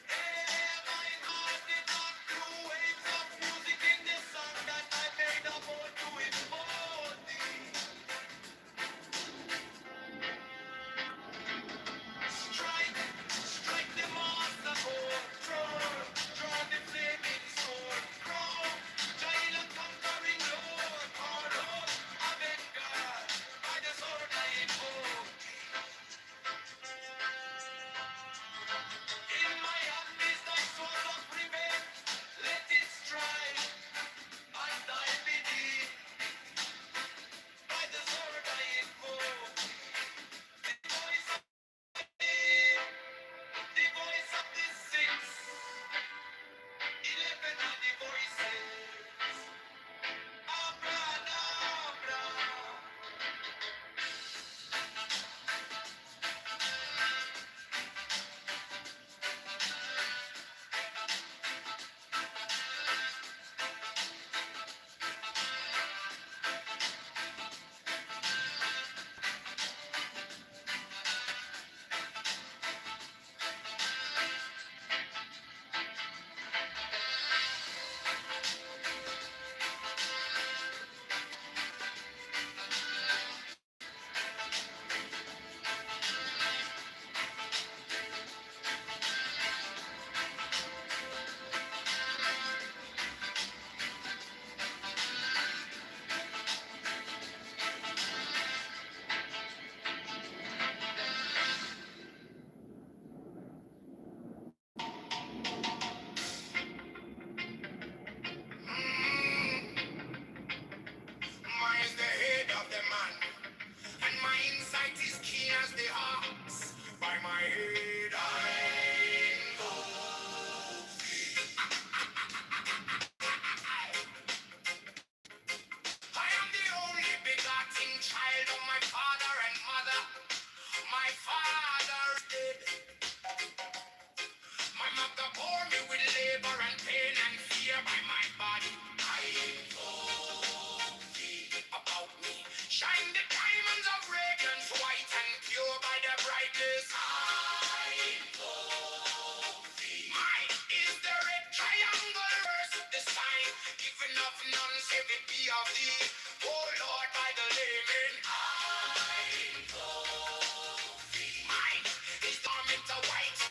S4: My heart did not through waves of music in the song that I made a vow to invoke thee. Strike, strike the master chord. Draw the flaming sword. Draw, child of conquering Lord. Lord, Avenger, by the sword I invoke. In my hand is thy sword of revenge. Let it strike, and I believe. By the sword I invoke. The voice of the voice of the six. 11 are the voices. Abra-dabra. Mine is the head of the man, and my insight is keen as the ox. By my head I go. I am the only begotten child of my father and mother. My father is dead. My mother bore me with labor and pain and fear. By my body I invoke thee. About me shine the diamonds of radiance, white and pure by the brightness. I invoke thee. Mine is the red triangle verse, the sign given of none save it be of thee. Oh Lord, by the layman, I invoke thee. Mine is the garment of white.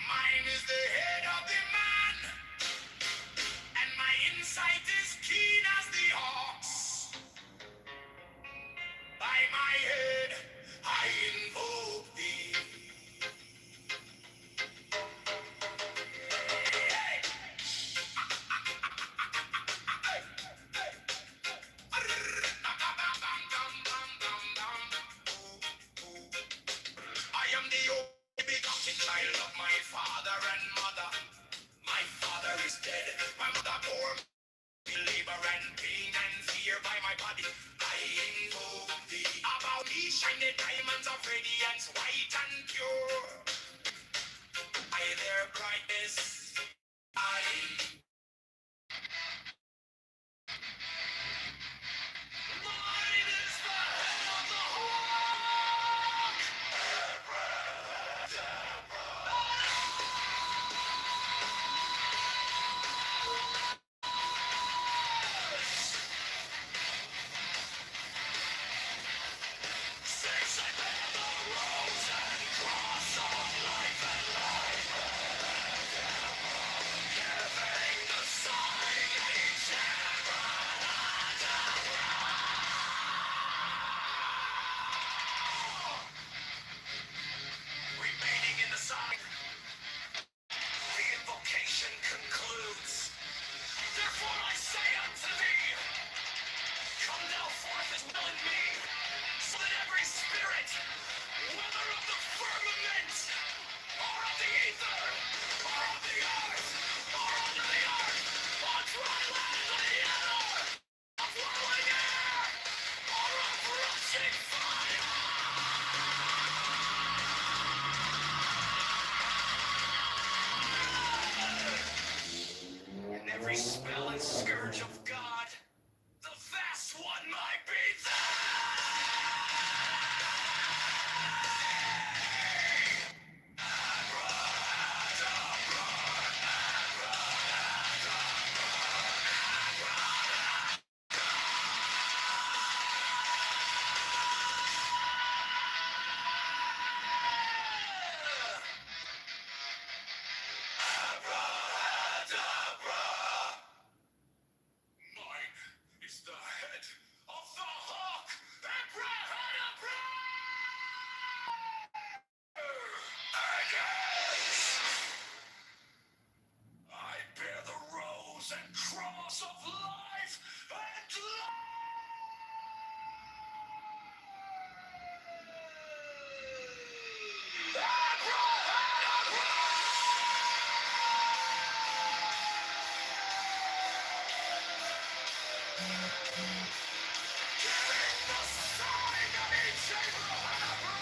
S4: Mine is the head of the man, and my insight is keen as the ox. By my head I
S1: father and mother. My father is dead. My mother bore me. Labor and pain and fear by my body. I invoke thee. About me shine the diamonds of radiance, white and pure. I their brightness. I. Mine is the head of the hawk. Since I bear the rose and cross of life and life, giving the sign each remaining in the sign. The invocation concludes. Therefore I say unto thee, come now forth as well in me, so that every spirit, whether of the firmament, or of the ether, or of the earth, or under the earth, on dry land or the ether, of whirling air, or of rushing fire, and every spell and scourge of God, the vast one might be mine is the head of the hawk, Abrahadabra! I bear the rose and cross of life and life. Giving the sign of each Abrahadabra!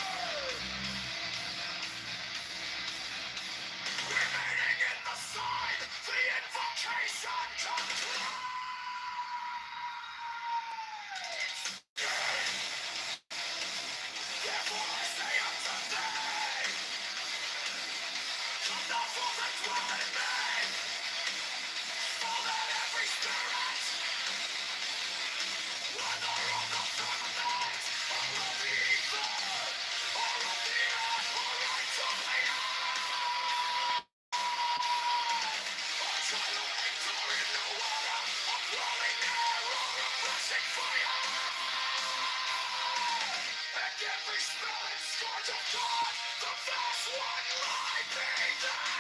S1: Remaining in the sign, the invocation concludes. Therefore I say unto thee, come thou forth and dwell in me, so that every spirit, whether of the firmament, or of the ether, or of the earth, or right of the earth, or dry land, or in the water, of rolling air, or of rushing fire, and every spell and scourge of God, the vast one might be there.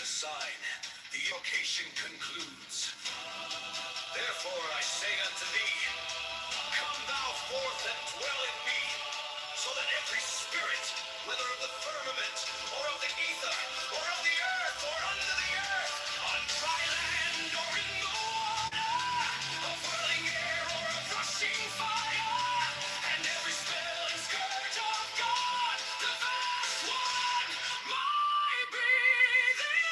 S1: sign, the invocation concludes. Therefore I say unto thee, come thou forth and dwell in me, so that every spirit, whether of the firmament, or of the ether, or of the earth, or under the earth, on dry land, or in the water, of whirling air, or of rushing fire, and every spell and scourge of God, the vast one, my breathing.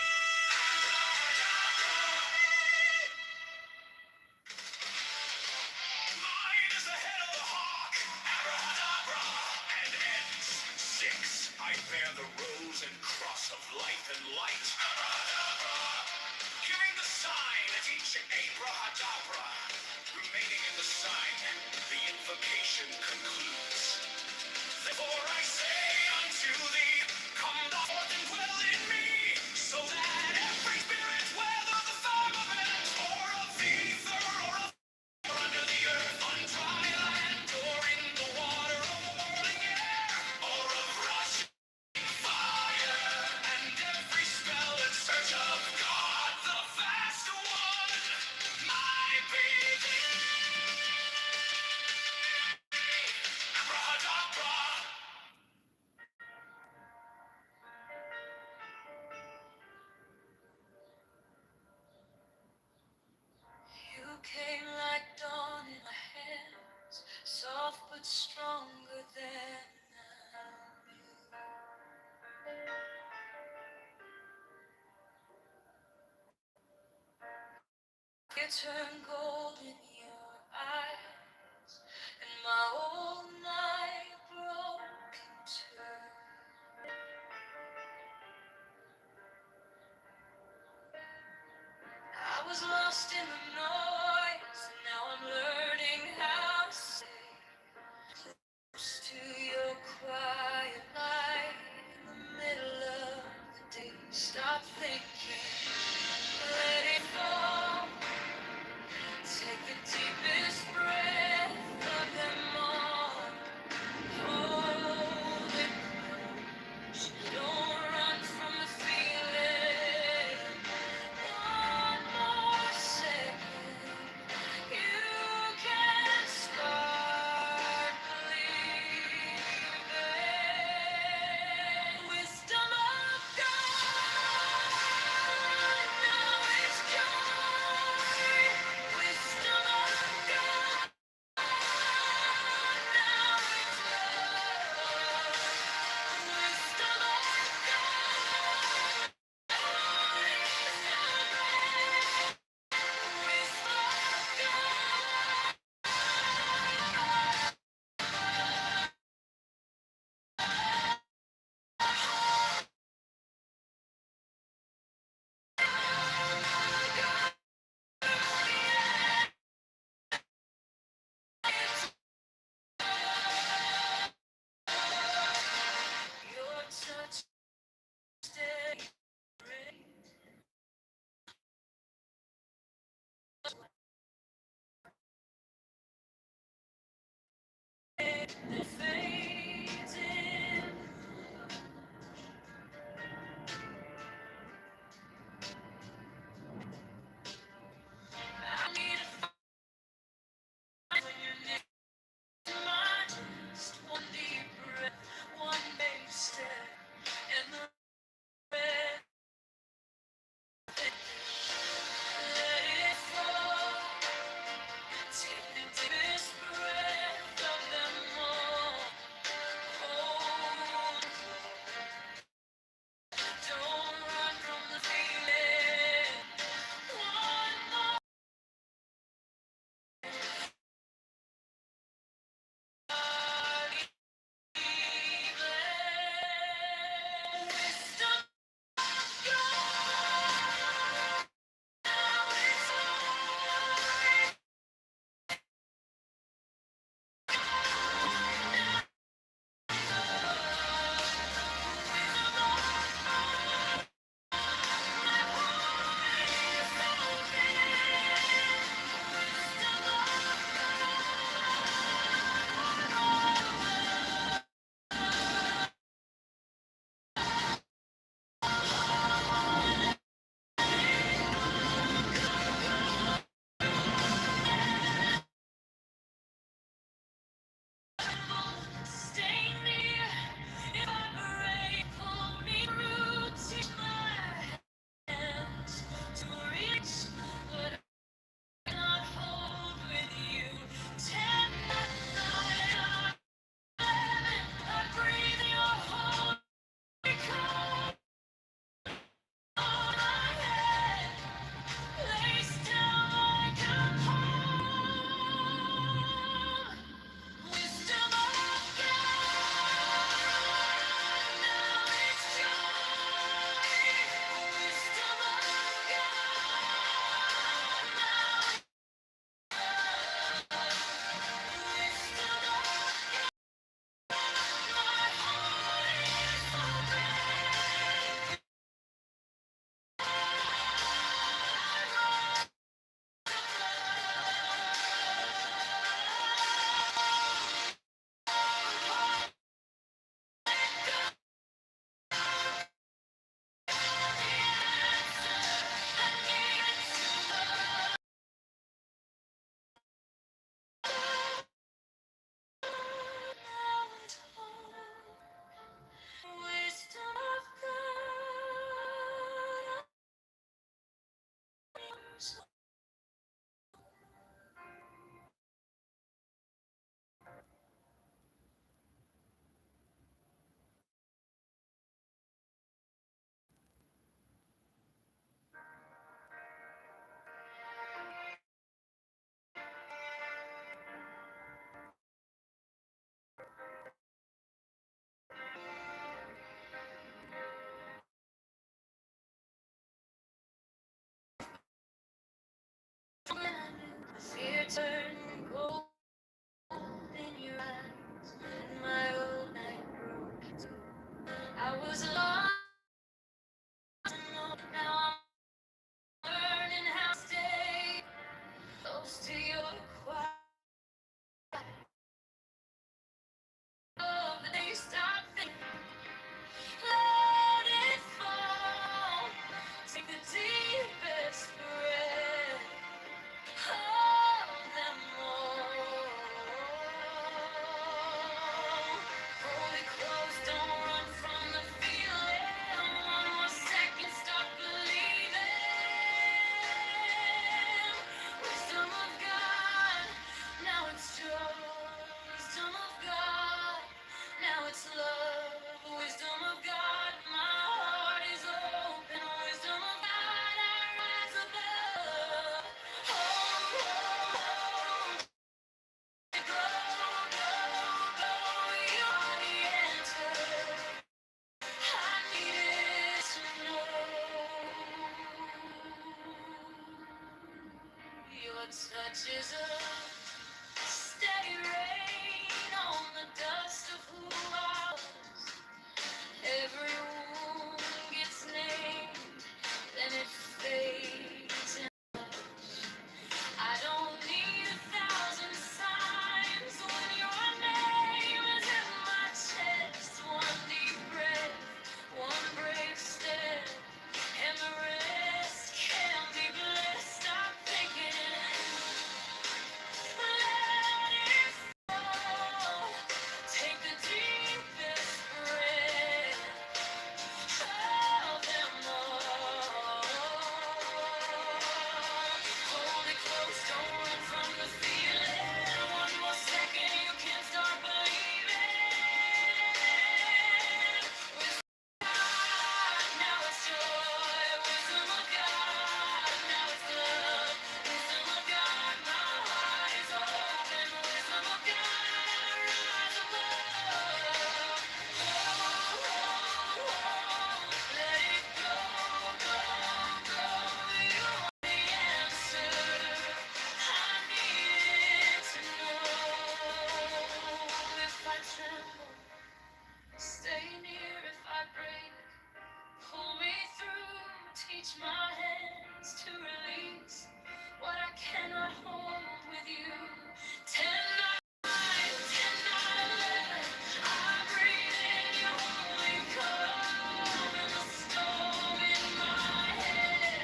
S1: Mine is the head of the hawk, abracadabra, and ends. 6. I bear the rose and cross of life and light, abracadabra, giving the sign at each abracadabra. Remaining in the sign, the invocation concludes. Therefore I say unto thee, come thou forth and dwell in me, so that every spirit, whether the firmament, or of the ether, or of under the earth, on dry land, or in the water, or whirling air, or of rushing fire, and every spell in search of God, the vast one, my breathing. Abracadabra. You came like dawn in my hands, soft but stronger than you turned gold in your eyes, and my old night broke in two. I was lost in the noise, and now I'm learning how to stay close to your quiet light in the middle of the day. Stop thinking, let it fall. Take the deepest breath of them all.
S10: what touches a steady rain on the dust of who I was. Every wound gets named, then it fades. I don't need 1,000 signs when your name is in my chest. One deep breath, one brave step, and the rest can be blessed. I'm thinking, let it fall. Take the deepest breath of them all. Hold it close, don't run from the feeling. One more second, you can start believing. Now it's joy, wisdom of God. Now it's love, wisdom of God. My heart is open, wisdom of God. I rise above. Let it go, go, go. You are the answer. I needed to know. If I tremble, stay near. If I break, pull me through, teach my hands to release what I cannot hold with you. 10, 9, 11, I breathe in your holy calm, and the storm in my head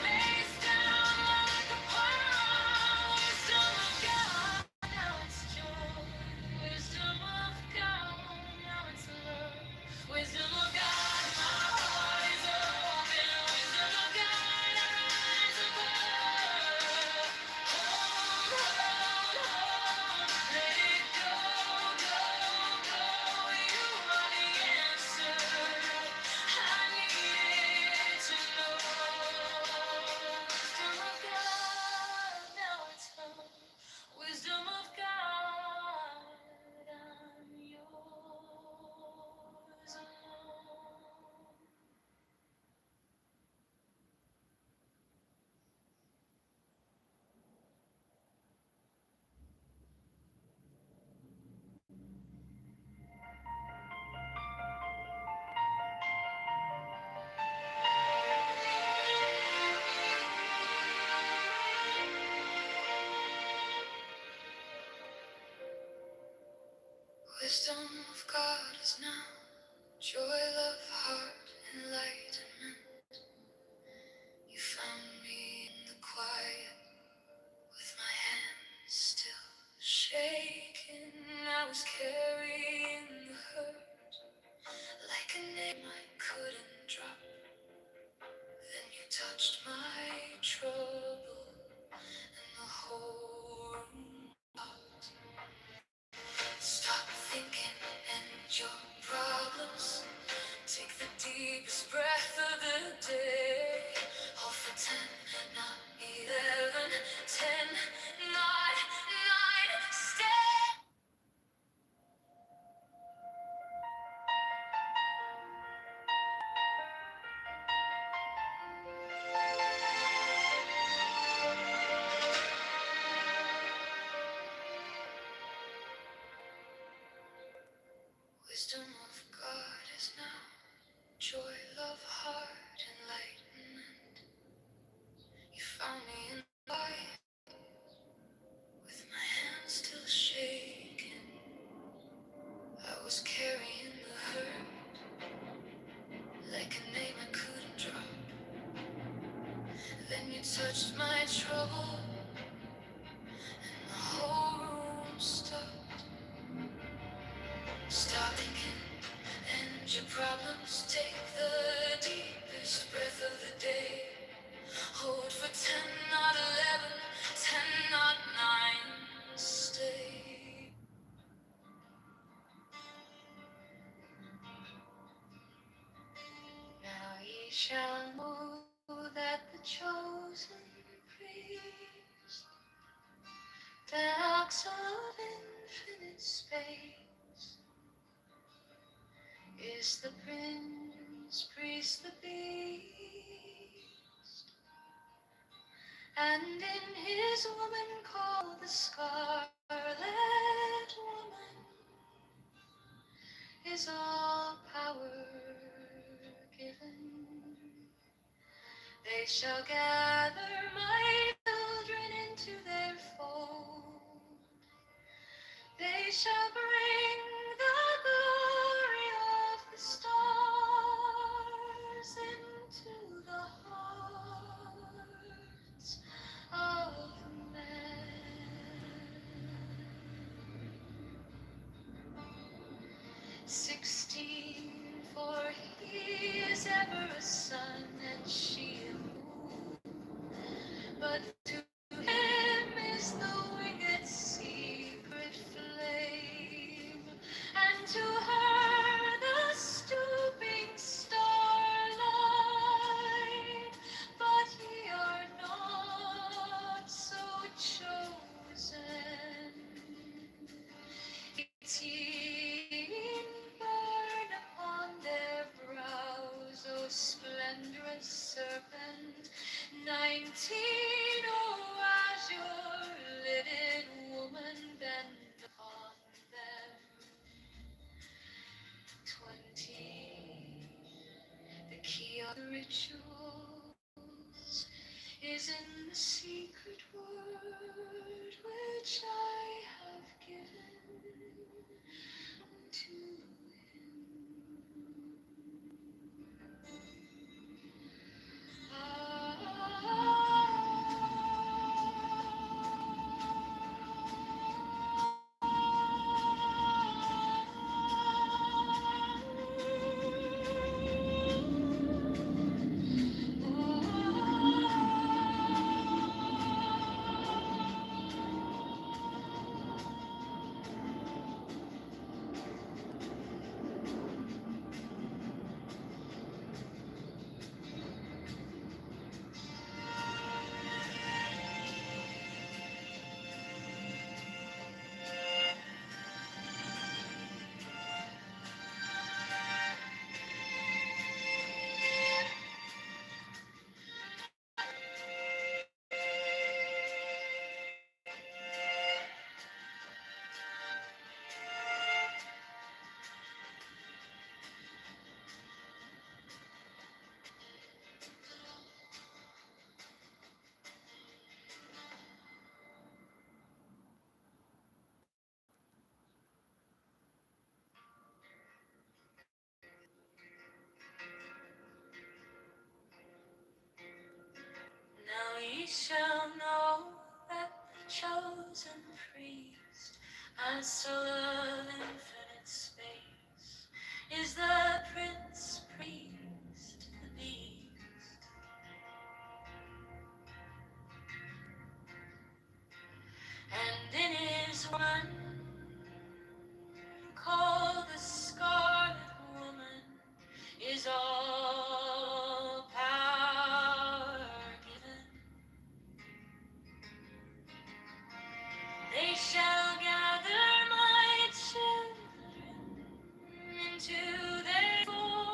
S10: lays down like a pearl. Wisdom of God, now it's joy. Wisdom of God, now it's love. Wisdom of God, my heart is open. Wisdom of God, I rise above. Hold, let it go, go, go. You are the answer I needed to know. Wisdom of God, now it's home. Wisdom of God, I'm yours alone. Wisdom of God is now joy, love, heart, enlightenment. You found me in the quiet with my hands still shaking. I was carrying the hurt like a name I couldn't drop. Then you touched my trouble and the whole room stopped. Stop thinking and your problems. Take the deepest breath of the day. Hold for 10, not 11, 10, not 9, stay. Wisdom of God is now joy, love, heart, enlightenment. You found me in the light with my hands still shaking. I was carrying the hurt like a name I couldn't drop. Then you touched my trouble and the whole room stopped. Stop thinking and your problems. Take the deepest breath of the day. Hold for 10, not 11, 10, not 9, stay. Now ye shall know that the chosen priest, the ox of infinite space, is the prince, priest, the beast, and in his woman called the Scarlet Woman is all power given. They shall gather my children into their fold. They shall bring the glory of the stars into the hearts of men. 16, for he is ever a sun and shield, but to him is the winged secret flame, and to her the stooping starlight. But ye are not so chosen. 18, burn upon their brows, O splendorous serpent. 19, O azure-lidded woman, bend upon them. 20, the key of the rituals is in the secret word which I have given to him. Now ye shall know that the chosen priest, as still of infinite space, is the prince priest, the beast. And in his one called the Scarlet Woman is all power given. They shall gather my children into their fold.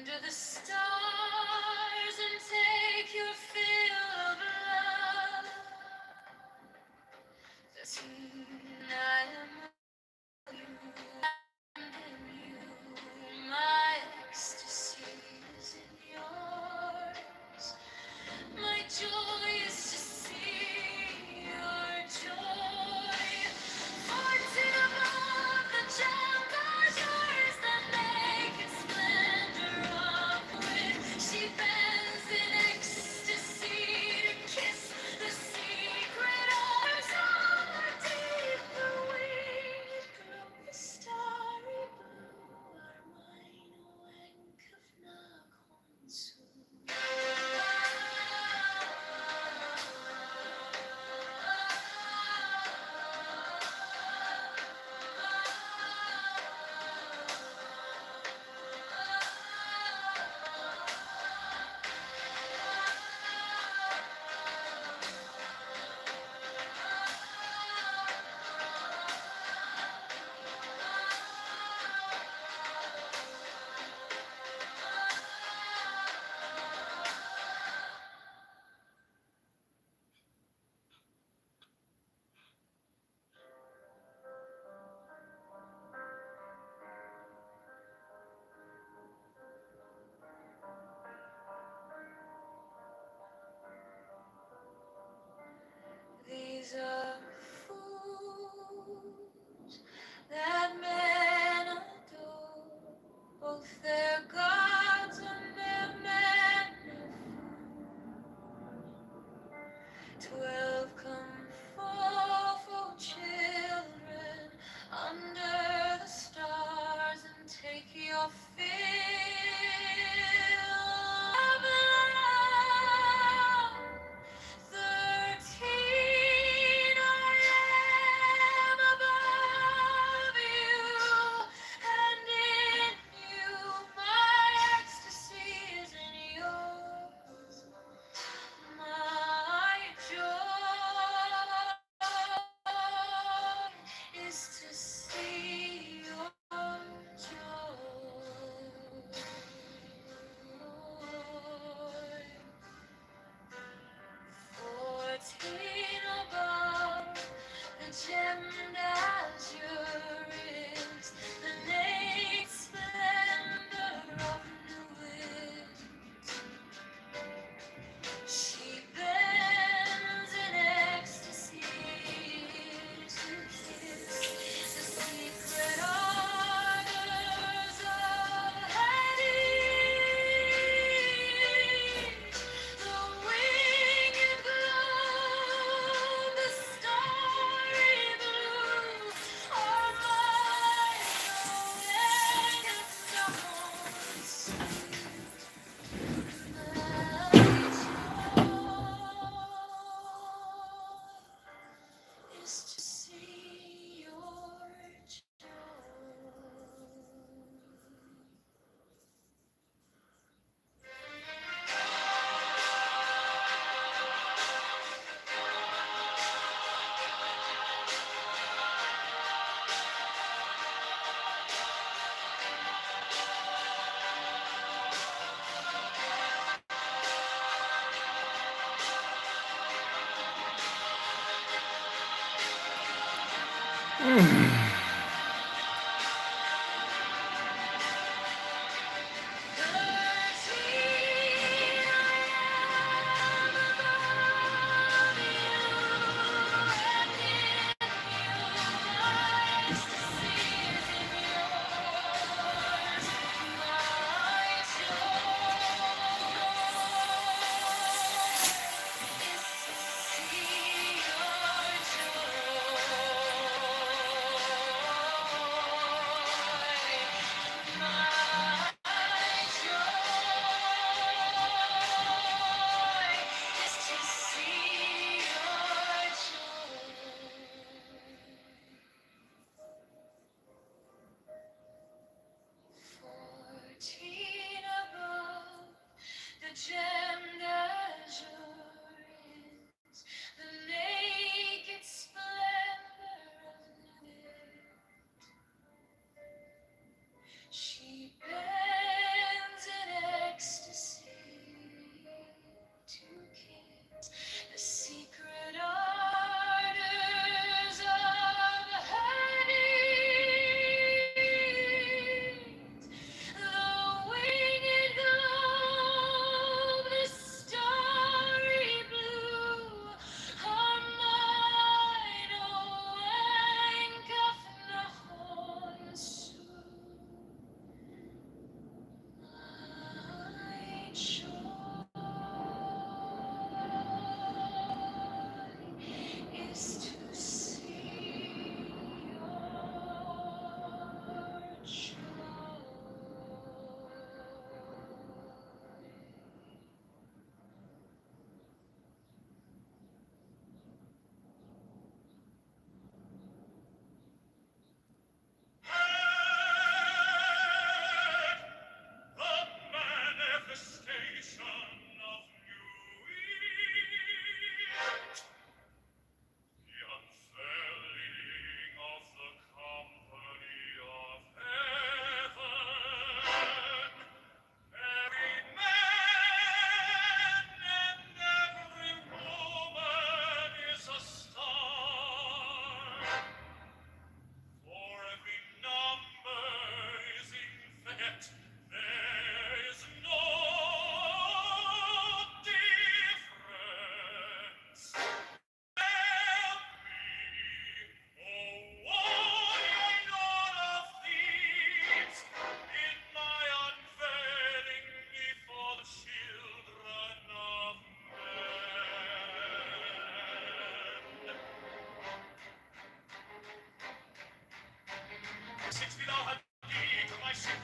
S10: under the stars and take your fill of love. 13, I am you, and in you, my ecstasy is in yours. My joy is to see your joy. 14 above the gem yours, the naked splendor of which she bends in ecstasy to kiss the secret arms of her deep blue winged glow. The starry blue are mine, oenk of naghonsu. These are fools that men adore, both their gods and their men of fools. 12 come forth, O children, under the stars, and take your fill of love. 13, I am above you, and in you my ecstasy is in yours. My joy is to see your joy. 14 above, the gemmed azure is the naked splendor of new wind. She bends in ecstasy to kiss the secret ardors of Hades. The winged glow, the starry blue, are mine, and is to see your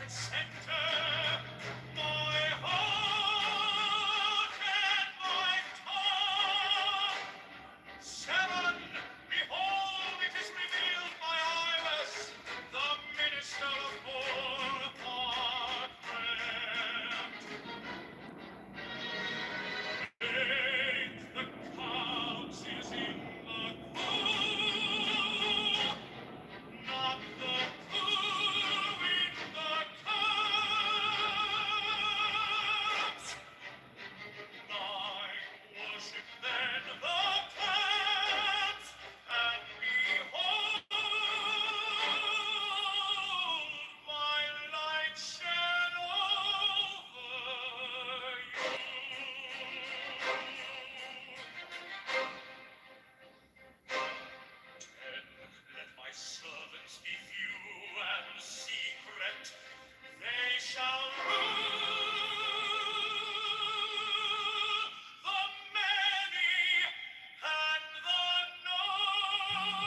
S1: center, my heart and my tongue. 7, behold, it is revealed my Iris, the minister of war upon earth. 8, the couch is in the cool, not the cool in the cups. 9, worship then the cats, and behold, my light shed over you. 10, let my servants be few and secret, they shall rule the many and the known.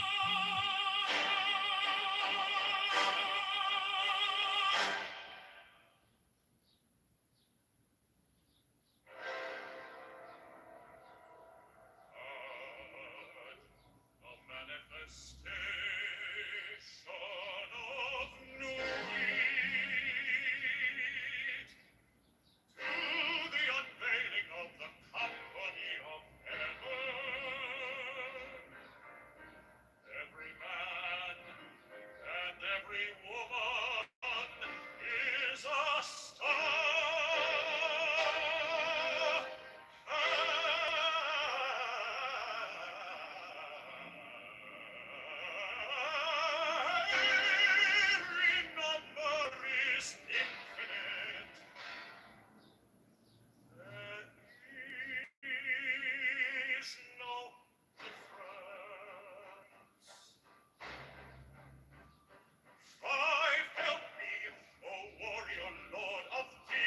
S1: A manifestation of new wheat to the unveiling of the company of heaven. Every man and every woman is a star. Every number is infinite. There is no difference. 5, help me, O warrior lord of the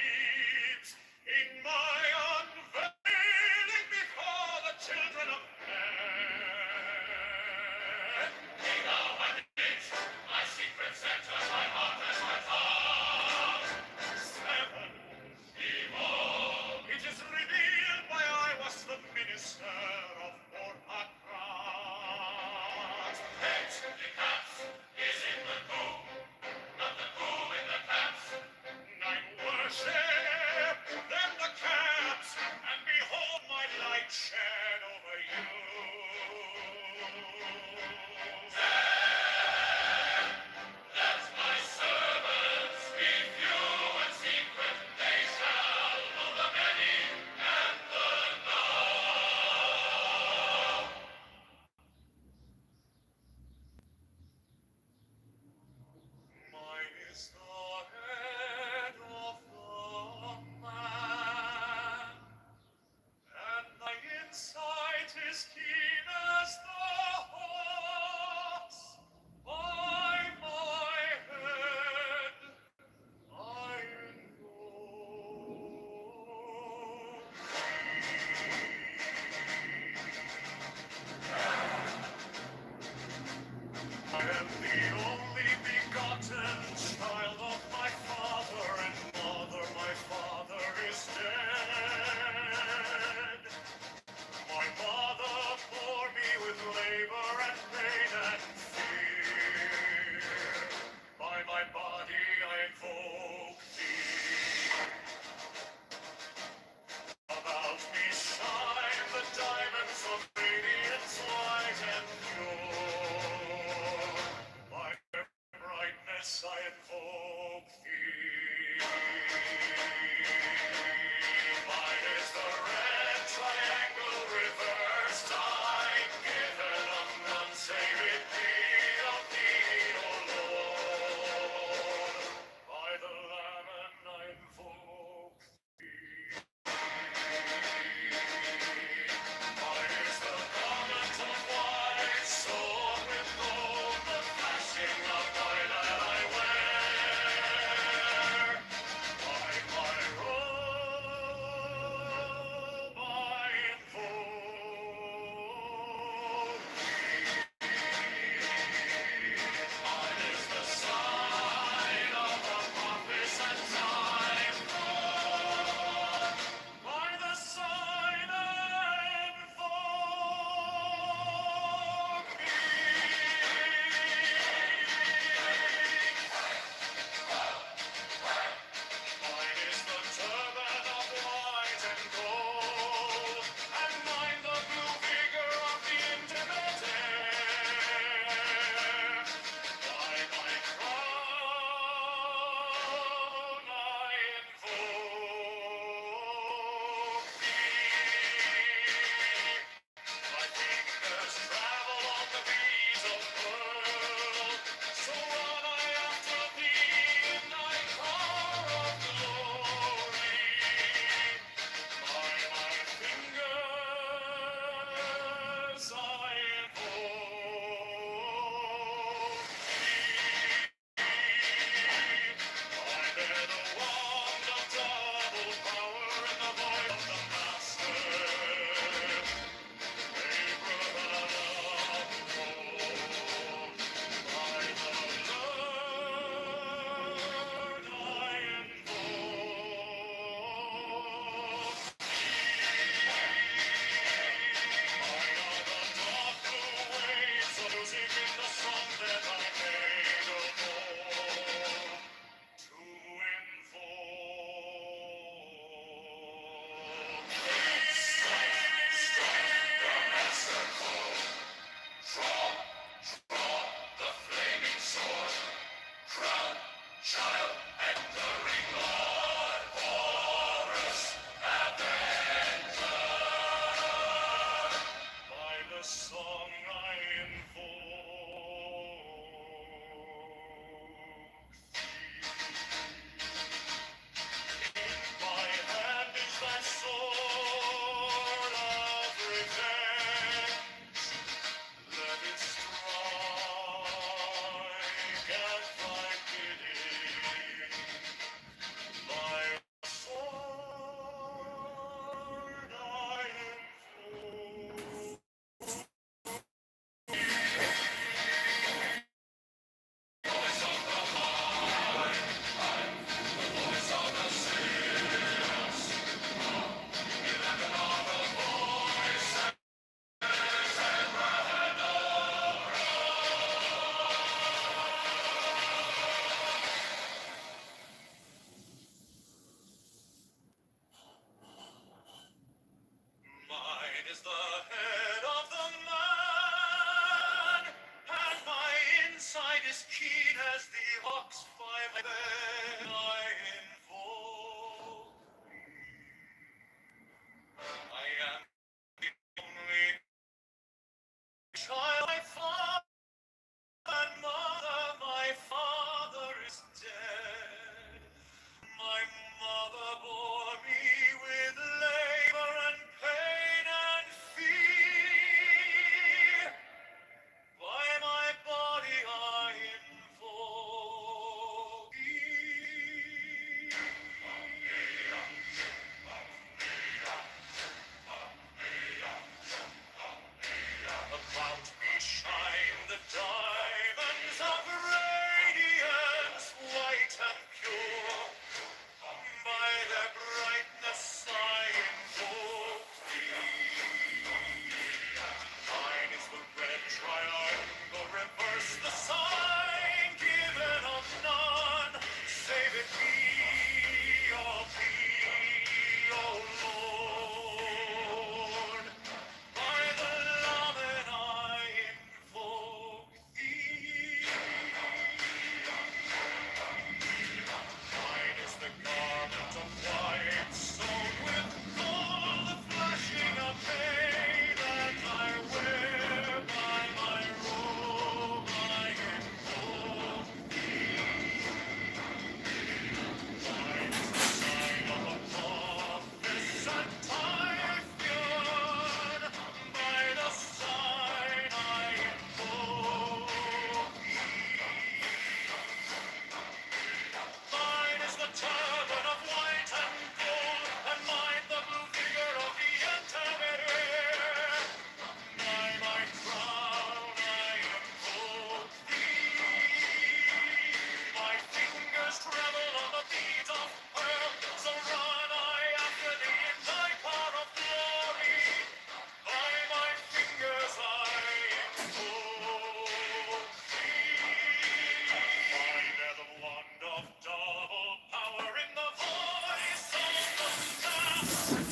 S1: Strike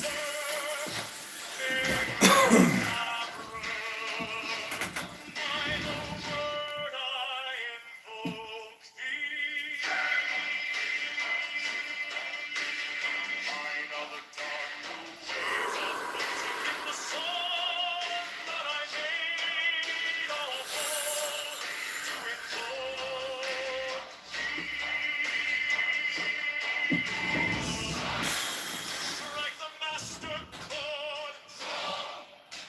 S1: the master chord,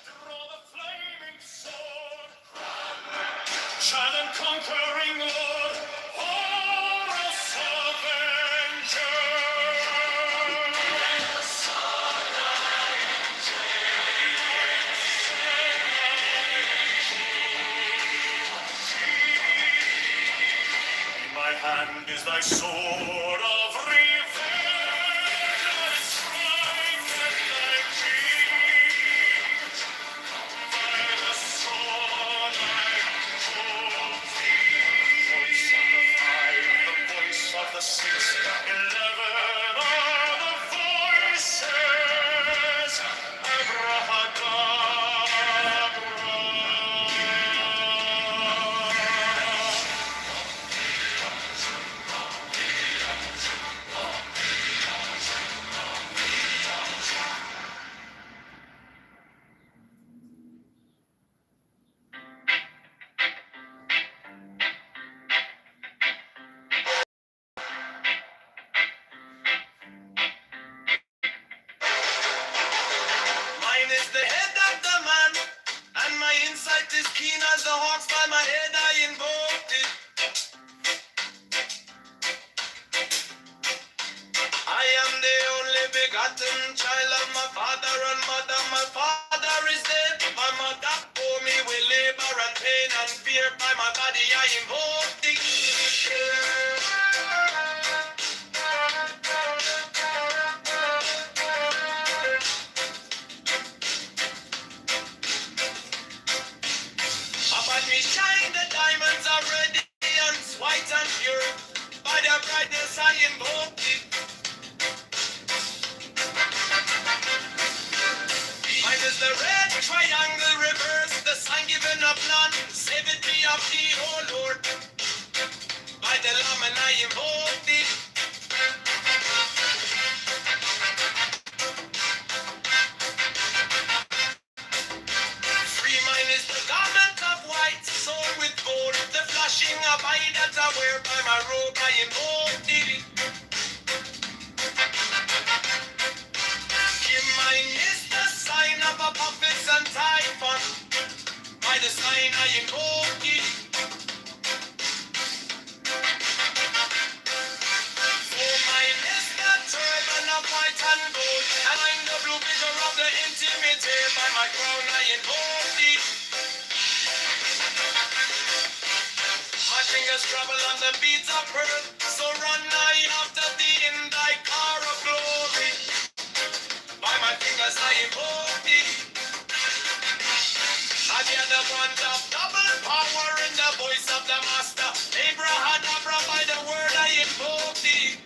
S1: draw the flaming sword, chant and conquering Lord, Horus Avenger. In my hand is thy sword of revenge, I strike at thy cheek. By the sword I hold thee. Voice of the five, the voice of the six, 11 are the voices. Abrahadabra.
S4: Mine is the head of the man, and my insight is keen as the hawks. By my head I invoked it. I am the only begotten child of my father and mother. My father is dead. My mother bore me with labor and pain and fear. By my body I invoked it. Upon me shine the diamonds of radiance, white and pure. By their brightness I invoke it. Mine is the red triangle reverse, the sign given of none. Save it me of thee, O Lord. By the Lamb and I invoke thee. Free mine is the garment of white, sown with gold. The flashing of eye that I wear by my robe I invoke thee. Give mine is the sign of a puppets and typhon. By the sign I invoke thee. For mine is the turban of white and gold, and I'm the blue picture of the intimate. By my crown I invoke thee. My fingers travel on the beats of pearl, so run I after thee in thy car of glory. By my fingers I invoke thee. I hear the brunt of double power in the voice of the master. Abrahadabra, by the word I invoke thee.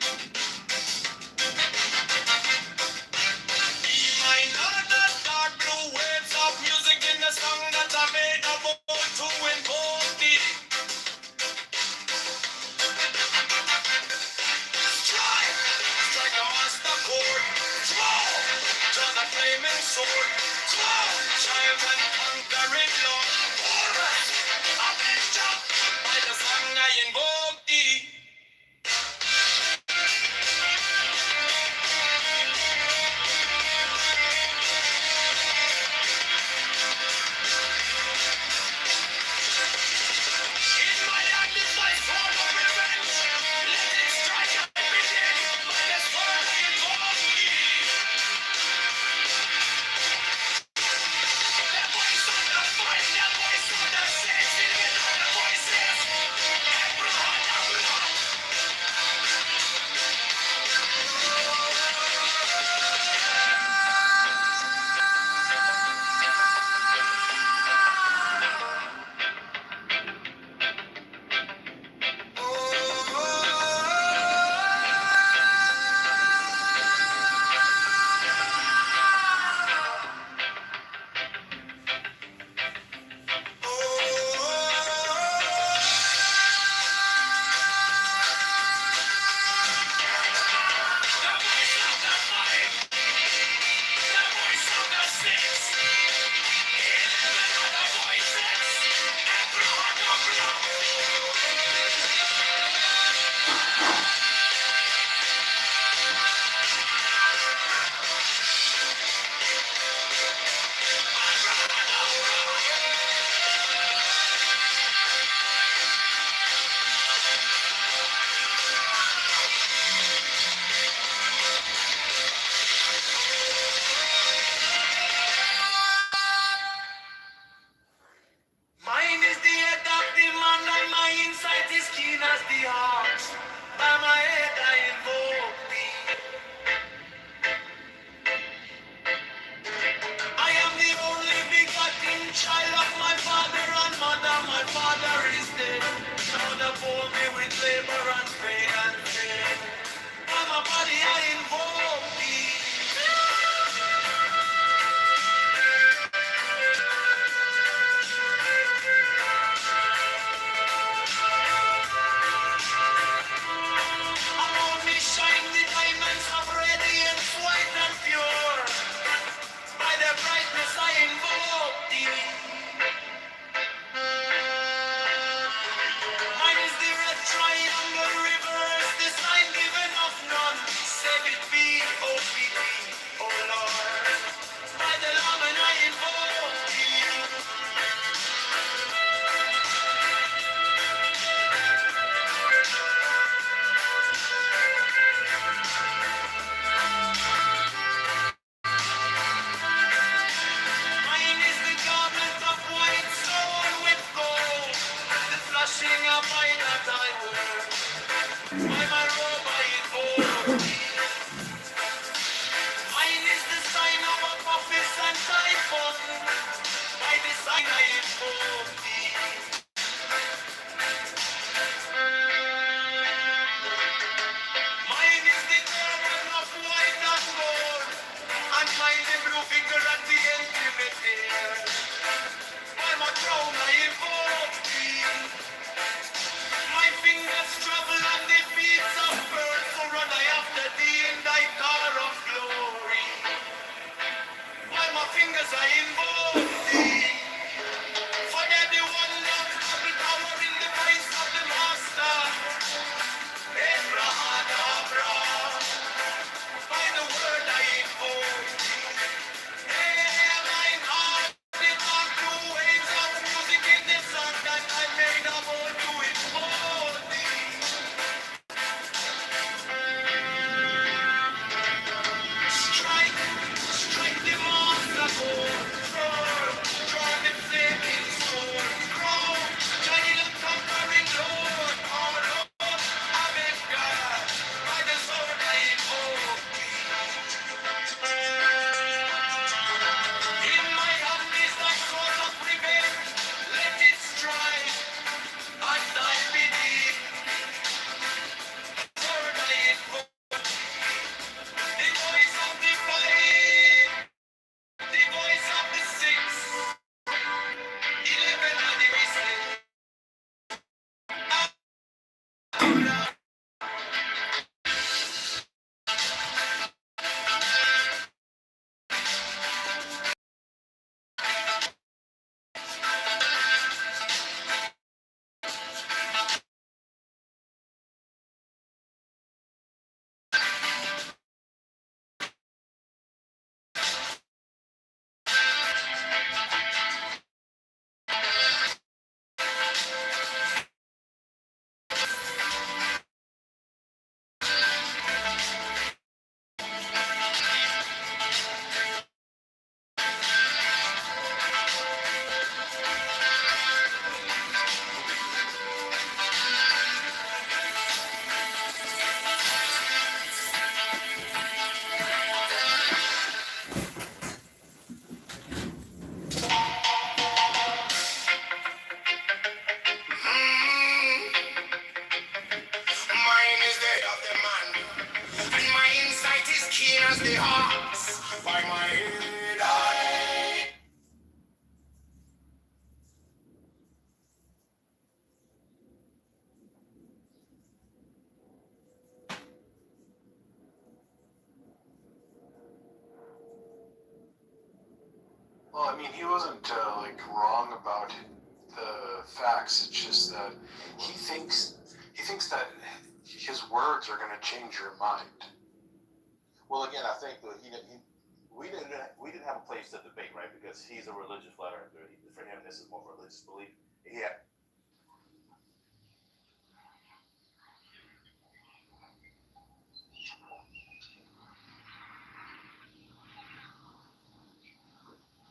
S4: Be mine other dark blue waves of music in the song that I made a vote to invoke thee. Strike a master chord, draw the flaming sword, child and conquering Lord, Horus, Avenger, by the song I invoke thee. In my hand is my sword of revenge, let it strike every day, by the sword I invoke thee. The voice of the fight, the voice of the six, the voices, Abraham. By my crown I invoke thee. My fingers travel on the beats of birds, so run I after thee in thy car of glory. By my fingers I invoke thee. For they're the one love, the power in the face of the master. Abraham, by the word I invoke thee. Hey, mine heart, it walk through waves of music in the sun that I made a vow to invoke thee. Strike, strike the master chord. Draw the flaming sword. Grow, giant conquering Lord. Oh Lord, I beg God, by the sword I invoke thee. In my hand is thy sword of revenge. Let it strike, and I beneath. Sword I invoke. The voice of the fight, the voice of the six, 11 and the whistle. Mine is the of the man, and my insight is keen as the hawks. By my head I.
S13: Well, I mean, he wasn't like wrong about the facts. It's just that he thinks that his words are going to change your mind.
S19: Well, again, I think that we didn't have a place to debate, right? Because he's a religious flat earther. For him, this is more religious belief. Yeah.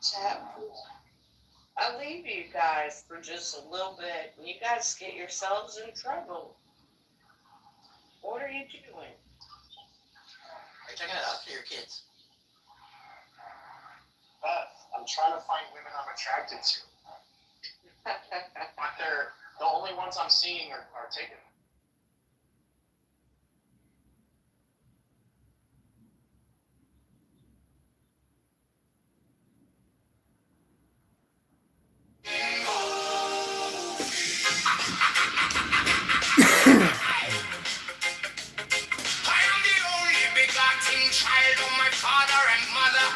S20: Chat. I'll leave you guys for just a little bit. You guys get yourselves in trouble. What are you doing?
S18: Are you taking it out to your kids?
S13: I'm trying to find women I'm attracted to, but they're the only ones I'm seeing are taken.
S4: I am the only begotten child of my father and mother.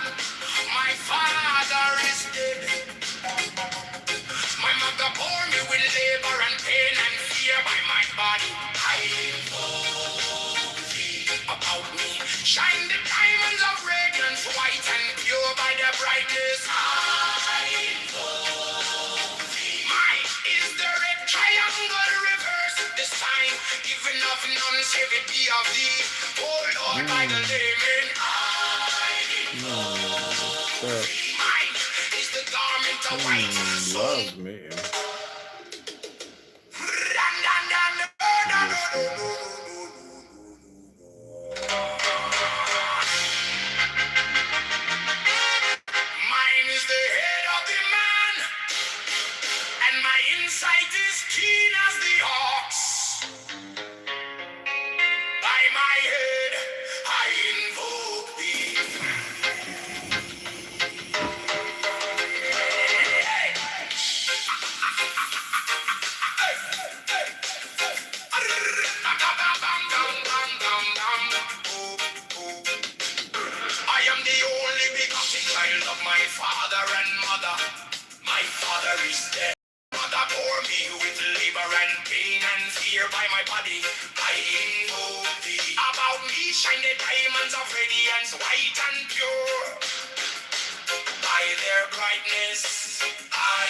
S4: My father is dead. My mother bore me with labor and pain and fear by my body. I invoke thee about me. Shine the diamonds of radiance, white and pure by their brightness. I invoke thee. Mine is the red triangle reverse, the sign given of none save it be of thee. Oh Lord, by the layman, I invoke thee. Mine is the garment of white soul.
S12: Love me.
S4: Mine is the head of the man, and my insight is keen as the ox. By my head, I invoke thee.
S1: child of my father and mother. My father is dead. Mother bore me with labor and pain and fear by my body. I invoke thee. About me shine the diamonds of radiance, white and pure. By their brightness, I.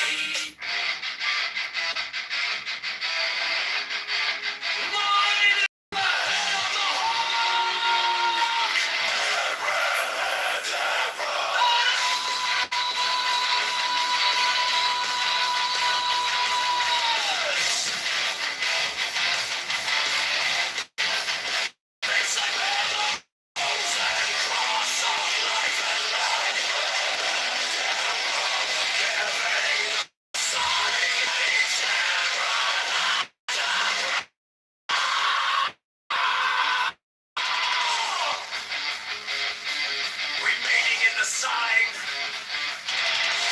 S1: Remaining in the sign,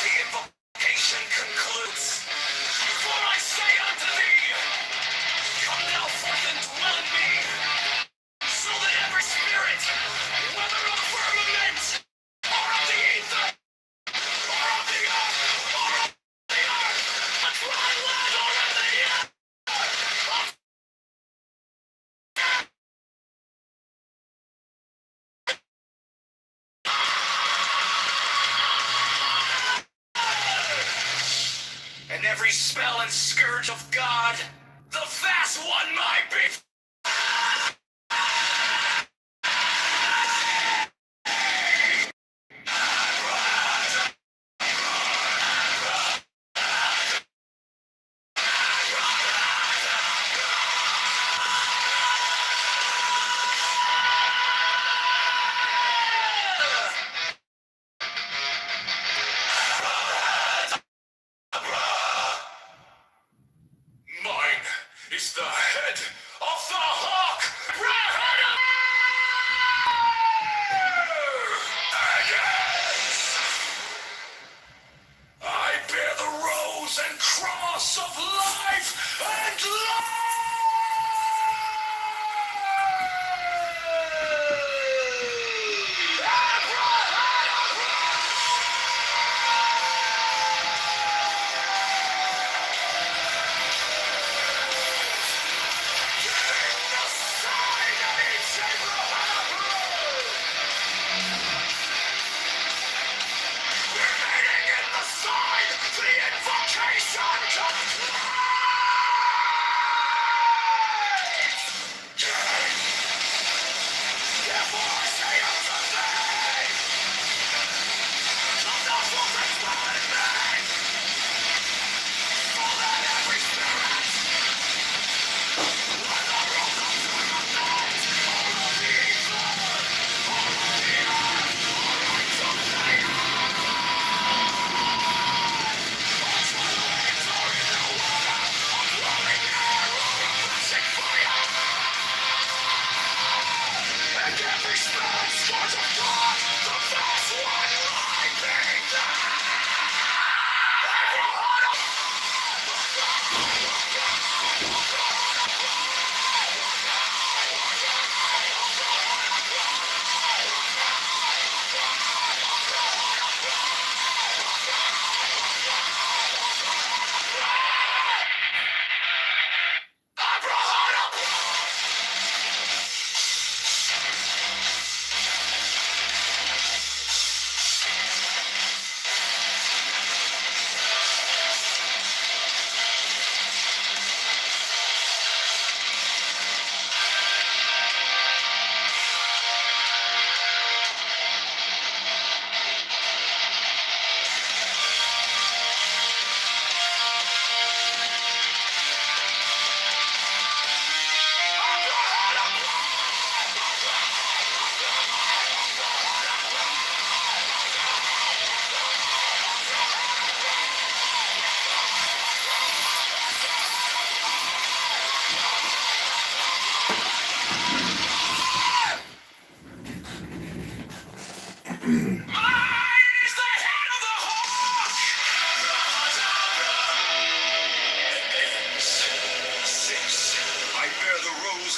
S1: the invocation concludes. For I say unto thee, come thou forth and dwell in me, so that every spirit, whether of firmament, or of the ether, or of the earth, or of the earth, a dry land, or of the earth, and every spell and scourge of God, the vast one might be. Mine is the head of the hawk. I bear the rose and cross of life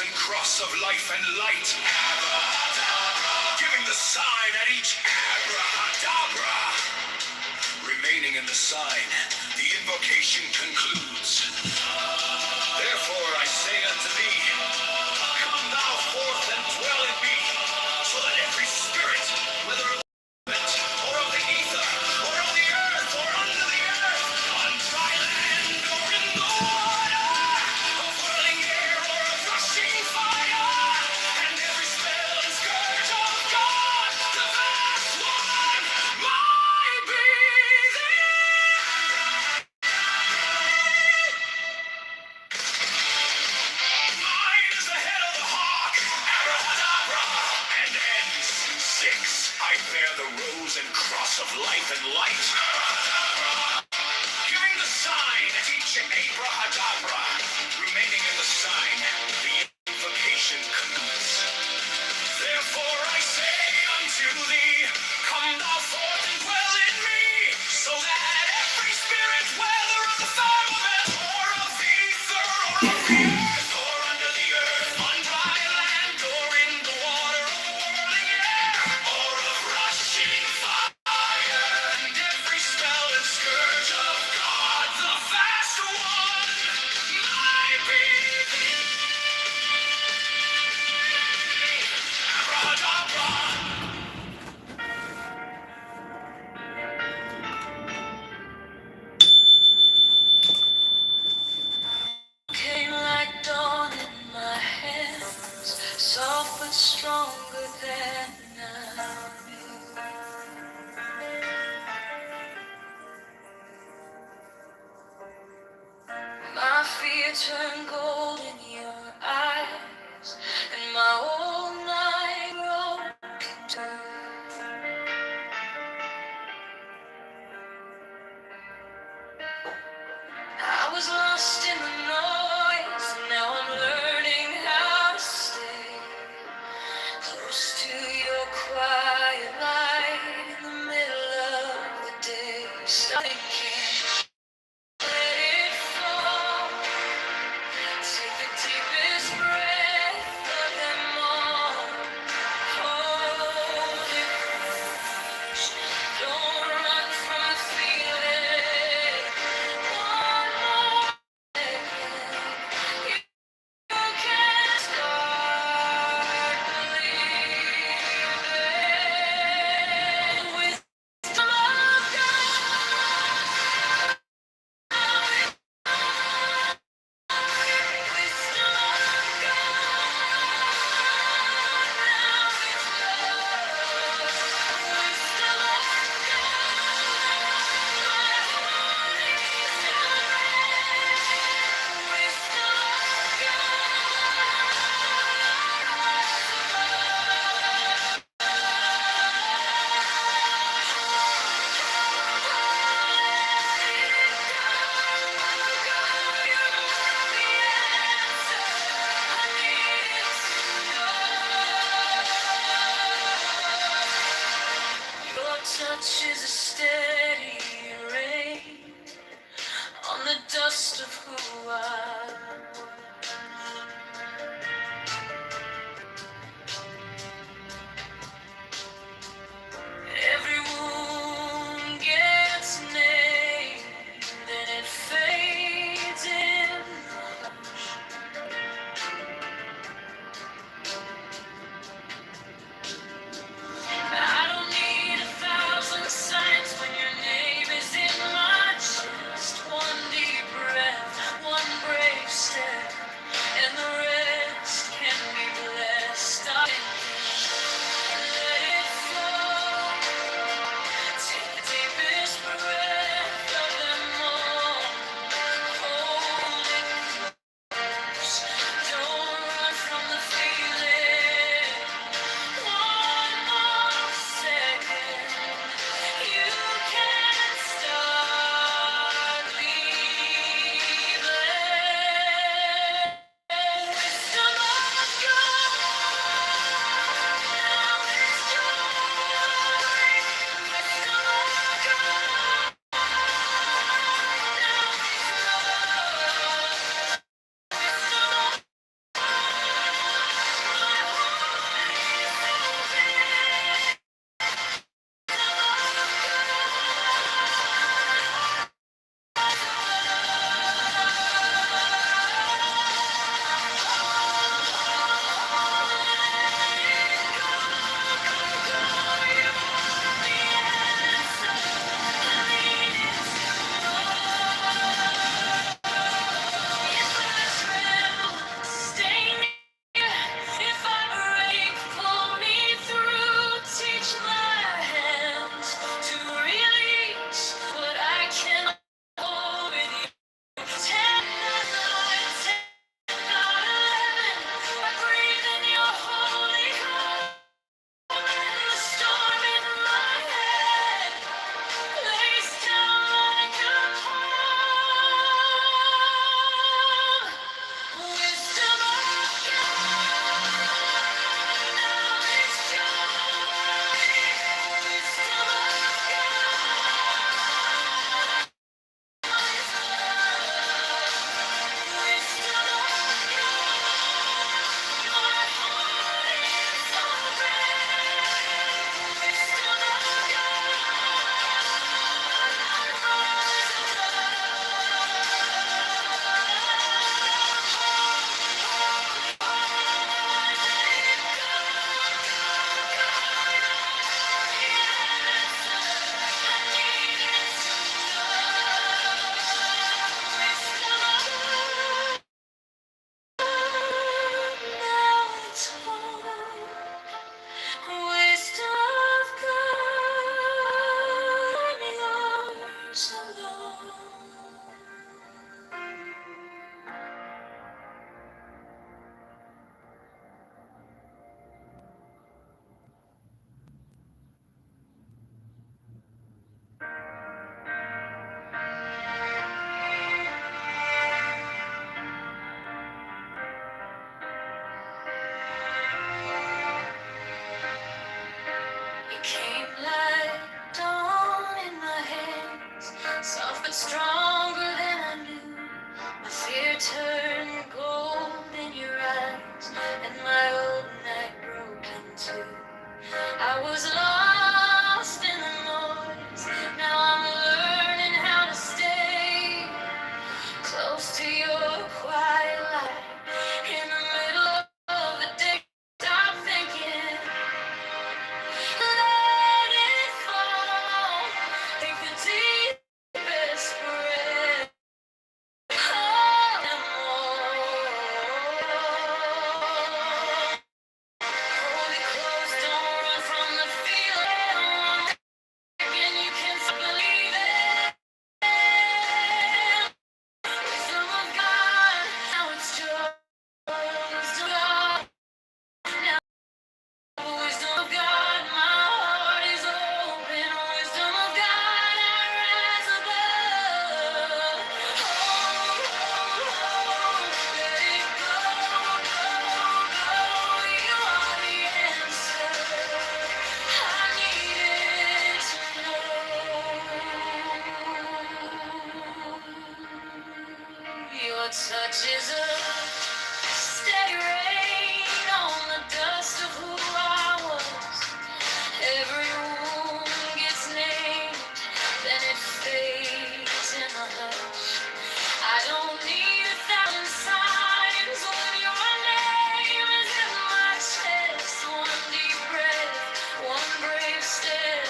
S1: and cross of life and light, giving the sign at each abracadabra. in the sign, the invocation concludes. Therefore I say unto thee, come thou forth and dwell in me, so that every spirit, whether of the element, or of the ether, or of the earth, or under the earth, on dry land, or in the water, of whirling air, or of rushing fire, and every spell and scourge of God, the vast one, might be mine is the head of the hawk, abracadabra, and ends. 6. I bear the rose and cross of life and light, giving the sign, teaching abracadabra, remaining in the sign, the invocation concludes. Therefore I say unto thee, come thou forth and dwell in me, so that every spirit, whether of the firmament, or of the ether, or of the earth, or under the earth, on dry land, or in the water, or whirling air, or of rushing fire, and every spell and scourge of God, the vast one, might be abracadabra.
S10: Came like dawn in my hands, soft but stronger than my fear turned gold in your eyes, and my whole night broke to. I was lost in the noise, and now I'm learning how to stay close to your quiet light in the middle of the day. Stop thinking, let it fall. Take the deepest breath of them all. Hold it. Don't run from the feeling. One more second. You can start believing. Wisdom of God. Wisdom of Your touch is a steady rain on the dust of who I am. Every wound gets named and it fades in. I don't need 1,000 signs when your name is in my chest. One deep breath, one brave step. I was lost in the noise. Now I'm learning how to stay close to your quiet light. In the middle of the day, stop thinking. Let it fall. Take the deepest breath. Hold them all. Hold it close, don't run from the feeling. Again, you can't stop believing. Wisdom of God, now it's joy. Wisdom of God, now wisdom of God, my heart is open. Wisdom of God, I rise above. Hold, let it go, go. You are the answer. I needed to know. Your touch is a steady rain on the dust of who I was. Every wound gets named, then it fades in the hush. I don't need 1,000 signs when your name is in my chest. One deep breath, one brave step,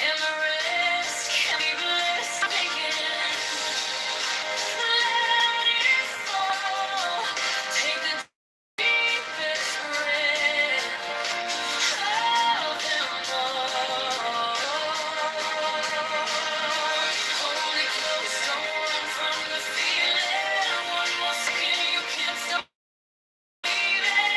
S10: and the rest can be blessed. Thinking, let it fall. Take the deepest breath. Hold them all. Hold it close, don't run from the feeling. One more second, you can't stop believing.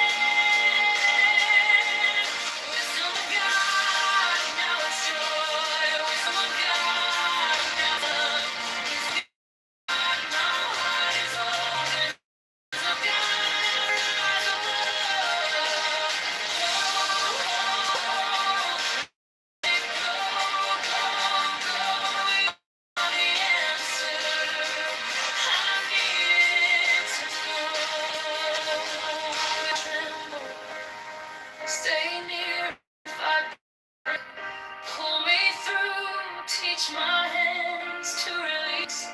S10: Wisdom of God, now it's joy. Wisdom of God, now love. God, my heart is open. Wisdom of God, rise above. Stay near if I break. Pull me through, teach my hands to release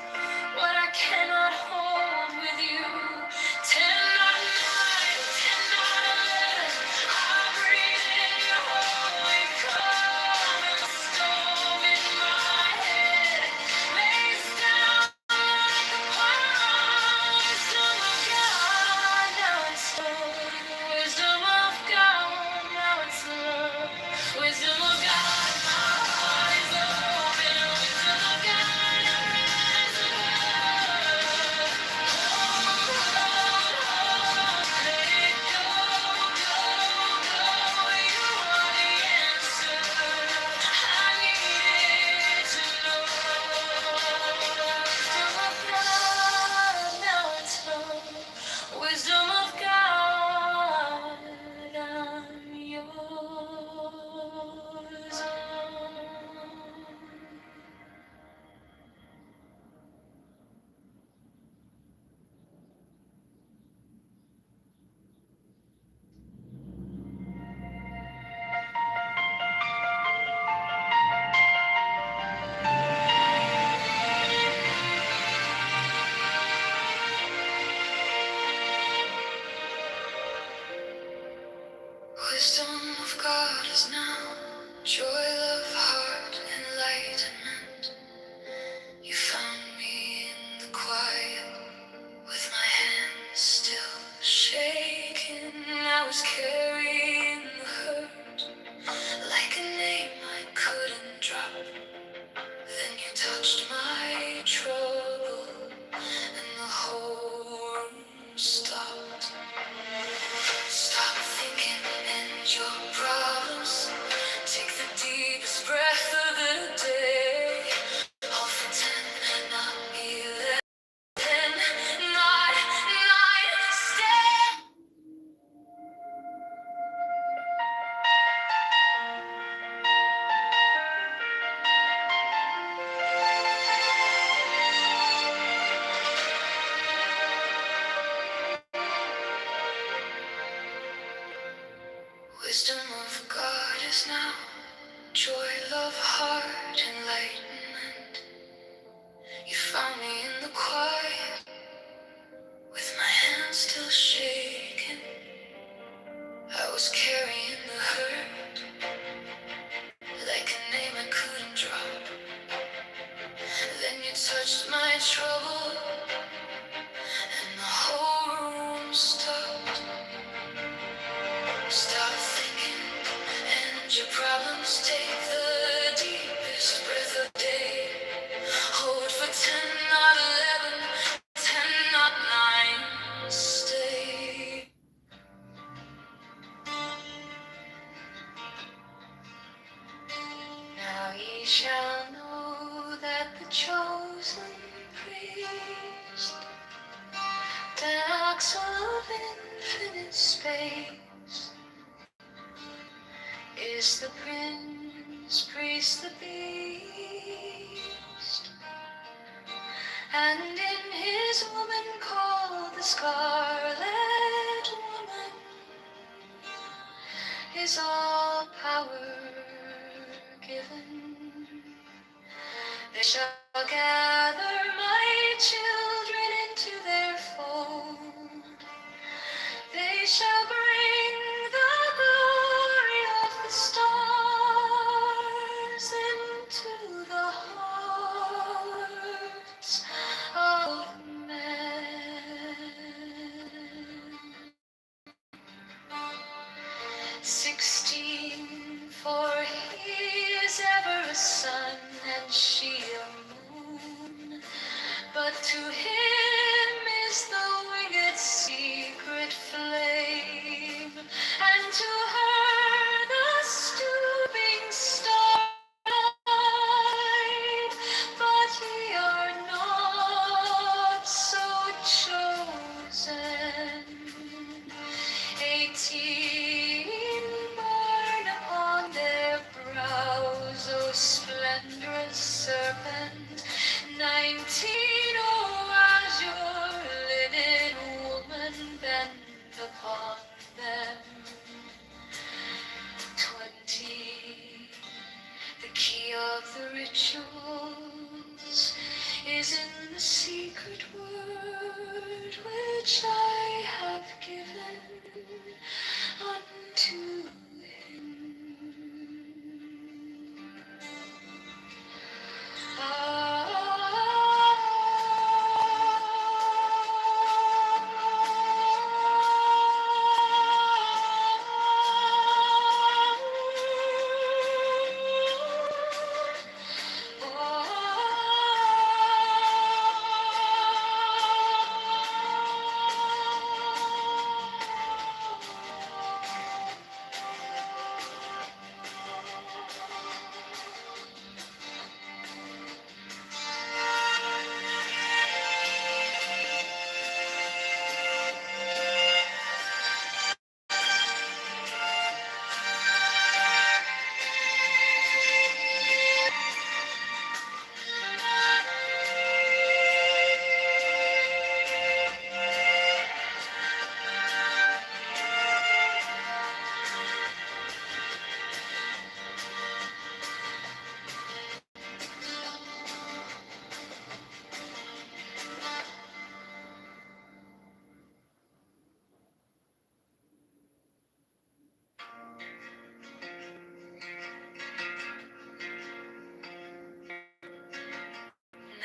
S10: what I cannot hold with you. 10 not 9, 10 not 11. I breathe in your holy calm, and the storm in my head lays down like a pond. Wisdom of God, now it's love. Wisdom of God, now it's love. Wisdom of God, my heart is open. Wisdom of God, I rise above. Let it go, go. You are the answer. I needed to know. Wisdom of God, now it's known. Wisdom of God, I'm yours. Wisdom of God is now joy of heart, enlightenment. You found me in the quiet, with my hands still shaking. I was carrying the hurt like a name I couldn't drop. Then you touched my trouble, and the whole room stopped. Stop thinking and your problems. Take the deepest breath of the day. lives now, joy, love, heart, enlightenment. You found me in the quiet, with my hands still shaking. I was carrying the hurt, like a name I couldn't drop. Then you touched my trouble, and the whole room stopped. Stop thinking, and your problems take the deepest breath of day. Hold for 10, not 11, 10, not 9, stay. Now ye shall know that the chosen priest, the axle of infinite space, is the prince, priest, the beast, and in his woman called the Scarlet Woman is all power given. They shall gather my children into their fold. They shall bring the glory of the stars into the hearts of men. 16, for he is ever a sun and she a moon. But to him is the winged secret flame, and to her the stooping starlight. But ye are not so chosen. 18 burn upon their brows, O splendorous serpent. 19, oh azure linen woman, bend upon them. 20, the key of the rituals is in the secret word which I have given unto him.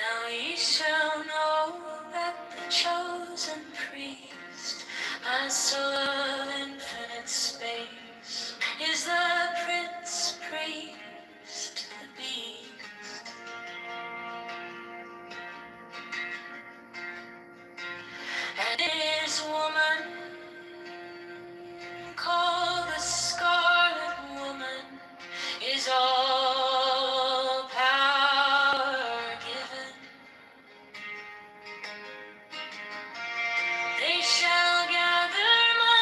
S10: Now ye shall know that the chosen priest, my soul of infinite space, is the prince, priest, the beast, and his woman called the Scarlet Woman is all power given. They shall gather my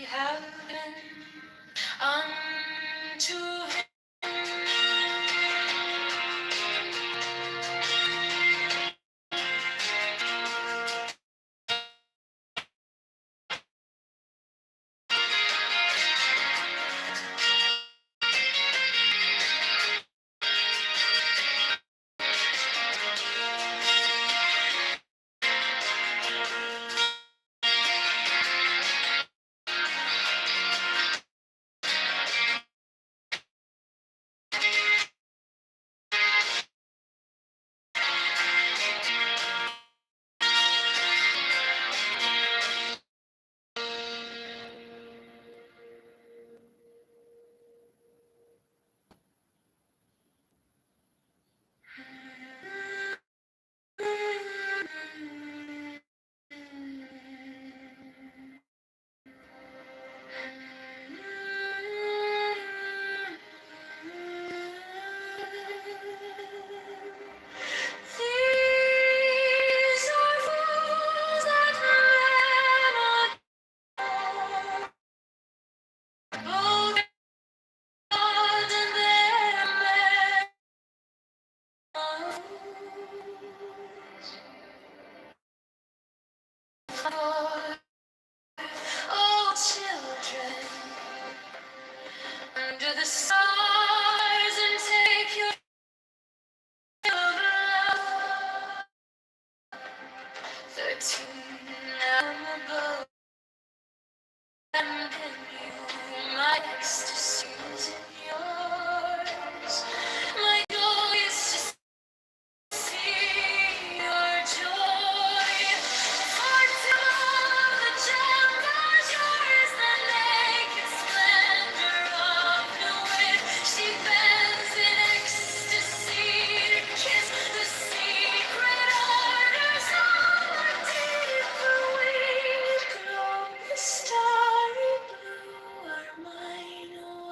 S10: have been unto him. These are fools that men both God and their men. Oh, children, under the stars and take your fill of love. 13 I'm above and in you, my ecstasy is in yours. My goal is to see your joy. For to love the gem that yours, the naked splendor of the wind. She bends in ecstasy to kiss the secret orders of the deeper winged glow. The starry blue are mine, oh,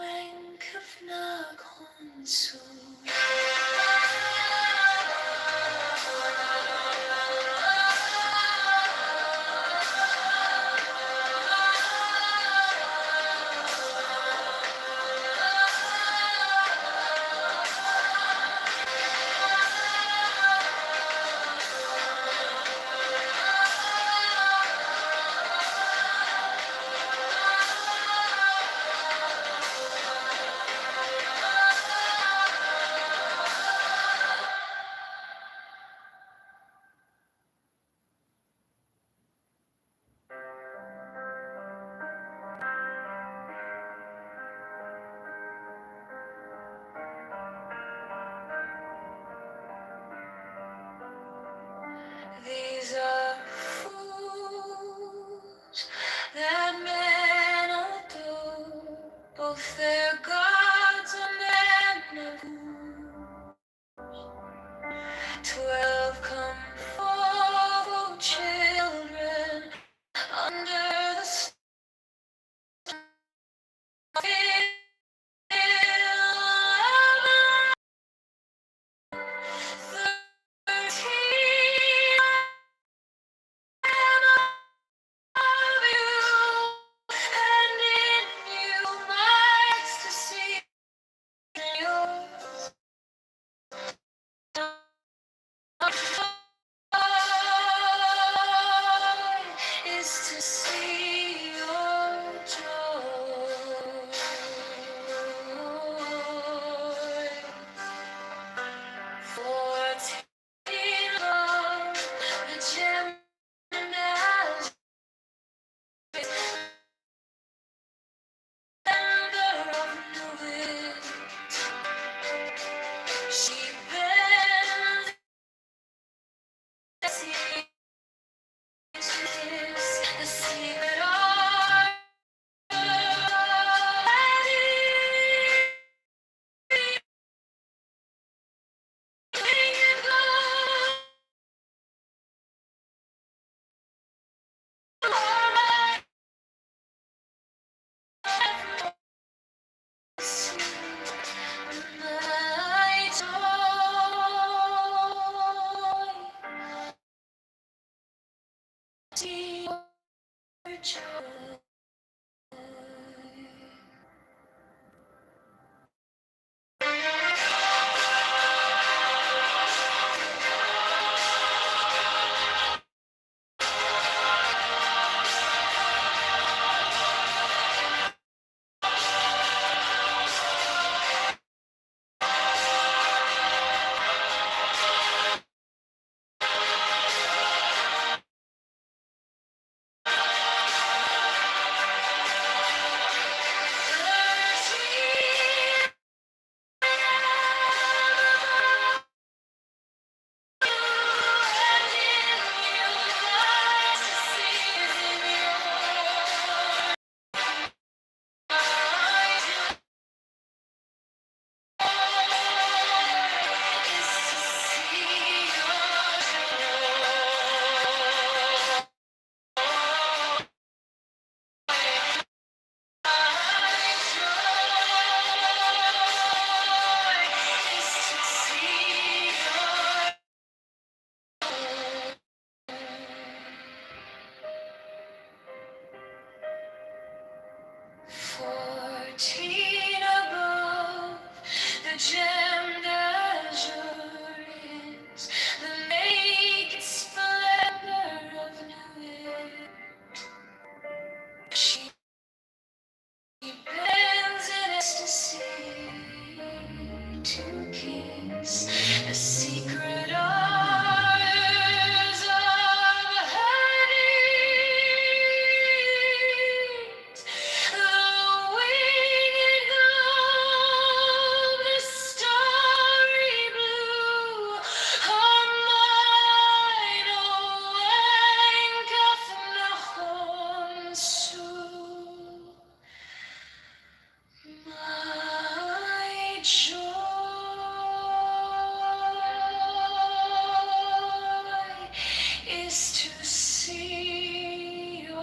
S10: is to see your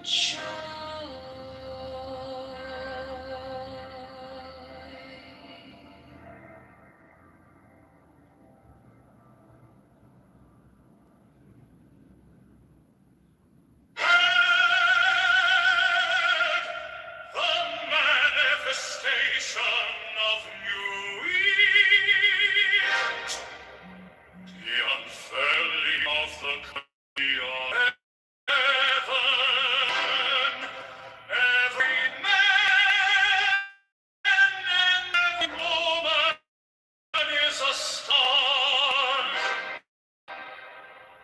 S10: joy.
S1: The manifestation of new wheat, the unfurling of the country of heaven, every man and every woman is a star,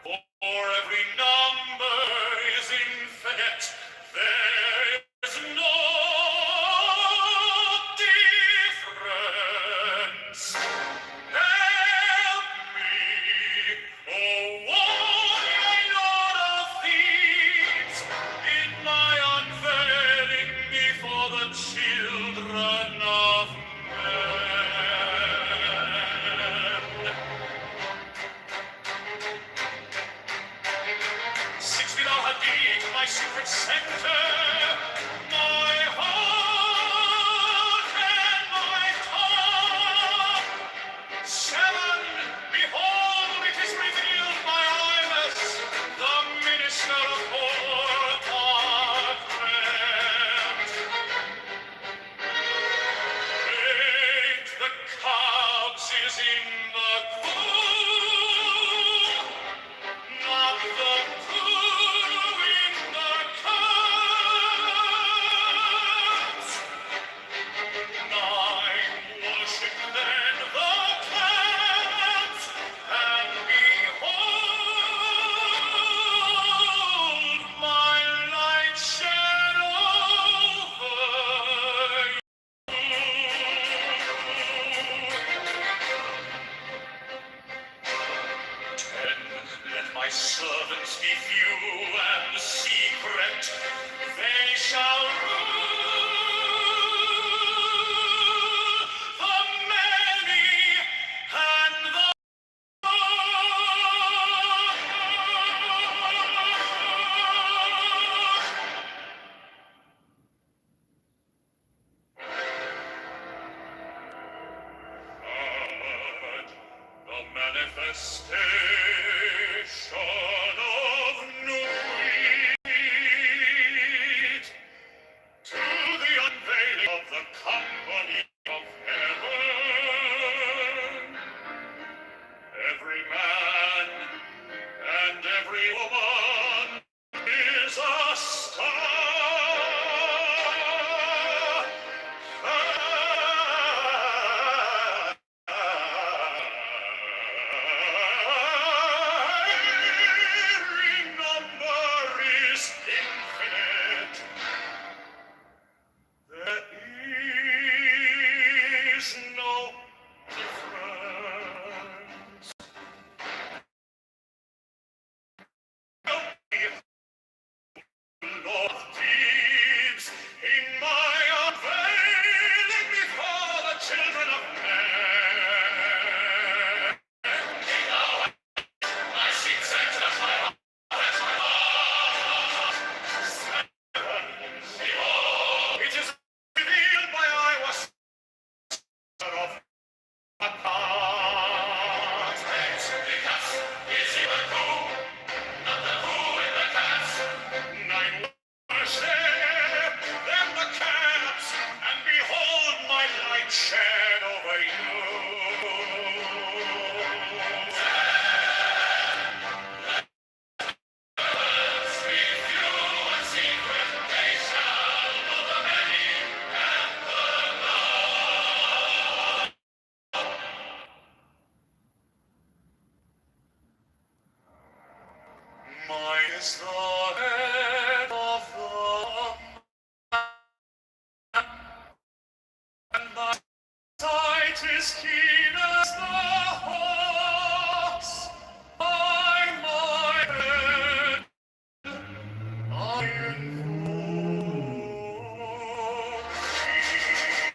S1: for every number is infinite. There is no difference. Help me, oh warrior Lord of thieves, in my unveiling before the children of men. 6 feet off a deep, my secret center, my heart and my tongue. 7, behold, it is revealed by Imus, the minister of four parchment. 8, the couch is in the cool, not the cool in the cups. 9, worship then the clouds, and behold, my light shed over you. 10, let my servants be few and secret. They shall rule the many and the the manifestation of new wheat, to the unveiling of the company of heaven. Every man and every woman is a star. Every number is infinite. There is no difference. Lord of deeds, in my unveiling before the children of men. My seed sanctifies my heart. Behold, it is revealed by I was of a part. Because is he the who, not the who in the cats. 9, worship then the caps, and behold my light shed over you. 10, mine is the head of the man, and my sight is keen as the hawk's. By my head I invoke thee.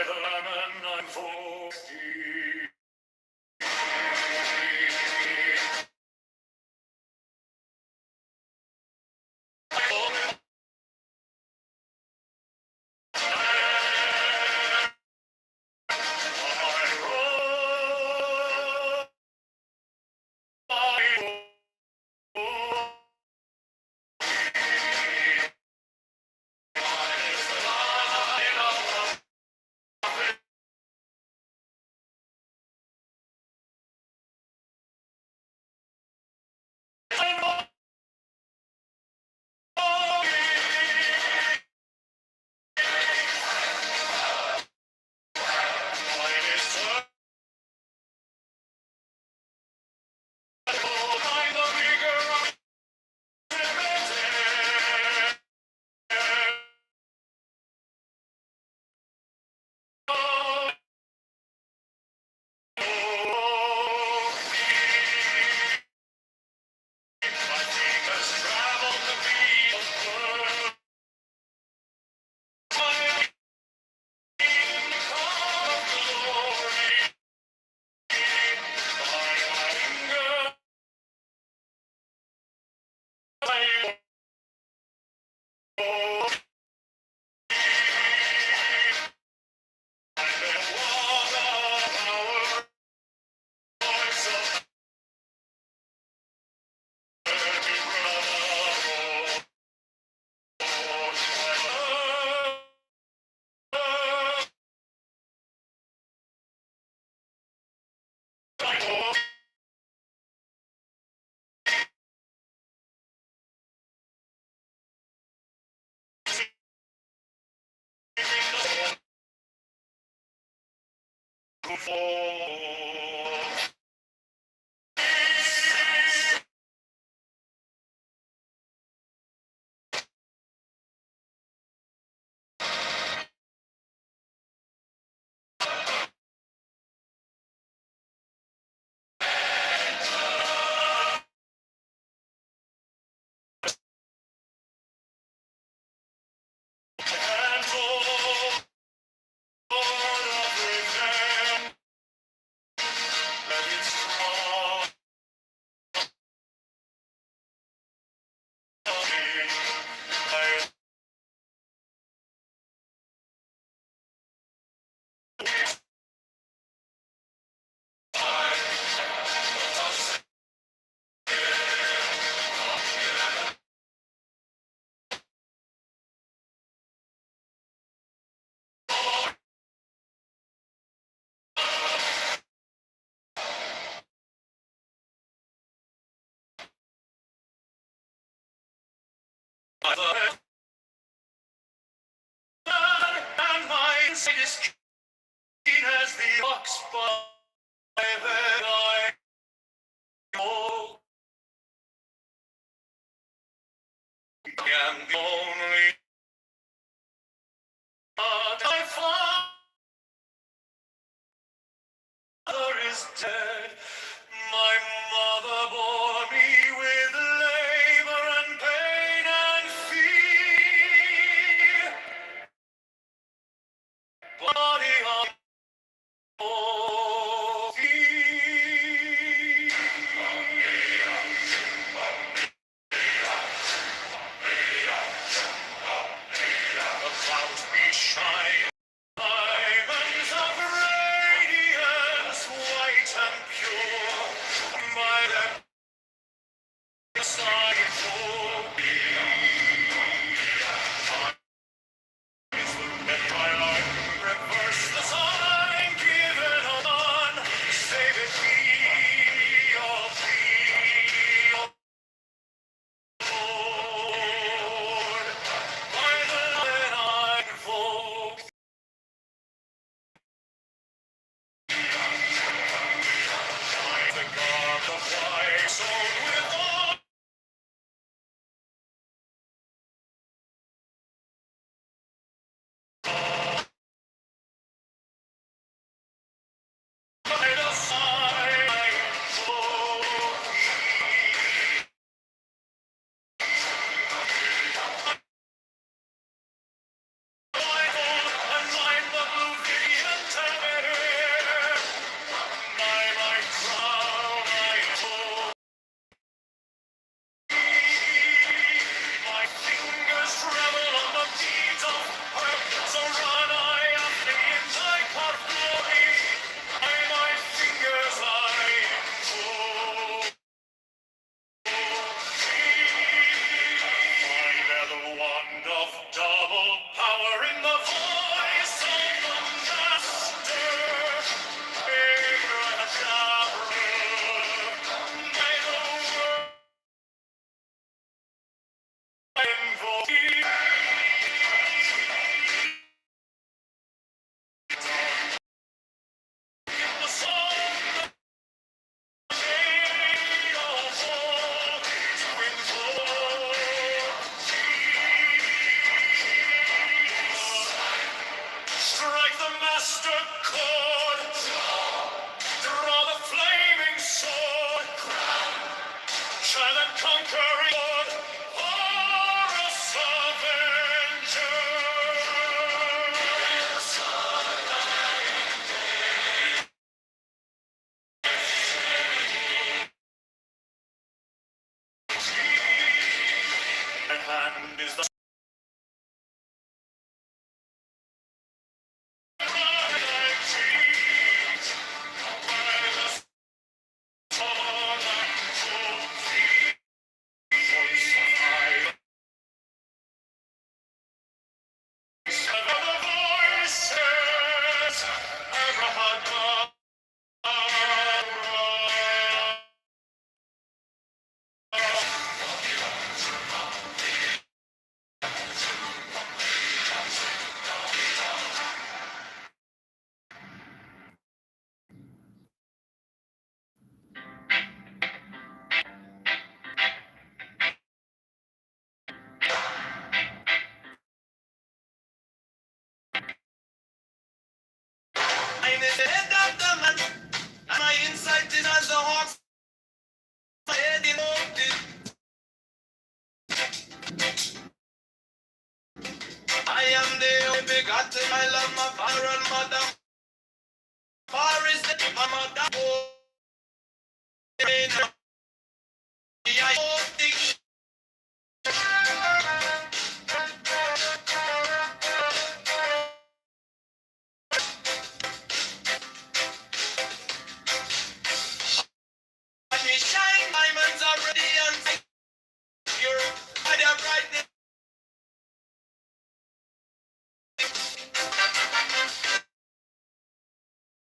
S1: the lemon I'm forty. And my inside is keen as the ox by the eye. Oh, I am the only my father is dead. My mother bore me with labor and pain and fear. Body of the clouds be shine. Diamonds of radiance, white and pure, by the
S4: in the head of the man. And my insight is as the hawks. My head in it. I am the only begotten. I love my father and mother. Far is the my mother. Shine diamonds are radiant. You're by the brightness.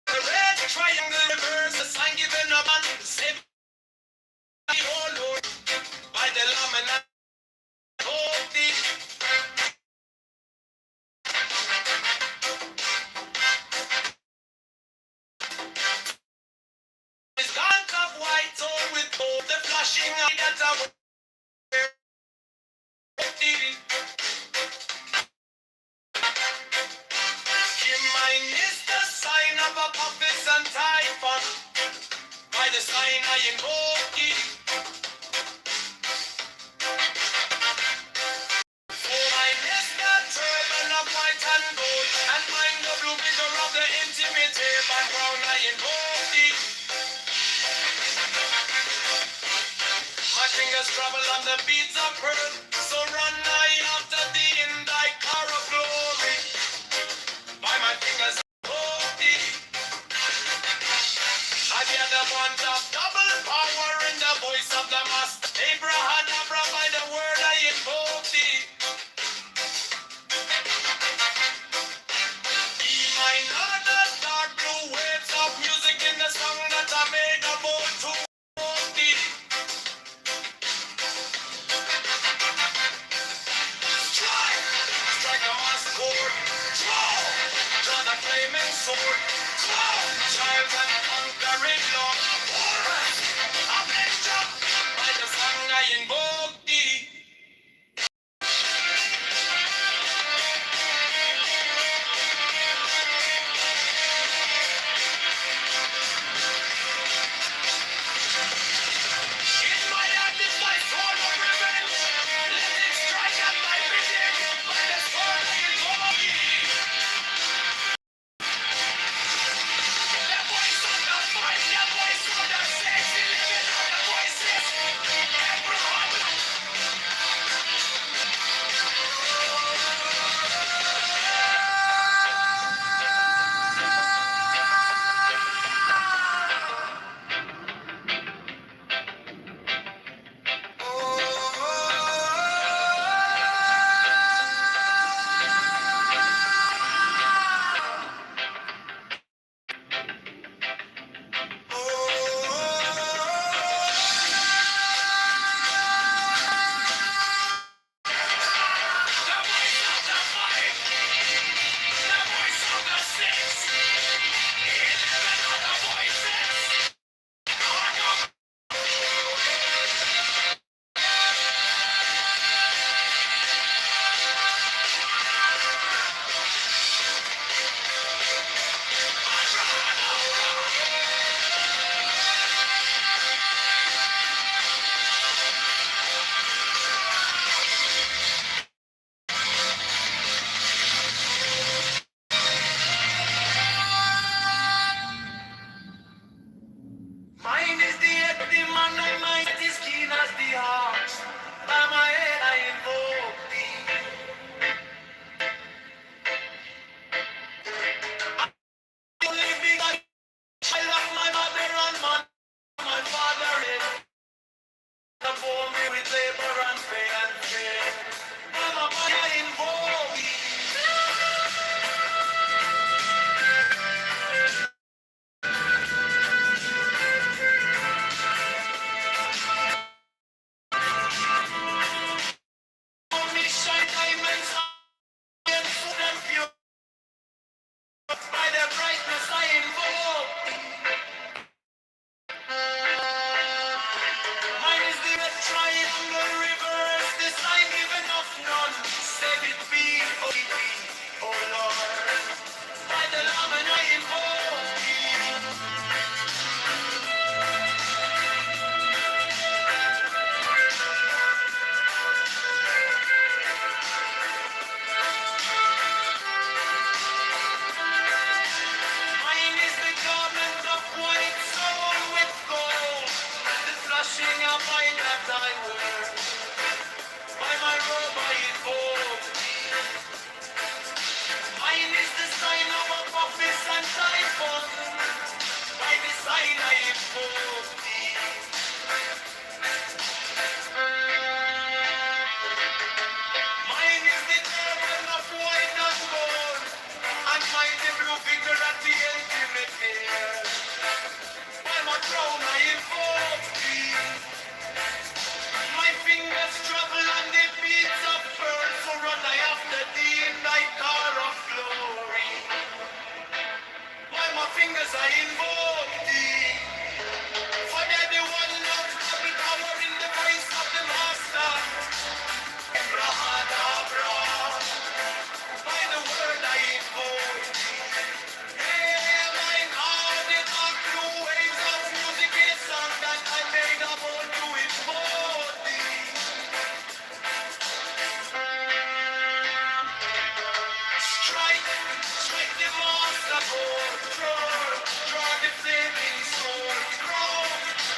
S4: The red triangle reverse, the sign given up and save the whole Lord by the lamb and hope thee. His garment of white tone with gold, the flashing eye that I wear. Him mine is the sign of a puppet and typhon. By the sign I invoke thee. For mine is the turban of white and gold, and mine the blue glitter of the intimate hair. By brown I invoke thee. My fingers travel on the beads of pearl, so run I after thee in thy car of glory. By my fingers I invoke thee. I hear the bonds of double power in the voice of the master. Abrahadabra, by the word I invoke thee. Be mine are the dark blue waves of music in the song that I made about to invoke thee. Strike a mass chord, draw the flaming sword, child and conquering Lord, avenger, by the song I invoke thee. In my hand is my sword of revenge, let it strike at my bidding, by the sword I invoke thee. The voice of the fight, the voice of the six, 11 other voices, Abraham I wear. By my robe I invoke thee. Mine is the sign of Apophis and Typhon. By the sign I invoke thee. Mine is the turban of white and gold, and mine the blue victor at the ultimate fair. By my crown I invoke thee. My fingers travel on the beats of pearl, so run I after thee in thy car of glory. By my fingers I invoke thee. For they're the one of double power in the voice of the master. Abrahadabra. By the word I invoke thee. Hey, mine are the dark blue waves of music is sung that I made a bold to invoke thee. Strike the master chord, draw the flaming sword, crown,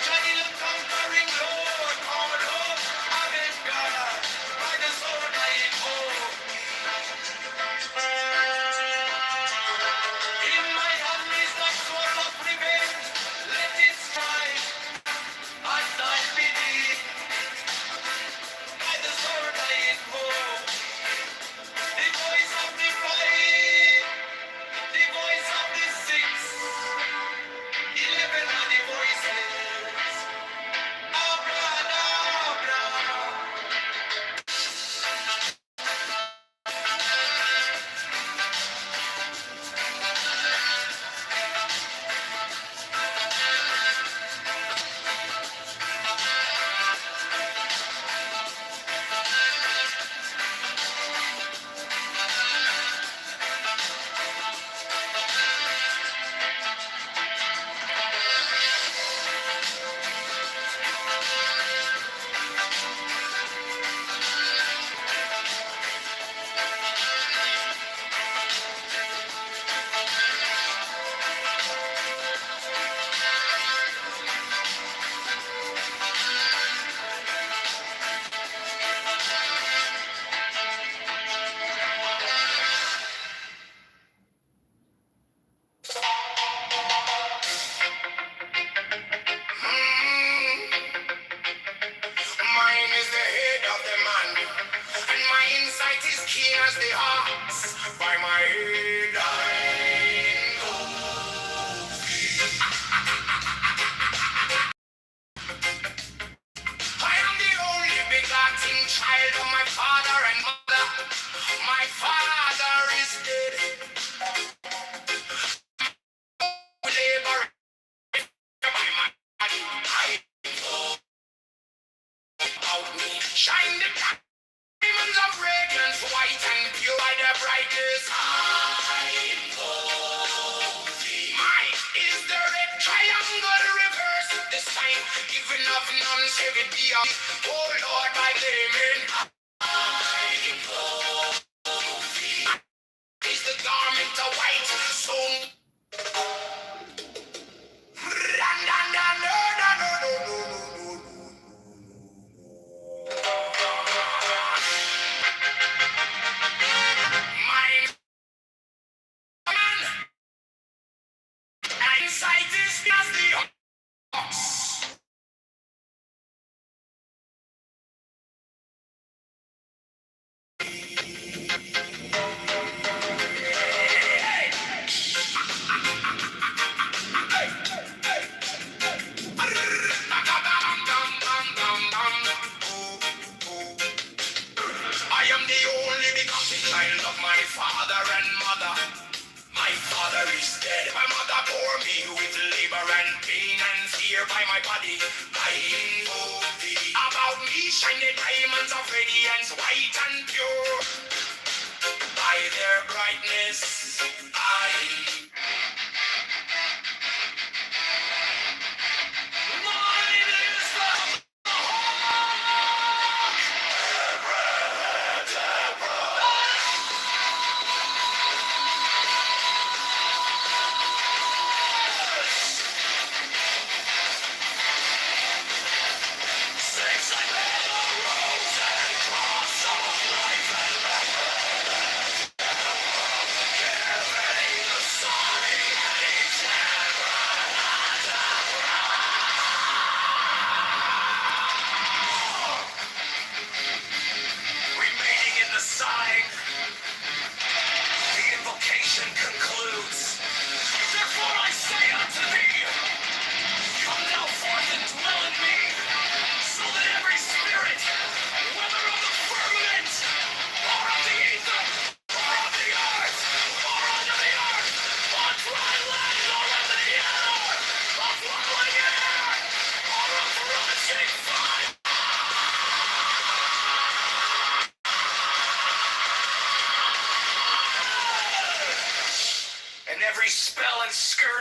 S4: giant conquering lord, call up, Amen God, by the sword I invoke. In my hand is the sword of revenge, let it strike, as I bid, by the sword I invoke. The voice of the fight, the voice of the six, 11 are the voices. Abra-dabra. Mine is the head of the man, and my insight is keen as the ox. By my head I go. I am the only begotten child of my father and mother. My father is dead. Labor by my body. I go out me. Shine the diamonds of radiance, white and pure by their brightness. I go. Mine is the red triangle reverse. The sign given of none save it be of. Oh Lord, by claiming. I go. Is the garment of white so. Mine sight is as the ox. I am the only begotten child of my father and mother. My father is dead. My mother bore me with labor and pain and fear by my body. I invoke thee. About me shine the diamonds of radiance, white and pure. By their brightness, I. Mine is the. Sex like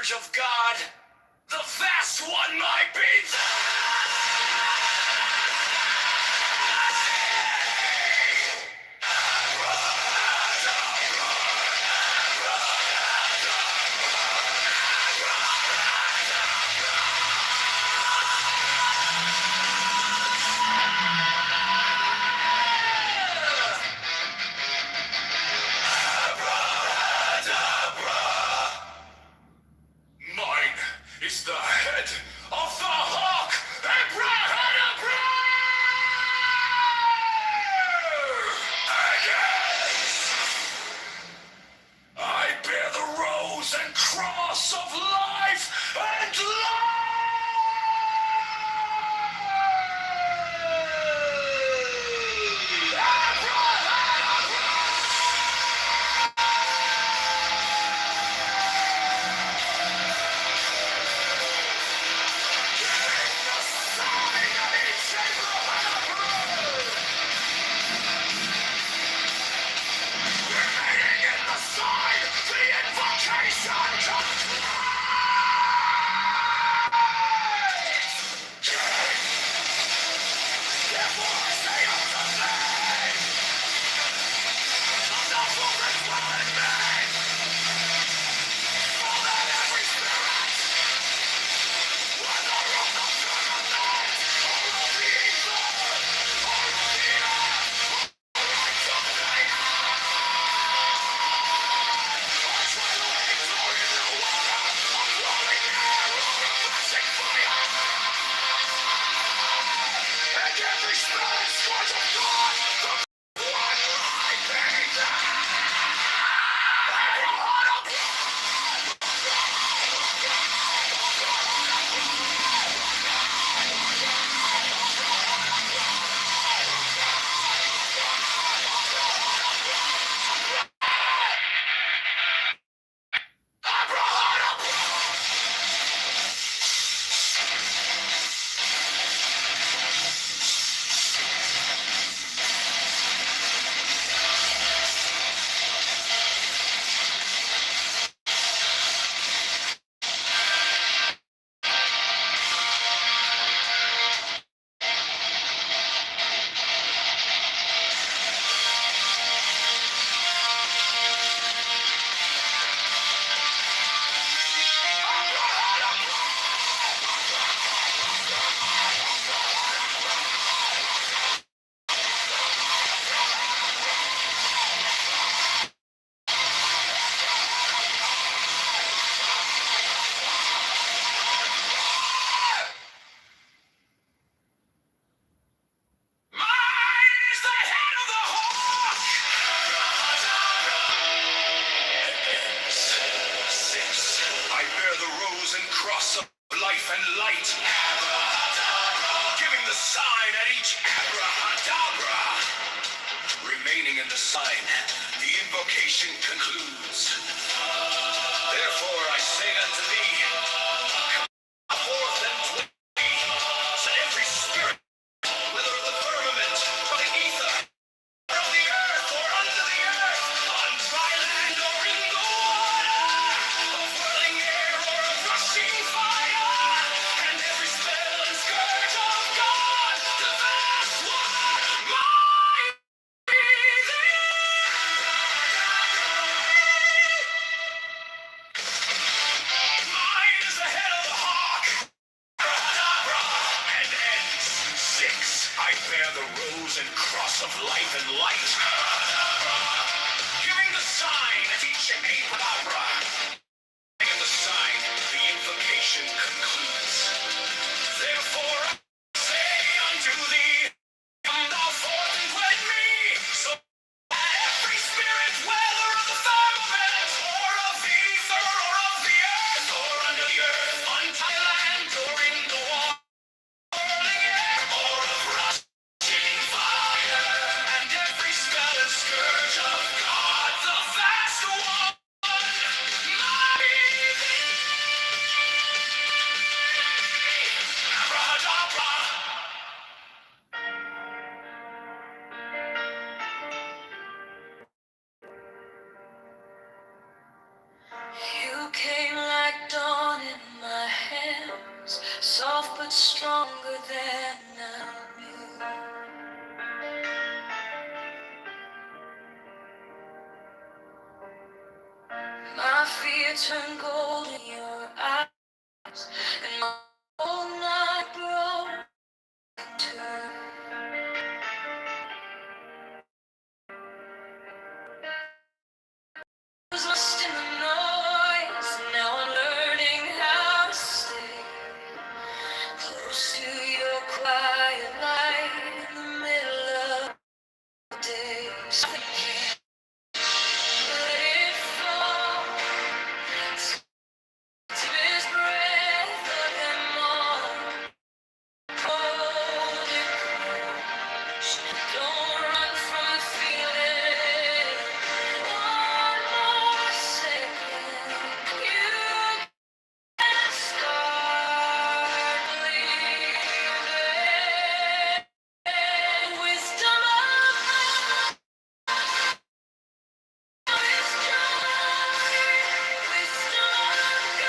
S1: scourge of God, the vast one might be Mine is the head of the hawk, Abrahadabra! I bear the rose and cross of life and I bear the rose and cross of life and light, giving the sign at each abrahadabra. Remaining in the sign, the invocation concludes. Therefore I say unto thee, come forth and dwell with me. Set every spirit, whether of the firmament or the ether, or of the earth or under the earth, on dry land or in the water, of whirling air or of rushing fire, and every spell and scourge of God, the vast one, might be thee. Mine is the head of the hawk, and ends. 6. I bear the rose and cross of life and light, giving the sign at each abrahadabra. In the sign, the invocation concludes. Therefore I say unto thee, come thou forth and wed me, so that every spirit, whether of the firmament, or of the ether, or of the earth, or under the earth, on dry land, or in the water, whirling air, or of rushing fire, and every spell and scourge of God, the vast one, might be thee.
S10: turn gold in your eyes, and my whole night broke turn. I was lost in the noise, now I'm learning how to stay close to your quiet light in the middle of the day. Something can't let it fall. To his breath of him all, hold it close. Don't run from the feeling. One more second, you can start believing. Wisdom of God, wisdom of God.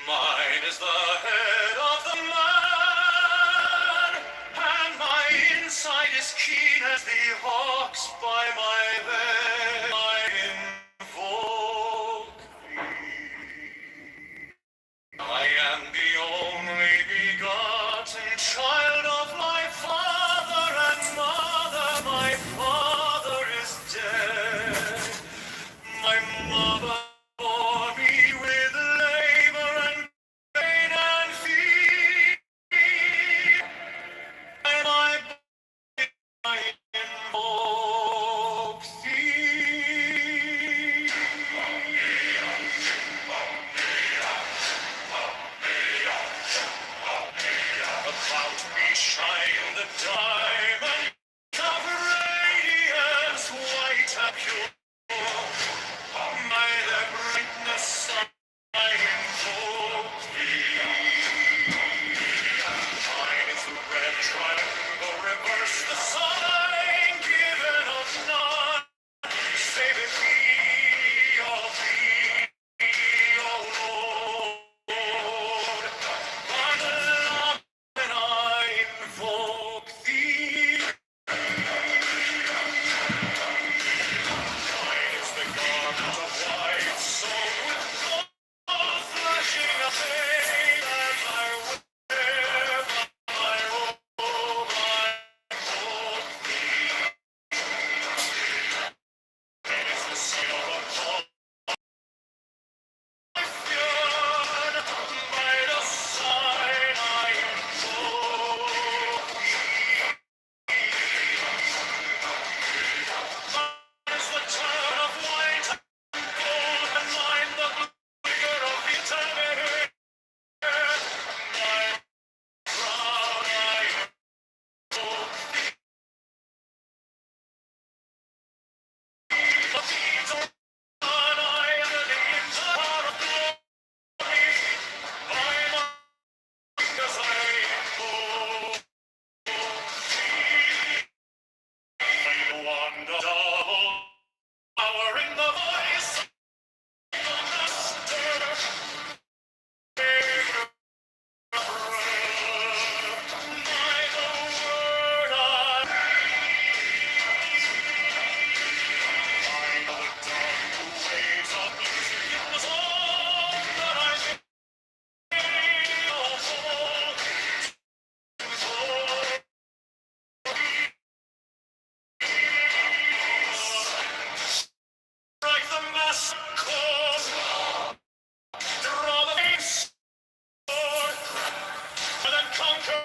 S1: Mine is the head of the man, and my insight is keen as the hawks by my bed. I invoke thee. I am the only begotten child of my father and mother. My father is dead. My mother bore me with labor and pain and fear. And my body I invoke thee. About me shine the diamond of radiance, white and pure. By the brightness I invoke thee. Triangle reverse the sign given of none. Save it me, oh Lord. By the love and I invoke thee. Mine is the garment of white, sown with gold, flashing a flame as I wear my robe. I invoke thee. It is the seal of a by the sign I invoke thee. Mine is the turn of white and gold, and mine the figure of eternity. My crown I invoke thee. The deeds of man I enter the power of glory. By my fingers I invoke thee. One double power in the voice of the master. Like the mass chord, draw the face sword, and then conquer,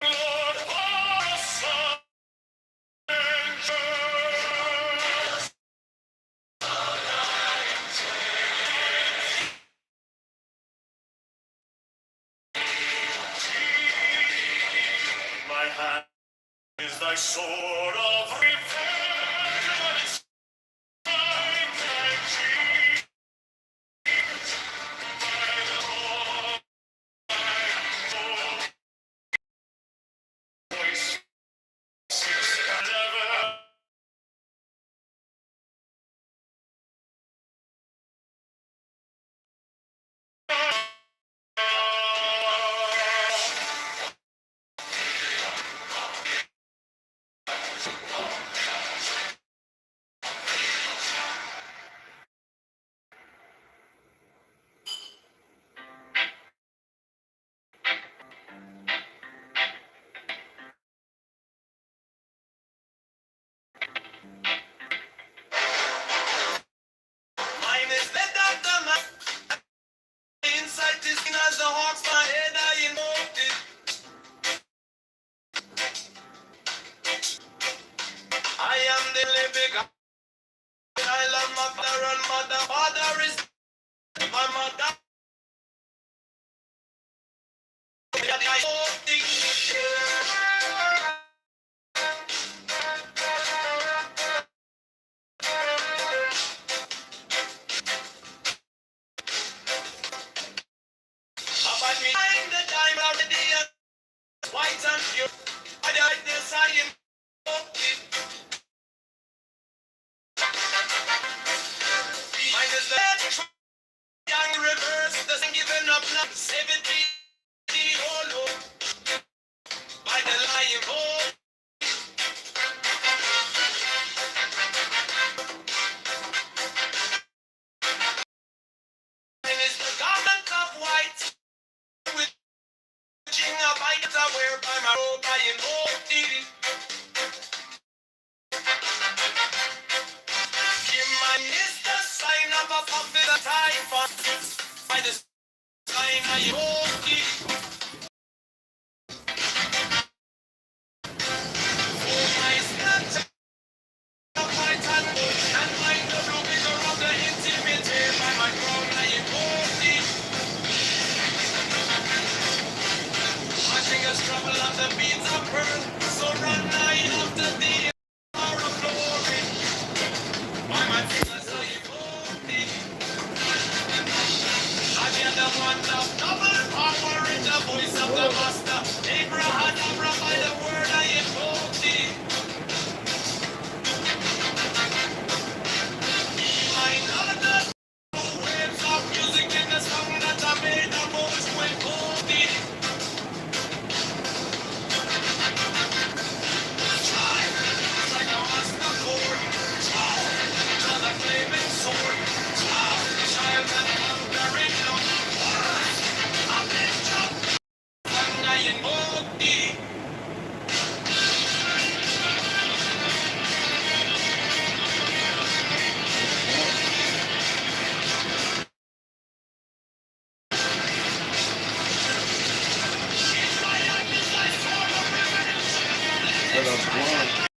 S1: Lord, for a stranger. My hand is thy sword of revenge, when it's time my cheek. By the Lord, voice and ever. Mine is the doctor, insight is keen as the hawk's my head, I invoked it. I am the living God. I love my father and mother. Father is my mother. I invoked it. About me, I'm the time already. White and pure. I died this, I invoked it. Mine is the young reverse. The thing given up now. Save it be. Oh no. By the lion vote. Mine is the garment of white. With jing of items I wear by my robe. I invoke thee. Mine is the sign of a prophet that I fought. By the sign I invoke thee. Oh my snapchat of white and gold. And mine the blue figure of the intimate. By my crown I invoke thee. My fingers trouble of the beads of pearl. So run I after thee. Power of glory. By my fingers I invoke thee. I hear the one of double power in the voice of the master. Abraham,
S12: But I'm blind.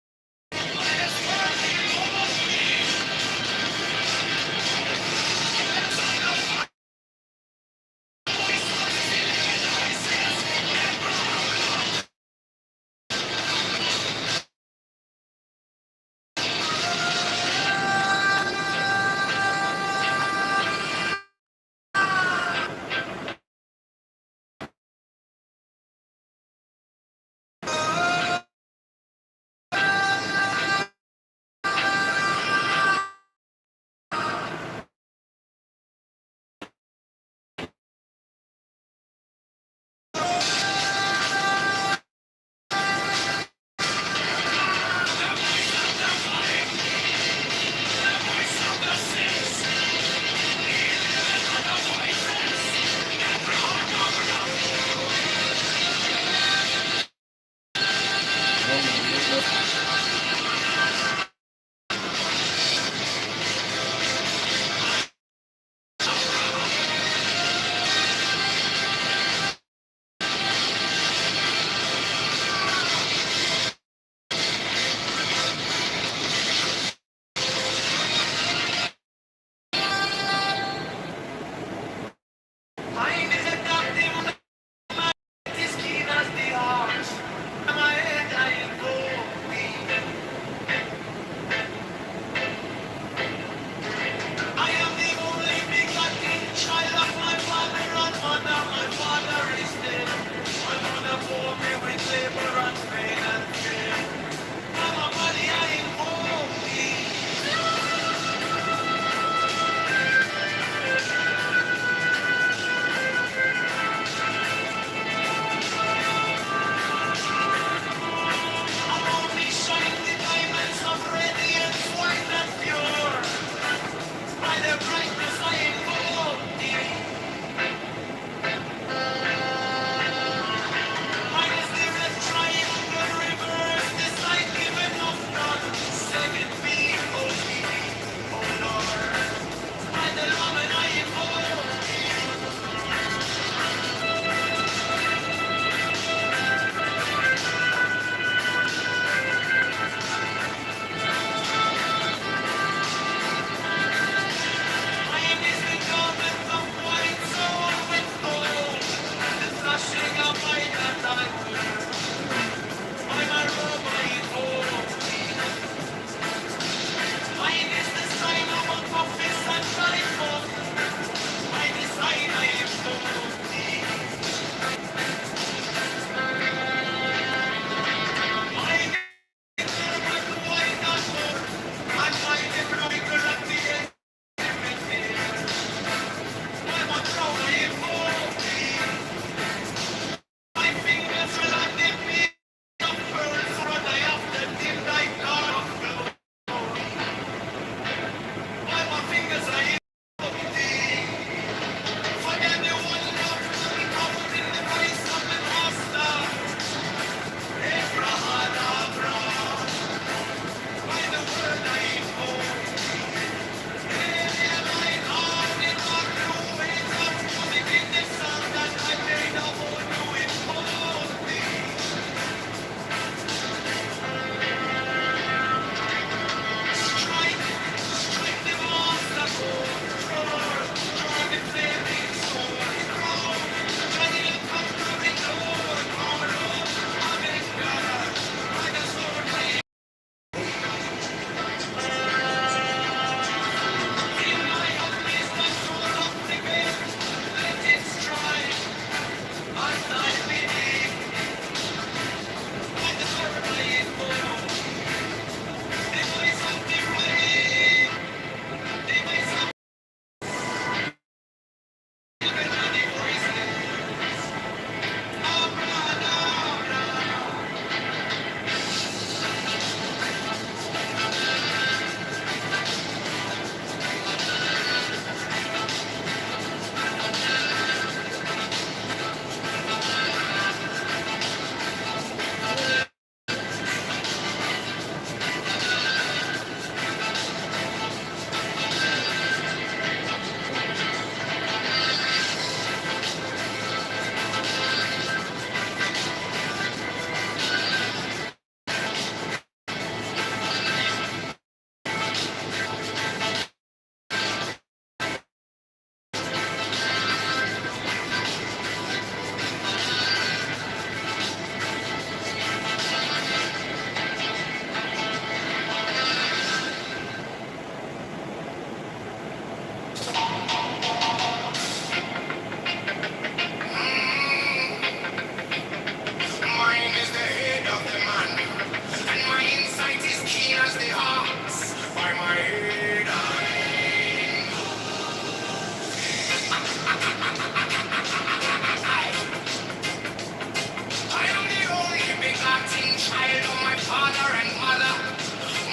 S1: begotten child of my father and mother.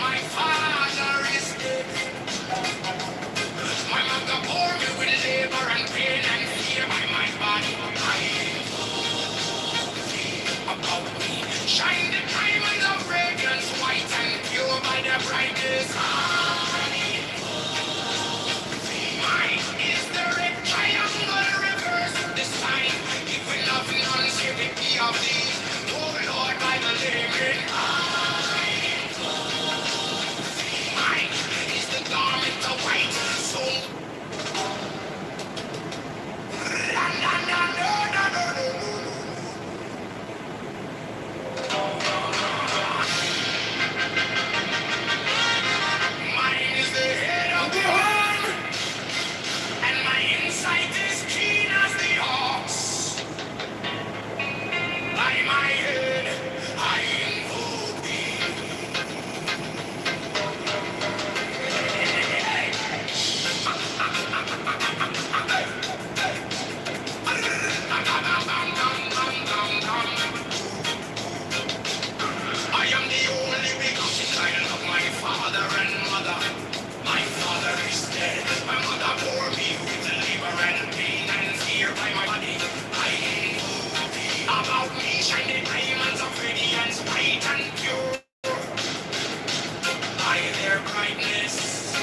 S1: My father is dead. My mother bore me with labor and pain and fear by my body. About me shine the diamonds of radiance, white and pure by the brightness. Mine is the red triangle reverse this time. If we love none, save it be of thee. Oh Lord, by the living. Mine is the garment of white soul. Mine is the head of the horn, and my insight is keen as the ox. By my head, I invoke thee. I am the only begotten child of my father and mother. My father is dead. My mother bore me with labor and pain and fear by my body. I invoke thee. About me shine the diamonds of radiance, white and pure. By their brightness,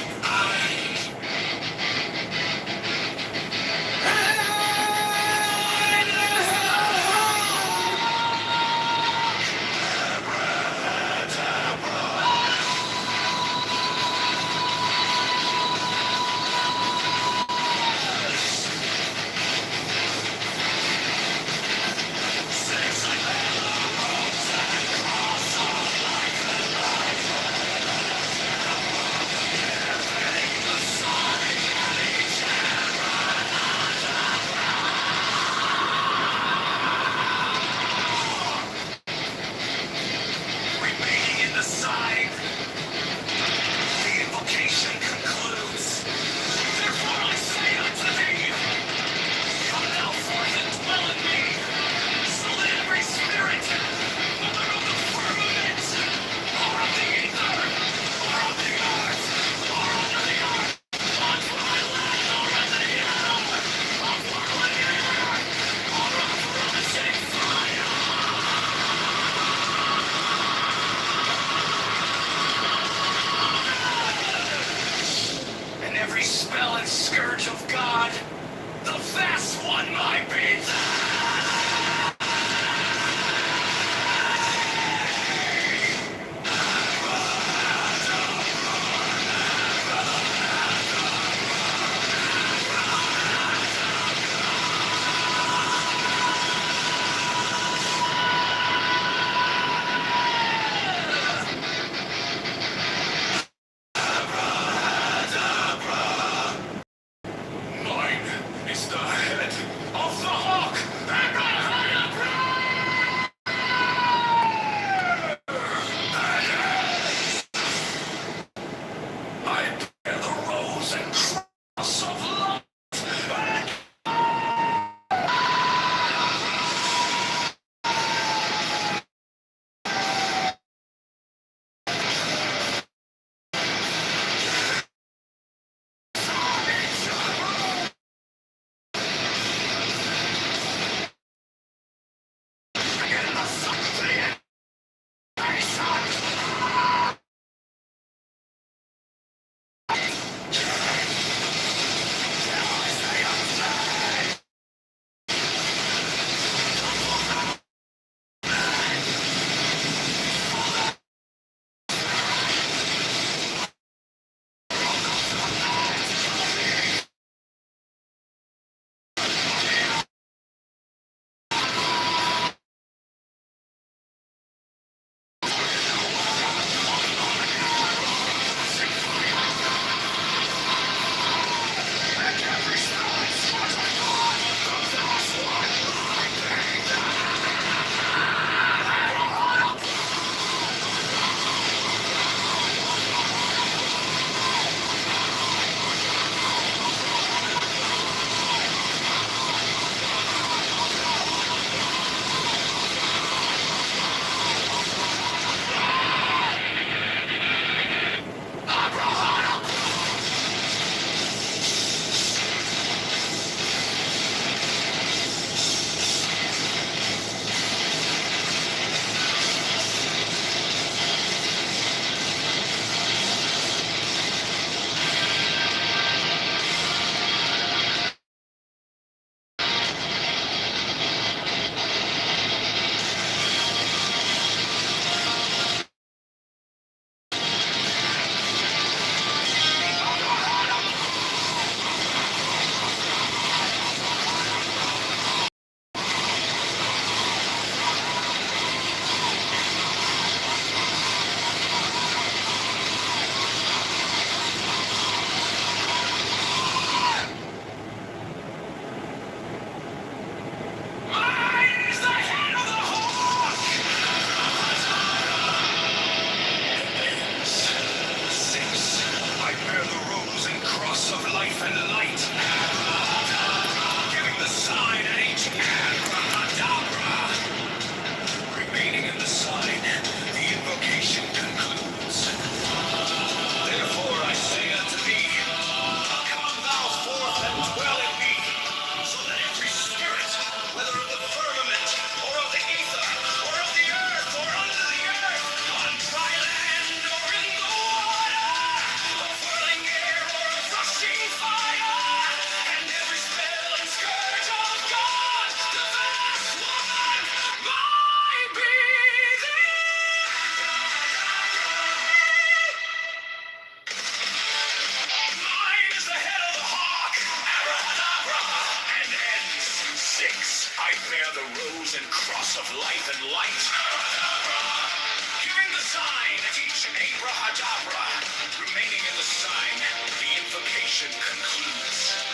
S1: remaining in the side. The invocation concludes. Therefore I say unto thee, come thou forth and dwell in me. So let every spirit, whether of the firmament, or of the ether, or of the earth, or under the earth, on dry land, or in the air, of whirling air, or of promising fire. And every spell and scourge of God, the vast one might be mine is the head of the hawk. mission concludes.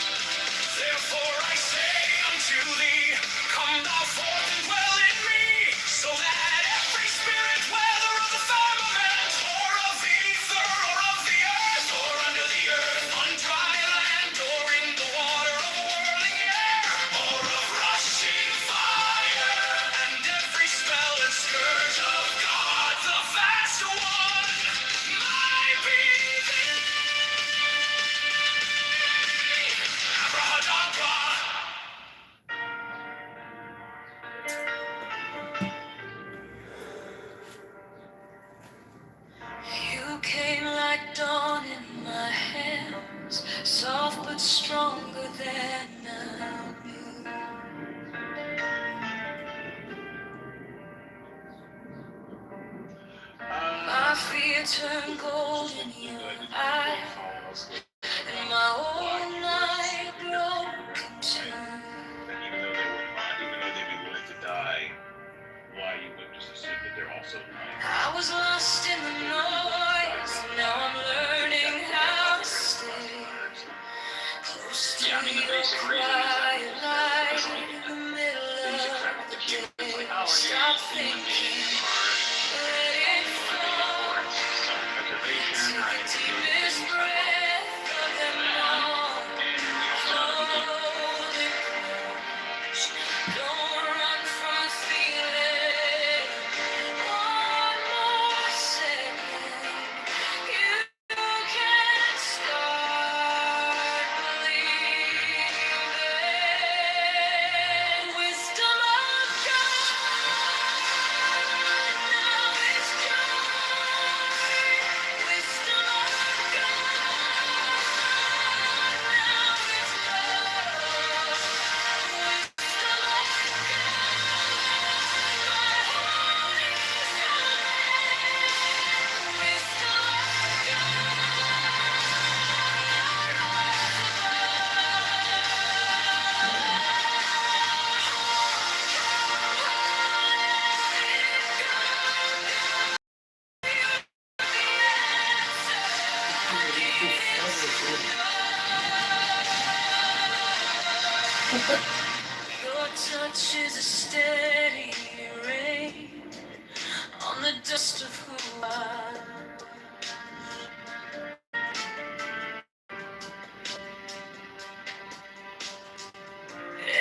S1: Therefore I say unto thee, come thou forth and dwell in me, so that every spirit, whether of the firmament, or of the ether, or of the earth, or under the earth, on dry land, or in the water, or whirling air, or of rushing fire, and every spell and scourge of God, the vast one, might be thee. Abrahadabra.
S10: You came like dawn in my hands, soft but stronger than I knew. My fear turned gold in your eyes, and my whole night broke in two.
S8: Even though they'd be willing to die, why you wouldn't just assume that they're also dying?
S10: I was lost in the noise, now I'm learning how to stay close to
S8: Yeah, I mean, the
S10: your
S8: basic reason is
S10: quiet light
S8: because, like,
S10: in the middle
S8: basic
S10: of
S8: fact
S10: the
S8: that humans,
S10: day.
S8: like our
S10: Stop
S8: human
S10: thinking,
S8: beings
S10: let it
S8: are living
S10: flow.
S8: towards self-preservation,
S10: Take
S8: right?
S10: the deepest breath of them all.
S8: And we also have to keep
S10: Hold it close. Don't run from the feeling. One more second. You can start believing. Wisdom of God. Now it's joy. Wisdom of God. Now it's love. Wisdom of my heart is open. Wisdom of Your touch is a steady rain on the dust of who I am.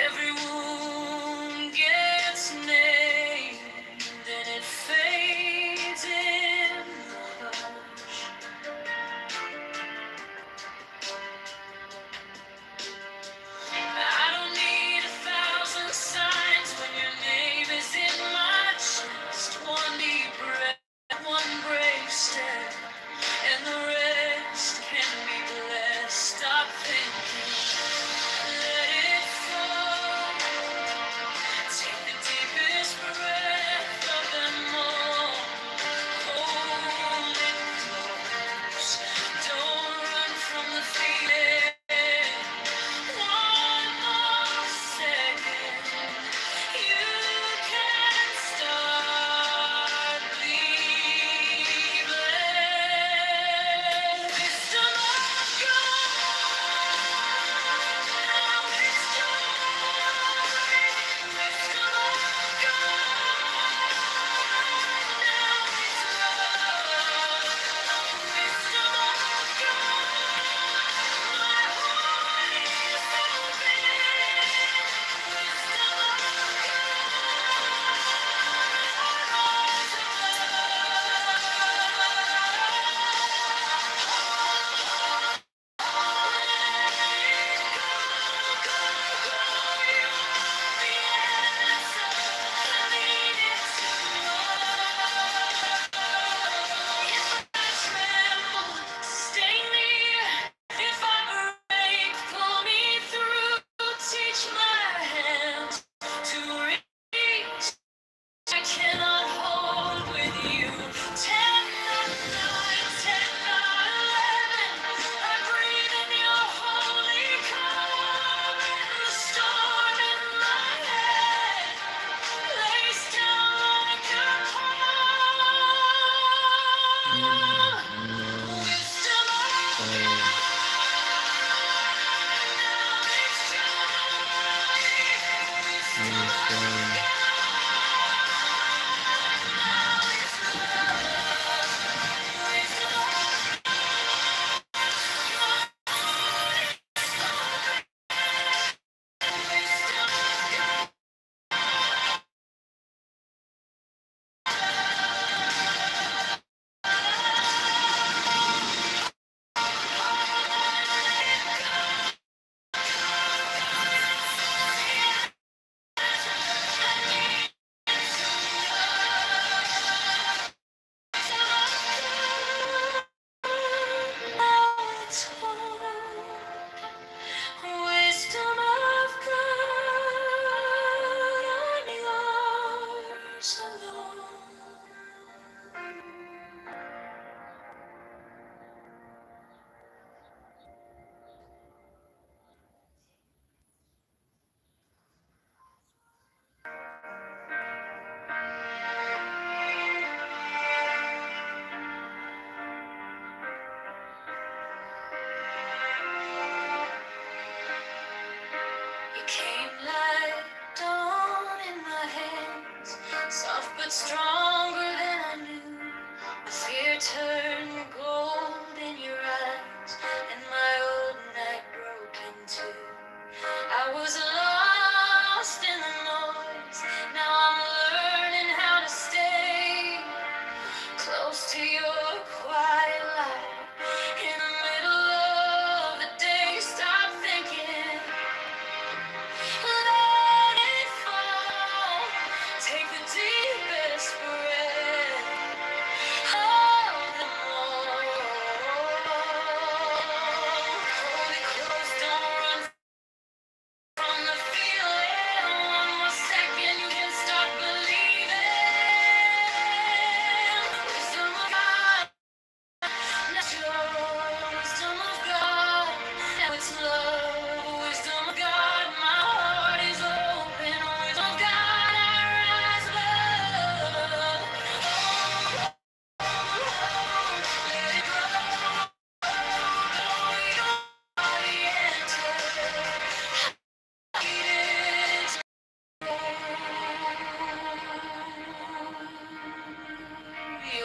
S10: Every wound gets named and it fades in the hush. I don't need 1,000 signs when your name is in my chest. One deep breath, one break.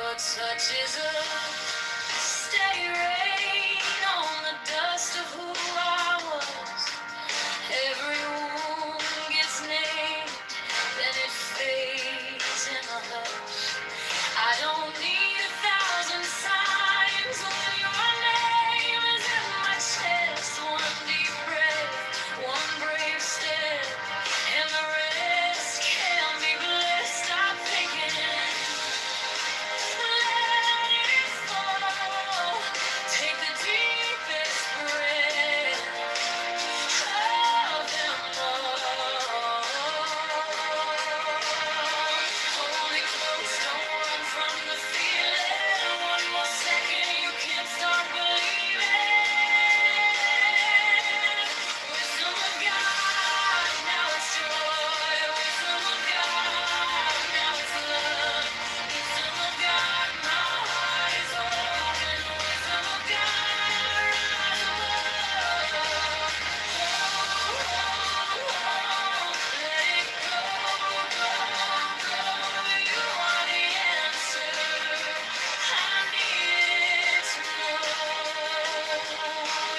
S10: Your touch is a steady rain on the dust of who I was. Every wound gets named, then it fades in a hush. I don't need 1,000 signs when your name is in my chest. One deep breath, one brave step, and the rest can be blessed. Stop thinking, let it fall. Take the deepest breath of them all. Hold it close, don't run from the feeling. One more second, you can't start believing. Wisdom of God, now it's joy. Wisdom of God, now it's love. Wisdom of God, my heart is open. Wisdom of God, rise above. Let it go, go, go. You are the answer. I needed to know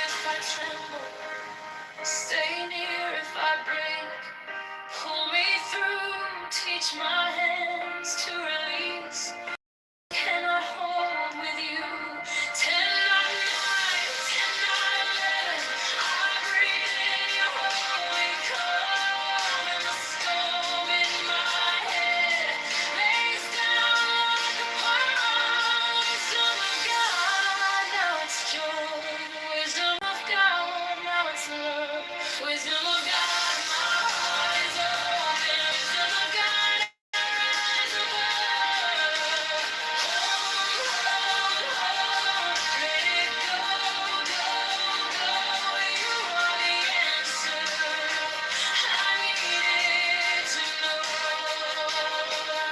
S10: if I tremble. Stay near if I break. Pull me through. Teach my hands to release. Cannot hold with you. 10 not 9, 10 not 11. I breathe in your holy calm, and the storm in my head lays down like a palm. Wisdom of God, now it's joy. Wisdom of God, now it's love. Wisdom of God, my heart is open. Wisdom of God, rise above. Let it go, go, go. You are the answer. I needed to know.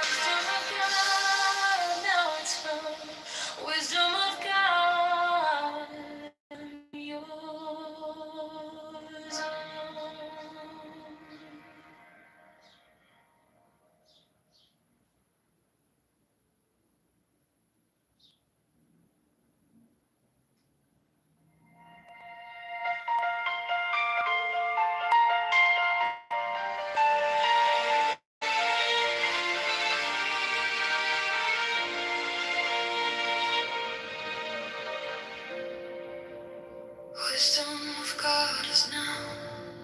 S10: Wisdom of God, now it's found. Wisdom of God, yours alone. Wisdom of God is now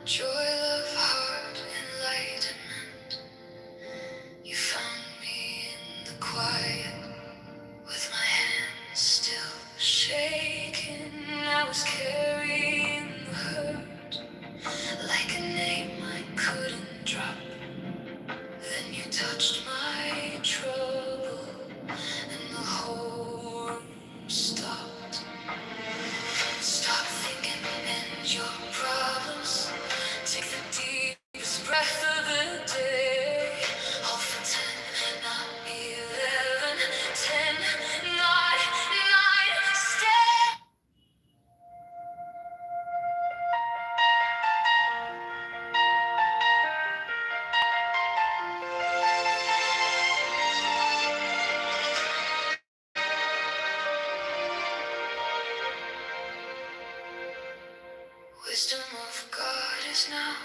S10: joy, love, heart, enlightenment. You found me in the quiet with my hands still shaking. I was carrying the hurt like a name I couldn't drop. Then you touched my trouble and the whole room stopped. Stop thinking and your problems. Take the deepest breath of the day. All for 10, not 11. 10, not 9. Stay. Wisdom of God is now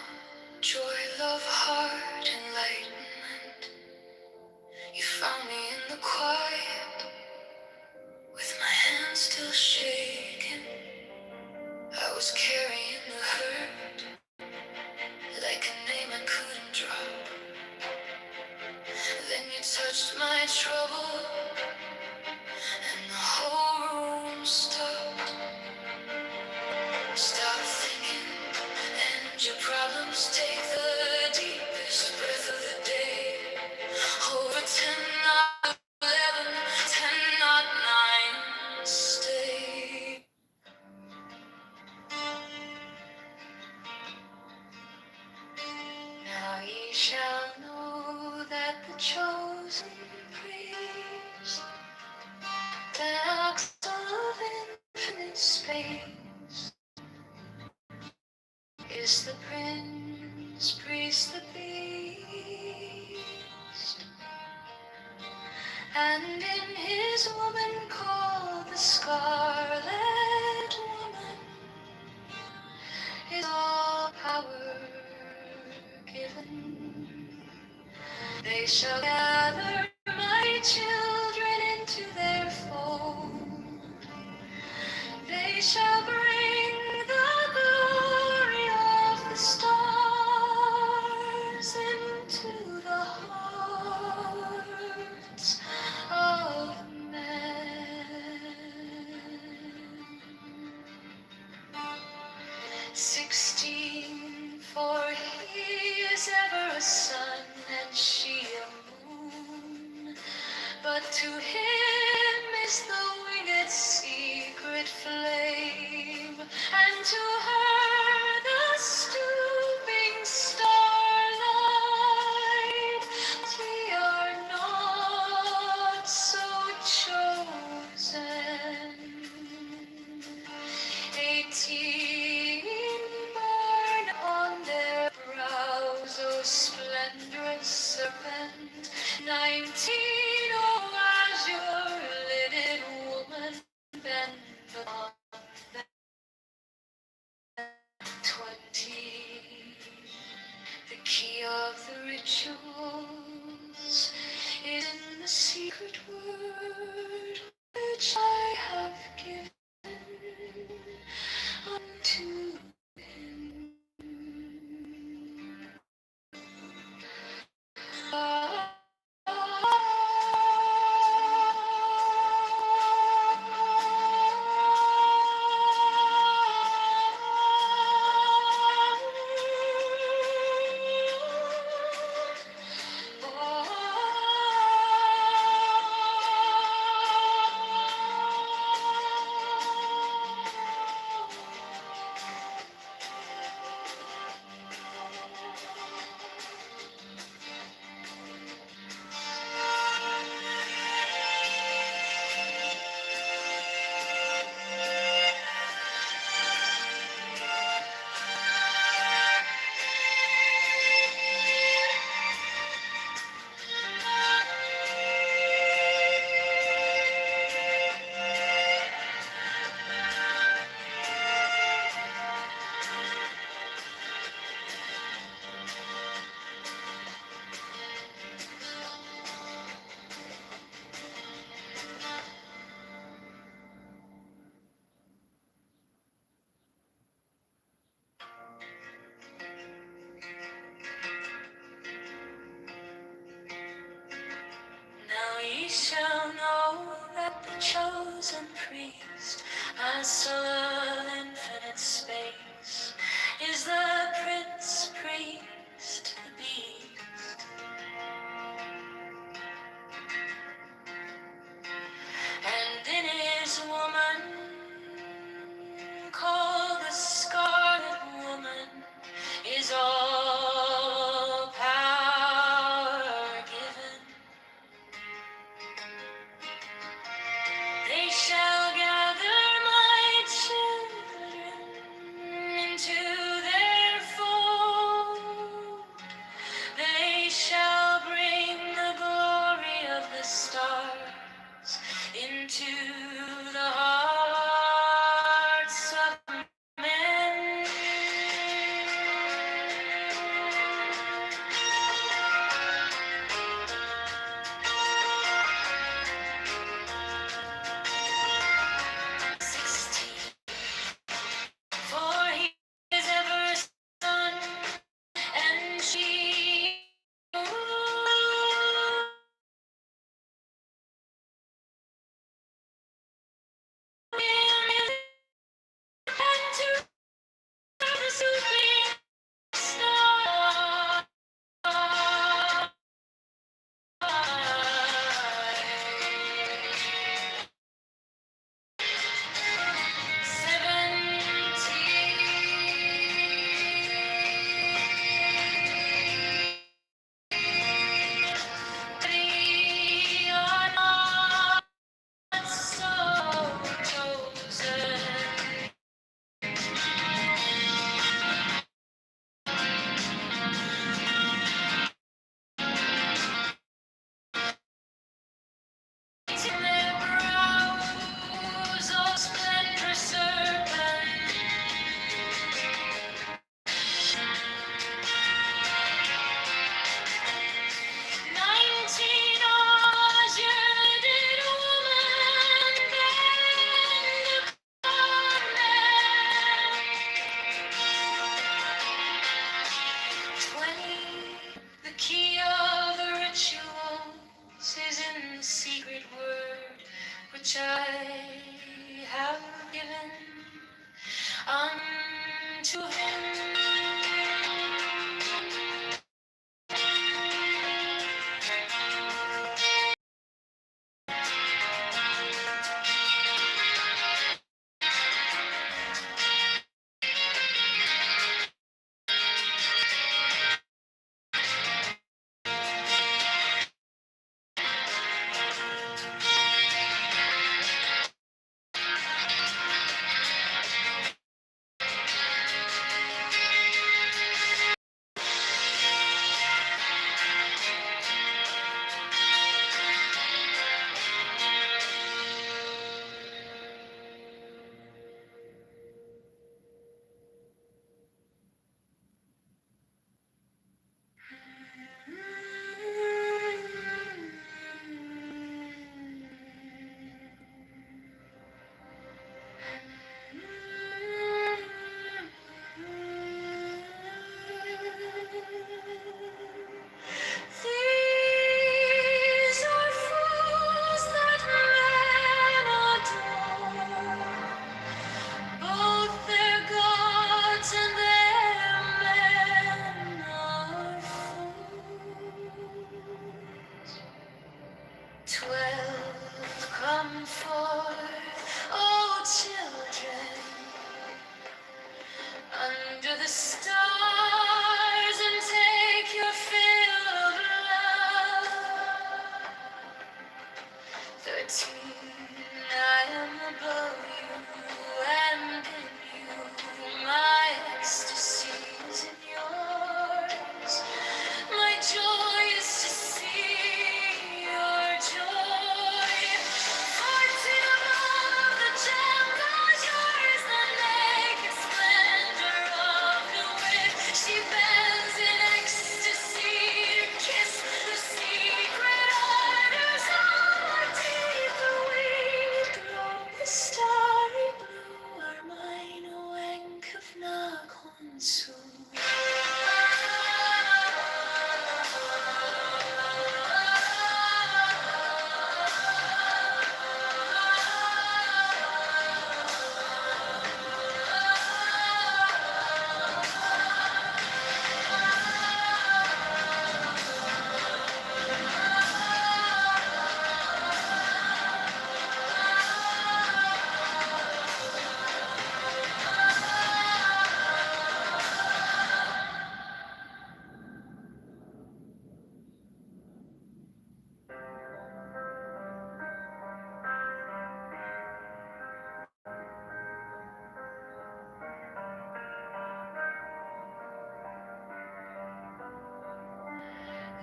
S10: joy, love, heart, enlightenment. You found me in the quiet with my hands still shaking. I was carrying the hurt like a name I couldn't drop. Then you touched my trouble and the whole room stopped. Stop thinking and your problems. Take the deepest breath of the day. Over 10, not 11, 10, not 9. Stay. Now ye shall know that the chosen priest, the ox of infinite space, is the prince, priest, the beast. and in his woman called the Scarlet Woman is all power given. They shall gather my children into their fold. They shall bring the glory of the stars into the hearts of men. 16, for he is ever a sun and she a moon. But to him is the winged secret flame, and to her the stooping starlight. We are not so chosen. 18 burn on their brows, O splendorous serpent. 19, O azure lidded woman, bend upon them. 20, the key of the rituals is in the secret word which I have given unto him. Now ye shall know that the chosen priest, as soul of infinite space, is the prince priest, the beast. And in his woman, called the Scarlet Woman, is all power given. They shall gather my children into their fold. They shall bring the glory of the stars into the hearts of men. For he is ever a sun, and she which I have given unto him. These are fools that men adore, both their gods and their men are fools. 12 come forth, O children, under the stars and take your fill of love. 13, I am above you and in you. My ecstasy is in yours. My joy is to see your joy. 14, above the gem goes yours, the naked splendor of the wind. She bends in ecstasy to kiss the secret orders of our deep. The starry blue are mine, O Enk of Nakonsu.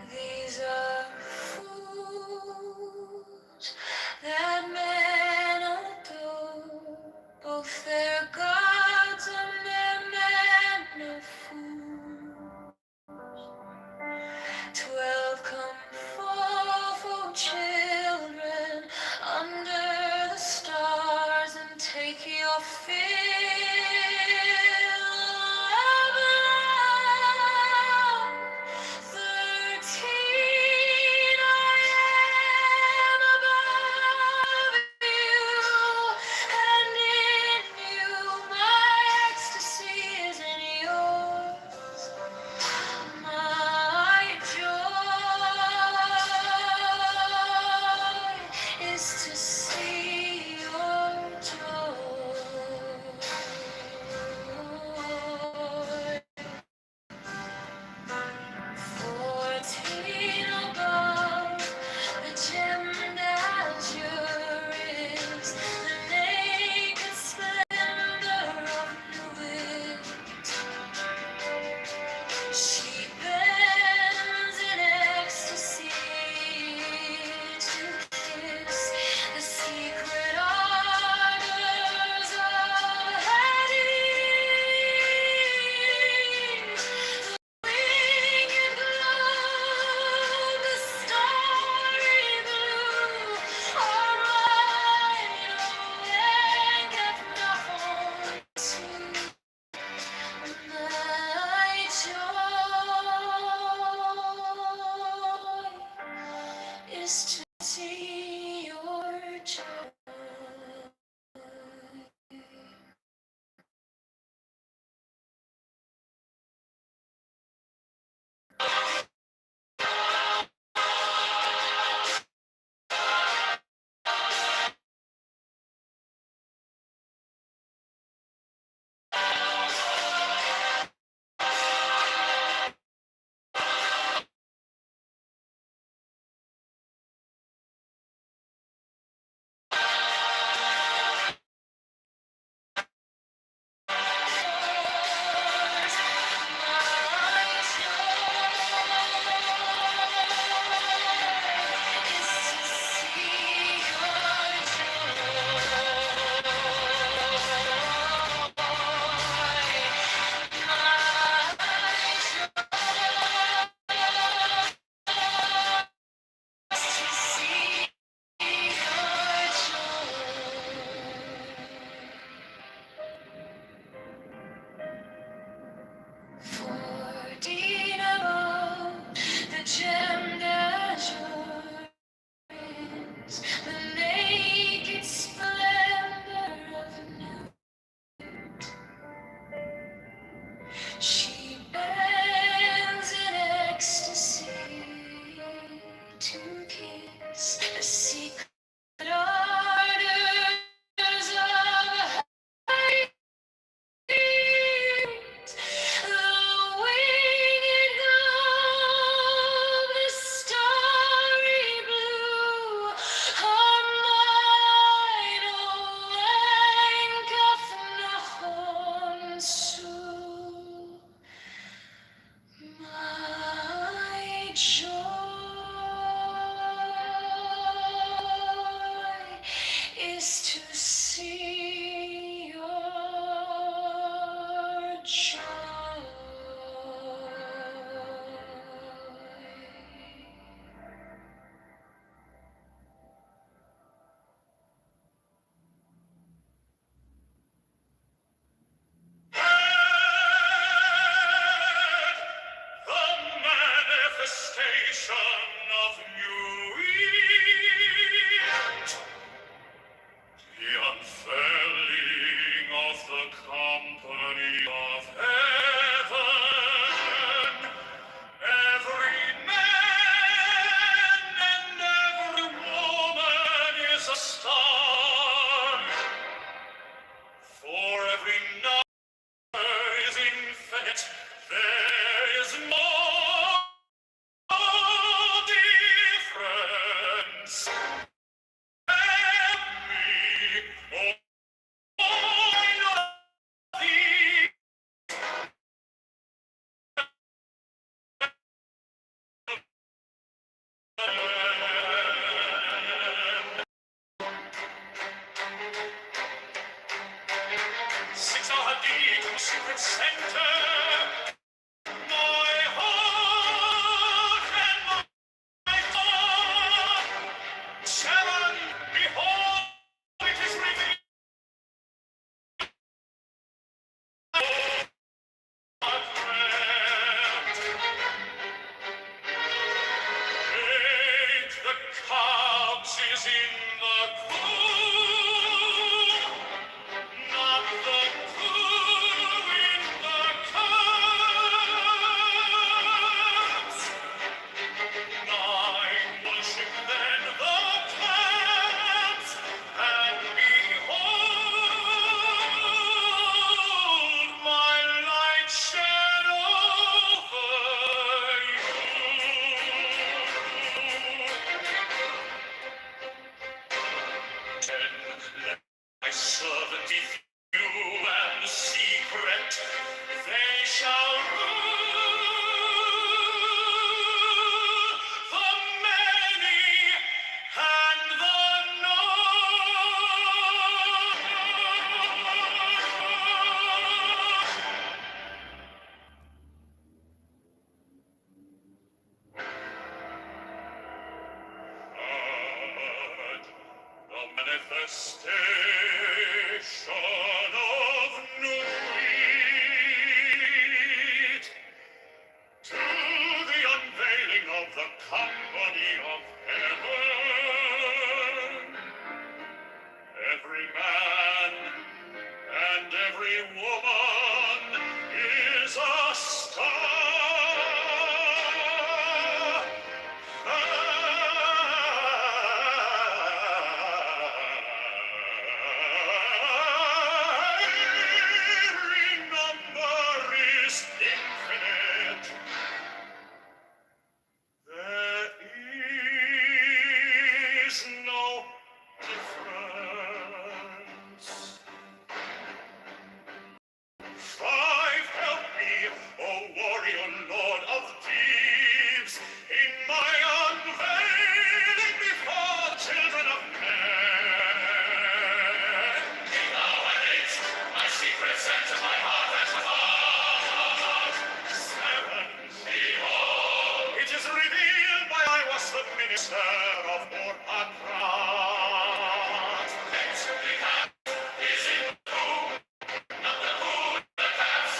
S10: These are fools that men adore, both their gods and their men are fools. 12 come forth, O children, under the stars and take your fill of love. 13, I am above is to see your joy.
S1: The manifestation of new year. The unfurling of the company of heaven. Every man and every woman is a star. For every number is infinite, there is no difference. Six secret center, my heart and my thought. Seven, behold, it is revealed. Eight, the cubs is in the cool, not the cool in the cubs. Nine, worship then the cubs, and behold, my light shed over you. Ten, let my servant be few and secret, they shall rule the many and the the manifestation of new wheat, to the unveiling of the company of heaven. Every man and every woman is a star. Every number is infinite. There is no difference. Five, help me, O warrior lord of deeds, in my unveiling before the children of men. Thou and eight, my secrets enter my heart and thought. Seven, behold, it is revealed by I was the minister of Orpakrat. Eight, the cat is in the tomb, not the moon, the cats.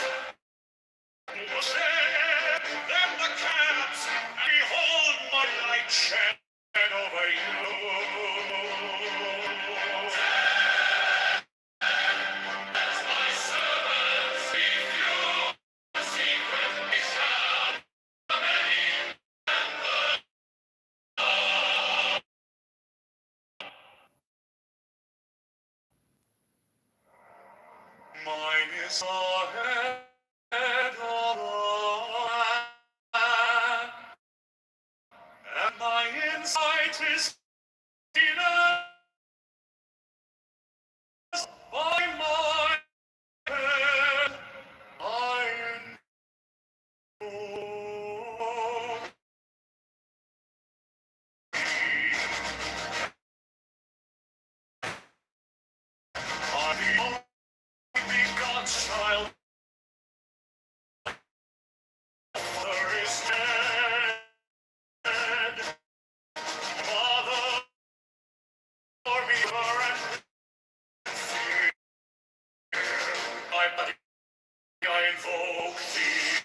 S1: Then the cats, behold my light shed over you. As my servants be few, secret they shall the many and the mine is a head of man, and my insight is enough by my head. I know I invoke thee.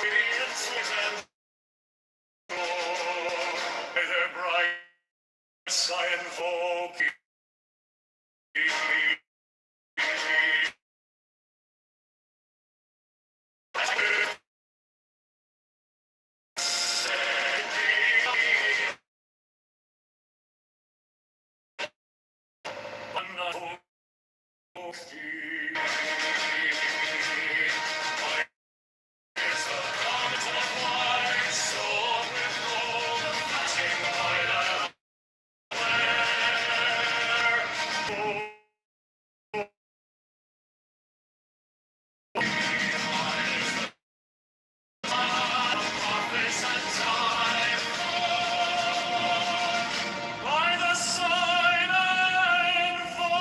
S1: Radiance and glory, their bright I invoke thee. By the side and fall.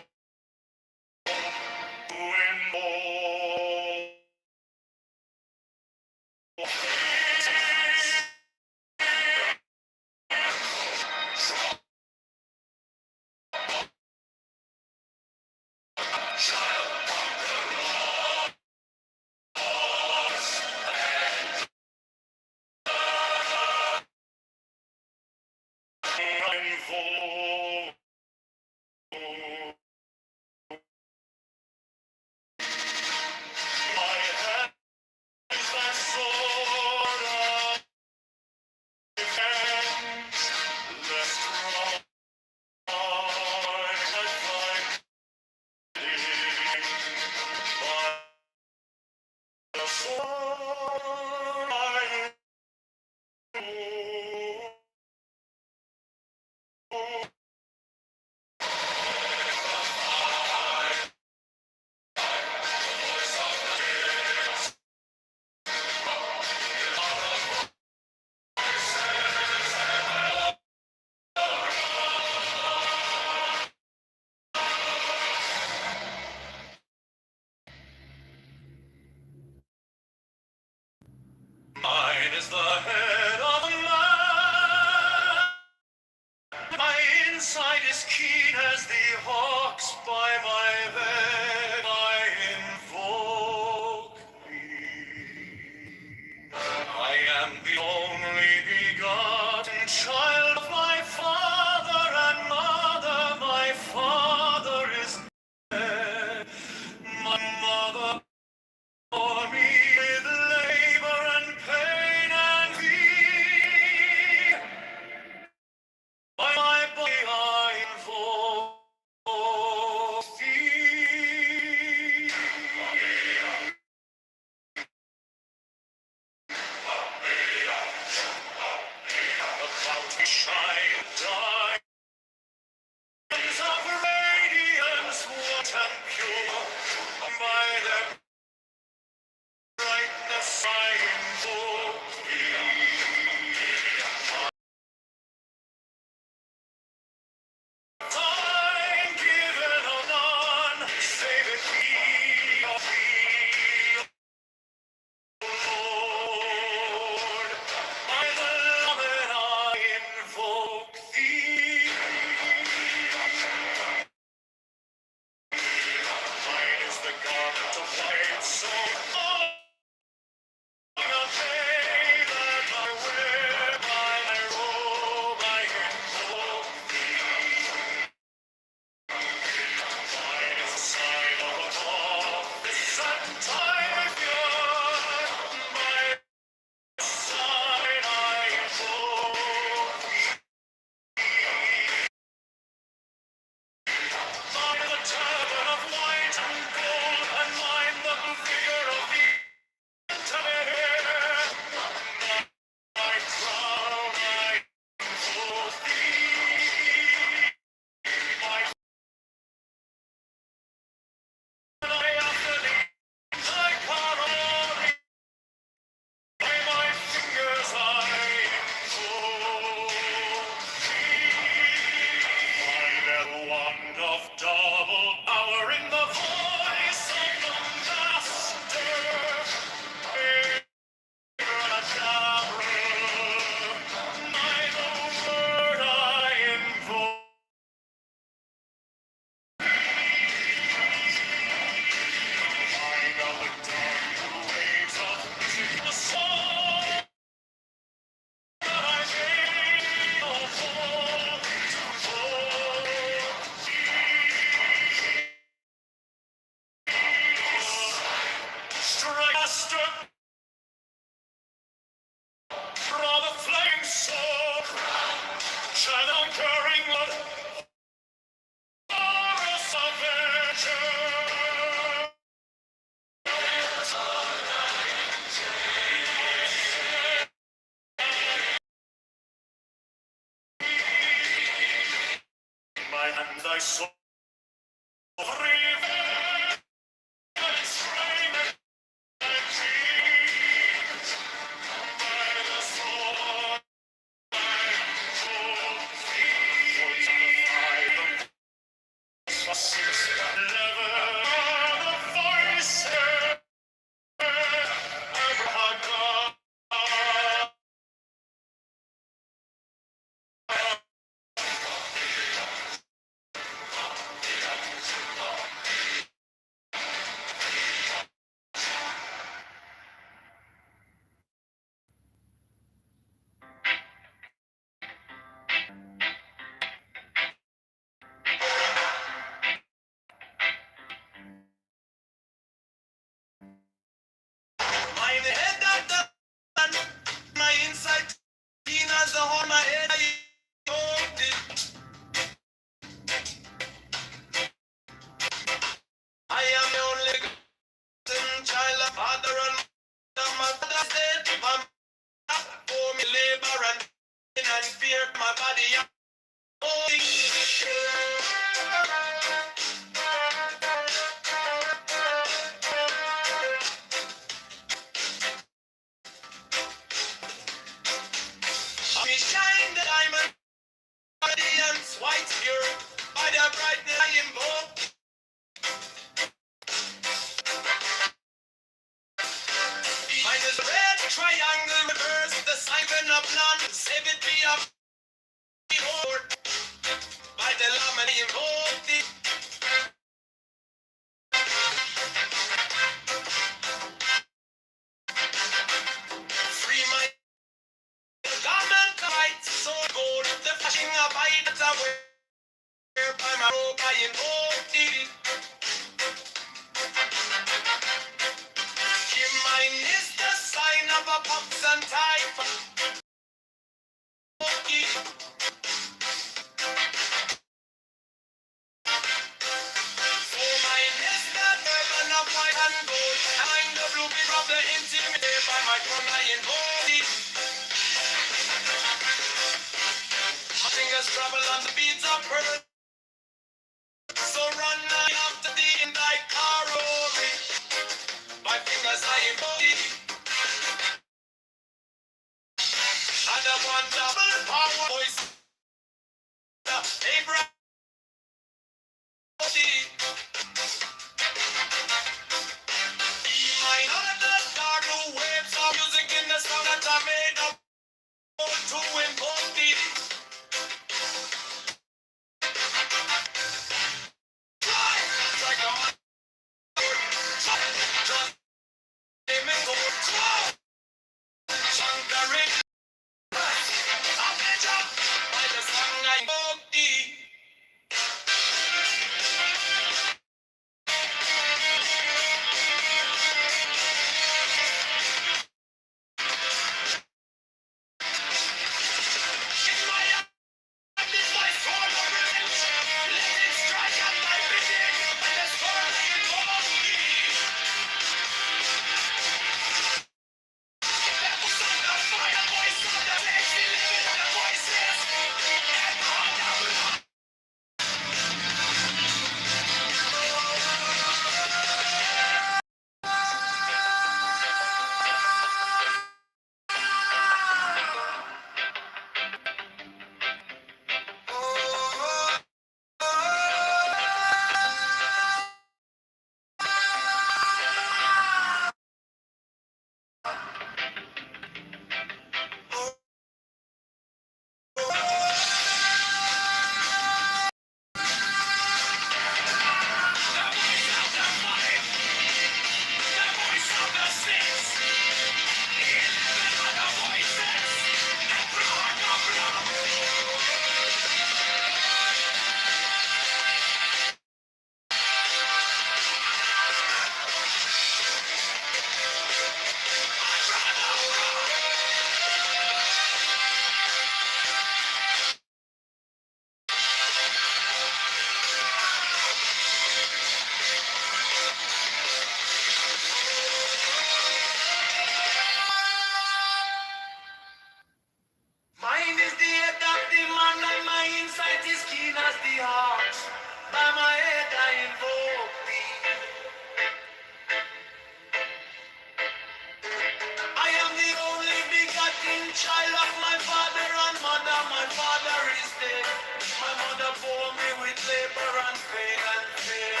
S4: labor and pain and fear.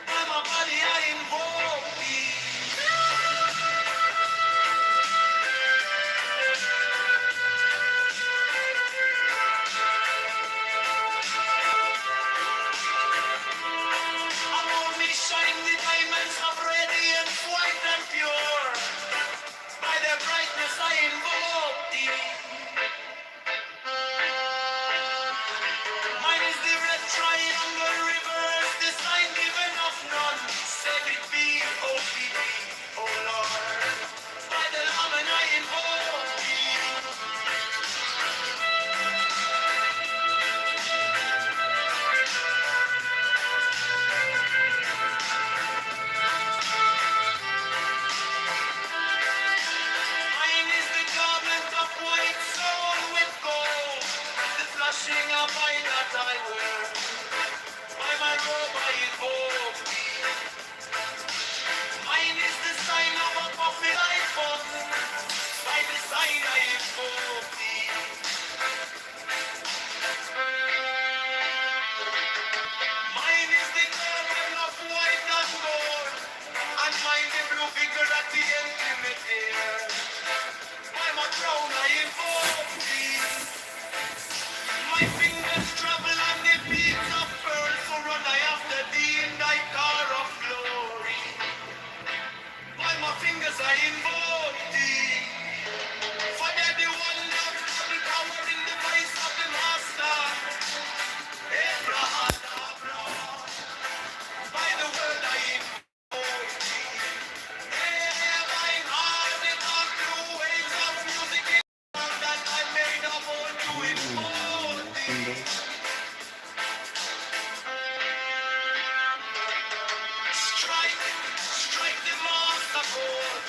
S4: By my body I invoke thee. Above me shine the diamonds of radiance, white and pure. By their brightness I invoke thee. Mine is the red triangle reverse, the sign given of none. Sacred be, O Lord. By the Lamb and I invoke thee. Mine is the garment of white sewn with gold, the flashing of eye that I wear. By my robe I invoke thee. Mine is the sign of a puppet I fought. By the sign I invoke thee. Mine is the garment of white and gold, and mine the blue figure at the intimate ear. By my crown I invoke thee. My fingers travel on the beats of pearls, so run I after thee in thy car of glory. By my fingers I invoke thee. For they're the wonder, the power in the voice of the master. Abraham, by the word I invoke thee. Hey, my heart, the dark blue waves of music that I made of all to invoke thee. Strike the master chord,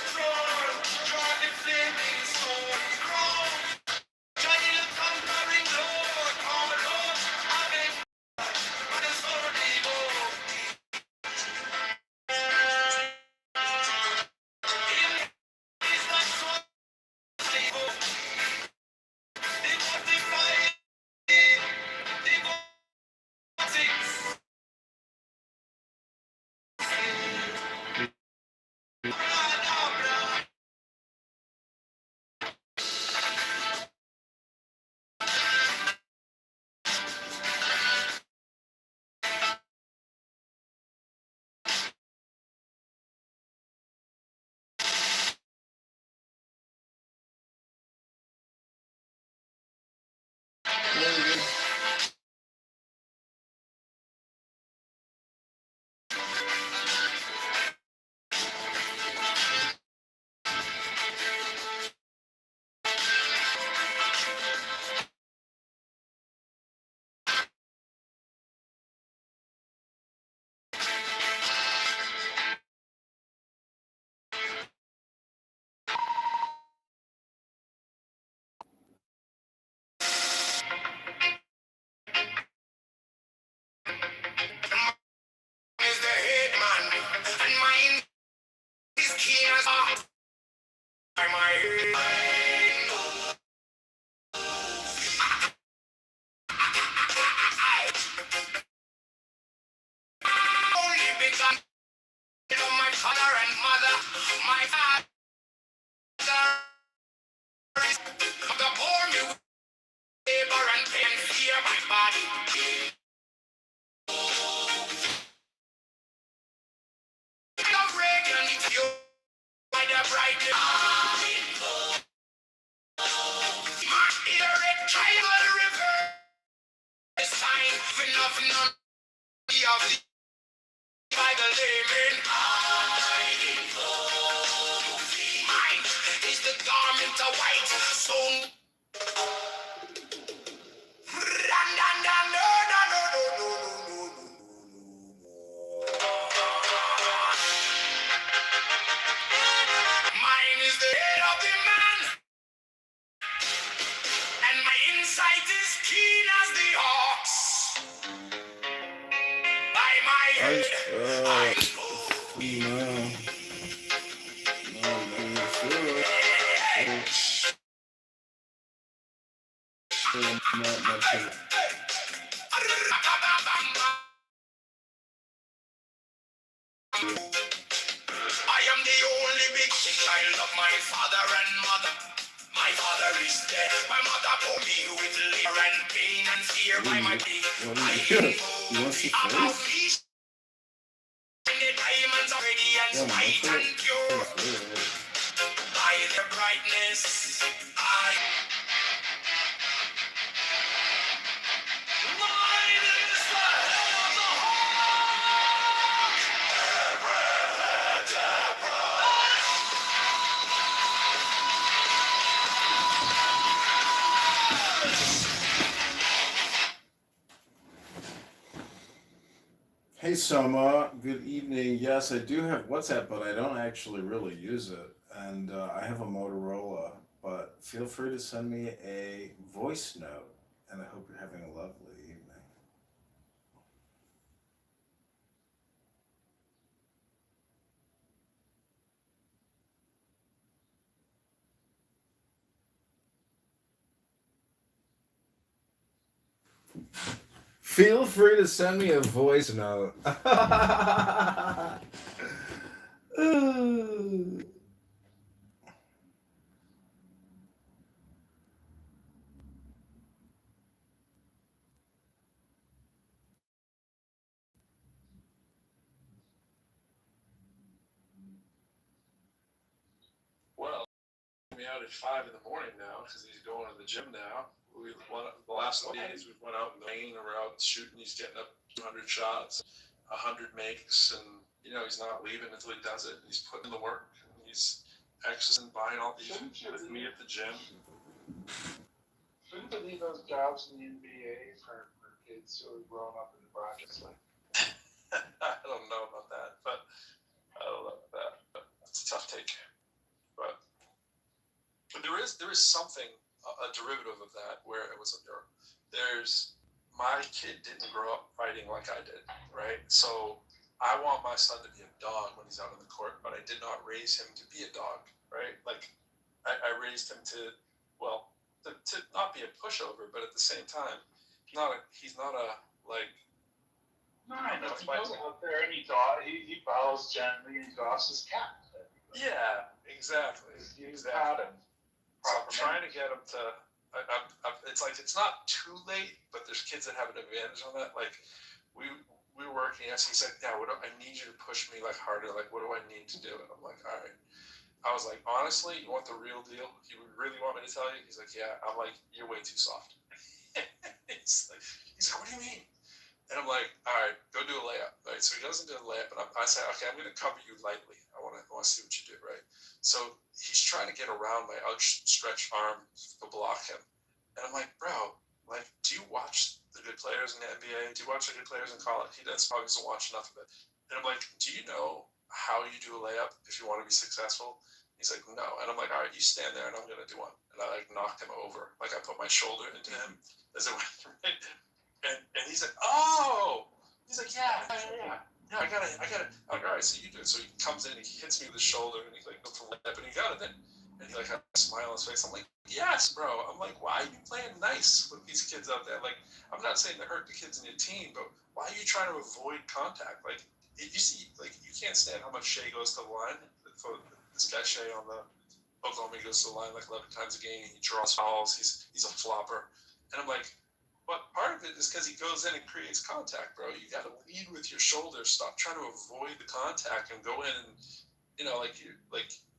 S4: draw the flaming sword, scroll, giant conquering Lord, our Lord, having the sword evoke. Him is that sword evoke. The mortifying, the gothics. Is the head man, and mine is keen as by my head. Only begun of my father and mother, my father is the poor me with labor and pain, fear my body. The radiant view by the bright my ear red triangle river is sign for nothing on the of the by the layman. Mine is the garment of white stone. Mine is the head of the man, and my insight is keen as the ox. By my head,
S1: I am the only big child of my father and mother. My father is dead. My mother bore me with labor and pain and fear by my big. I know about peace. The diamonds are ready and white and pure. By their brightness, I. Mine is the head of the
S12: Hey Soma, good evening. Yes, I do have WhatsApp, but I don't actually really use it. And I have a Motorola, but feel free to send me a voice note. And I hope you're having a lovely evening. Feel free to send me a voice note.
S13: Well, me out at 5 in the morning now because he's going to the gym now. We went the last days we went out in the rain and we're out shooting. He's getting up 200 shots, 100 makes, and he's not leaving until he does it. He's putting in the work. He's exercising, buying all these with me at the gym.
S2: Shouldn't they leave those jobs in the NBA for kids who are growing up in the projects?
S13: I don't know about that, but it's a tough take. But there is something, a derivative of that, where it was my kid didn't grow up fighting like I did, right? So I want my son to be a dog when he's out on the court, but I did not raise him to be a dog, right? Like I raised him to not be a pushover, but at the same time, he's not a like.
S2: No, I know. He goes out there and he bows gently and he doffs his cap.
S13: Yeah, exactly.
S2: He's pattern.
S13: So I'm trying to get him to. It's like it's not too late, but there's kids that have an advantage on that. Like we were working. He said, "Yeah, I need you to push me like harder. Like what do I need to do?" And I'm like, "All right." I was like, "Honestly, you want the real deal? You really want me to tell you?" He's like, "Yeah." I'm like, "You're way too soft." he's like, "What do you mean?" And I'm like, "All right, go do a layup." Right. So he goes and do a layup, and I say, "Okay, I'm going to cover you lightly. I want to see what you do." Right. So he's trying to get around my outstretched arm to block him, and I'm like, "Bro, like, do you watch the good players in the NBA? Do you watch the good players in college?" He probably doesn't watch enough of it. And I'm like, "Do you know how you do a layup if you want to be successful?" He's like, "No." And I'm like, "All right, you stand there, and I'm going to do one." And I like knocked him over, like I put my shoulder into him as it went. Right? And he's like, "Oh." He's like, yeah, I got it. I'm like, "All right, so you do it." So he comes in, he hits me with his shoulder, and he like goes to the lip, and he got it then. And he like had a smile on his face. I'm like, "Yes, bro." I'm like, "Why are you playing nice with these kids out there? Like, I'm not saying to hurt the kids in your team, but why are you trying to avoid contact? Like, you see, like, you can't stand how much Shea goes to the line. For this guy Shea on the Oklahoma, he goes to the line like 11 times a game. He draws fouls. He's a flopper." And I'm like, but part of it is because he goes in and creates contact, bro. You got to lead with your shoulders. Stop trying to avoid the contact and go in and,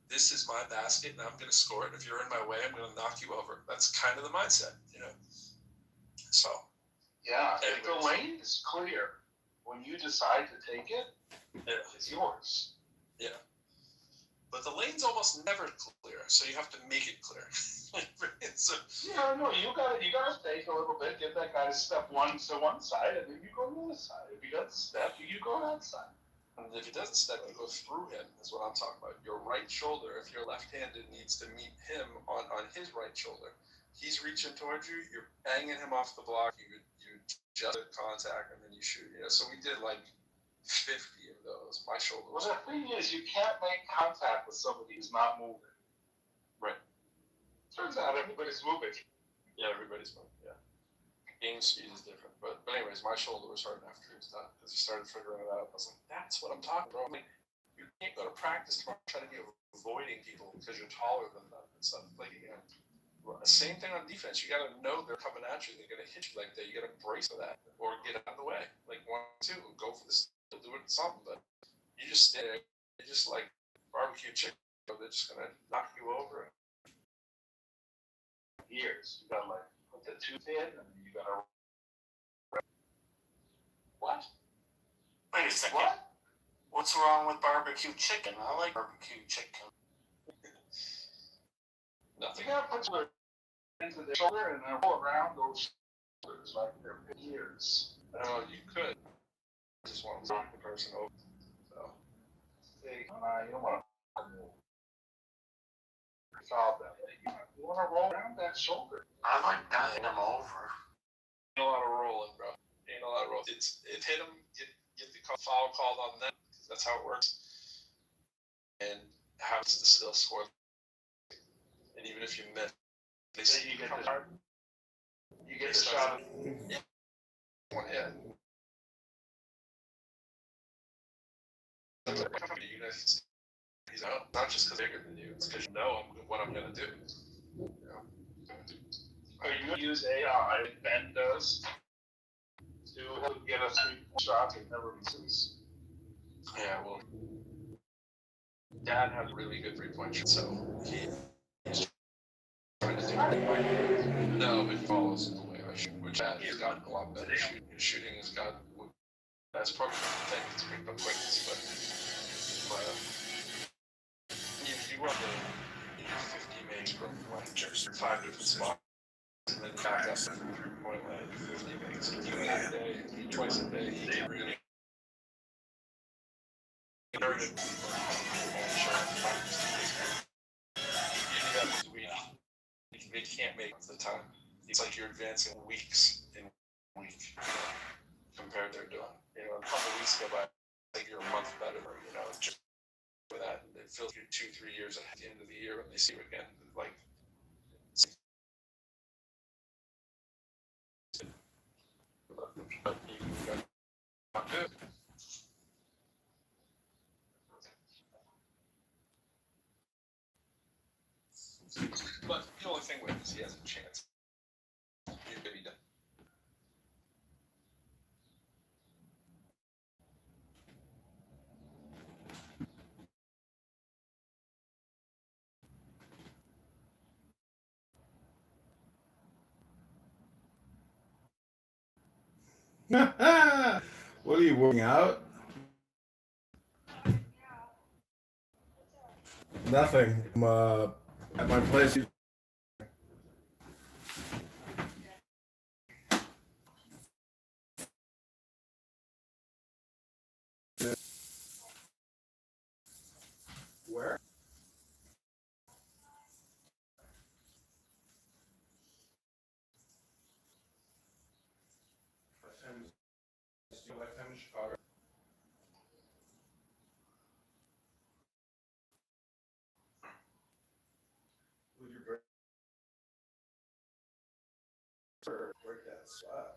S13: this is my basket and I'm going to score it. If you're in my way, I'm going to knock you over. That's kind of the mindset, So.
S2: Yeah, if the lane is clear, when you decide to take it, it's yours.
S13: Yeah. But the lane's almost never clear, so you have to make it clear.
S2: No, you gotta take a little bit, get that guy to step one to one side, and then you go to the other side. If he doesn't step, you go to that side.
S13: And if he doesn't step, you go through him, is what I'm talking about. Your right shoulder, if you're left-handed, needs to meet him on his right shoulder. He's reaching towards you, you're banging him off the block, you just contact, and then you shoot. So we did like 50 of those. My shoulder was.
S2: Well, the thing is, you can't make contact with somebody who's not moving.
S13: Right.
S2: Turns out everybody's moving.
S13: Yeah, everybody's moving. Yeah. Game speed is different, but anyways, my shoulder was hurting after he was done because he started figuring it out. I was like, "That's what I'm talking about." I'm like, you can't go to practice trying to be avoiding people because you're taller than them and stuff. Like, you know, same thing on defense. You got to know they're coming at you. They're going to hit you like that. You got to brace for that or get out of the way. Like 1, 2, go for this. Do it something, but you just stay there. You're just like barbecue chicken. They're just going to knock you over. Years. You got to like put the tooth in and you got to. What?
S18: Wait a second. What? What's wrong with barbecue chicken? I like barbecue chicken.
S13: Nothing.
S2: You gotta put your into the shoulder and then roll around those shoulders like they're ears.
S13: Oh, you could. Just want to knock the person over. So.
S2: You don't want to solve that. You want to roll around that shoulder.
S18: I like dying them over.
S13: Ain't a lot of rolling, bro. Ain't a lot of rolling. It hit him. Get the foul called on them. That's how it works. And how to still score. And even if you miss, they say you get the shot. You get the shot. Yeah. One hit. You guys, he's out. Not just because they're bigger than you. It's because you know what I'm gonna do. You know?
S2: Are you gonna use AI? Ben does to get us 3 shots and never misses.
S13: Yeah, well, Dad had a really good 3-point shot, so he's trying to do it. No, but he follows the way I shoot, which Dad has gotten a lot better shooting. His shooting has gotten. That's probably the thing. It's pretty quick, but you run the 50 makes from 5 different spots, and then back up from 3-point line 50 makes. You do that a day, twice a day. He can really. They can't make it the time. It's like you're advancing weeks in a week, you know, compared to they're doing. You know, a couple weeks go by, like you're a month better, you know, just with that. It feels like you're 2-3 years ahead at the end of the year when they see you again. Like, not good. But the only thing with is he has a chance. He could be done.
S12: What are you working out? Nothing. I'm at my place. Where? Lifetime in Chicago. Would you break that sweat?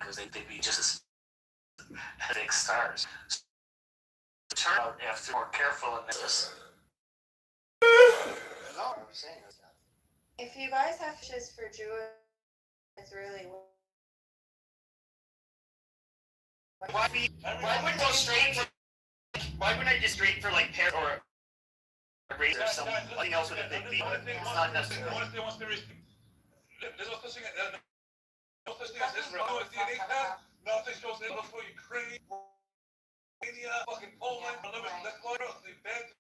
S3: because they'd be just as big stars. So it turned out after more careful analysis. No, I'm saying it's not.
S11: If you guys have wishes for Jewish, it's really.
S3: Why wouldn't go straight for? Why wouldn't I just straight for like pair or a race or something else with a big beat? It's not necessary.
S13: There's no such thing as Israel. No DNA test. Nothing shows Israel for Ukraine, Romania, fucking Poland. That's why they banned.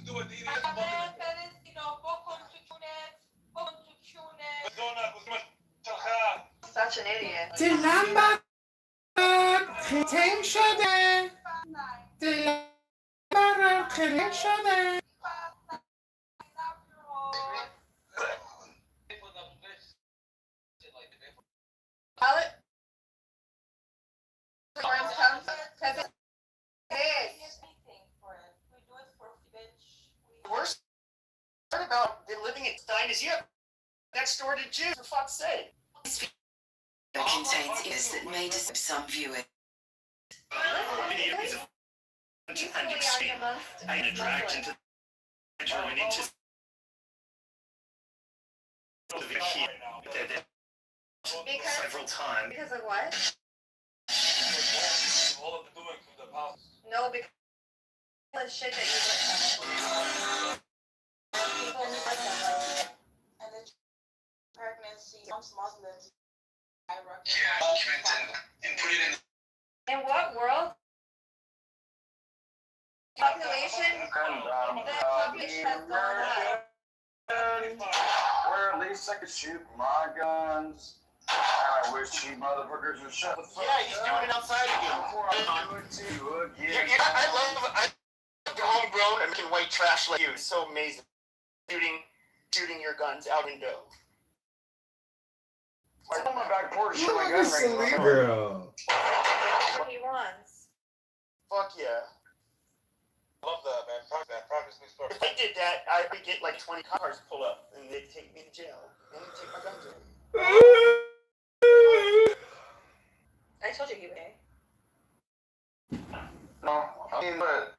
S13: Do a DNA test.
S11: Such an idiot.
S10: Dilamba خیتم شده دلبر خیتم شده
S3: The worst part about living in Stein is you have next door to Jews, for fuck's sake.
S14: It contains is that may disturb some viewers.
S3: And you see, I get dragged into the bedroom and into the key several times.
S11: Because of what?
S13: All of the doing from the past.
S11: No, because of the shit that you did. People like that.
S16: And the pregnancy, mom's Muslims.
S11: In what world? Population?
S17: The population has gone up. Where at least I could shoot my guns. I wish you motherfuckers would shut the fuck up.
S3: Yeah, he's doing it outside again.
S17: Before I do it to you again.
S3: I love the homegrown American white trash like you. It's so amazing. Shooting your guns out window.
S17: Like on my back porch, shoot my
S12: Look
S17: gun
S12: at this
S17: range.
S12: girl.
S11: What he wants.
S3: Fuck yeah.
S13: Love that, man. Practice me story.
S3: If I did that, I would get like 20 cars pull up and they'd take me to jail. And they'd take my guns away.
S11: I told you he would.
S17: No, I mean, but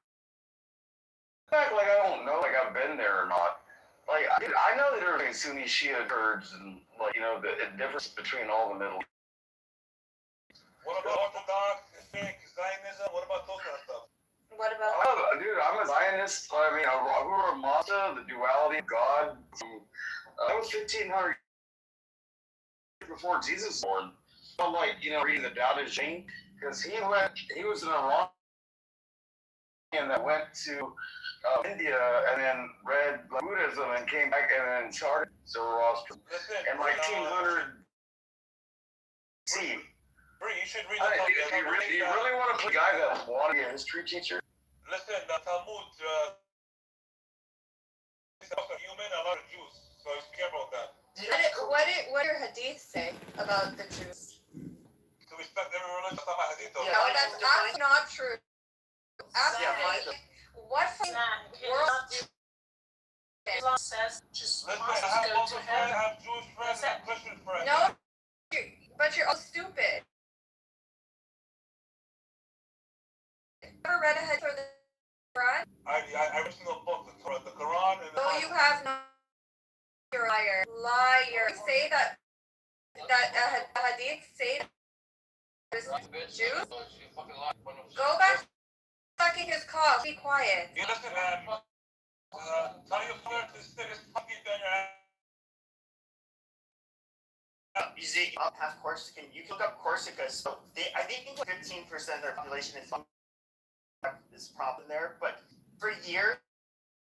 S17: act like I don't know, like I've been there or not. Like, I know that there are Sunni Shia Kurds and, like, you know, the difference between all the Middle East.
S13: What about Orthodox, Islamic, Zionism? What about those kind of stuff?
S11: What about?
S17: Oh, dude, I'm a Zionist. I mean, Ahura Mazda, the duality of God. That was 1500 before Jesus was born. So, like, you know, reading the Tao Te Ching, because he was an Iranian that went to India and then read Buddhism and came back and then started Zoroastrianism. And like 1900 C.
S13: You should read
S17: Do you really want to play a guy that wanted to be a history teacher?
S13: Listen, the Talmud is also human, a lot of Jews. So be careful with that.
S11: What do your hadiths say about the Jews?
S13: To respect every religion, that's my hadith.
S11: No, that's absolutely not true. Absolutely. What world?
S16: Islam says just
S13: Listen,
S16: Muslims
S13: I have
S16: go
S13: Muslim
S16: to
S13: friends,
S16: heaven.
S13: I have Jewish friends, I have Christian friends.
S11: No, but you're all stupid. Ever read a hadith for the Quran?
S13: I read the book, the Quran, and the
S11: No, you have not. You're a liar. Liar. You say that a hadith say that Jews? Go back sucking his cock. Be quiet.
S13: You listen, man. Tell your friend to stick his puppy down your ass.
S3: You see, have Corsican. You can look up Corsica. So I think 15% of their population is this problem there. But for years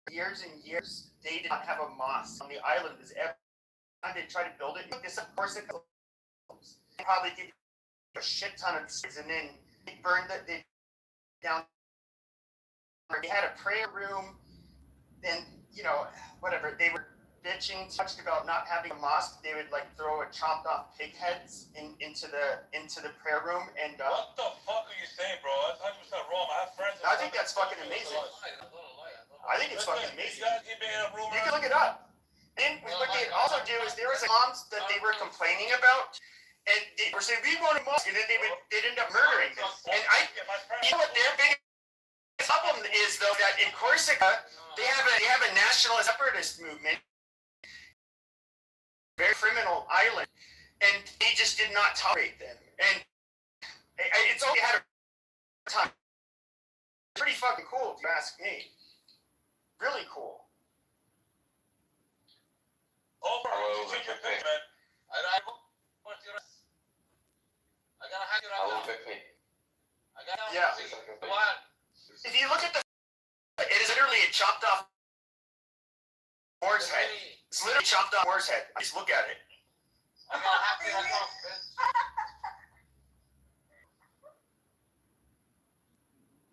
S3: and years, they did not have a mosque on the island. As every time they tried to build it, this Corsica probably did a shit ton of cities, and then they burned it. They down. They had a prayer room. Then whatever they were bitching too much about not having a mosque. They would like throw a chopped off pig heads into the prayer room and.
S13: What the fuck are you saying, bro? That's 100% wrong. I have friends.
S3: I think that's fucking amazing. I think it's fucking amazing. You can look it up. Then what they also do is there was moms that they were complaining about and they were saying we want a mosque, and then they'd end up murdering them. And you know what their biggest problem is though, that in Corsica they have a national separatist movement, very criminal island, and they just did not tolerate them. And it's only had a time. Pretty fucking cool, if you ask me. Really cool.
S17: Oh, bro, you take your pick, man. I gotta hang it out.
S3: Yeah. If you look at it is literally a chopped off Moore's head. It's literally chopped off Moore's head. Just look at it.
S17: I gotta hack it out.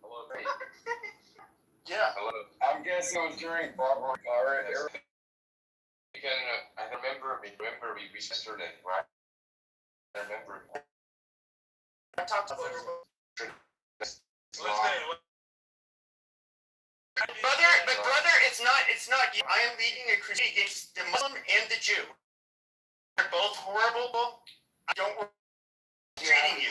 S17: Hello, Ray.
S3: Yeah.
S17: Hello. I'm guessing it was during Barbara Car. I remember we yesterday, right? I remember.
S3: I talked about Brother, it's not you. I am leading a crusade against the Muslim and the Jew. They're both horrible. I don't treating you.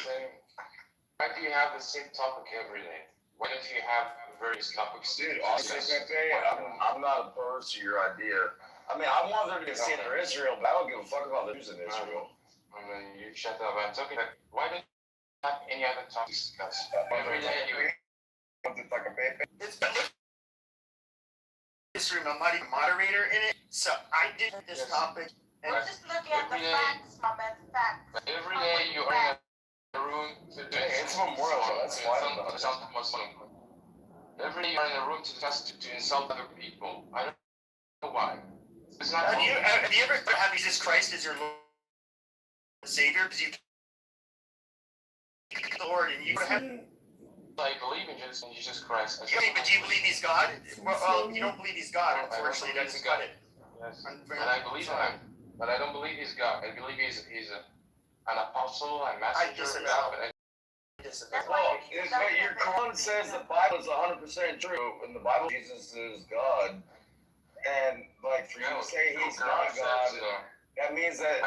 S17: Why do you have the same topic every day? Why don't you have various topics?
S5: Dude, honestly, Pepe, I'm not opposed to your idea. I mean, I want there to be a state for Israel, but I don't give a fuck about the Jews in Israel.
S17: I mean, you shut up. I'm talking like, why don't you have any other topics to discuss? Every day you...
S3: It's this room, I'm not even moderator in it, so I did this topic. And
S16: we're just looking at the facts, my man, facts.
S17: Every day you're in a room to do
S5: it's Memorial, that's why.
S17: Every day you're in a room to discuss to insult other people. I don't know why. It's not.
S3: Have you ever had Jesus Christ as your Lord and Savior? Because you the Lord and you have.
S17: I believe in Jesus Christ.
S3: Okay, but do you believe he's God? Well, you don't believe he's God. Unfortunately, that's got it.
S17: Yes. And I believe in him, but I don't believe he's God. I believe he's an apostle and messenger.
S3: I
S5: disagree. Well, but your Quran says the Bible is 100% true, and the Bible Jesus is God. And like for you to say he's not God, that means that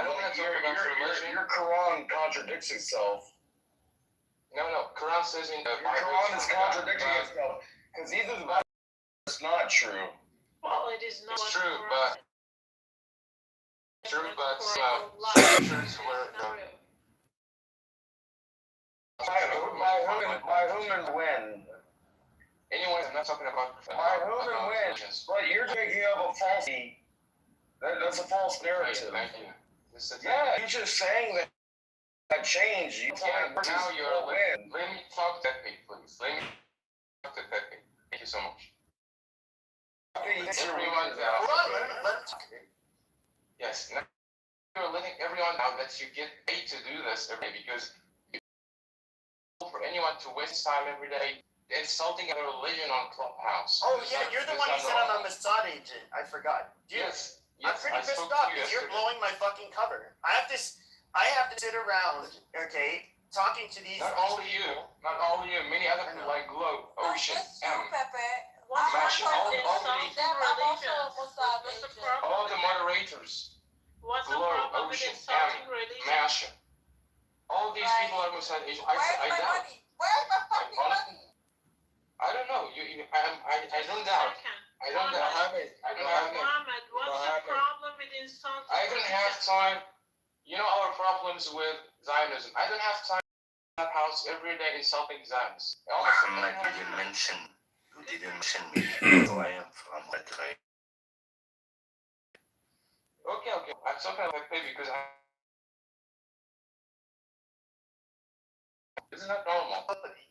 S5: your Quran contradicts itself.
S17: No, Quran says in the
S5: Bible. Your Quran is contradicting itself. Because either the Bible is not true.
S16: Well, it is not.
S17: It's true, but scriptures were
S5: by whom and when?
S17: Anyways, I'm not talking about
S5: by whom and when. But you're making up a false. That's a false narrative.
S17: Thank you.
S5: Yeah, you're just saying that change. You
S17: now you're let me talk to Pepe, please. Let me talk to Pepe. Thank you so much. Everyone yes. Now you're letting everyone know that you get paid to do this every day because for anyone to waste time every day insulting other religion on Clubhouse.
S3: Oh yeah, you're the one who said I'm a Mossad agent. I forgot. Dude,
S17: yes.
S3: I'm pretty pissed off because you're blowing my fucking cover. I have to sit around, okay, talking to these.
S17: Not only you, many other people like Globe, Ocean, all the moderators.
S16: What's
S17: Globe,
S16: the problem with
S17: Ocean,
S16: insulting religion?
S17: Masha. All these people are Mossad agents. I doubt.
S16: Where's my fucking money?
S17: I don't know. I don't doubt. I don't doubt.
S16: Muhammad, what's the problem with insulting?
S17: I don't have time. You know our problems with Zionism. I don't have time in that house every day insulting Zionists.
S15: Muhammad didn't mention me, so I am from Madrid.
S17: Okay. I'm talking about Pepe because it's not normal.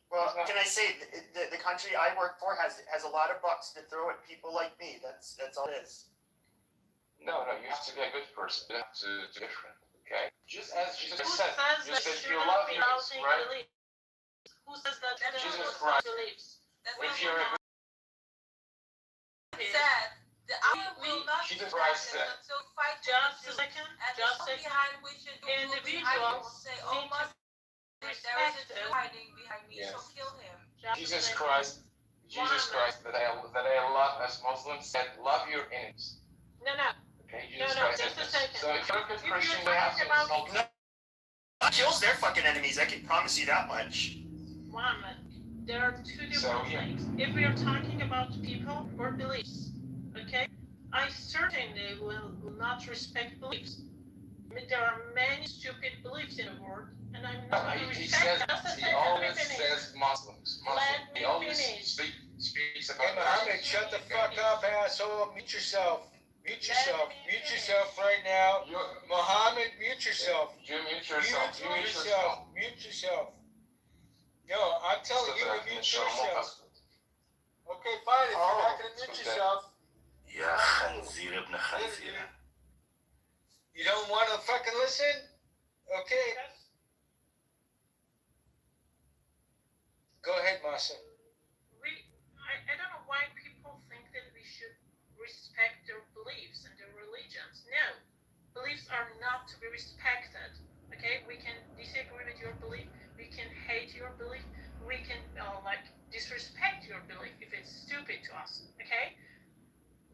S3: Well, can I say the country I work for has a lot of bucks to throw at people like me. That's all it is.
S17: No, you have to be a good person. You have to be different. Okay? Just as Jesus said, you said you love your right?
S16: Who says that?
S17: Jesus Christ. If you're a good
S16: said that I will not
S17: Jesus Christ said.
S16: Just a second. Individuals need to respect
S17: yes. Jesus Christ, that I love as Muslims said, love your enemies.
S16: No.
S17: Okay, Jesus Christ
S16: just a second.
S17: So if you're a good Christian, you have to insult
S3: God kills their fucking enemies. I can promise you that much.
S7: Muhammad, there are two different things. If we are talking about people or beliefs, okay, I certainly will not respect beliefs. I mean, there are many stupid beliefs in the world, and I'm not going to respect them.
S17: He always says Muslims.
S7: Let me
S17: He always
S7: finish.
S17: speaks about.
S18: Hey, Muhammad, shut the fuck up, asshole. Mute yourself. Mute yourself. Mute yourself right now. Muhammad, mute yourself.
S17: You mute yourself.
S18: Mute yourself. Mute yourself. Yo, I'm telling you to mute yourself. Okay, fine. If you're not going to mute yourself,
S15: يا خنزير ابن خنزير.
S18: you don't want to fucking listen? Okay. Go ahead, Masa.
S7: I don't know why people think that we should respect their beliefs and their religions. No, beliefs are not to be respected. Okay, we can disagree with your belief, we can hate your belief, we can disrespect your belief if it's stupid to us. Okay,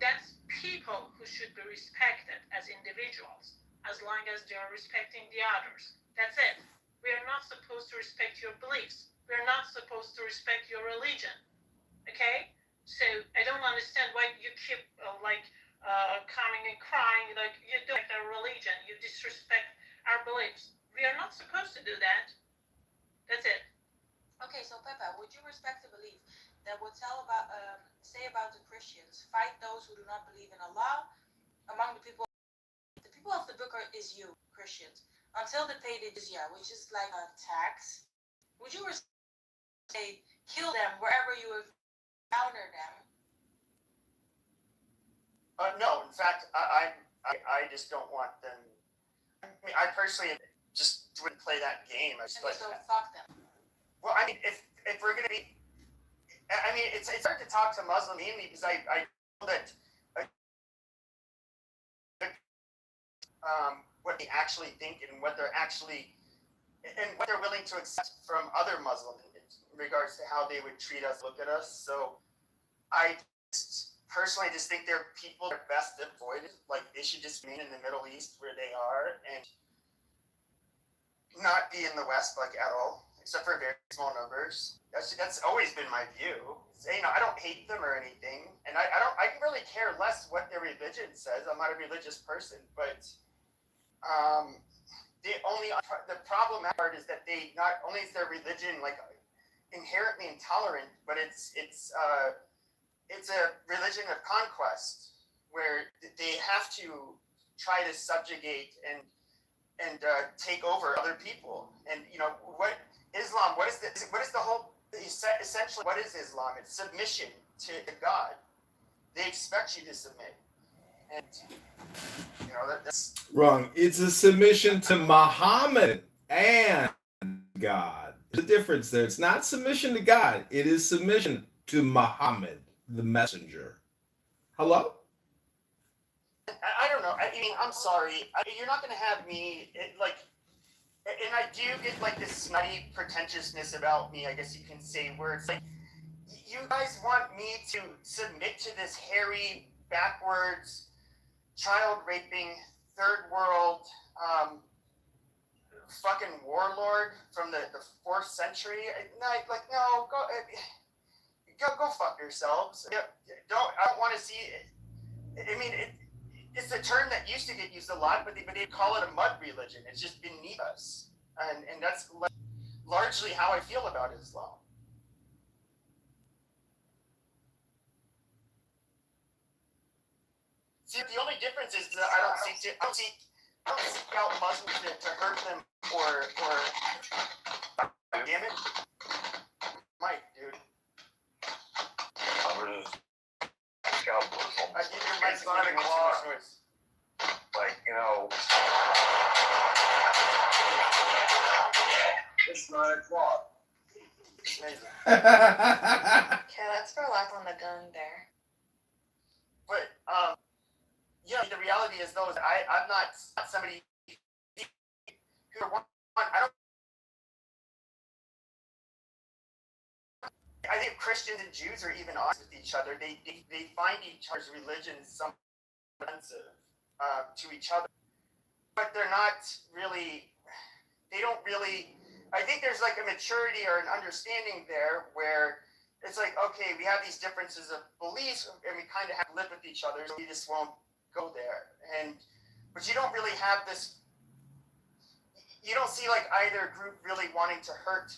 S7: that's people who should be respected as individuals, as long as they are respecting the others. That's it. We are not supposed to respect your beliefs. We are not supposed to respect your religion. Okay? So I don't understand why you keep coming and crying like you don't like our religion, you disrespect our beliefs. We are not supposed to do that. That's it.
S16: Okay, so Pepe, would you respect the belief that would say about the Christians, fight those who do not believe in Allah among the people of the book is you, Christians, until they pay the jizya, which is like a tax? Would you say kill them wherever you encounter them?
S3: No, in fact, I just don't want them. I mean, I personally just wouldn't play that game.
S16: So fuck them.
S3: Well, I mean, if we're gonna be, I mean, it's hard to talk to Muslim mainly because I know that what they actually think and what they're willing to accept from other Muslims in regards to how they would treat us, look at us. So I personally just think they're people that are best avoided. Like, they should just remain in the Middle East where they are and not be in the West at all, except for very small numbers. That's always been my view. I don't hate them or anything, and I really care less what their religion says. I'm not a religious person, but the problematic part is that they not only is their religion inherently intolerant, but it's a religion of conquest where they have to try to subjugate and take over other people. And what Islam? What is the whole? Essentially, what is Islam? It's submission to God. They expect you to submit, and that's
S12: Wrong. It's a submission to Muhammad and God. There's a difference there. It's not submission to God. It is submission to Muhammad, the messenger. Hello?
S3: I don't know. I mean, I'm sorry. You're not going to have me, and I do get this snotty pretentiousness about me, I guess you can say, where it's you guys want me to submit to this hairy, backwards, child-raping, third world, fucking warlord from the 4th century? No, go fuck yourselves. I don't want to see it. I mean, it's a term that used to get used a lot, but they call it a mud religion. It's just beneath us. And that's largely how I feel about Islam. See, the only difference is that I don't seek out Muslims to hurt them or damn it. Mike, dude. I think your mic's not making too much noise.
S5: It's 9 o'clock.
S3: Amazing.
S11: Okay, let's relax on the gun there.
S3: But the reality is though, I'm not somebody who I think Christians and Jews are even honest with each other. They find each other's religions somewhat offensive to each other, but they're not really. they don't really. I think there's like a maturity or an understanding there where it's like, okay, we have these differences of beliefs and we kind of have to live with each other, so we just won't go there. But you don't really have this. You don't see like either group really wanting to hurt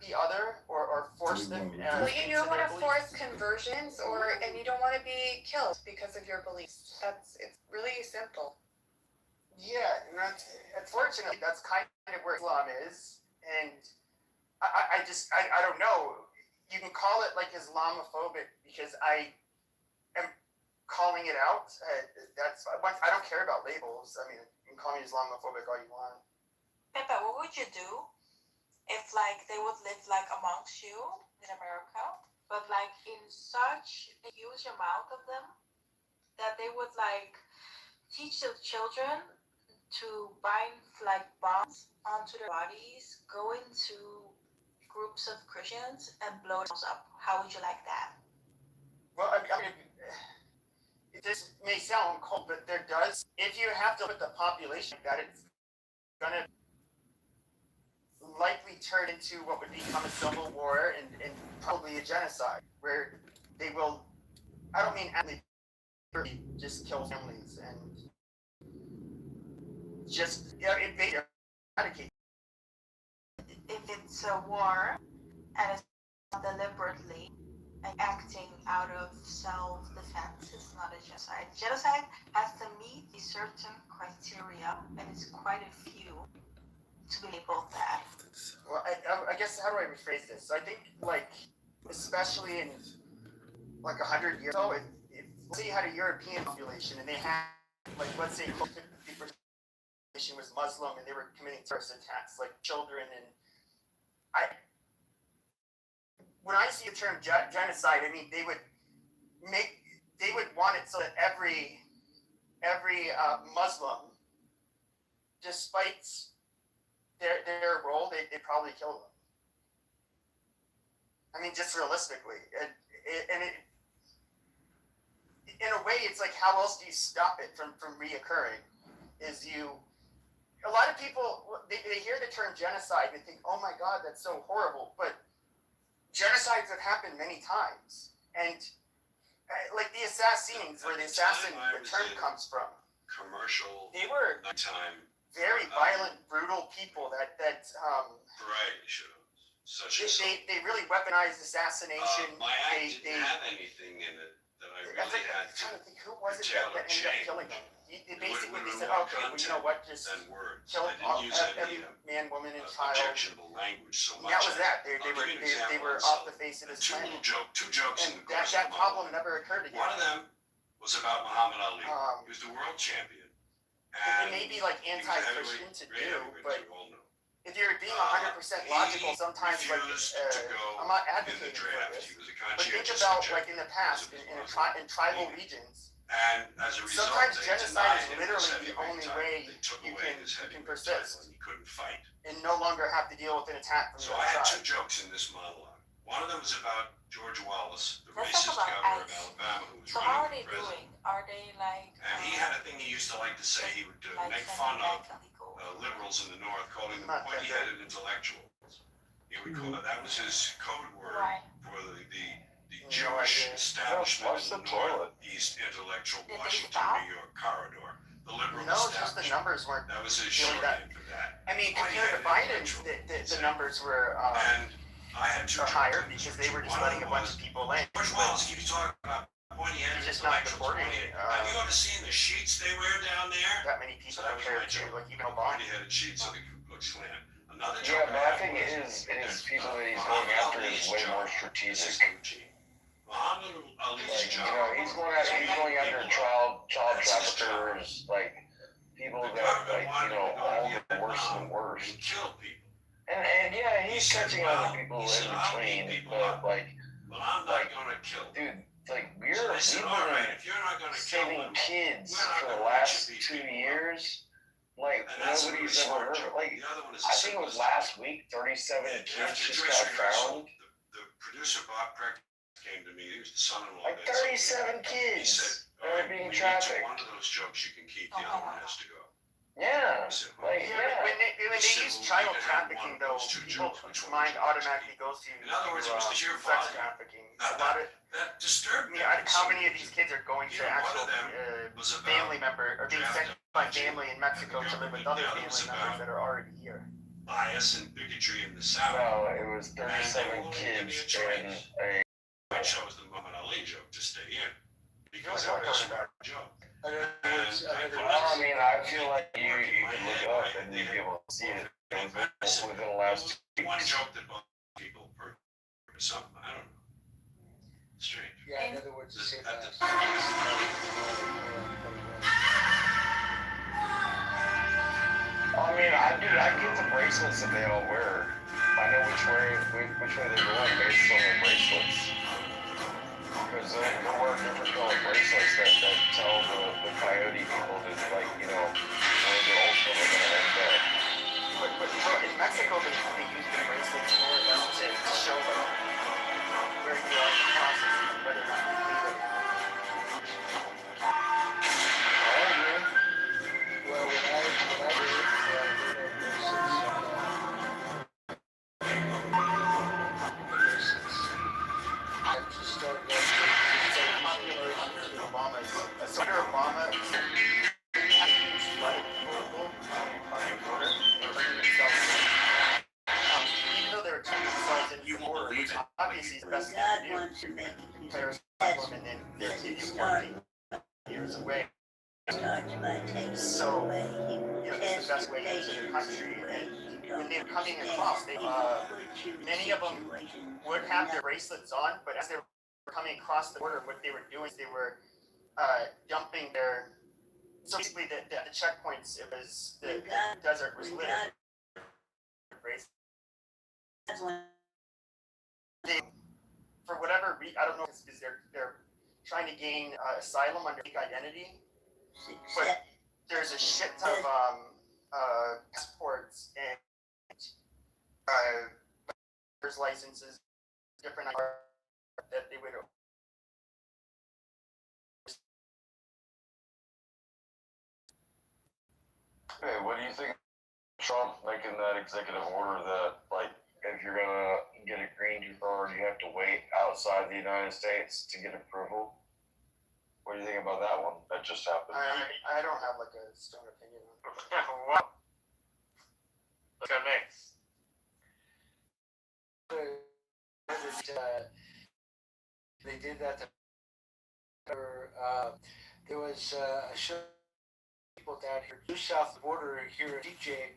S3: the other or force them.
S21: Well, you don't want to force conversions, and you don't want to be killed because of your beliefs. It's really simple.
S3: Yeah, and unfortunately, that's kind of where Islam is, and I don't know. You can call it like Islamophobic because I am calling it out. I don't care about labels. I mean, you can call me Islamophobic all you want.
S7: Pepe, what would you do if like they would live like amongst you in America, but like in such a huge amount of them that they would like teach the children to bind like bombs onto their bodies, go into groups of Christians and blow themselves up? How would you like that?
S3: Well, I mean, this may sound cold, but there does. If you have to put the population like that, it's gonna likely turn into what would become a civil war and probably a genocide, where they will. I don't mean actually just kill families and just eradicate.
S7: If it's a war and it's not deliberately acting out of self-defense, it's not a genocide. Genocide has to meet a certain criteria, and it's quite a few to be labeled that.
S3: Well, I guess how do I rephrase this? I think like especially in like 100 years ago, if let's say you had a European population and they had like let's say 50% was Muslim and they were committing terrorist attacks like children, and when I see the term genocide, I mean they would want it so that every Muslim, despite their role, they probably kill them. I mean, just realistically, and in a way, it's like how else do you stop it from reoccurring? A lot of people, they hear the term genocide and think, oh my God, that's so horrible. But genocides have happened many times. And like the Assassins, where the assassin, the term comes from.
S22: Commercial.
S3: They were
S22: nighttime.
S3: Very violent, brutal people that
S22: Variety shows.
S3: They really weaponized assassination.
S22: My act didn't have anything in it that I really had to.
S3: I think who was it that ended up killing them? Basically, they said, okay, well, you know what, just kill every man, woman, and child.
S22: Objectionable language so much.
S3: That was that. They were off the face of this planet.
S22: Two jokes
S3: and
S22: in the course
S3: that problem never occurred again.
S22: One of them was about Muhammad Ali. He was the world champion.
S3: It may be like anti-Christian to do, but if you're being 100% logical, sometimes like I'm not advocating for this, but think about like in the past in tribal regions.
S22: And as a result,
S3: sometimes genocide is literally the only way you can persist.
S22: He couldn't fight.
S3: And no longer have to deal with an attack from
S22: the outside. So I had two jokes in this monologue. One of them was about George Wallace, the racist governor of Alabama, who was running for president.
S7: Are they like?
S22: And he had a thing he used to like to say. He would make fun of liberals in the North, calling them pointy-headed intellectuals. He would call that was his code word for the Jewish establishment in the Northeast intellectual Washington, New York corridor. The liberal establishment.
S3: No, just the numbers weren't.
S22: That was his shorthand for that.
S3: I mean, compared to Biden, the numbers were higher because they were just letting a bunch of people in.
S22: George Wallace keeps talking about pointy-headed intellectuals. Have you ever seen the sheets they wear down there?
S3: That many people out there too, like even Obama.
S22: Pointy-headed sheets of the Ku Klux Klan. Another
S5: joke. Yeah, but I think his people that he's going after is way more strategic. He's going after child traffickers, like people that all the worst and worst. And yeah, he's catching other people in between, but dude, we've been saving kids for the last 2 years. Nobody's ever heard of it. I think it was last week, 37 kids just got found.
S22: The producer, Bob Preck, came to me. He was the son-in-law.
S5: 37 kids that are being trafficked.
S22: One of those jokes you can keep. The other one has to go.
S5: Yeah, like
S3: When they use child trafficking, though, people's mind automatically goes to
S22: In other words, it was your
S3: sex
S22: body.
S3: trafficking.
S22: That,
S3: A lot of,
S22: that disturbed me.
S3: how many of these kids are going to
S22: You know, one
S3: actual
S22: of them was about
S3: family member or being sent by family in Mexico to live with other
S22: the other
S3: family
S22: was
S3: members
S22: about
S3: that are already here?
S22: bias and bigotry in the South.
S5: no, it was 37 kids in a.
S22: I chose the Muhammad Ali joke to stay in because it was a smart joke.
S5: Well, I mean, I feel like you can look it up and you'd be able to see it within the last 2
S22: One
S5: weeks.
S22: joke that both people heard or something. I don't know. Strange.
S6: Yeah, in other words, the same
S22: At the-
S5: I mean, I get the bracelets that they all wear. I know which way they're going based on their bracelets. Because they'll wear different colored bracelets that tell the coyote people that, like, you know, where they're ultimately going to end up.
S3: But in Mexico, they use the bracelets more or less to show them where you are in the process and whether or not you leave it.
S6: Well, when I
S3: So under Obama, he had a huge flood of people on the border, turning themselves in. Even though they were turning themselves in the border, which obviously is the best thing to do. Terrorist problem, and then continue working years away. So, you know, it's the best way into the country. And when they were coming across, many of them would have their bracelets on, but as they were coming across the border, what they were doing is they were dumping their. So basically, the checkpoints, it was the desert was lit. They, for whatever reason, I don't know if it's because they're trying to gain asylum under fake identity, but there's a shit ton of passports and driver's licenses, different that they would.
S5: Hey, what do you think of Trump making that executive order that, like, if you're gonna get a green card, you have to wait outside the United States to get approval? What do you think about that one? That just happened.
S3: I don't have like a strong opinion on it.
S5: Wow. Let's go next.
S6: They did that. There was a show people down here, just south of the border here in DJ,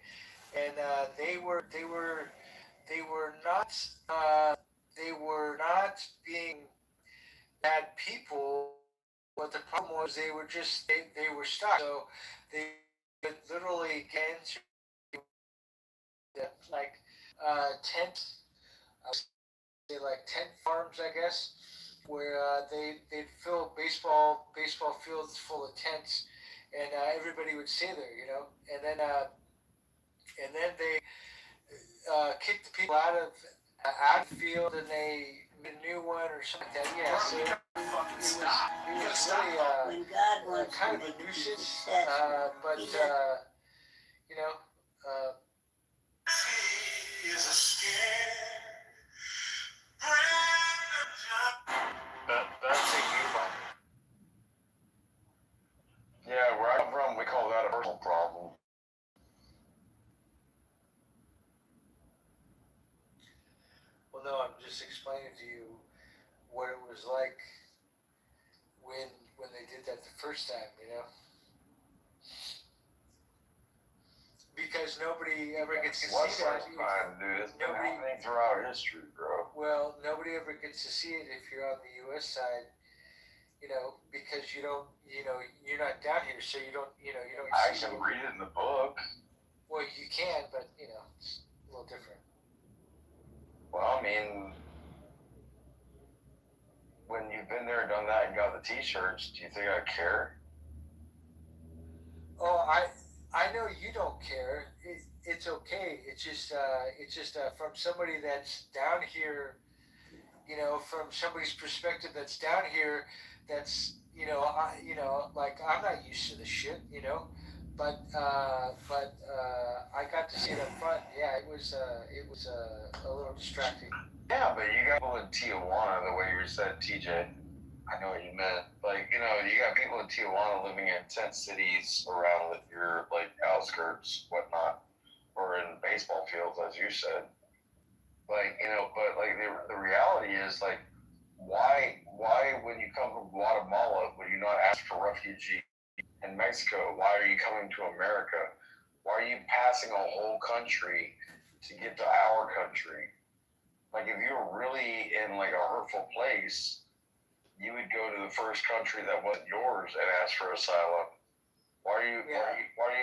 S6: and they were not being bad people. What the problem was, they were stuck. So they would literally get into like tent, like tent farms, I guess, where they'd fill baseball fields full of tents, and everybody would stay there, you know, and then they kicked the people out of the field, and they made a new one or something like that. Yeah, so it was really kind of a nuisance, but you know.
S5: That's a you problem. Yeah, where I come from, we call that a personal problem.
S6: Well, no, I'm just explaining to you what it was like when they did that the first time, you know. Because nobody ever gets to see that.
S5: Dude, it's been happening throughout history, bro.
S6: Well, nobody ever gets to see it if you're on the U.S. side, you know, because you're not down here, so you don't see it.
S5: I can read it in the book.
S6: Well, you can, but, you know, it's a little different.
S5: Well, I mean, when you've been there, done that, and got the T-shirts, do you think I care?
S6: Oh, I know you don't care. It's okay. It's just from somebody that's down here, you know, from somebody's perspective that's down here, that's, like, I'm not used to this shit, you know, but I got to see it up front. Yeah, it was a little distracting.
S5: Yeah, but you got people in Tijuana, the way you said, TJ. I know what you meant. Like, you know, you got people in Tijuana living in tent cities around your, like, outskirts, whatnot, or in baseball fields, as you said. Like, you know, but, like, the reality is, like, why when you come from Guatemala, would you not ask for refugee in Mexico? Why are you coming to America? Why are you passing a whole country to get to our country? Like, if you were really in, like, a hurtful place, you would go to the first country that wasn't yours and ask for asylum. Why are you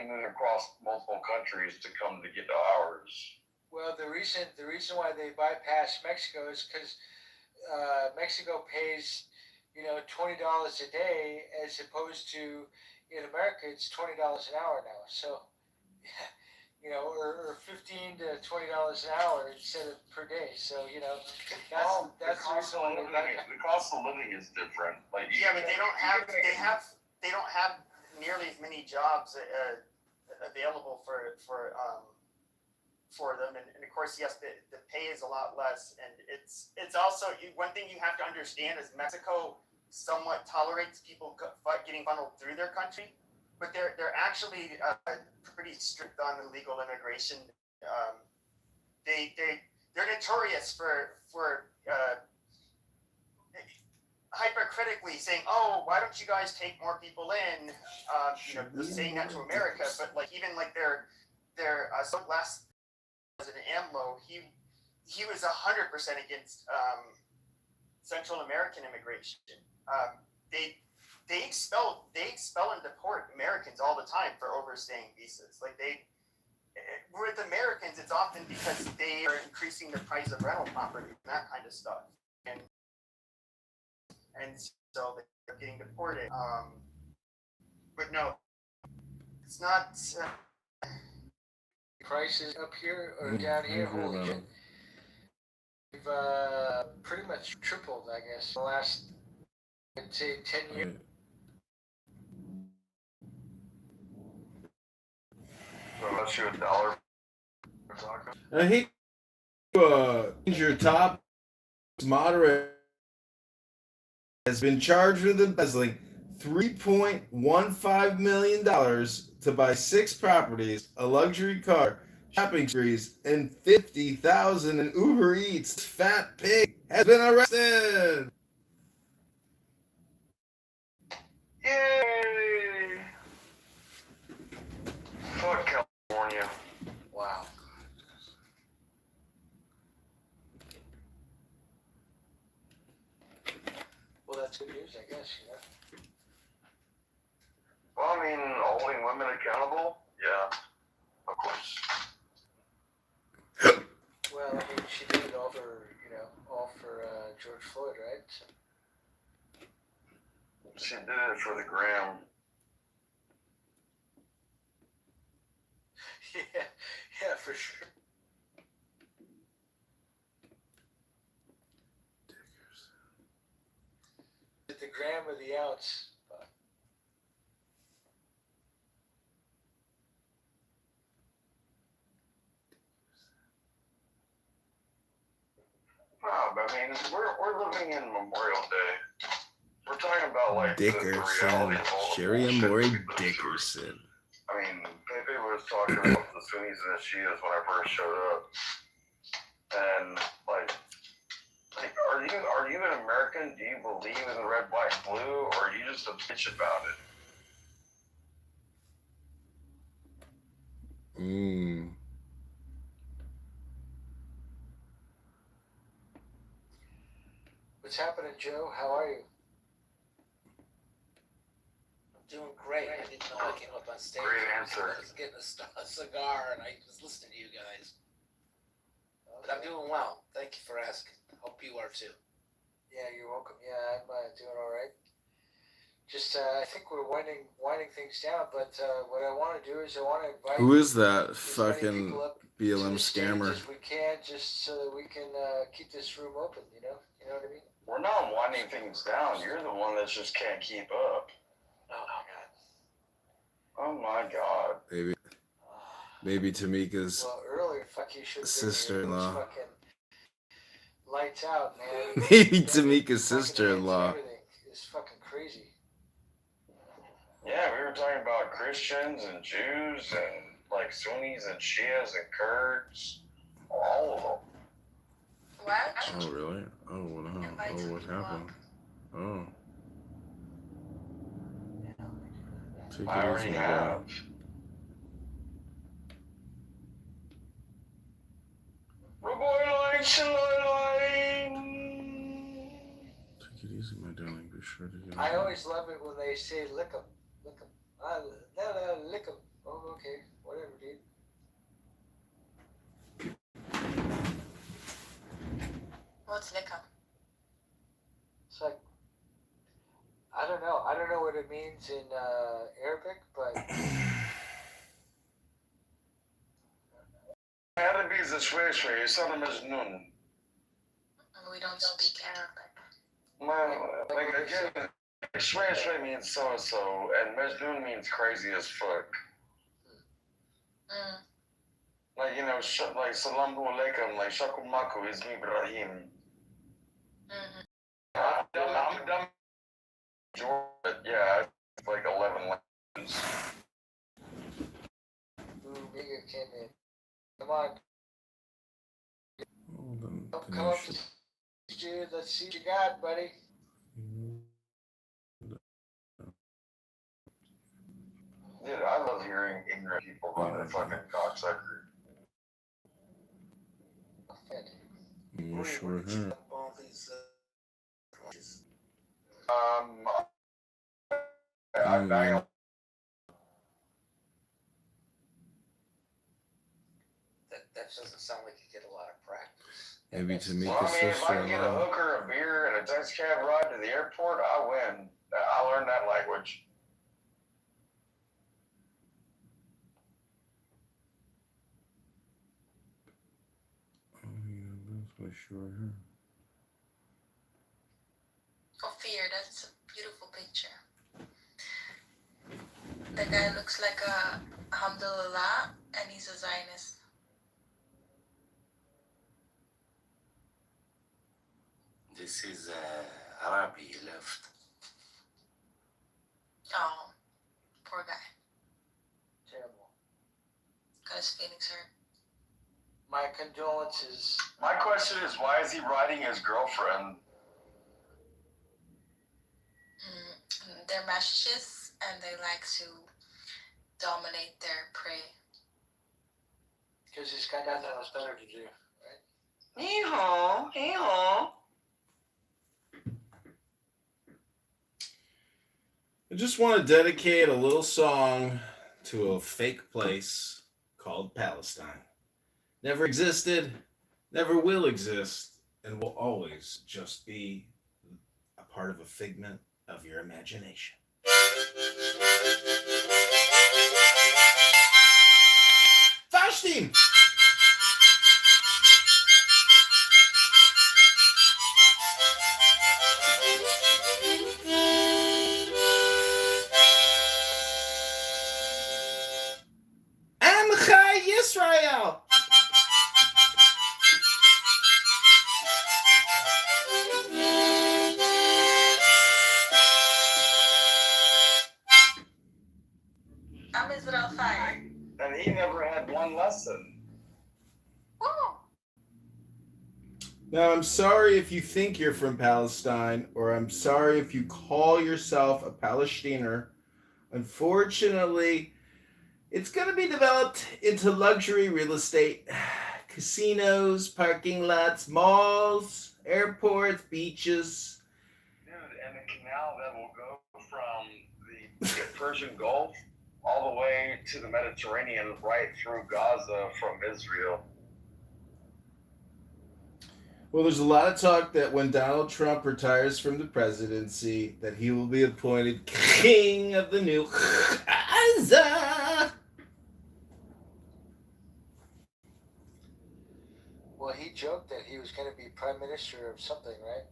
S5: moving across multiple countries to come to get to ours?
S6: Well, the reason why they bypass Mexico is because Mexico pays, you know, $20 a day, as opposed to in America it's $20 an hour now. So, you know, or $15 to $20 an hour instead of per day. So, you know, that's the reason why
S5: the cost of living is different. Like,
S3: yeah, but they don't have nearly as many jobs available for them, and of course, yes, the pay is a lot less, and it's also one thing you have to understand is Mexico somewhat tolerates people getting funneled through their country, but they're actually pretty strict on illegal immigration. They're notorious for hypercritically saying, "Oh, why don't you guys take more people in?" You know, saying that to America, but like even like their so last President AMLO, he was 100% against Central American immigration. They expel and deport Americans all the time for overstaying visas. Like with Americans, it's often because they are increasing the price of rental property and that kind of stuff, and so they're getting deported. But no, it's not.
S6: Prices up here or down here, holy shit. We've pretty much tripled, I guess, in the last, I'd say, 10 years.
S5: So unless you're $1
S12: I hate to change your top moderator has been charged with embezzling $3.15 million to buy 6 properties, a luxury car, shopping sprees, and $50,000 in Uber Eats. This fat pig has been arrested.
S5: Yay! Fuck California.
S6: Wow. Well, that's good news, I guess, you know.
S5: Well, I mean, holding women accountable? Yeah, of course.
S6: Well, I mean, she did it all for George Floyd, right? So.
S5: She did it for the gram.
S6: Yeah, for sure. The gram or the ounce.
S5: No, but I mean, we're living in Memorial Day. We're talking about like
S12: Dickerson, Sherry Amore Dickerson.
S5: I mean, Pepe was talking about the Sunnis and the Shias when I first showed up, and like, are you an American? Do you believe in the red, white, blue, or are you just a bitch about it?
S6: What's happening, Joe? How are you?
S9: I'm doing great. I didn't know I came up on stage.
S5: Great answer.
S9: I was getting a cigar and I was listening to you guys. But I'm doing well. Thank you for asking. Hope you are too.
S6: Yeah, you're welcome. Yeah, I'm doing all right. Just, I think we're winding things down, but what I want to do is I want to invite.
S12: Who is that fucking BLM scammer?
S6: As we can, just so that we can keep this room open. You know what I mean?
S5: We're not winding things down. You're the one that just can't keep up.
S9: Oh my God.
S5: Oh my God.
S12: Maybe Tamika's
S6: Well, earlier, fuck, you should have been here. It was
S12: sister-in-law.
S6: fucking lights out, man.
S12: Maybe Tamika's sister-in-law.
S6: Everything is fucking crazy.
S5: Yeah, we were talking about Christians and Jews and like Sunnis and Shias and Kurds, all of them.
S21: What?
S12: Oh, really? Oh, wow. Oh, what happened? Oh. Take
S5: I
S12: it
S5: already
S12: easy, my
S5: have.
S12: guy. Take it easy, my darling. Be sure to get
S6: I always love it when they say lick 'em. Lick 'em. Lick 'em. Oh, okay. Whatever, dude.
S21: What's lickum?
S6: It's like, I don't know. I don't know what it means in Arabic, but
S5: Arabic is a shway shway. It's not a majnoon.
S21: We don't speak Arabic.
S5: Well, like again, shway shway means so and so, and majnoon means crazy as fuck.
S21: Mm.
S5: Like, you know, like salamu alaikum, like shakum maku is me Ibrahim.
S21: Mm-hmm.
S5: I'm dumb. But yeah, it's like 11 languages.
S6: ooh, Mega came in. Come on. Come up to dude. Let's see what you got, buddy.
S5: Dude, I love hearing ignorant people run a fucking cocksucker.
S12: You sure have.
S15: All these
S5: I
S9: That doesn't sound like you get a lot of practice.
S12: Maybe
S5: Well,
S12: Tamika's
S5: I mean, if I can get a
S12: sister-in-law.
S5: hooker, a beer, and a taxi cab ride to the airport, I win. I learned that language.
S12: Oh, yeah, that's for sure.
S21: Ophir, that's a beautiful picture. The guy looks like a Alhamdulillah, and he's a Zionist.
S15: This is Arabi left.
S21: Oh, poor guy.
S6: Terrible.
S21: Got his feelings hurt.
S6: My condolences.
S5: My question is, why is he riding his girlfriend?
S21: They're masochists, and they like to dominate their prey.
S6: Because he's got nothing else better to do, right?
S5: Hee-haw, hee-haw.
S12: I just want to dedicate a little song to a fake place called Palestine. Never existed, never will exist, and will always just be a part of a figment of your imagination. Faustein! Amchai Yisrael!
S21: I'm Israel Fire.
S5: And he never had one lesson.
S21: Woo!
S12: Now, I'm sorry if you think you're from Palestine, or I'm sorry if you call yourself a Palestiner. Unfortunately, it's going to be developed into luxury real estate, casinos, parking lots, malls, airports, beaches.
S5: Dude, and a canal that will go from the Persian Gulf all the way to the Mediterranean, right through Gaza from Israel.
S12: Well, there's a lot of talk that when Donald Trump retires from the presidency, that he will be appointed king of the new Gaza.
S6: Well, he joked that he was going to be prime minister of something, right?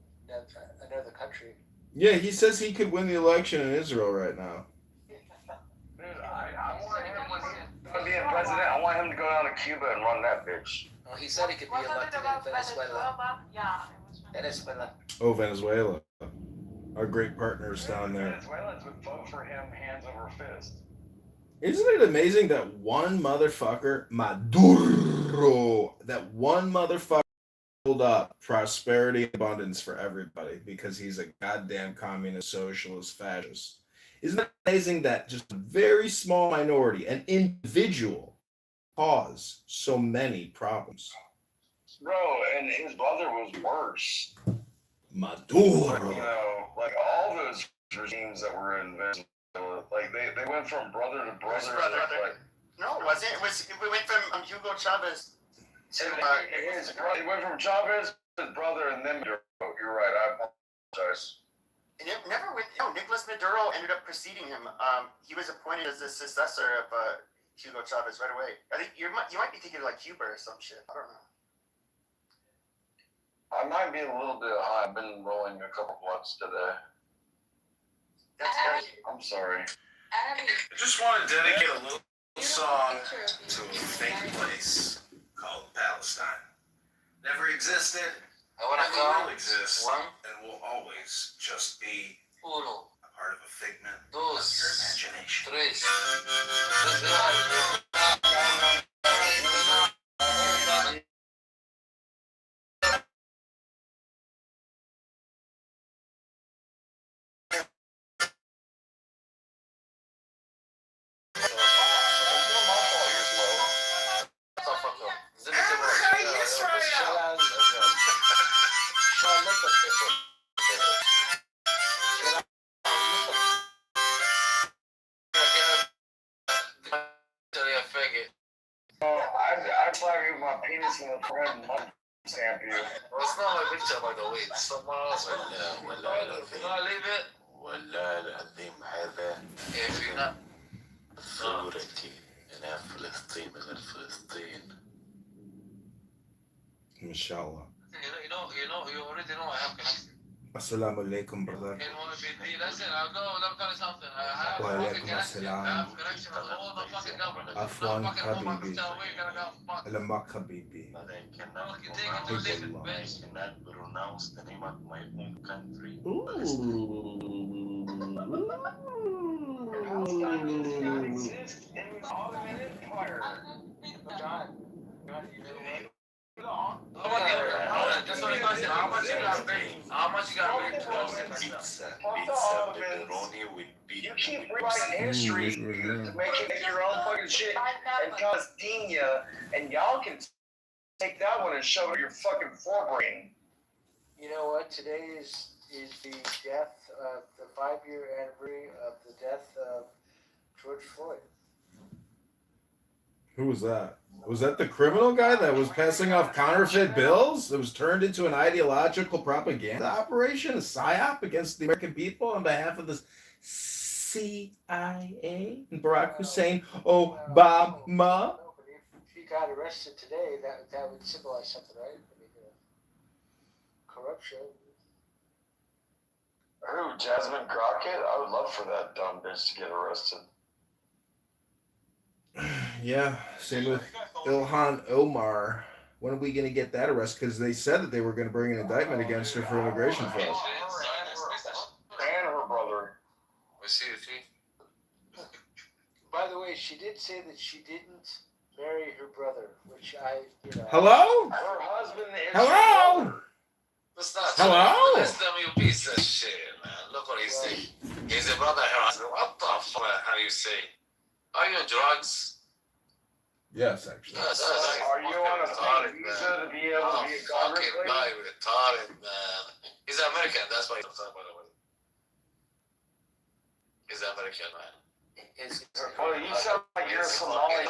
S6: Another country.
S12: Yeah, he says he could win the election in Israel right now.
S5: Dude, I being president, I want him to go down to Cuba and run that bitch.
S9: Well, he said he could be elected in Venezuela. Venezuela.
S12: Oh, Venezuela. Our great partners down there.
S5: Venezuelans would vote for him hands over fist.
S12: Isn't it amazing that one motherfucker, Maduro, that one motherfucker build up prosperity and abundance for everybody because he's a goddamn communist, socialist, fascist? Isn't it amazing that just a very small minority, an individual, cause so many problems?
S5: Bro, and his brother was worse.
S12: Maduro.
S5: You know, like all those regimes that were in Venezuela, like they went from brother to brother. Like,
S3: no, it wasn't. We went from Hugo Chavez to
S5: his brother. It went from Chavez to his brother, and then Maduro. You're right. I apologize.
S3: And it never went. No, Nicolas Maduro ended up preceding him. He was appointed as the successor of Hugo Chavez right away. I think you might be thinking of like Cuba or some shit. I don't know.
S5: I might be a little bit high. I've been rolling a couple blunts today. I'm sorry.
S22: I just want to dedicate a little song to a fake place called Palestine. Never existed, never will exist, and will always just be a part of a figment of your imagination.
S5: I'd flag you my penis in the front and mud stamp you.
S9: Well, it's not my picture, by the way. It's someone else. Can I leave it?
S15: والله العظيم هذا
S9: If you're not.
S15: صورتي أنا فلسطين غير فلسطين.
S12: Inshallah.
S9: You already know I have connection.
S12: Assalamu alaikum, brother.
S9: Listen, I'll go. Let me tell you something. I have
S12: Wa
S9: fucking
S12: alaikum
S9: connection. I
S12: assalam.
S9: have connection with all the fucking government.
S12: Afwan
S9: No fucking woman
S12: habibi.
S9: can tell me you're gonna go fuck.
S12: Alamak habibi.
S15: But I
S9: No, you take
S15: cannot
S9: it or leave it,
S15: I
S9: bitch.
S15: cannot pronounce the name of my own country.
S5: Palestine does not exist in the Ottoman Empire.
S6: John,
S9: Just one question. How much you got paid? How much you got paid?
S15: Pizza pepperoni with beef.
S5: You keep rewriting history to make your own fucking shit and Palestina, and y'all can take that one and shove it in your fucking forebrain.
S6: you know what? Today is the death of the 5-year anniversary of the death of George Floyd.
S12: Who was that? Was that the criminal guy that was passing off counterfeit bills? That was turned into an ideological propaganda operation, a psyop against the American people on behalf of the CIA and Barack Hussein Obama?
S6: No, but if he got arrested today, that would symbolize something, right? I mean, corruption.
S5: Who, Jasmine Crockett? I would love for that dumb bitch to get arrested.
S12: Yeah, same with Ilhan Omar. When are we going to get that arrest? Because they said that they were going to bring an indictment against her for immigration fraud.
S5: And her brother.
S6: By the way, she did say that she didn't marry her brother, which
S12: Hello?
S5: Her husband is
S12: Hello?
S5: her brother.
S9: That's not
S12: Hello?
S9: Listen, you piece of shit, man. Look what he's saying. He's a brother, her husband. What the fuck? How do you say? Are you on drugs?
S12: Yes, actually.
S5: Are you on a fake visa to be able to be a congressman?
S9: Guy retarded, man. He's American, that's why he's upset, by the way. He's American, man.
S5: Well, you sound like you're a Somali.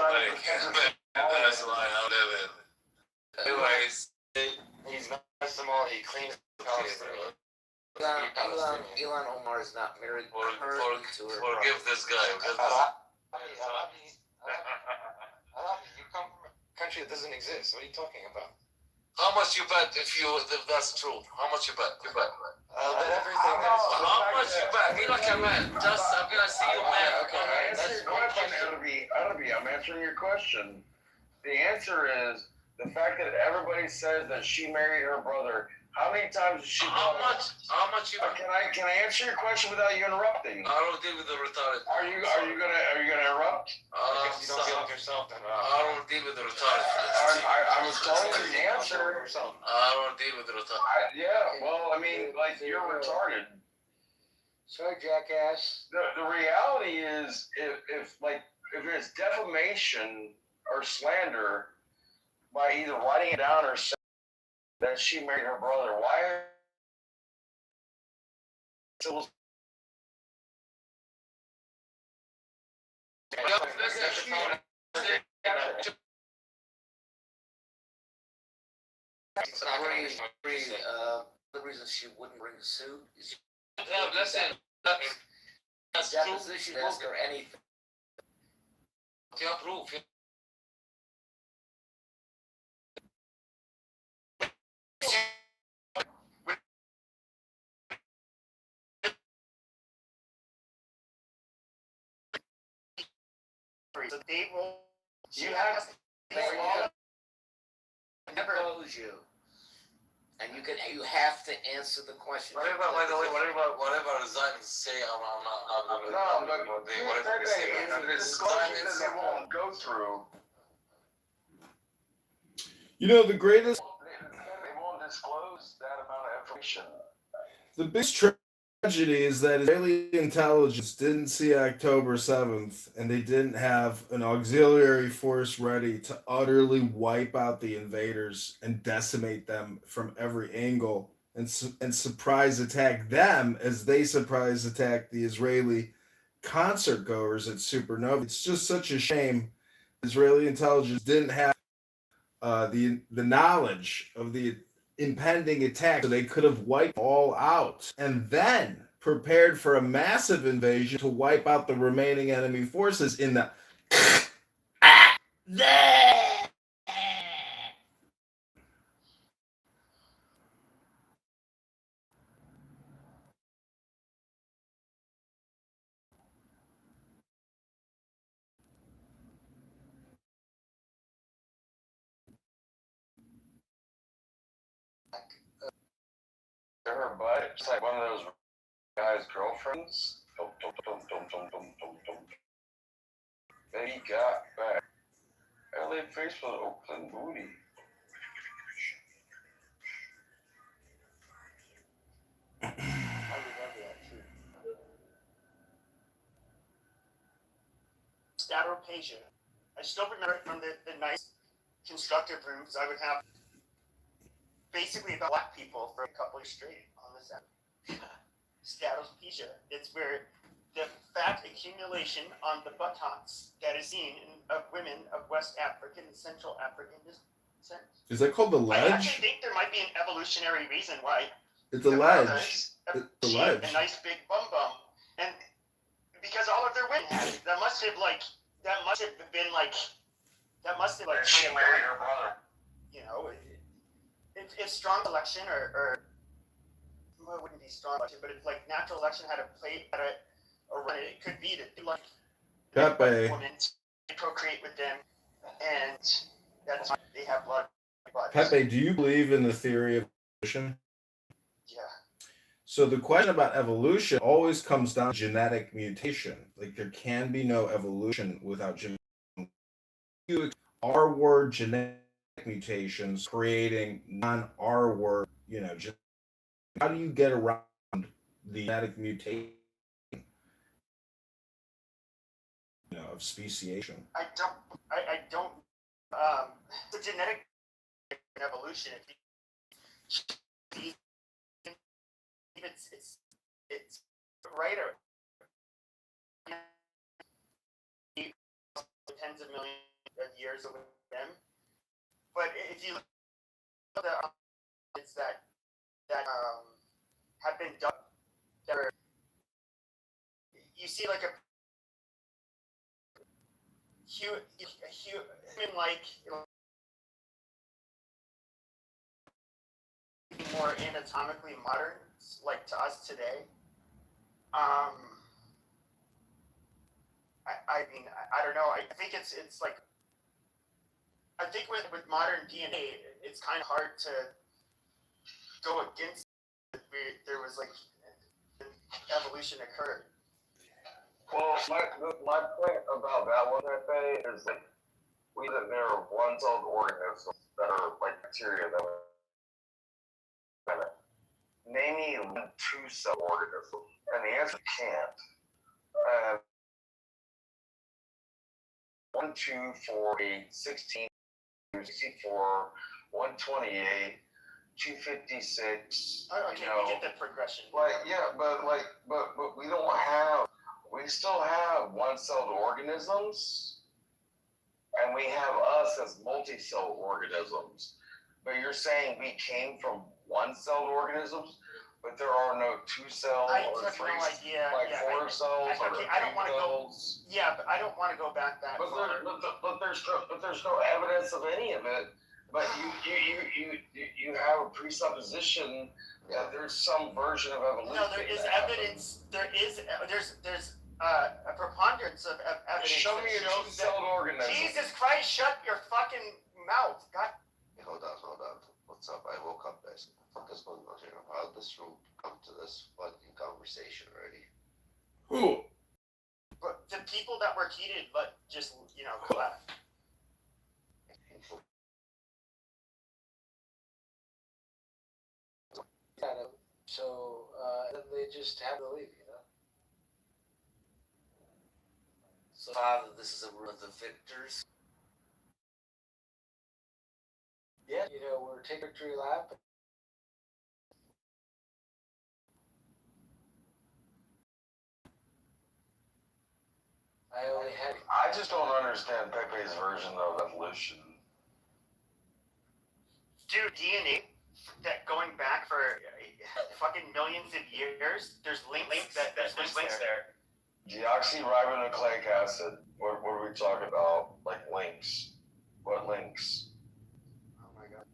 S9: That's why I'm living. Anyways,
S15: He's not Somali. He claims Palestine.
S9: Elon Omar is not married. Forgive this guy.
S15: You come from a country that doesn't exist. What are you talking about?
S17: How much you bet if that's true? How much you bet? You bet.
S18: I'll bet everything.
S17: How much you bet? Be like a man. Just I'm gonna see you, man.
S5: Okay, answer your question. I'm answering your question. The answer is the fact that everybody says that she married her brother. How many times did she?
S17: How much you bet?
S5: Can I answer your question without you interrupting?
S17: I don't deal with the retarded.
S5: Are you gonna interrupt?
S17: I guess you don't deal with yourself then. I don't deal with the retarded.
S5: I was telling you the answer.
S17: I don't deal with the retarded.
S5: Yeah, well, I mean, like you're retarded.
S6: Sorry, jackass.
S5: The reality is, if it's defamation or slander by either writing it down or saying that she married her brother, why are civil?
S9: The reason she wouldn't bring a suit is
S17: Listen, that's true.
S9: deposition ask her anything.
S17: Yeah, proof.
S3: So they will.
S5: You have
S9: Never knows you, and you have to answer the question.
S17: What about, by the way, whatever Zion say, I'm
S5: no, but
S17: whatever they say,
S5: disclosures that they won't go through.
S12: You know, the greatest,
S5: They won't disclose that amount of information.
S12: the biggest tragedy is that Israeli intelligence didn't see October 7th, and they didn't have an auxiliary force ready to utterly wipe out the invaders and decimate them from every angle and surprise attack them as they surprise attack the Israeli concert goers at Supernova. It's just such a shame Israeli intelligence didn't have the knowledge of the impending attack, so they could have wiped all out and then prepared for a massive invasion to wipe out the remaining enemy forces in the
S5: Her butt, it's like one of those guys' girlfriends. Then he got back. LA face was Oakland booty.
S6: I remember that too.
S3: Statopasia. I still remember it from the nice constructive rooms I would have basically about black people for a couple of straight on the set. Statopasia. It's where the fat accumulation on the buttocks that is seen of women of West African and Central African descent.
S12: is that called the
S3: I
S12: ledge?
S3: actually think there might be an evolutionary reason why
S12: It's a ledge.
S3: brothers
S12: It's a
S3: achieved
S12: ledge.
S3: a nice big bum, and because all of their women had it, that must have been
S5: She married her brother.
S3: you know, if strong selection or well, it wouldn't be strong selection, but if like natural selection had a run, it could be that they like
S12: Pepe.
S3: women to procreate with them, and that's why they have blood.
S12: Pepe, do you believe in the theory of evolution?
S3: Yeah.
S12: So the question about evolution always comes down to genetic mutation. Like there can be no evolution without genetic. R word genetic mutations creating non-R word, how do you get around the genetic mutation, of speciation?
S3: I don't. The genetic evolution. It's right or tens of millions of years away from them. But if you look at the it's that have been done, that are, you see like a human like more anatomically modern, like to us today. I mean, I don't know. I think it's like, I think with modern DNA, it's kind of hard to go against it. There was like evolution occurred.
S5: Well, my point about that one, I think, is like that there are one-celled organisms that are like bacteria that are name me one two-cell organism, and the answer can't. 1, 2, 4, 8, 16, 64, 128, 256.
S3: Okay, we get the progression.
S5: Like, yeah, but we don't have. We still have one-celled organisms, and we have us as multi-celled organisms. But you're saying we came from one-celled organisms, but there are no two-cell or three, four cells or
S3: okay, I don't want to go. Yeah, but I don't want to go back that far.
S5: But there's no evidence of any of it. But you have a presupposition that there's some version of evolution.
S3: No, there is evidence. There's a preponderance of evidence.
S5: Show me an own-celled organism.
S3: Jesus Christ, shut your fucking mouth. God.
S19: Hold on. What's up? I woke up, guys. What is going on here? How did this room come to this fucking conversation already?
S12: Who?
S3: But the people that were heated, but just, left.
S6: So then they just have to leave,
S9: So Father, this is a room of the victors.
S6: Yeah, we're taking victory lap.
S5: I just don't understand Pepe's version of evolution.
S3: Dude, DNA, that going back for fucking millions of years, there's links there.
S5: Deoxyribonucleic acid. What are we talking about? Like links. What links?
S3: Oh my god.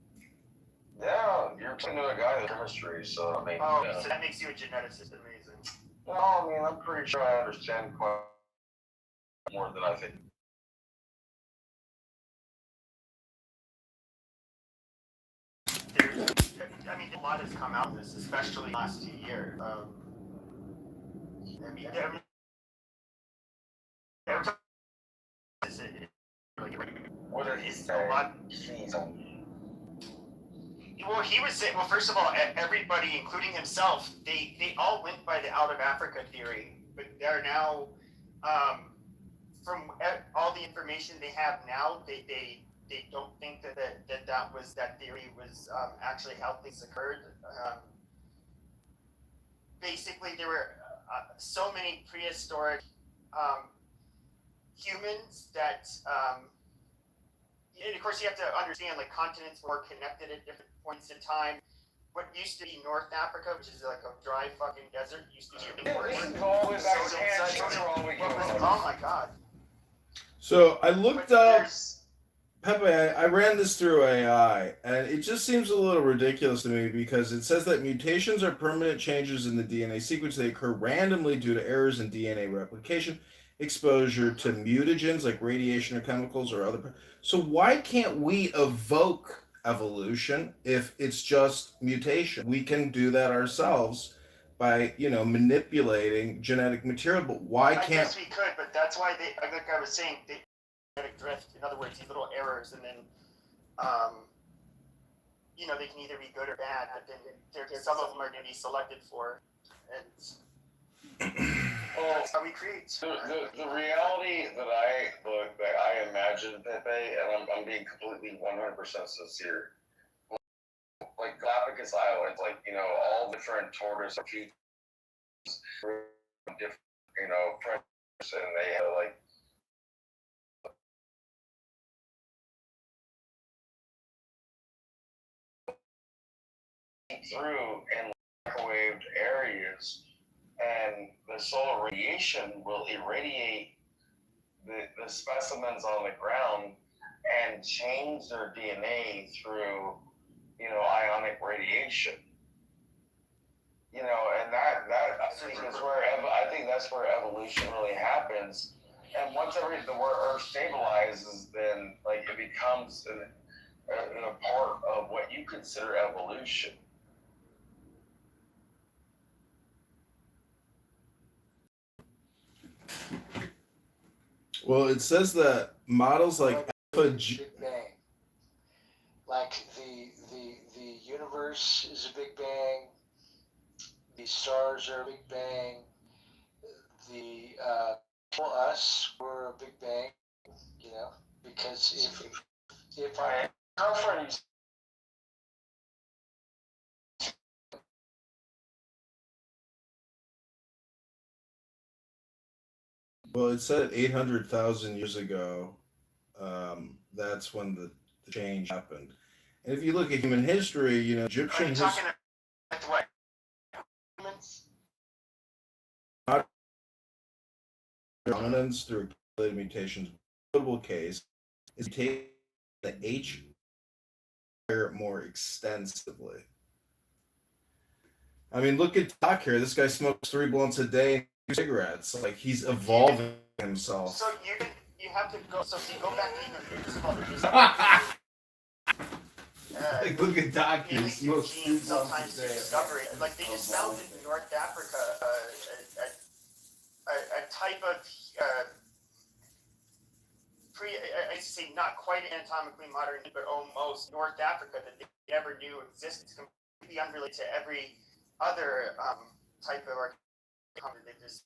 S5: Yeah, you're talking to a guy in chemistry, so I mean.
S3: So that makes you a geneticist. Amazing.
S5: Well, I mean, I'm pretty sure I understand quite more than I think.
S3: A lot has come out of this, especially the last 2 years.
S5: What did he say?
S3: Well, he was saying, first of all, everybody, including himself, they all went by the out of Africa theory, but they're now, from all the information they have now, they don't think that theory was actually how things occurred. Basically, there were so many prehistoric humans that, and of course you have to understand, like, continents were connected at different points in time. What used to be North Africa, which is like a dry fucking desert, used to be oh my god.
S12: So I looked up, Pepe, I ran this through AI, and it just seems a little ridiculous to me because it says that mutations are permanent changes in the DNA sequence. They occur randomly due to errors in DNA replication, exposure to mutagens like radiation or chemicals or other. So why can't we evoke evolution if it's just mutation? We can do that ourselves by, manipulating genetic material, but why can't...
S3: I guess we could, but that's why like I was saying, genetic drift. In other words, these little errors, and then, they can either be good or bad, but then some of them are going to be selected for, and that's how we create.
S5: The reality that I imagine, Pepe, and I'm being completely 100% sincere, like Galapagos Island, like, all different tortoise or few different, predators, and they have, like, through in microwaved areas, and the solar radiation will irradiate the specimens on the ground and change their DNA through, ionic radiation. And that I think that's where evolution really happens. And once the Earth stabilizes, then like it becomes a part of what you consider evolution.
S12: Well, it says that models like Alpha
S6: Big Bang. Like the universe is a Big Bang. The stars are a Big Bang. The us were a Big Bang. Because if I girlfriend.
S12: Well, it said 800,000 years ago, that's when the change happened. And if you look at human history, Egyptian history.
S3: What? Humans?
S12: Dominance through accumulated mutations. Notable case is taking the H more extensively. I mean, look at Doc here. This guy smokes 3 blunts a day and 2 cigarettes. Like he's evolving himself.
S3: So you have to go. So if you go back to
S12: like, look at Doc here. He smokes 3 blunts
S3: sometimes
S12: a day.
S3: discovery. Like they just found in North Africa a type of I say not quite anatomically modern, but almost North Africa that they never knew existed. It's completely unrelated to every other type of archaeology. They just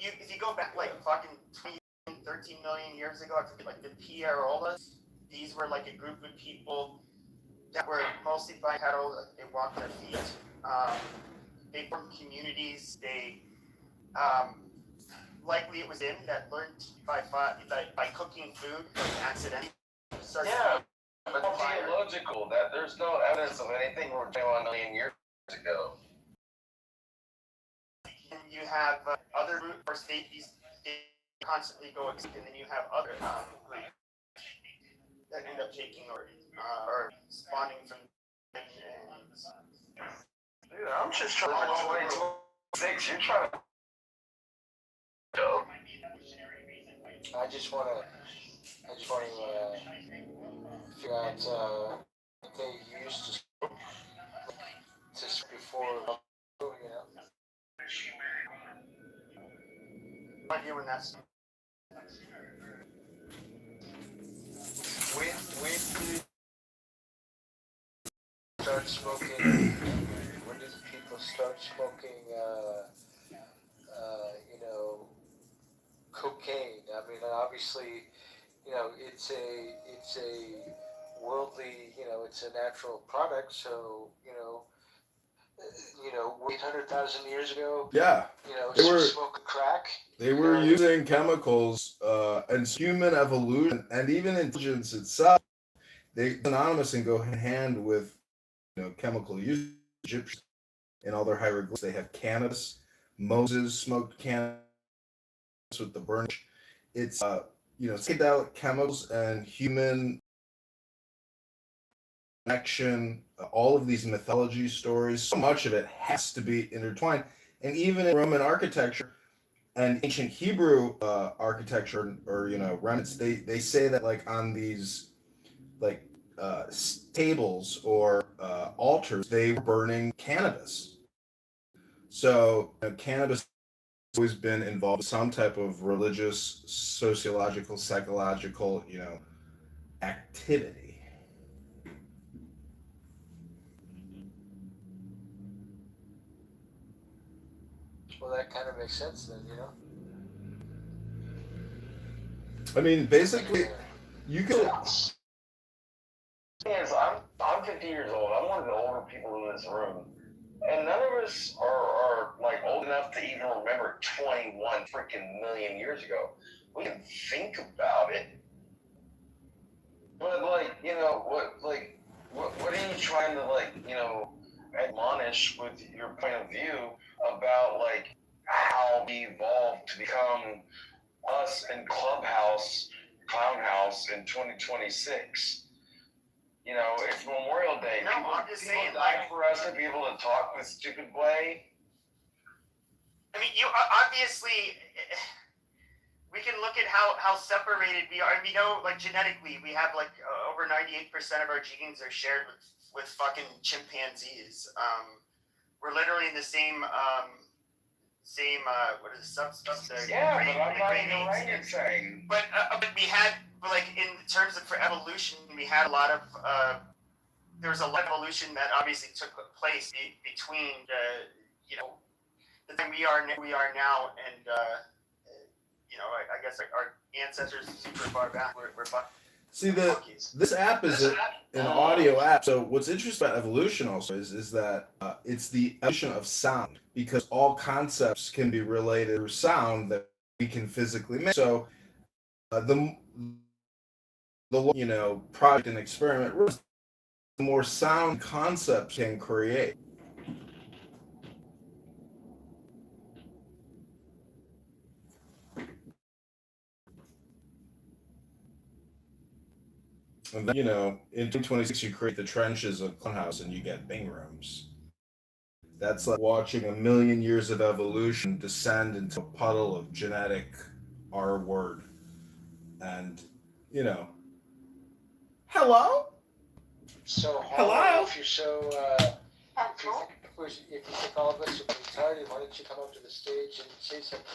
S3: if you go back like fucking 13 million years ago, I forget, like the Pierolas, these were like a group of people that were mostly bipedal. They walked on their feet. They formed communities. They likely it was them that learned by cooking food accidentally.
S5: Yeah, but theological. That there's no evidence of anything from 21 million years ago.
S3: And you have other groups or states they constantly go extinct, and then you have other groups that end up taking or spawning from.
S5: Dude, I'm just trying to 2026. You're trying to.
S6: I just want to figure out what they used to before,
S3: No idea when that's.
S6: When did you start smoking? When did people start smoking? Cocaine. I mean, obviously, it's a worldly, it's a natural product. So, 800,000 years ago.
S12: Yeah.
S6: They were smoking crack.
S12: They were using chemicals, and human evolution and even intelligence itself. They synonymous and go hand in hand with chemical use. Egyptians in all their hieroglyphs, they have cannabis. Moses smoked cannabis with the burning. It's psychedelic chemicals and human connection. All of these mythology stories, so much of it has to be intertwined. And even in Roman architecture and ancient Hebrew architecture, or remnants, they say that like on these like tables or altars, they were burning cannabis. So cannabis has always been involved with some type of religious, sociological, psychological, activity.
S6: Well, that kind of makes sense then,
S12: I mean, basically, you could.
S5: Yes, I'm 50 years old. I'm one of the older people in this room, and none of us are like old enough to even remember 21 freaking million years ago. We can think about it, but like what are you trying to admonish with your point of view about like how we evolved to become us in Clownhouse in 2026? You know, it's Memorial Day.
S3: No,
S5: people,
S3: I'm just
S5: people
S3: saying,
S5: die
S3: like,
S5: for us to be able to talk this stupid way.
S3: I mean, you obviously, we can look at how separated we are. We know, like, genetically, we have like over 98% of our genes are shared with fucking chimpanzees. We're literally in the same what is the substance?
S5: Yeah, but I'm not an orangutan.
S3: But we had, like, in terms of for evolution, we had a lot of there was a lot of evolution that obviously took place between you know, the thing we are now and you know, I guess our ancestors super far back were
S12: See, this app is an audio app. So what's interesting about evolution also is that it's the evolution of sound, because all concepts can be related through sound that we can physically make. So the you know, project and experiment, the more sound concepts can create. And then, you know, in 2026, you create the trenches of Clubhouse and you get bang rooms. That's like watching a million years of evolution descend into a puddle of genetic R word. And, you know, hello?
S6: So,
S12: Hello?
S6: if you're so, if you think all of us are retarded, why don't you come up to the stage and say something?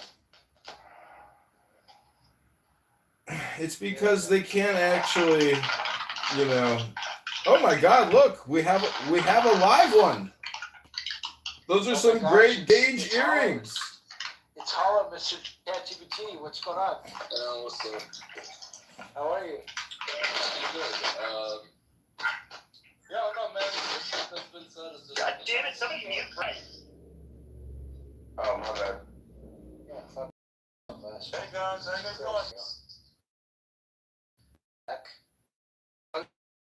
S12: It's because they can't actually, you know. Oh my God! Look, we have a live one. Those are some great gauge earrings.
S6: It's Holla, Mr. ChatGPT. What's going on?
S8: What's up?
S6: How are you?
S8: Good. Yeah, I don't know, man. That's been said.
S3: God damn it! Somebody mute Brian.
S5: Oh, my bad.
S6: Yeah, fuck.
S8: Hey guys, how you guys going?
S6: Back.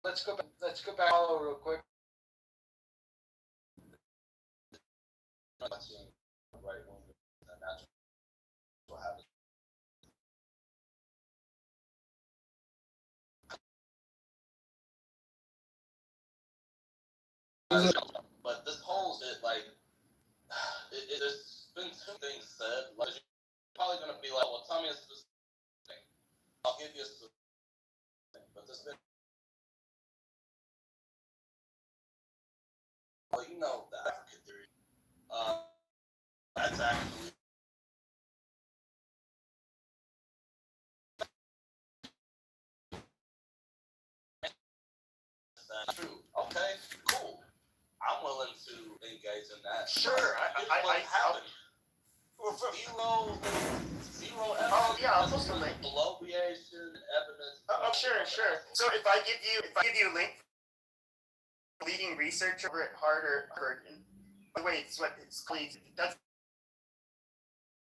S6: Let's go back Hollow real quick.
S8: Right when that's what happened. But this whole shit, like, there's been two things said. Like, you're probably gonna be like, well, tell me a specific thing. I'll give you a specific thing. But there's been, well, you know, the African theory. That's actually true. Okay, cool. I'm willing to engage in that.
S3: Sure,
S8: What happened? Zero evidence.
S3: Oh yeah, I'll post a link.
S8: Bloviation evidence.
S3: Oh, sure. So if I give you a link, leading researcher over at Harvard, and by the way, it's what it's called. That's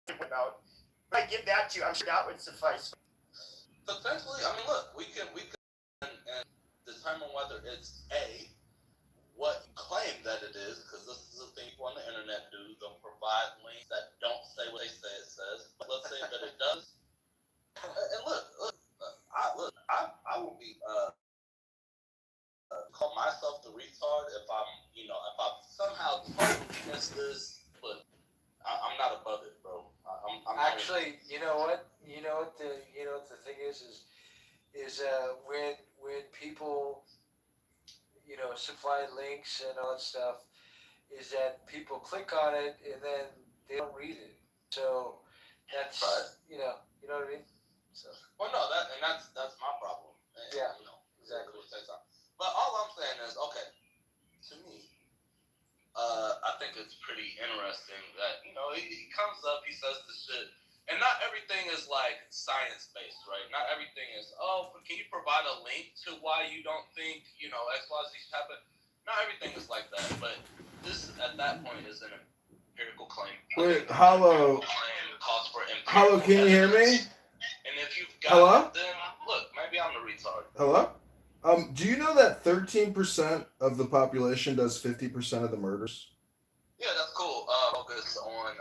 S3: about. If I give that to you, I'm sure that would suffice.
S8: Potentially, I mean, look, we can and determine whether it's what you claim that it is, because this is a thing people on the internet do. They'll provide links that don't say what they say it says. But let's say that it does. And look, I will be call myself the retard if I'm somehow totally against this, but I'm not above it, bro. I'm
S6: Actually, you know what the thing is when people, you know, supply links and all that stuff, is that people click on it and then they don't read it. So that's
S8: right.
S6: you know what I mean. So
S8: well, no, that's my problem. And,
S6: yeah,
S8: you know,
S6: exactly.
S8: But all I'm saying is, okay, to me, I think it's pretty interesting that, you know, he comes up, he says this shit, and not everything is like science based, right? Not everything is, but can you provide a link to why you don't think, you know, X, Y, Z should happen? Not everything is like that, but this at that point is an empirical claim.
S12: Wait, Hollow. Hollow, can you hear me?
S8: And if you've got it, then look, maybe I'm the retard.
S12: Hello? Do you know that 13% of the population does 50% of the murders?
S8: Yeah, that's cool. Focus on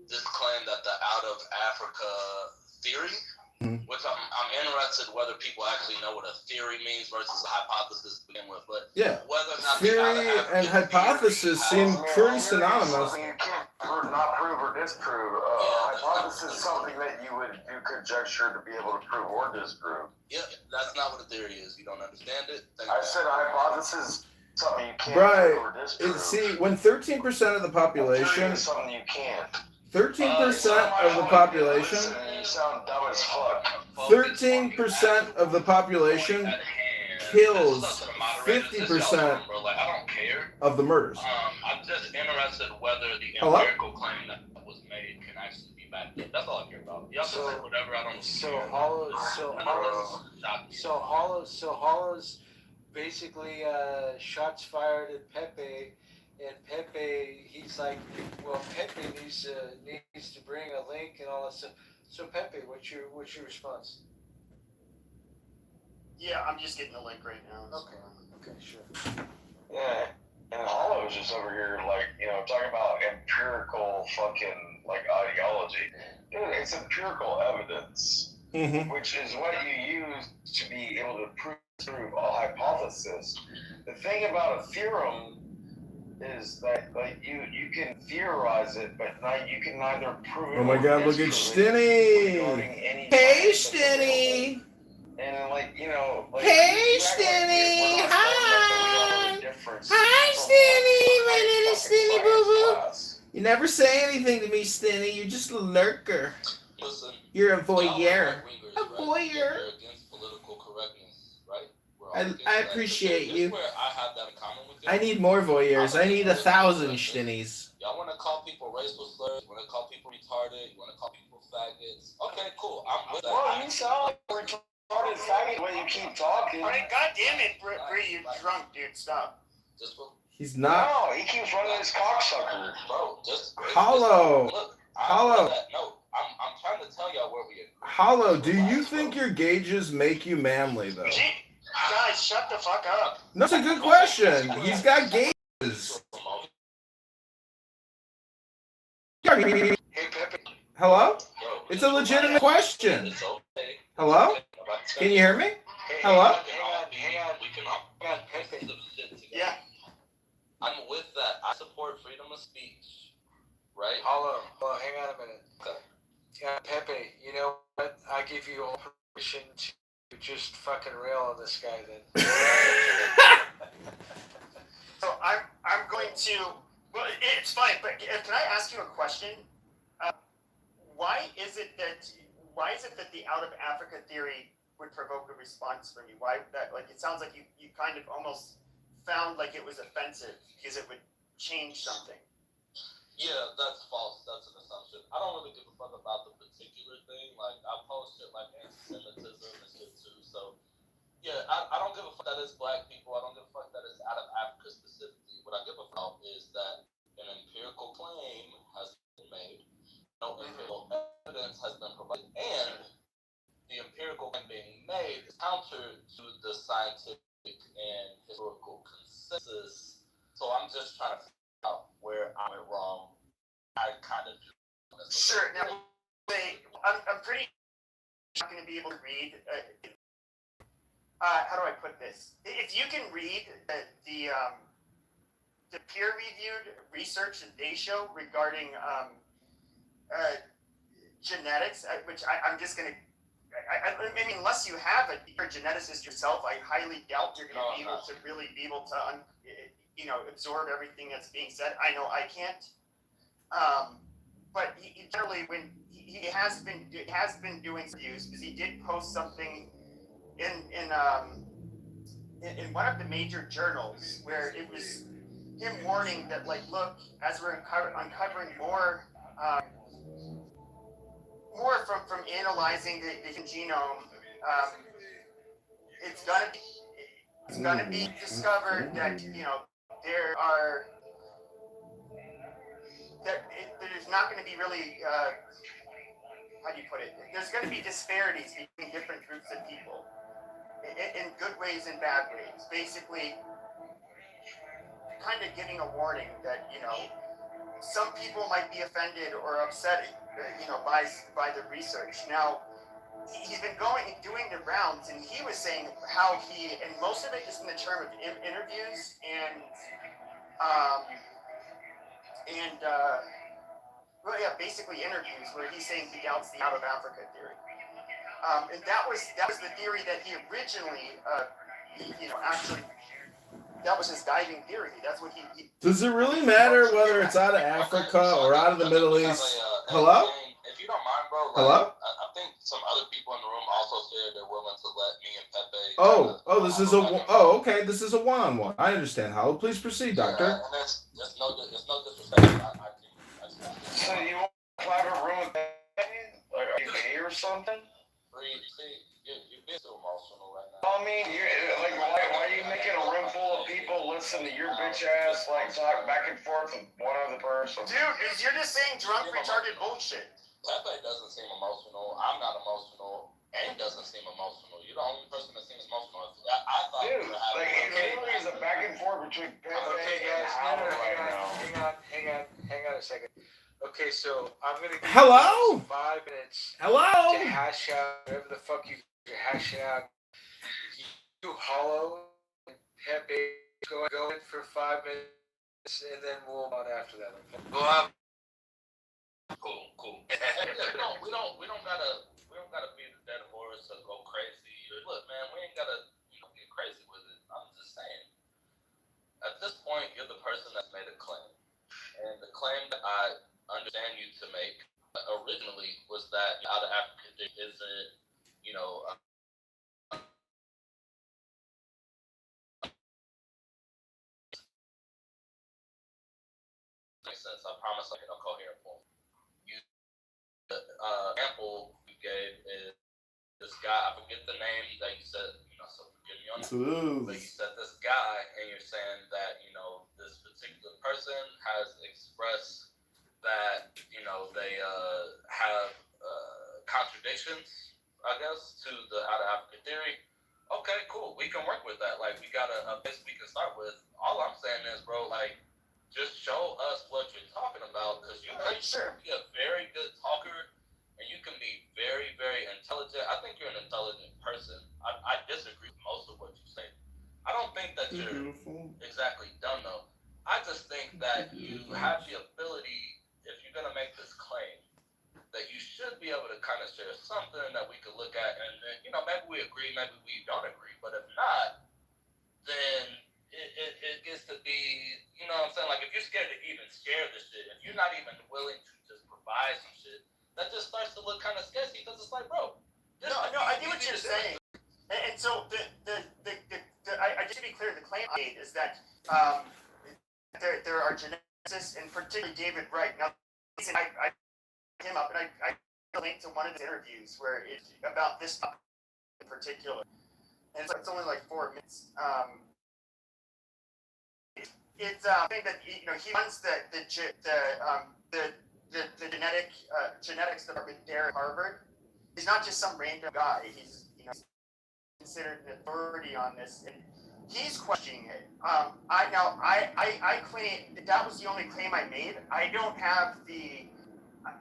S8: this claim that the out of Africa theory. Which I'm interested whether people actually know what a theory means versus a hypothesis to begin with. But
S12: Yeah.
S8: whether or not
S12: Theory and hypothesis seem pretty synonymous.
S5: You can't not prove or disprove. Hypothesis is something that you would do conjecture to be able to prove or disprove.
S8: Yeah, that's not what a theory is. You don't understand it.
S5: I said a hypothesis is something you can't
S12: Right.
S5: prove or disprove.
S12: See, when 13% of the population,
S5: is something you can't.
S12: 13% of the population,
S5: You sound dumb as fuck.
S12: 13% of the population kills 50% of the murders.
S8: I'm just interested whether the
S12: Hello?
S8: empirical claim that was made can actually be backed up. That's all I care about. Y'all can say whatever. I don't.
S6: Hollow's basically shots fired at Pepe, and Pepe, he's like, well, Pepe needs to bring a link and all that stuff. So Pepe, what's your response?
S3: Yeah, I'm just getting the link right now.
S6: Okay, sure.
S5: Yeah, and Hollow's just over here, like, talking about empirical fucking, like, ideology. Dude, it's empirical evidence, which is what you use to be able to prove a hypothesis. The thing about a theorem is that, like, you can theorize it, but you can neither prove it
S12: Oh my
S5: or
S12: God, look at
S5: disprove it regarding
S12: Stinny!
S5: any
S12: Hey,
S5: scientific
S12: Stinny!
S5: And
S12: Hey, Stinny! Hi! Hi, Stinny! My little Stinny boo boo. You never say anything to me, Stinny. You're just a lurker.
S8: Listen,
S12: You're a voyeur.
S8: A
S12: voyeur.
S8: They're against political correctness, right?
S12: I appreciate you.
S8: Where I have that in common with you.
S12: I need more voyeurs. I need 1,000 Stinnies.
S8: Y'all want to call people racial slurs? You want to call people retarded? You want to call people faggots? Okay, cool. I'm with that.
S5: Well, you sound like a retarded faggot when you keep talking.
S3: Alright, God damn it, Bree, you're drunk, dude. Stop.
S12: He's not.
S5: No, he keeps running his cocksucker.
S8: Bro, just
S12: Hollow.
S8: Look,
S12: Hollow.
S8: No, I'm trying to tell y'all where we are.
S12: Hollow, do you think your gauges make you manly, though?
S3: Guys, shut the fuck up.
S12: That's a good question. He's got gauges. Hello? It's a legitimate question. Hello? Can you hear me? Hello?
S3: Yeah.
S8: I'm with that. I support freedom of speech. Right?
S6: Hollow. Well, hang on a minute. Yeah, Pepe, you know what? I give you all permission to just fucking rail on this guy then.
S3: So I'm going to. Well, it's fine. But can I ask you a question? Why is it that the out of Africa theory would provoke a response from you? Why that? Like, it sounds like you kind of almost found like it was offensive because it would change something.
S8: Yeah, that's false. That's an assumption. I don't really give a fuck about the particular thing. Like, I post shit like anti-Semitism and shit too. So, yeah, I don't give a fuck that it's black people. I don't give a fuck that it's out of Africa specifically. What I give a fuck is that an empirical claim has been made. No empirical evidence has been provided. And the empirical claim being made is counter to the scientific and historical consensus. So I'm just trying to figure out where I went wrong. I kind of do.
S3: Sure. Now, I'm pretty not going to be able to read. How do I put this? If you can read the peer-reviewed research that they show regarding genetics, which I'm just going to. I mean, unless you have you're a geneticist yourself, I highly doubt you're going to be able to really be able to, absorb everything that's being said. I know I can't. But he generally, when he has been doing reviews, because he did post something in one of the major journals where it was him warning that, like, look, as we're uncovering more from analyzing the genome, it's gonna be discovered that there's not going to be really how do you put it? There's going to be disparities between different groups of people in good ways and bad ways. Basically, kind of giving a warning that some people might be offended or upset by the research. Now, he's been doing the rounds, and he was saying how and most of it is in the term of interviews and well, yeah, basically interviews where he's saying he doubts the out of Africa theory. And that was the theory that he originally, actually, that was his guiding theory. That's what he
S12: Does it really matter whether it's out of Africa or out of the Middle East? Hello?
S8: If you don't mind, bro. Like,
S12: Hello?
S8: I think some other people in the room also said they're willing to let me and Pepe.
S12: This is okay. This is a one-on-one. I understand, Howard. Please proceed, doctor.
S8: Yeah, and it's no disrespect.
S5: So you want a private room with Pepe? Like, are you gay or something?
S8: You're being so emotional right now.
S5: I mean, why are you making a room full of people listen to your bitch ass like talk back and forth with one other person?
S3: Dude, because you're just saying drunk, retarded bullshit.
S8: Pepe doesn't seem emotional. I'm not emotional. And doesn't seem emotional. You're the only person that seems emotional. I thought
S5: Dude, it literally is a back and forth between Pepe and Howard right now.
S6: Hang on a second. Okay, so I'm gonna give
S12: Hello?
S6: you 5 minutes
S12: Hello?
S6: to hash out whatever the fuck you're hashing out. You Hollow and Pepe go in for 5 minutes, and then we'll move on after that. Okay?
S8: Well, cool. we don't gotta beat the dead horse or go crazy. Look, man, we ain't gotta get crazy with it. I'm just saying. At this point, you're the person that's made a claim, and the claim that I understand you to make originally was that out of Africa isn't, makes sense. I promise I'll get a coherent form. The example you gave is this guy. I forget the name that you said. So forgive me on that. But you said this guy, and you're saying that this particular person has expressed that they have contradictions, I guess, to the out of Africa theory. Okay, cool. We can work with that. Like, we got a base we can start with. All I'm saying is, bro, like, just show us what you're talking about, because you can be a very good talker, and you can be very, very intelligent. I think you're an intelligent person. I disagree with most of what you say. I don't think that you're exactly dumb, though. I just think that you have the ability, if you're going to make this claim, that you should be able to kind of share something that we could look at, and then, maybe we agree, maybe we don't agree, but if not, then it gets to be, what I'm saying, like, if you're scared to even share this shit, if you're not even willing to just provide some shit, that just starts to look kind of sketchy, because it's like, bro.
S3: No, I get what you're saying. And so I just to be clear, the claim I made is that there are geneticists, and particularly David Wright. Now, listen, I him up, and I linked to one of his interviews where it's about this topic in particular, and it's only like 4 minutes. It's thing that he runs the genetics department there at Harvard. He's not just some random guy. He's considered an authority on this, and he's questioning it. I claim that was the only claim I made. I don't have the.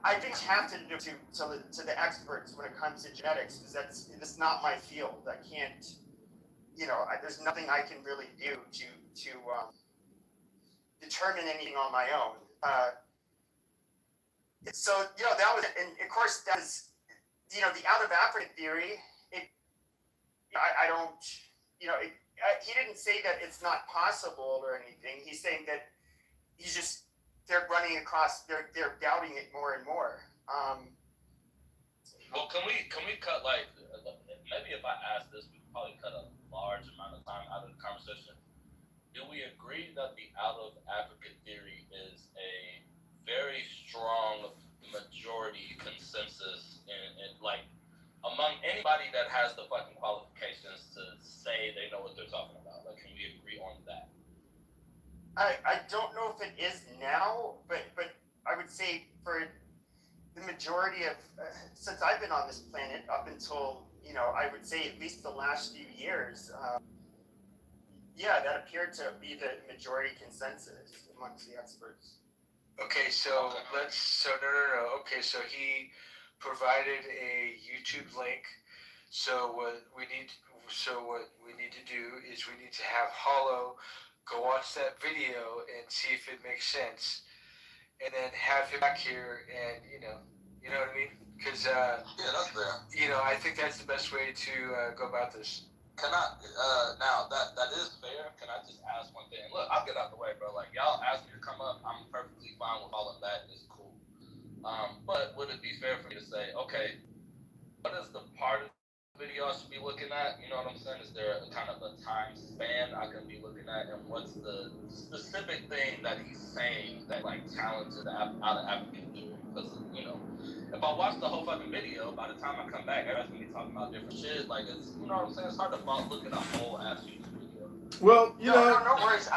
S3: I think I have to do to the experts when it comes to genetics, because that's not my field. I can't. There's nothing I can really do to determine anything on my own. So that was, and of course that is, the out of Africa theory. I don't, he didn't say that it's not possible or anything. He's saying that they're running across, they're doubting it more and more.
S8: Well, can we cut, like, maybe if I ask this, we could probably cut a large amount of time out of the conversation. Do we agree that the out of Africa theory is a very strong majority consensus in like, among anybody that has the fucking qualifications to say they know what they're talking about? Like, can we agree on that?
S3: I don't know if it is now, but I would say for the majority of since I've been on this planet up until I would say at least the last few years, that appeared to be the majority consensus amongst the experts.
S6: Okay, so no. Okay, so he provided a YouTube link. So what we need to do is we need to have Hollow go watch that video and see if it makes sense, and then have him back here, and you know what I mean? Because
S8: Yeah, that's fair.
S6: I think that's the best way to go about this.
S8: Can I, now that is fair. Can I just ask one thing? Look, I'll get out the way, bro. Like, y'all asked me to come up. I'm perfectly fine with all of that. It's cool. But would it be fair for me to say, okay, what is the part of the video I should be looking at? You know what I'm saying? Is there a kind of a time span I can be looking at? And what's the specific thing that he's saying that, like, talented out of African doing? Because, if I watch the whole fucking video, by the time I come back, everybody's gonna be talking about different shit. Like, it's, you know what I'm saying? It's hard to look at a whole ass YouTube video.
S12: Well,
S3: No worries.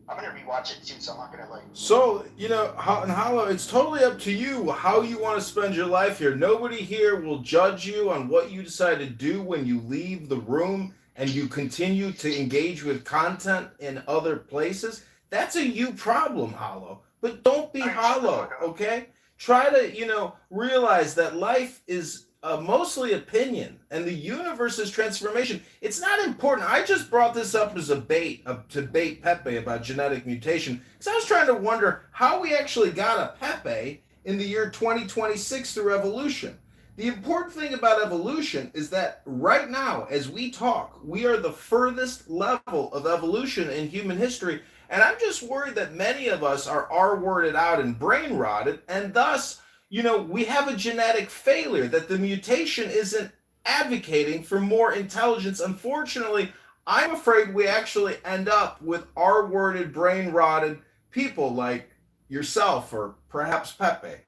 S3: I'm gonna rewatch it too, so I'm not gonna like.
S12: So, and Hollow, it's totally up to you how you want to spend your life here. Nobody here will judge you on what you decide to do when you leave the room and you continue to engage with content in other places. That's a you problem, Hollow. But don't be hollow, okay? Try to, realize that life is mostly opinion, and the universe is transformation. It's not important. I just brought this up as a bait to bait Pepe about genetic mutation, because I was trying to wonder how we actually got a Pepe in the year 2026 through evolution. The important thing about evolution is that right now, as we talk, we are the furthest level of evolution in human history, and I'm just worried that many of us are R-worded out and brain rotted, and thus we have a genetic failure, that the mutation isn't advocating for more intelligence. Unfortunately, I'm afraid we actually end up with R-worded, brain-rotted people like yourself or perhaps Pepe.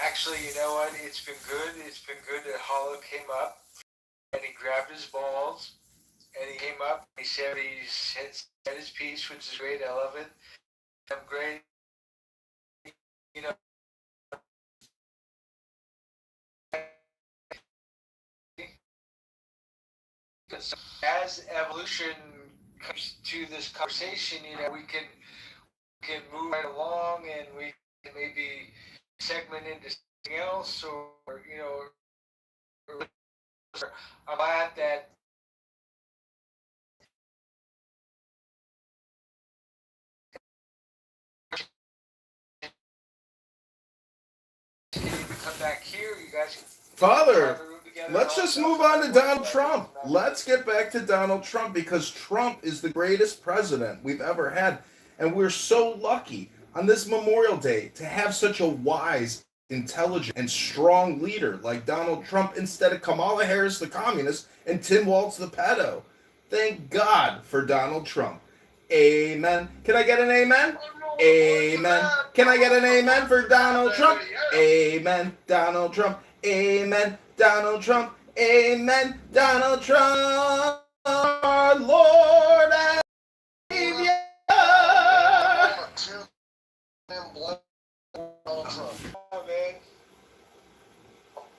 S6: Actually, you know what? It's been good. It's been good that Hollow came up and he grabbed his balls and he came up and he said his piece, which is great. I love it. I'm great. As evolution comes to this conversation, we can move right along, and we can maybe segment into something else, or I'm glad that come back here. You guys can
S12: Father, let's just move on to Donald Trump. Let's get back to Donald Trump, because Trump is the greatest president we've ever had. And we're so lucky on this Memorial Day to have such a wise, intelligent, and strong leader like Donald Trump instead of Kamala Harris, the communist, and Tim Walz, the pedo. Thank God for Donald Trump. Amen. Can I get an amen? Amen. Can I get an amen for Donald Trump? Amen. Donald Trump. Amen. Donald Trump. Amen. Donald Trump. Our Lord and Savior.
S4: Oh, man.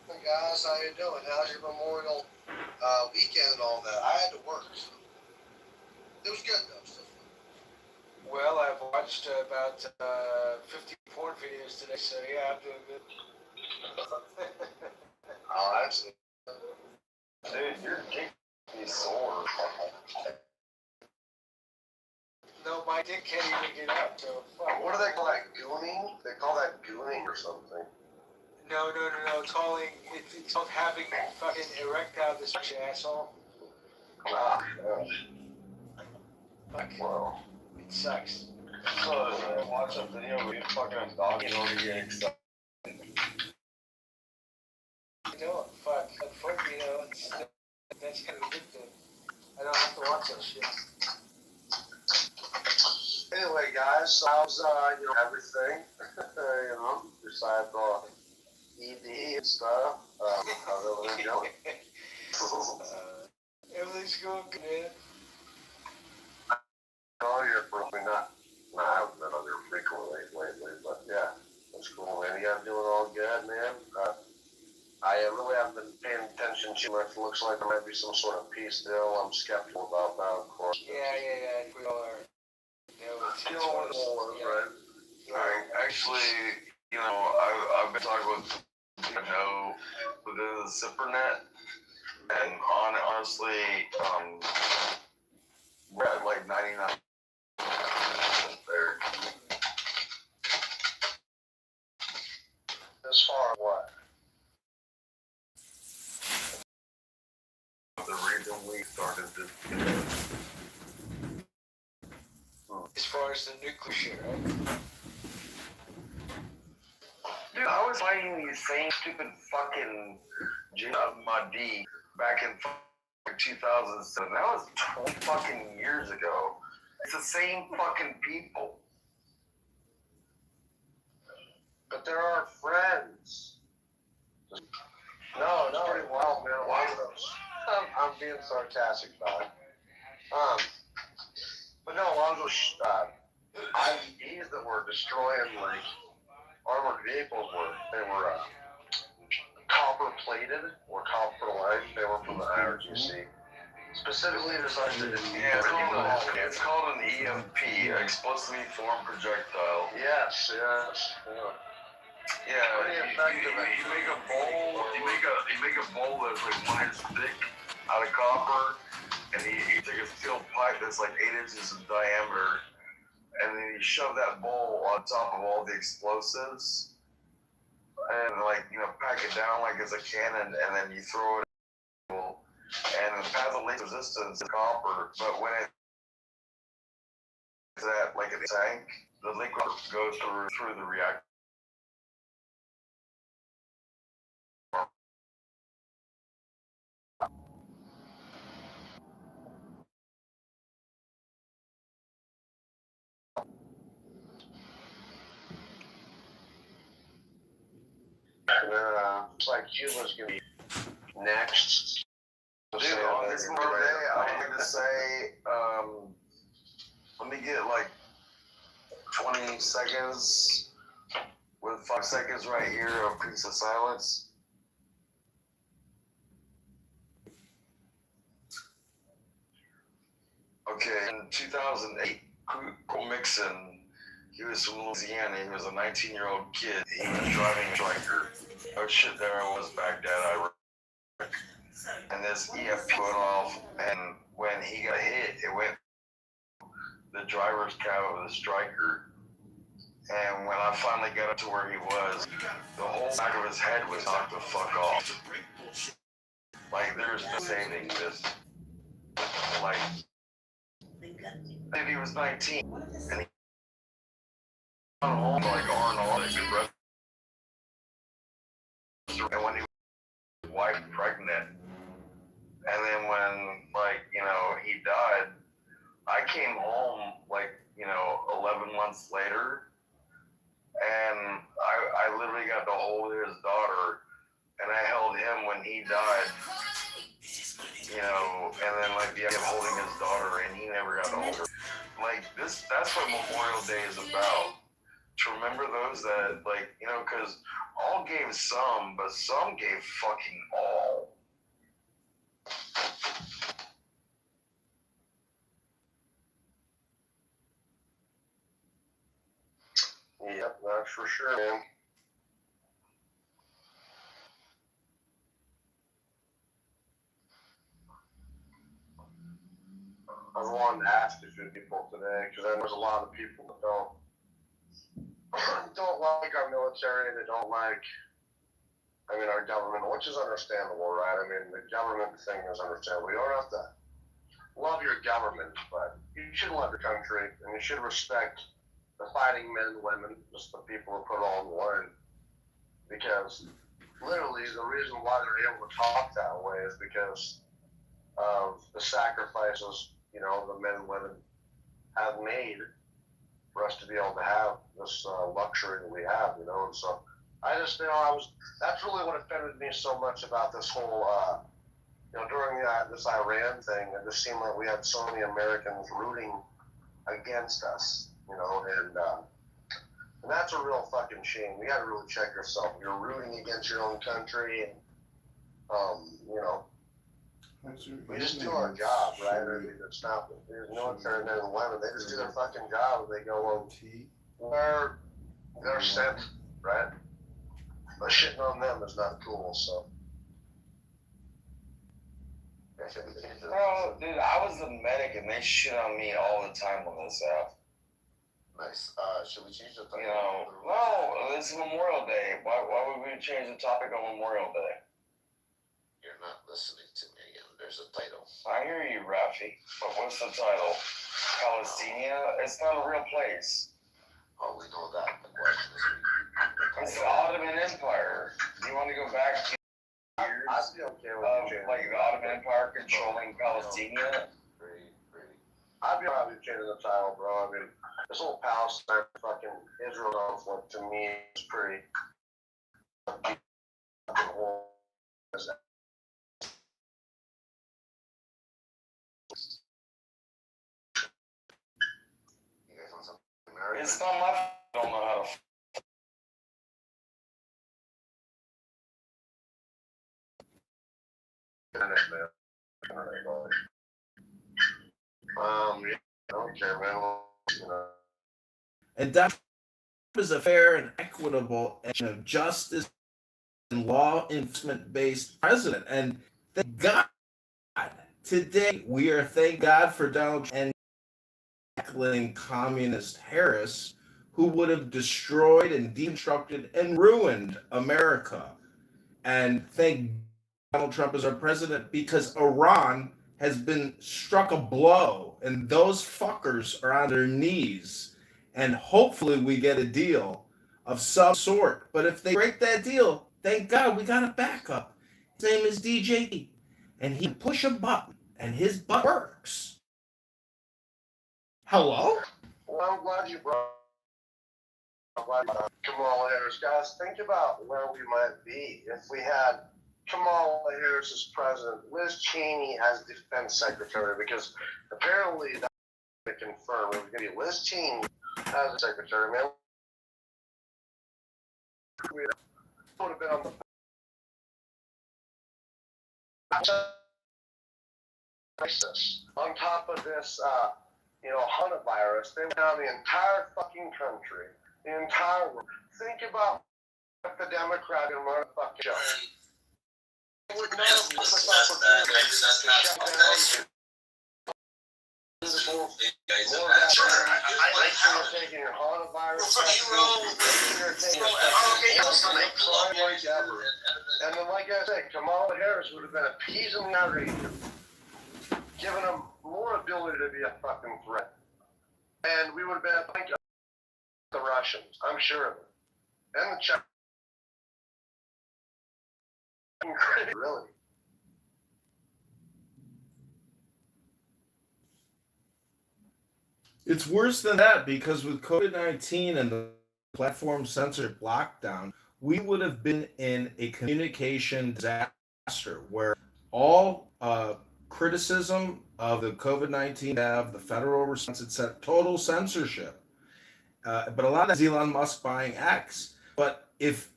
S4: Hey guys, how you doing? How's your Memorial weekend and all that? I had to work, so it was good though. So.
S6: Well, I've watched about 50 porn videos today, so yeah, I'm doing good.
S4: Oh, actually, dude, your dick is sore.
S6: No, my dick can't even get up, so fuck.
S4: What do they call that? Gooning? They call that gooning or something.
S6: No. It's called having fucking erectile dysfunction, asshole.
S4: Ah,
S6: Fuck.
S4: wow.
S6: It sucks.
S4: So, watch a video where you fucking dog and over getting excited.
S6: Fuck, that's kind of a good thing. I don't have to watch that shit.
S4: Anyway, guys, how's everything? Besides the ED and stuff. How's everything going?
S6: Everything's going good, man.
S4: Oh, you're probably not. I haven't been on there frequently lately, but yeah, that's cool, man. You guys doing all good, man? I really haven't been paying attention too much. It looks like there might be some sort of peace deal. I'm skeptical about that, of course.
S6: Yeah. We all are.
S4: skill and war, right?
S5: Actually, I've been talking with people I know within the zipper net, and honestly, we're at like 99 there.
S4: As far as what?
S5: The reason we started this.
S6: As far as the nuclear shit, right?
S5: Dude, I was fighting these same stupid fucking Mahdi back in 2007. That was 20 fucking years ago. It's the same fucking people.
S4: But they're our friends. No, it's pretty wild, man. I'm being sarcastic about it. But no, a lot of those IEDs that were destroying like armored vehicles they were copper plated or copper lined. They were from the IRGC. Specifically designed to defeat.
S5: It's called an EFP, explosively formed projectile.
S4: Yes.
S5: Yeah,
S4: Pretty effective.
S5: you make a bowl. You make a bowl that's like 1 inch thick out of copper, and you take a steel pipe that's like 8 inches in diameter, and then you shove that bowl on top of all the explosives, and pack it down like it's a cannon, and then you throw it. And the path of least resistance is copper, but when it's at like a tank, the liquid goes through the reactor.
S4: It's like Cuba's gonna be next.
S5: Dude, on this birthday, I'm going to say, let me get like 20 seconds with 5 seconds right here of peace of silence. Okay, in 2008, Cole Mixon, he was from Louisiana. He was a 19-year-old kid. He was driving a striker. Oh shit, there I was, Baghdad, Iraq. And this EFP went off, and when he got hit, it went the driver's cab of the striker. And when I finally got up to where he was, the whole back of his head was knocked the fuck off. Like, there's no saving this. Like, maybe he was 19, and he got home like Arnold, and when he was his wife pregnant, and then when, he died, I came home, 11 months later, and I literally got to hold his daughter, and I held him when he died, and then, I kept holding his daughter, and he never got to hold her. That's what Memorial Day is about. To remember those that, because all gave some, but some gave fucking all.
S4: Yep, that's for sure, man. I was wanting to ask a few people today, because there's a lot of people that don't like our military, they don't like, our government, which is understandable, right? The government thing is understandable. You don't have to love your government, but you should love your country, and you should respect the fighting men and women, just the people who put it all on the line. Because literally the reason why they're able to talk that way is because of the sacrifices, the men and women have made for us to be able to have this luxury that we have, and so I just, that's really what offended me so much about this whole, during this Iran thing, it just seemed like we had so many Americans rooting against us, and that's a real fucking shame. You gotta really check yourself. You're rooting against your own country, and, We just do our job, right? I mean, it's not, there's military men and women, they just do their fucking job and they go, well, they're sent, right? But shitting on them is not cool, so.
S5: Bro, dude, I was a medic and they shit on me all the time on this app.
S19: Nice. Should we change the
S5: You know, no, it's Memorial Day. Why would we change the topic on Memorial Day?
S19: You're not listening to me again. There's a title.
S5: I hear you, Rafi. But what's the title? Palestina? It's not a real place.
S19: Oh, we know that. The question is,
S5: it's the Ottoman Empire. Do you want to go back to years
S4: I'd be okay with
S5: like the Ottoman Empire controlling Palestina?
S4: I'd be probably changing the title, bro. I mean, this whole Palestine fucking Israel conflict to me is pretty.
S19: you guys want something American?
S5: It's not my fault I don't know how to.
S4: Yeah, I don't care, man. You know.
S12: And that is a fair and equitable and justice and law enforcement based president. And thank God today we are thank God for Donald Trump and tackling communist Harris, who would have destroyed and deconstructed and ruined America. And thank Donald Trump as our president because Iran has been struck a blow and those fuckers are on their knees. And hopefully we get a deal of some sort. But if they break that deal, thank God we got a backup. His name is DJ. And he can push a button and his butt works. Hello?
S4: Well, I'm glad you brought Kamala Harris. Guys, think about where we might be if we had Kamala Harris as president, Liz Cheney as defense secretary, because apparently that's confirmed. It was going to be Liz Cheney as a secretary. Man, we would have been on the crisis. On top of this, Hunter virus, they went down the entire fucking country, the entire world. Think about what the Democrat and motherfucking show. They would not have put this opportunity to shut down. Taking your Hunter virus, and then, like I said, Kamala Harris would have been appeasing that region, giving them more ability to be a fucking threat. And we would have been at the Russians, I'm sure of it. And the Chinese. Really.
S12: It's worse than that because with COVID-19 and the platform censorship lockdown, we would have been in a communication disaster where all criticism of the COVID-19 the federal response, it's total censorship. But a lot of that is Elon Musk buying X. But if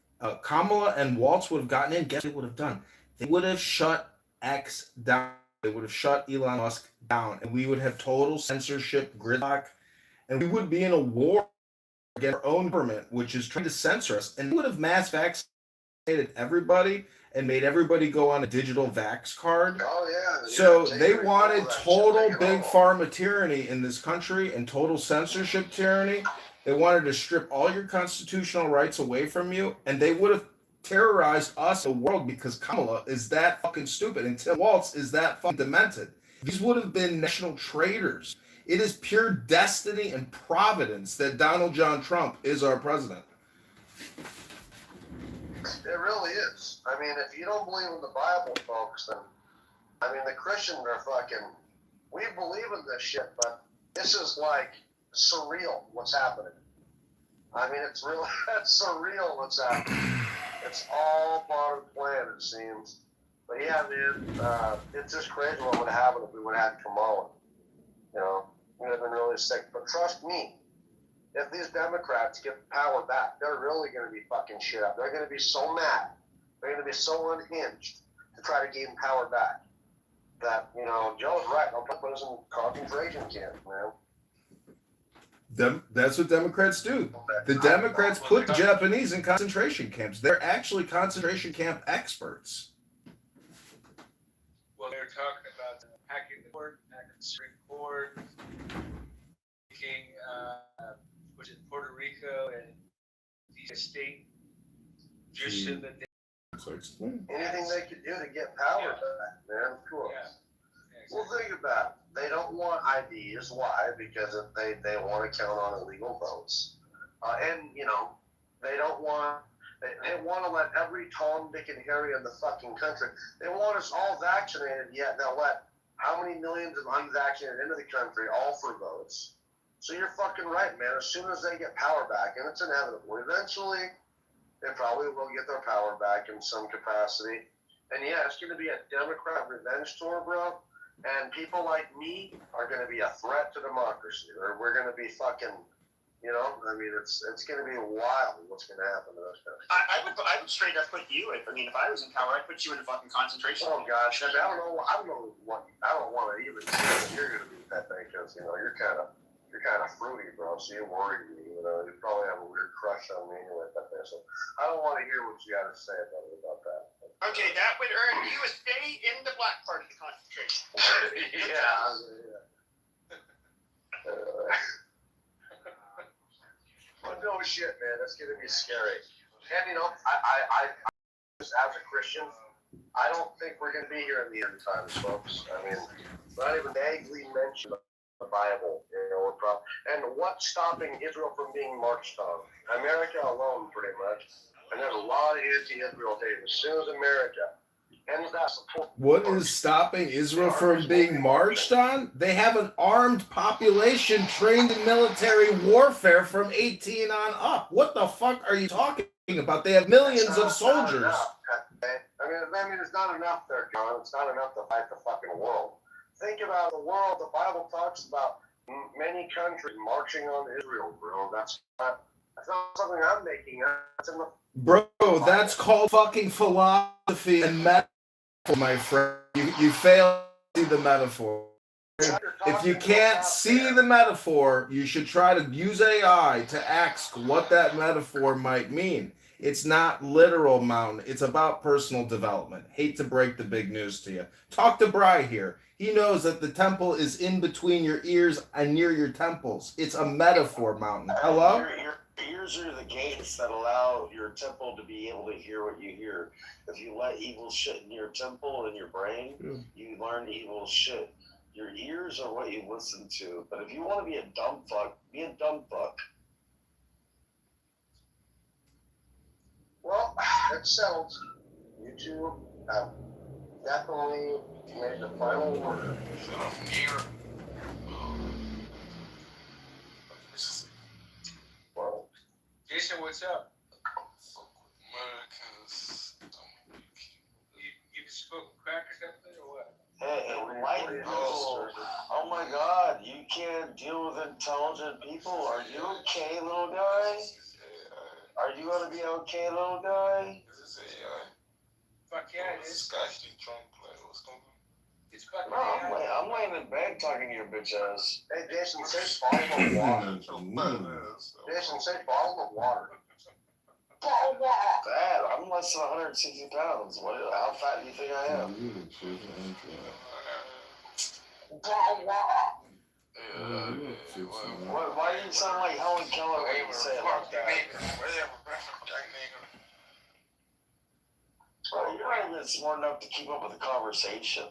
S12: Kamala and Waltz would have gotten in, guess what they would have done? They would have shut X down. They would have shut Elon Musk down. And we would have total censorship, gridlock. And we would be in a war against our own government, which is trying to censor us. And we would have mass vaccinated everybody and made everybody go on a digital vax card.
S4: Oh, yeah.
S12: So they wanted total big pharma tyranny in this country and total censorship tyranny. They wanted to strip all your constitutional rights away from you, and they would have terrorized us, the world, because Kamala is that fucking stupid, and Tim Waltz is that fucking demented. These would have been national traitors. It is pure destiny and providence that Donald John Trump is our president.
S4: It really is. I mean, if you don't believe in the Bible, folks, then, I mean, the Christians are fucking, we believe in this shit, but this is like surreal what's happening. I mean, it's really, that's surreal what's happening. It's all part of the plan, it seems. But yeah, man, it's just crazy what would have happened if we would have had Kamala. You know, we would have been really sick. But trust me, if these Democrats get power back, they're really going to be fucking shit up. They're going to be so mad. They're going to be so unhinged to try to gain power back. that, you know, Joe's right. Don't put us in concentration camps, man.
S12: That's what Democrats do. The Democrats put the Japanese in concentration camps. They're actually concentration camp experts.
S1: Well, they're talking about hacking the court, hacking the Supreme Court, making, was it Puerto Rico and the state just so that they.
S4: Anything they could do to get power back, man, of course. Well, think about it. They don't want IDs. Why? Because if they want to count on illegal votes. And, you know, they don't want, they want to let every Tom, Dick, and Harry in the fucking country, they want us all vaccinated, yet they'll let how many millions of unvaccinated into the country, all for votes. So you're fucking right, man. As soon as they get power back, and it's inevitable, eventually they probably will get their power back in some capacity. And yeah, it's going to be a Democrat revenge tour, bro. And people like me are going to be a threat to democracy. Or we're going to be fucking, you know, I mean, it's going to be wild what's going to happen to us guys.
S3: I would straight up put you, if I was in power, I'd put you in a fucking concentration.
S4: Oh, gosh. I don't know what, I don't want to even say that you're going to be that thing, because, you know, you're kind of fruity, bro, so you worry me, you know, you probably have a weird crush on me anyway, that thing, so I don't want to hear what you got to say about that.
S3: Okay, that would earn you a stay in the black part of the concentration.
S4: Yeah. But no shit, man, that's going to be scary. And, you know, I as a Christian, I don't think we're going to be here in the end times, folks. I mean, not even vaguely mention the Bible, you know, and what's stopping Israel from being marched on? America alone, pretty much. And there's a lot of anti-Israel hate. As soon as America ends that support.
S12: What is stopping Israel from being marched on? They have an armed population trained in military warfare from 18 on up. What the fuck are you talking about? They have millions of soldiers.
S4: I mean, it's not enough there, John. It's not enough to fight the fucking world. Think about the world. The Bible talks about many countries marching on Israel, bro. That's not something I'm making. That's in the
S12: Bro, that's called fucking philosophy and metaphor, my friend. You fail to see the metaphor. If you can't see the metaphor, you should try to use AI to ask what that metaphor might mean. It's not literal, Mountain. It's about personal development. Hate to break the big news to you. Talk to Bry here. He knows that the temple is in between your ears and near your temples. It's a metaphor, Mountain. Hello?
S19: Your ears are the gates that allow your temple to be able to hear what you hear. If you let evil shit in your temple and your brain, you learn evil shit. Your ears are what you listen to. But if you want to be a dumb fuck, be a dumb fuck.
S4: Well, it's settled. You two have definitely made the final word. Well,
S1: Jason, what's up? You smoke crack or something or what?
S19: Hey, enlightened people. Oh my god, you can't deal with intelligent people. Are you okay, little guy? Are you gonna be okay, little guy?
S1: Fuck yeah, it is. It's fucking
S19: I'm laying in bed talking to your bitch ass.
S4: hey, Jason, say bottle of water. Jason, say bottle of water. Bottle of water.
S19: Dad, I'm less than 160 pounds. How fat do you think I am?
S4: Bottle of water.
S19: Why do you sound like Helen Keller when you say it like that? Bro, you're not even smart enough to keep up with the conversation.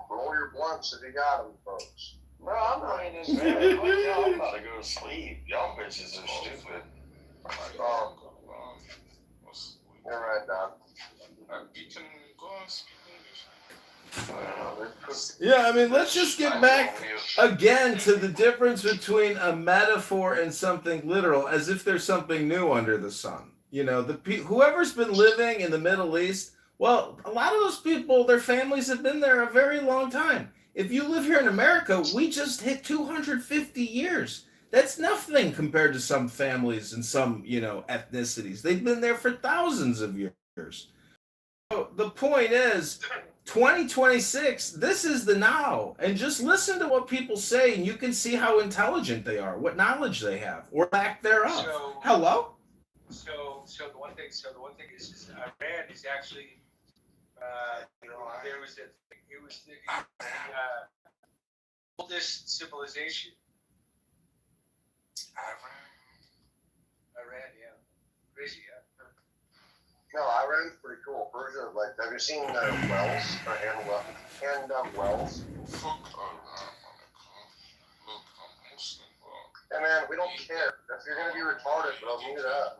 S4: Roll your blunts if you got them, folks.
S19: Bro, I'm laying in bed. I'm about to go to sleep. Y'all bitches are stupid.
S4: Oh, you're right, Don.
S12: Yeah, I mean, let's just get back again to the difference between a metaphor and something literal, as if there's something new under the sun. You know, whoever's been living in the Middle East, well, a lot of those people, their families have been there a very long time. If you live here in America, we just hit 250 years. That's nothing compared to some families and some, you know, ethnicities. They've been there for thousands of years. the point is, 2026, this is the now. And just listen to what people say, and you can see how intelligent they are, what knowledge they have, or lack thereof. Hello?
S1: So the one thing is Iran is actually, there was it was the oldest civilization. Iran, yeah. Crazy, yeah.
S4: No, Iran's pretty cool. Persia, like, have you seen Wells? Wells? Hey man, we don't care. If you're gonna be retarded, bro, mute up.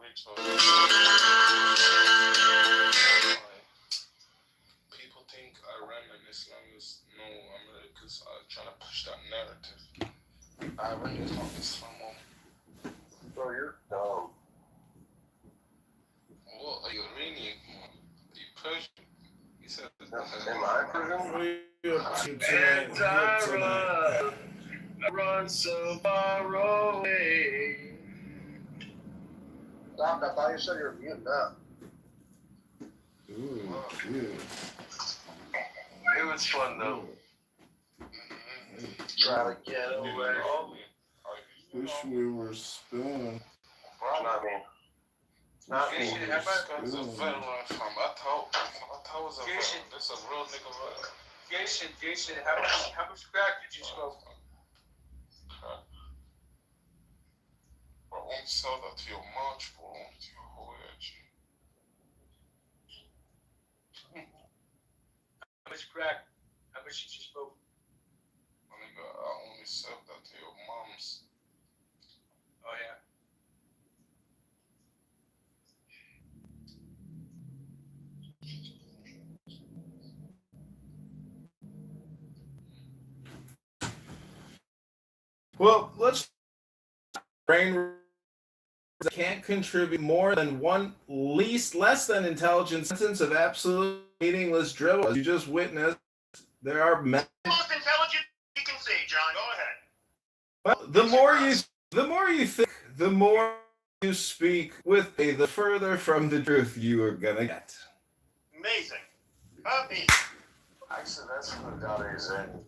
S2: People think Iran and Islam is no America's trying to push that narrative. Iran is not Islam.
S4: Bro, you're dumb.
S2: What are you Iranian? Are you Persian? He said.
S4: Am I Persian?
S12: What are you up to tonight?
S4: I run so far away. Stop, I thought you said you were muting up.
S12: Ooh, cute.
S19: It was fun though.
S4: Try to get away.
S12: Wish we were spoon.
S4: Not me. Not me.
S2: This guy's a veteran from Athol. Athol's a veteran. This a real nigga veteran.
S1: Jason, how much crack did you smoke?
S2: Bro, won't sell that to your march, bro. To your whole edge.
S1: How much crack? How much did you smoke?
S2: My nigga, I only sell that to your moms.
S1: Oh, yeah.
S12: Well, let's brain can't contribute more than one less than intelligent sentence of absolute meaningless dribble. As you just witnessed, there are men.
S3: Most intelligent you can see, John. Go ahead.
S12: Well, the more you think, the more you speak with the further from the truth you are gonna get.
S3: Amazing. Amazing.
S19: Actually, that's what God is in.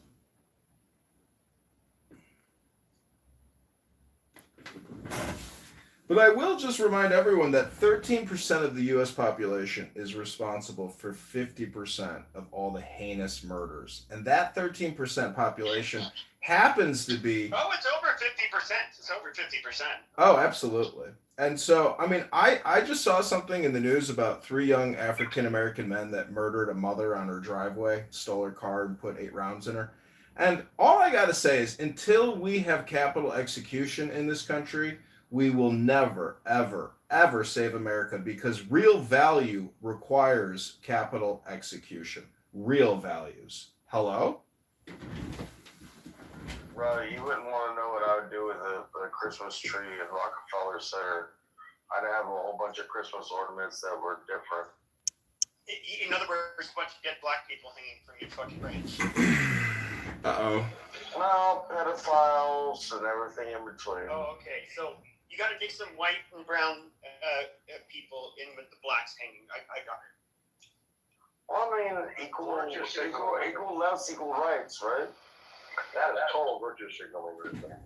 S12: But I will just remind everyone that 13% of the U.S. population is responsible for 50% of all the heinous murders. And that 13% population happens to be...
S3: Oh, it's over 50%. It's over 50%.
S12: Oh, absolutely. And so, I mean, I just saw something in the news about 3 young African-American men that murdered a mother on her driveway, stole her car, and put 8 rounds in her. And all I got to say is, until we have capital execution in this country, we will never, ever, ever save America, because real value requires capital execution. Real values. Hello?
S19: Bro, you wouldn't want to know what I would do with a Christmas tree in Rockefeller Center. I'd have a whole bunch of Christmas ornaments that were different.
S3: In other words, a bunch of dead black people hanging from your fucking branch.
S12: Uh-oh.
S19: Well, pedophiles and everything in between.
S3: Oh, okay. So you got to mix some white and brown people in with the blacks hanging. I got it.
S19: Well, I mean, equal lefts, equal rights, right?
S4: That is total virtue signaling right there.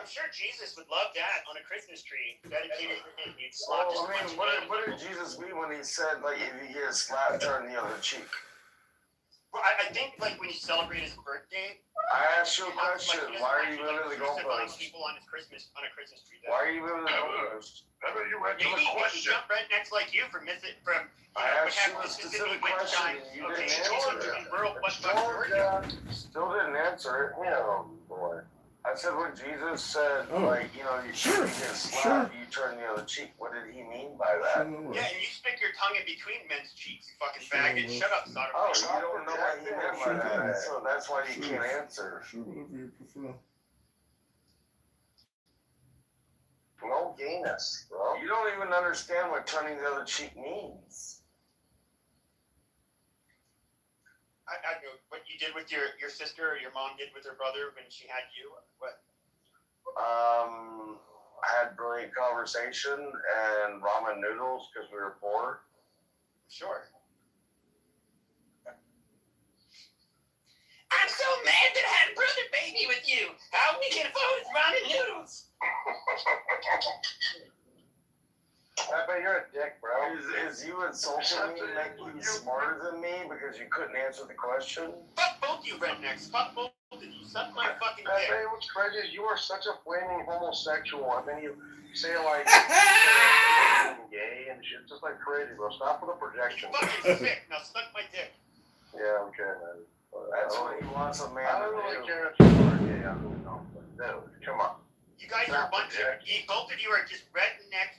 S3: I'm sure Jesus would love that on a Christmas tree. Dedicated for him. You'd slap just
S19: I mean, what did Jesus mean when he said, like, if you get a slap, turn the other cheek?
S3: Well, I think, like, when you celebrate his birthday,
S19: I asked you a question. Why are you moving the goalpost?
S3: People on a Christmas tree.
S19: Why are you moving the goalpost?
S3: You went to the question. Jump right next like you from
S19: I asked you a specific question. You didn't answer it. Still didn't answer it. Oh boy. I said when Jesus said, like, you know, you get slapped, you turn the other cheek. What did he mean by that?
S3: Yeah, and you stick your tongue in between men's cheeks, you fucking faggot. Shut up, Sodom.
S19: Oh, you don't know what he meant by that, so that's why you can't answer.
S12: Whatever you prefer.
S4: No gayness, bro.
S19: You don't even understand what turning the other cheek means.
S3: I know what you did with your sister or your mom did with her brother when she had you. What?
S4: had brilliant conversation and ramen noodles because we were poor?
S3: Sure.
S10: I'm so mad that I had a brother baby with you. How we can afford is ramen noodles.
S4: I bet you're a dick, bro. Is you insulting me make you smarter than me because you couldn't answer the question?
S3: Fuck both you rednecks. Fuck both of you. Suck my fucking dick.
S4: Pepe, what's crazy is you are such a flaming homosexual, and then you say like gay and shit. It's just like crazy, bro. Stop with the projection.
S3: You're fucking sick. Now suck my dick.
S4: Yeah, okay, man. That's what he wants a man
S3: I don't
S4: to
S3: really
S4: do.
S3: care
S4: if you are gay. I don't know. But dude, come on.
S3: You guys are a bunch of, both of you are just redneck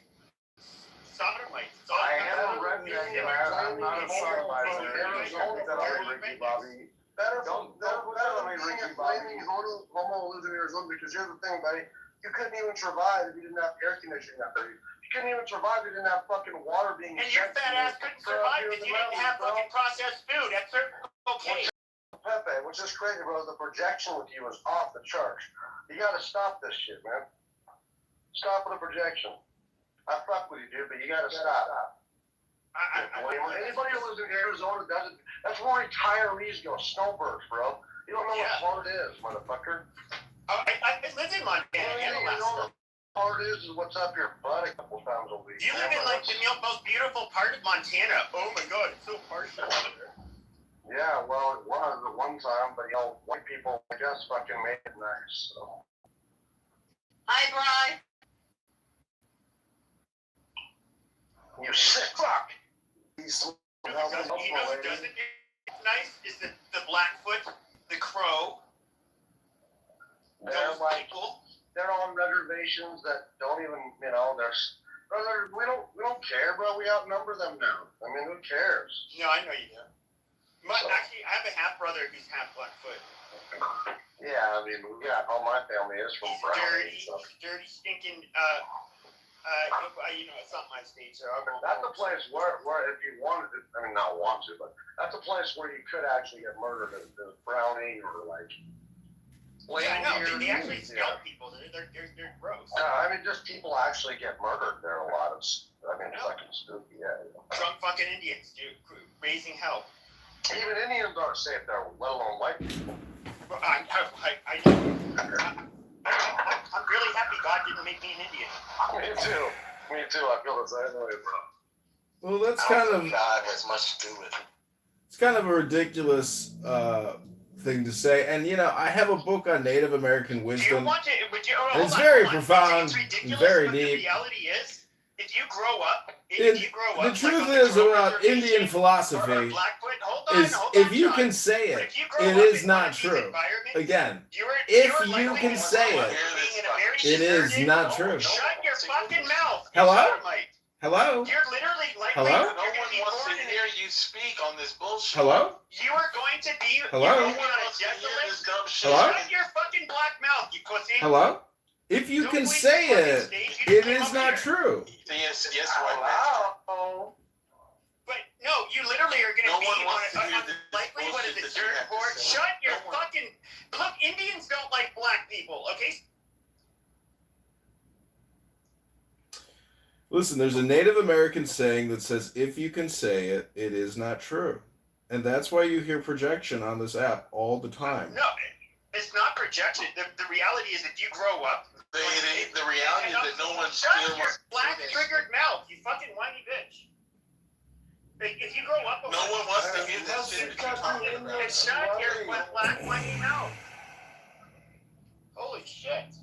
S3: sodomites.
S4: I am a redneck, and I'm not a sodomizer. Don't put that on me, Ricky Bobby. Don't put that on me, Ricky Bobby. Homo lives in Arizona because here's the thing, buddy. You couldn't even survive if you didn't have air conditioning up there. You couldn't even survive if you didn't have fucking water being
S3: And your fat ass couldn't survive if you didn't have fucking processed food. That's okay.
S4: Pepe, which is crazy, bro. The projection with you is off the charts. You gotta stop this shit, man. Stop with the projection. I fuck with you, dude, but you gotta stop. Anybody who lives in Arizona does it. That's where retirees go, snowbirds, bro. You don't know what hard is, motherfucker.
S3: I live in Montana.
S4: You know what hard is what's up your butt a couple times a week.
S3: You live in like the most beautiful part of Montana. Oh my god, it's so harsh over there.
S4: Yeah, well, it was at one time, but white people, I guess, fucking made it nice. So.
S10: Hi, Brian.
S4: You sick fuck.
S3: You know who doesn't get nice is the Blackfoot, the Crow.
S4: They're on reservations that don't even, we don't care, bro. We outnumber them now. I mean, who cares?
S3: No, I know you do. Actually, I have a half brother who's half Blackfoot.
S4: Yeah, I mean, all my family is from Browning.
S3: Dirty, stinking, it's not my state, so
S4: that's a place where if you wanted to, not want to, but that's a place where you could actually get murdered as Browning or like.
S3: Yeah, I know. They actually scalp people. They're gross.
S4: Just people actually get murdered there a lot. Fucking spooky, yeah.
S3: Drunk fucking Indians, dude, raising hell.
S4: Even Indians aren't safe there, let alone white people.
S3: I'm really happy God didn't make me an Indian.
S4: Me too. I feel the same way, bro.
S12: Well, that's kind of
S15: God has much to do with it.
S12: It's kind of a ridiculous thing to say, and I have a book on Native American wisdom. And it's very profound, and very deep.
S3: The reality is, if you grow up,
S12: the truth is about Indian philosophy is if you can say it, it is not true. Again, if you can say it, it is not true.
S3: Shut your fucking mouth.
S12: Hello? Hello?
S3: You're literally
S12: Hello?
S5: No one wants to hear you speak on this bullshit.
S12: Hello?
S3: You are going to be.
S12: Hello?
S3: You're going on a desolate.
S12: Hello?
S3: Shut your fucking black mouth, you pussy.
S12: Hello? If you can say it, it is not true.
S5: Yes, right now.
S3: But no, you literally are going to be on likely what is it, dirt board? Shut your fucking. Look, Indians don't like black people, okay?
S12: Listen, there's a Native American saying that says, if you can say it, it is not true. And that's why you hear projection on this app all the time.
S3: No, it's not projection. The reality is that you grow up.
S5: The reality is that no one
S3: Shut your black-triggered mouth, you fucking whiny bitch. If you grow up...
S5: No one wants to hear that shit.
S3: Shut your black whiny mouth. Holy shit.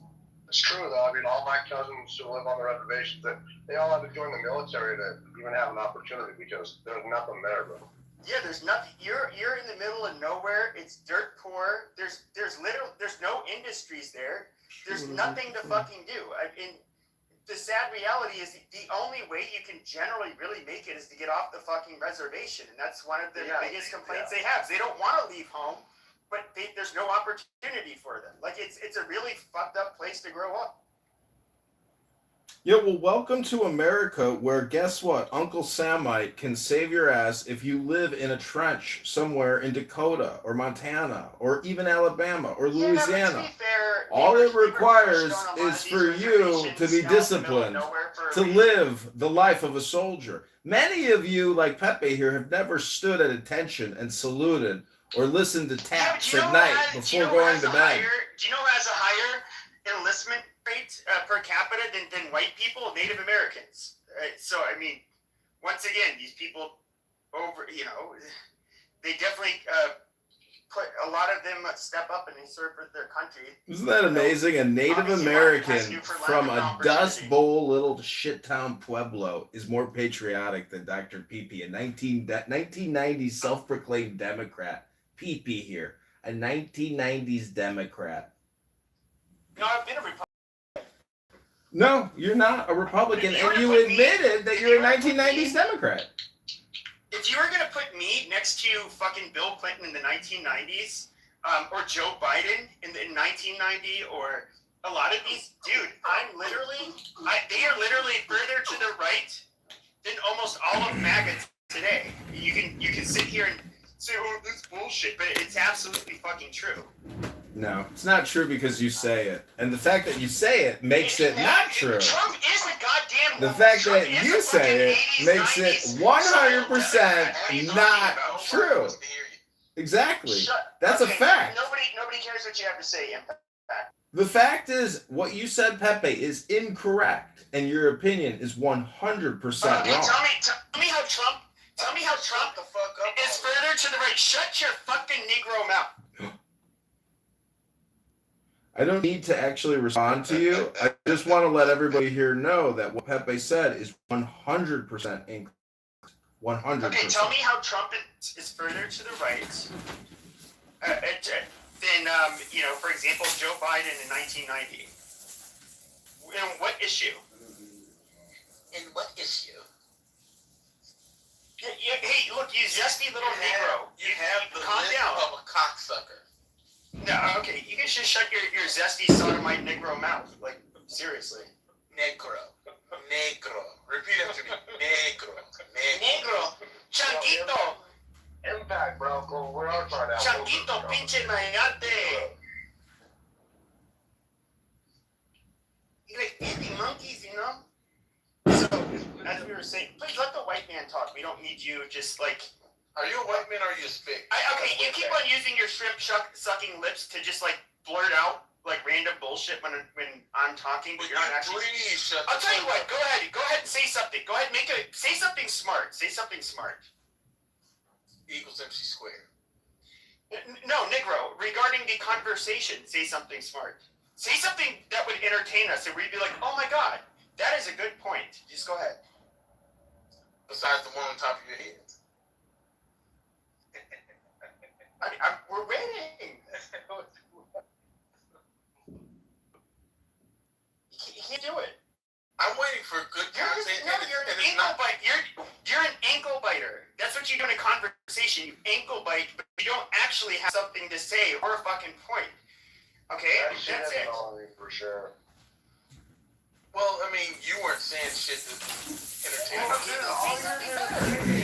S4: It's true, though. All my cousins who live on the reservations, they all had to join the military to even have an opportunity because there's nothing there, bro.
S3: Yeah, there's nothing. You're in the middle of nowhere. It's dirt poor. There's no industries there. There's nothing to fucking do. The sad reality is the only way you can generally really make it is to get off the fucking reservation, and that's one of the biggest complaints they have. They don't want to leave home, but there's no opportunity for them. Like it's a really fucked up place to grow up.
S12: Yeah, well, welcome to America, where guess what? Uncle Samite can save your ass if you live in a trench somewhere in Dakota or Montana or even Alabama or
S3: Yeah, but to
S12: Louisiana.
S3: be fair,
S12: All it
S3: we were
S12: requires
S3: pushed on a lot
S12: is
S3: of
S12: for
S3: these
S12: you to
S3: reservations
S12: be
S3: out in the middle of
S12: disciplined,
S3: nowhere for a
S12: to
S3: reason.
S12: live the life of a soldier. Many of you, like Pepe here, have never stood at attention and saluted or listened to taps at night before going to bed.
S3: Do you know who has a higher enlistment rate per capita than white people? Native Americans. So, I mean, once again, these people they definitely put a lot of them step up and they serve for their country.
S12: Isn't that amazing? A Native American from a Dust Bowl little shit town Pueblo is more patriotic than Dr. Pee-Pee, a 1990s self-proclaimed Democrat. Pee-Pee here, a 1990s Democrat.
S3: No, I've been a Republican.
S12: No, you're not a Republican, and you admitted that you're a 1990s Democrat.
S3: If you were going to put me next to fucking Bill Clinton in the 1990s, or Joe Biden in 1990, or a lot of these, dude, they are literally further to the right than almost all of MAGA today. You can sit here and say, oh, this bullshit, but it's absolutely fucking true.
S12: No, it's not true because you say it. And the fact that you say it makes it not true.
S3: Trump is a goddamn...
S12: The fact that you say it makes it 100% not true. Exactly. That's a fact.
S3: Nobody cares what you have to say, Impact.
S12: The fact is, what you said, Pepe, is incorrect, and your opinion is 100% wrong.
S3: Tell me how Trump the fuck up is further to the right. Shut your fucking Negro mouth.
S12: I don't need to actually respond to you. I just want to let everybody here know that what Pepe said is 100% incorrect. 100%.
S3: Okay, tell me how Trump is further to the right than, for example, Joe Biden in 1990. In what issue?
S9: In what issue?
S3: Hey, look, you zesty little Negro.
S9: You have the
S3: calm
S9: list
S3: down.
S9: of a cocksucker.
S3: No, okay, you can just shut your zesty sodomite Negro mouth. Like, seriously.
S9: Negro. Repeat after me.
S3: Negro. Changuito.
S4: Impact, bro. We're on right now.
S3: Changuito, pinche mayate. You like eating monkeys, you know? So, as we were saying, please let the white man talk. We don't need you just like...
S2: Are you a white man or are you a spick?
S3: Okay, you keep on using your shrimp sucking lips to just like blurt out like random bullshit when I'm talking, but you're not actually. I'll tell you what. Go ahead and say something. Go ahead, say something smart. Say something smart.
S9: Equals MC squared.
S3: No, Negro. Regarding the conversation, say something smart. Say something that would entertain us, and we'd be like, "Oh my god, that is a good point." Just go ahead.
S9: Besides the one on top of your head.
S3: We're waiting. You can't do it.
S9: I'm waiting for good content.
S3: You're an ankle biter. You're an ankle biter. That's what you do in a conversation. You ankle bite, but you don't actually have something to say or a fucking point. Okay, that's it.
S4: For sure.
S9: Well, I mean, you weren't saying shit to entertain.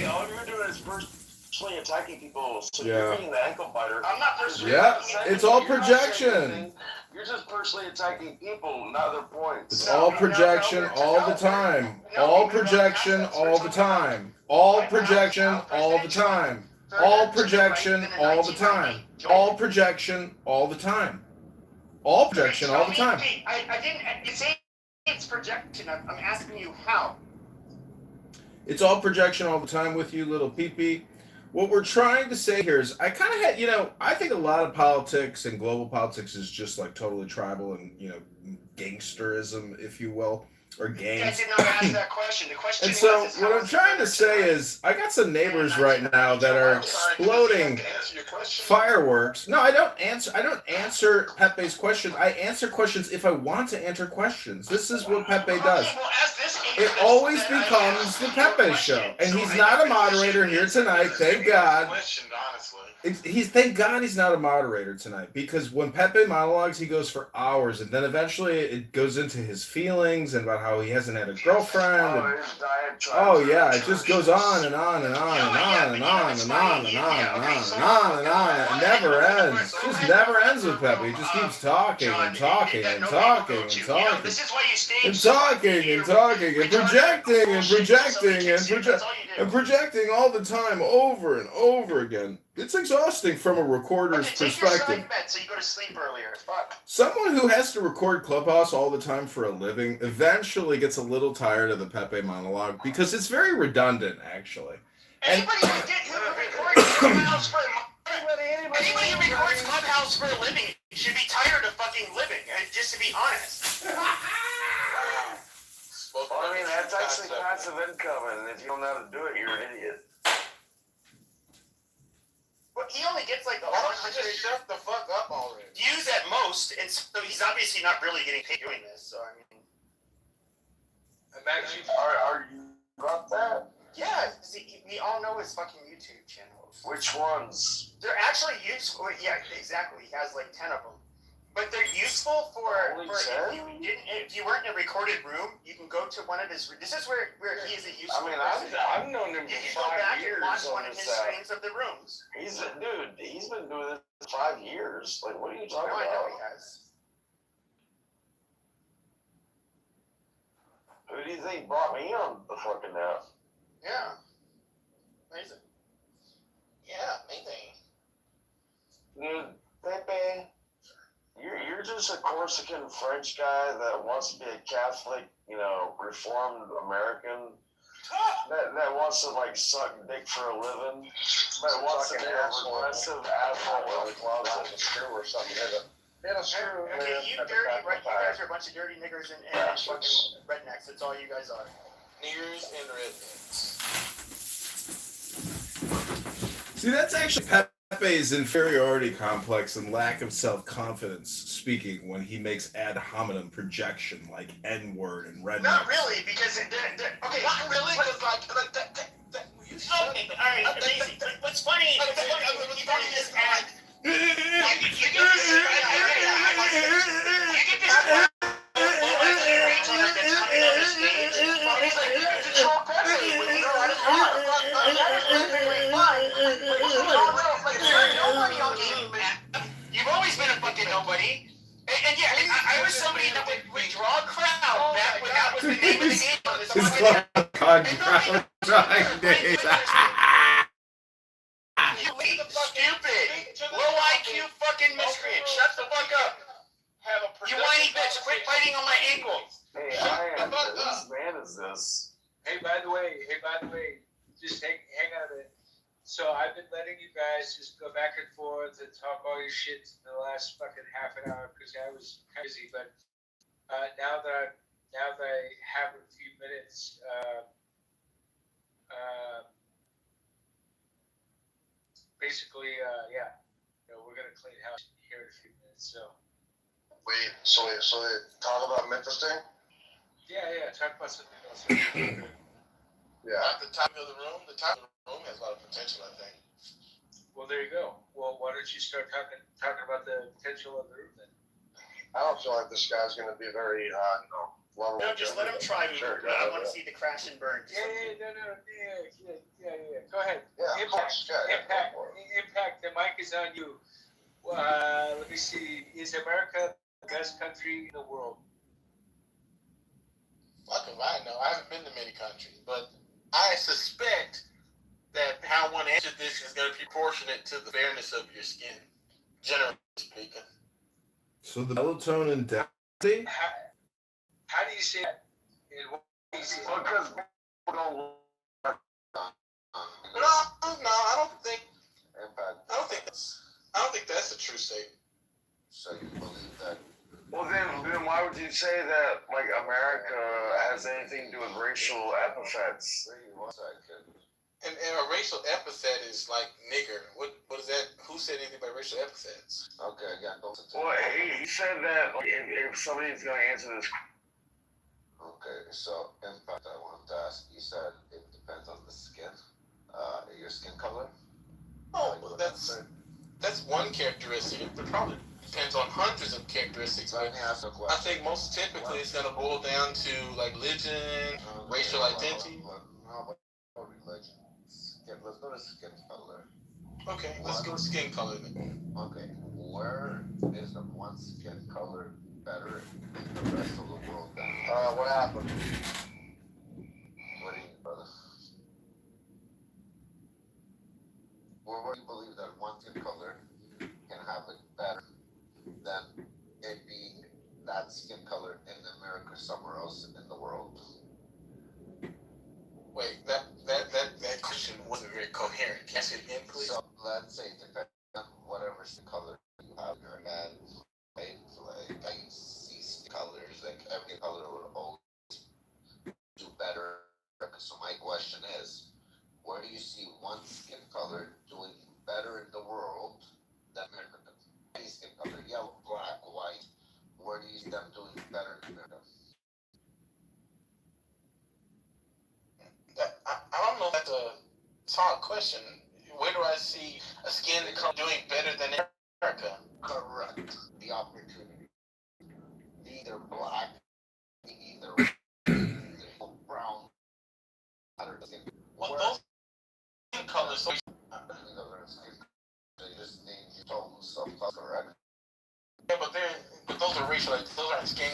S19: All you're doing is personally attacking people. So you're being the ankle biter.
S3: I'm not personally.
S12: Yeah, it's all projection.
S19: You're just personally attacking people, not their points.
S12: It's all projection all the time. All projection all the time. All projection all the time. All projection all the time. All projection all the time. All projection all the time.
S3: I didn't say it's projection. I'm asking you how.
S12: It's all projection all the time with you, little pee-pee. What we're trying to say here is I kind of had, I think a lot of politics and global politics is just like totally tribal and, gangsterism, if you will, or gangs.
S3: I did not ask that question. The question
S12: And so
S3: was,
S12: what I'm trying to say is I got some neighbors right now that are exploding fireworks. No, I don't answer Pepe's questions. I answer questions if I want to answer questions. This is what Pepe does. It always becomes the Pepe show. And he's not a moderator here tonight, thank God. He's thank God he's not a moderator tonight, because when Pepe monologues, he goes for hours, and then eventually it goes into his feelings and about how he hasn't had a girlfriend. And, oh yeah, it just goes on and on and on and on and on and on and on and on and on and on. It never ends. It just never ends with Pepe. He just keeps talking and talking and talking and talking
S3: This is why you stay
S12: and talking and talking and projecting and projecting and projecting all the time, over and over again. It's exhausting from a recorder's perspective.
S3: So you go to sleep earlier. Fuck.
S12: Someone who has to record Clubhouse all the time for a living eventually gets a little tired of the Pepe monologue, because it's very redundant, actually.
S3: Anybody who records Clubhouse for a living should be tired of fucking living, just to be honest.
S19: Well, I mean, that's actually passive income, and if you don't know how to do it, you're an idiot.
S3: Well, he only gets like
S5: Why don't you just shut the fuck up already?
S3: views at most, and so he's obviously not really getting paid doing this. So I mean,
S1: Imagine.
S19: Are you about that?
S3: yeah, we all know his fucking YouTube channels.
S19: Which ones?
S3: They're actually useful. Yeah, exactly. He has like 10 of them. But they're useful for if you weren't in a recorded room, you can go to one of his. This is where he is a useful.
S19: I mean,
S3: person.
S19: I've known him
S3: You
S19: for
S3: can go
S19: 5
S3: back
S19: years
S3: and watch
S19: on
S3: one of
S19: this
S3: his
S19: app.
S3: streams of the rooms.
S19: He's been doing this for 5 years. Like, what are you talking
S3: No, I know
S19: about?
S3: he has.
S19: Who do you think brought me on the fucking app?
S3: Yeah. Amazing. Yeah, amazing.
S19: Dude, Pepe, you're just a Corsican French guy that wants to be a Catholic, Reformed American. That wants to like suck dick for a living. That wants to be a progressive asshole in the closet. A screw or something. Hit a screw.
S3: Okay, you dirty, right? You guys are a bunch of dirty niggers and fucking rednecks. That's all you guys are.
S5: Niggers and rednecks.
S12: See, that's actually Pepe's inferiority complex and lack of self-confidence speaking when he makes ad hominem projection like N-word and redneck.
S3: Not really, because okay, not really, because okay, all right, amazing. What's funny? You get this ad. You get this. You've always been a fucking nobody. And yeah, I was somebody that would draw a crowd back when that was the name of the game.
S12: It's called crowd days.
S3: You stupid, low IQ fucking miscreant. Shut the fuck up. You whiny bitch, quit biting on my ankles.
S19: Hey, whose man is this?
S1: Hey, by the way, just hang on a minute. So I've been letting you guys just go back and forth and talk all your shit in the last fucking half an hour because I was busy. But now that I have a few minutes, basically, we're gonna clean house here in a few minutes. So.
S4: Wait, so they talk about Memphis thing?
S1: Yeah, talk about something else.
S4: Yeah.
S5: At the top of the room has a lot of potential, I think.
S1: Well, there you go. Well, why don't you start talking about the potential of the room then?
S4: I don't feel like this guy's going to be very, lovable.
S3: No, just let him try.
S4: Sure,
S3: I want to see the crash and burn.
S1: Yeah. Go ahead.
S4: Yeah,
S1: Impact. The mic is on you. Let me see. Is America the best country in the world?
S5: Fuck if I know. I haven't been to many countries, but I suspect that how one answered this is going to be proportionate to the fairness of your skin, generally speaking.
S12: So the melatonin density?
S1: How do you say that?
S19: Because people don't.
S5: No, I don't think that's a true statement.
S4: So you believe that?
S19: Well, then why would you say that like America has anything to do with racial epithets?
S5: And a racial epithet is like nigger. What is that? Who said anything about racial epithets?
S4: Okay, yeah, go to.
S19: Well, he said that if somebody's going to answer this.
S4: Okay, so Impact, I wanted to ask. You said it depends on the skin, your skin color.
S5: Oh, well, that's That's one characteristic. It probably depends on hundreds of characteristics. But I think most typically it's gonna boil down to like religion, racial identity.
S4: No, but religion. Let's go to skin color.
S5: Okay, let's go with skin color then.
S4: Okay, where is the one skin color better than the rest of the world? What happened? What do you mean, brother? Where do you believe that one skin color can have it better than it being that skin color in America somewhere else in the world?
S5: Wait, that question wasn't very coherent. Can you say it again, please?
S4: So let's say depending on whatever skin color you have in your head, right? Like I see skin colors, like every color would always do better. So my question is, where do you see one skin color doing better in the world than America does? Any skin color, yellow, black, white, where do you see them doing better than America?
S5: I don't know if that's a solid question. Where do I see a skin color doing better than America?
S4: Correct. The opportunity. Either black, either brown.
S5: Well, those skin colors.
S4: They just named you tones of color, correct?
S5: Yeah, but those are racial. Those aren't skin.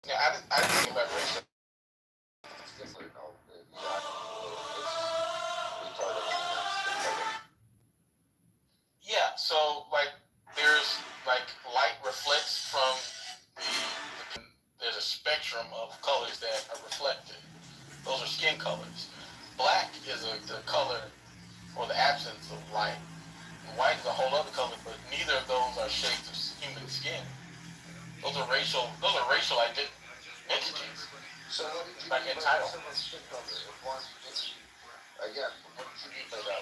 S5: Yeah, I didn't think about racial. Yeah, so like there's like light reflects from there's a spectrum of colors that are reflected. Those are skin colors. Black is the color or the absence of light. White is a whole other color, but neither of those are shades of human skin. Those are racial entities.
S4: So what did you
S5: like
S4: mean
S5: entitled.
S4: by skin color? Again, what did you mean by that?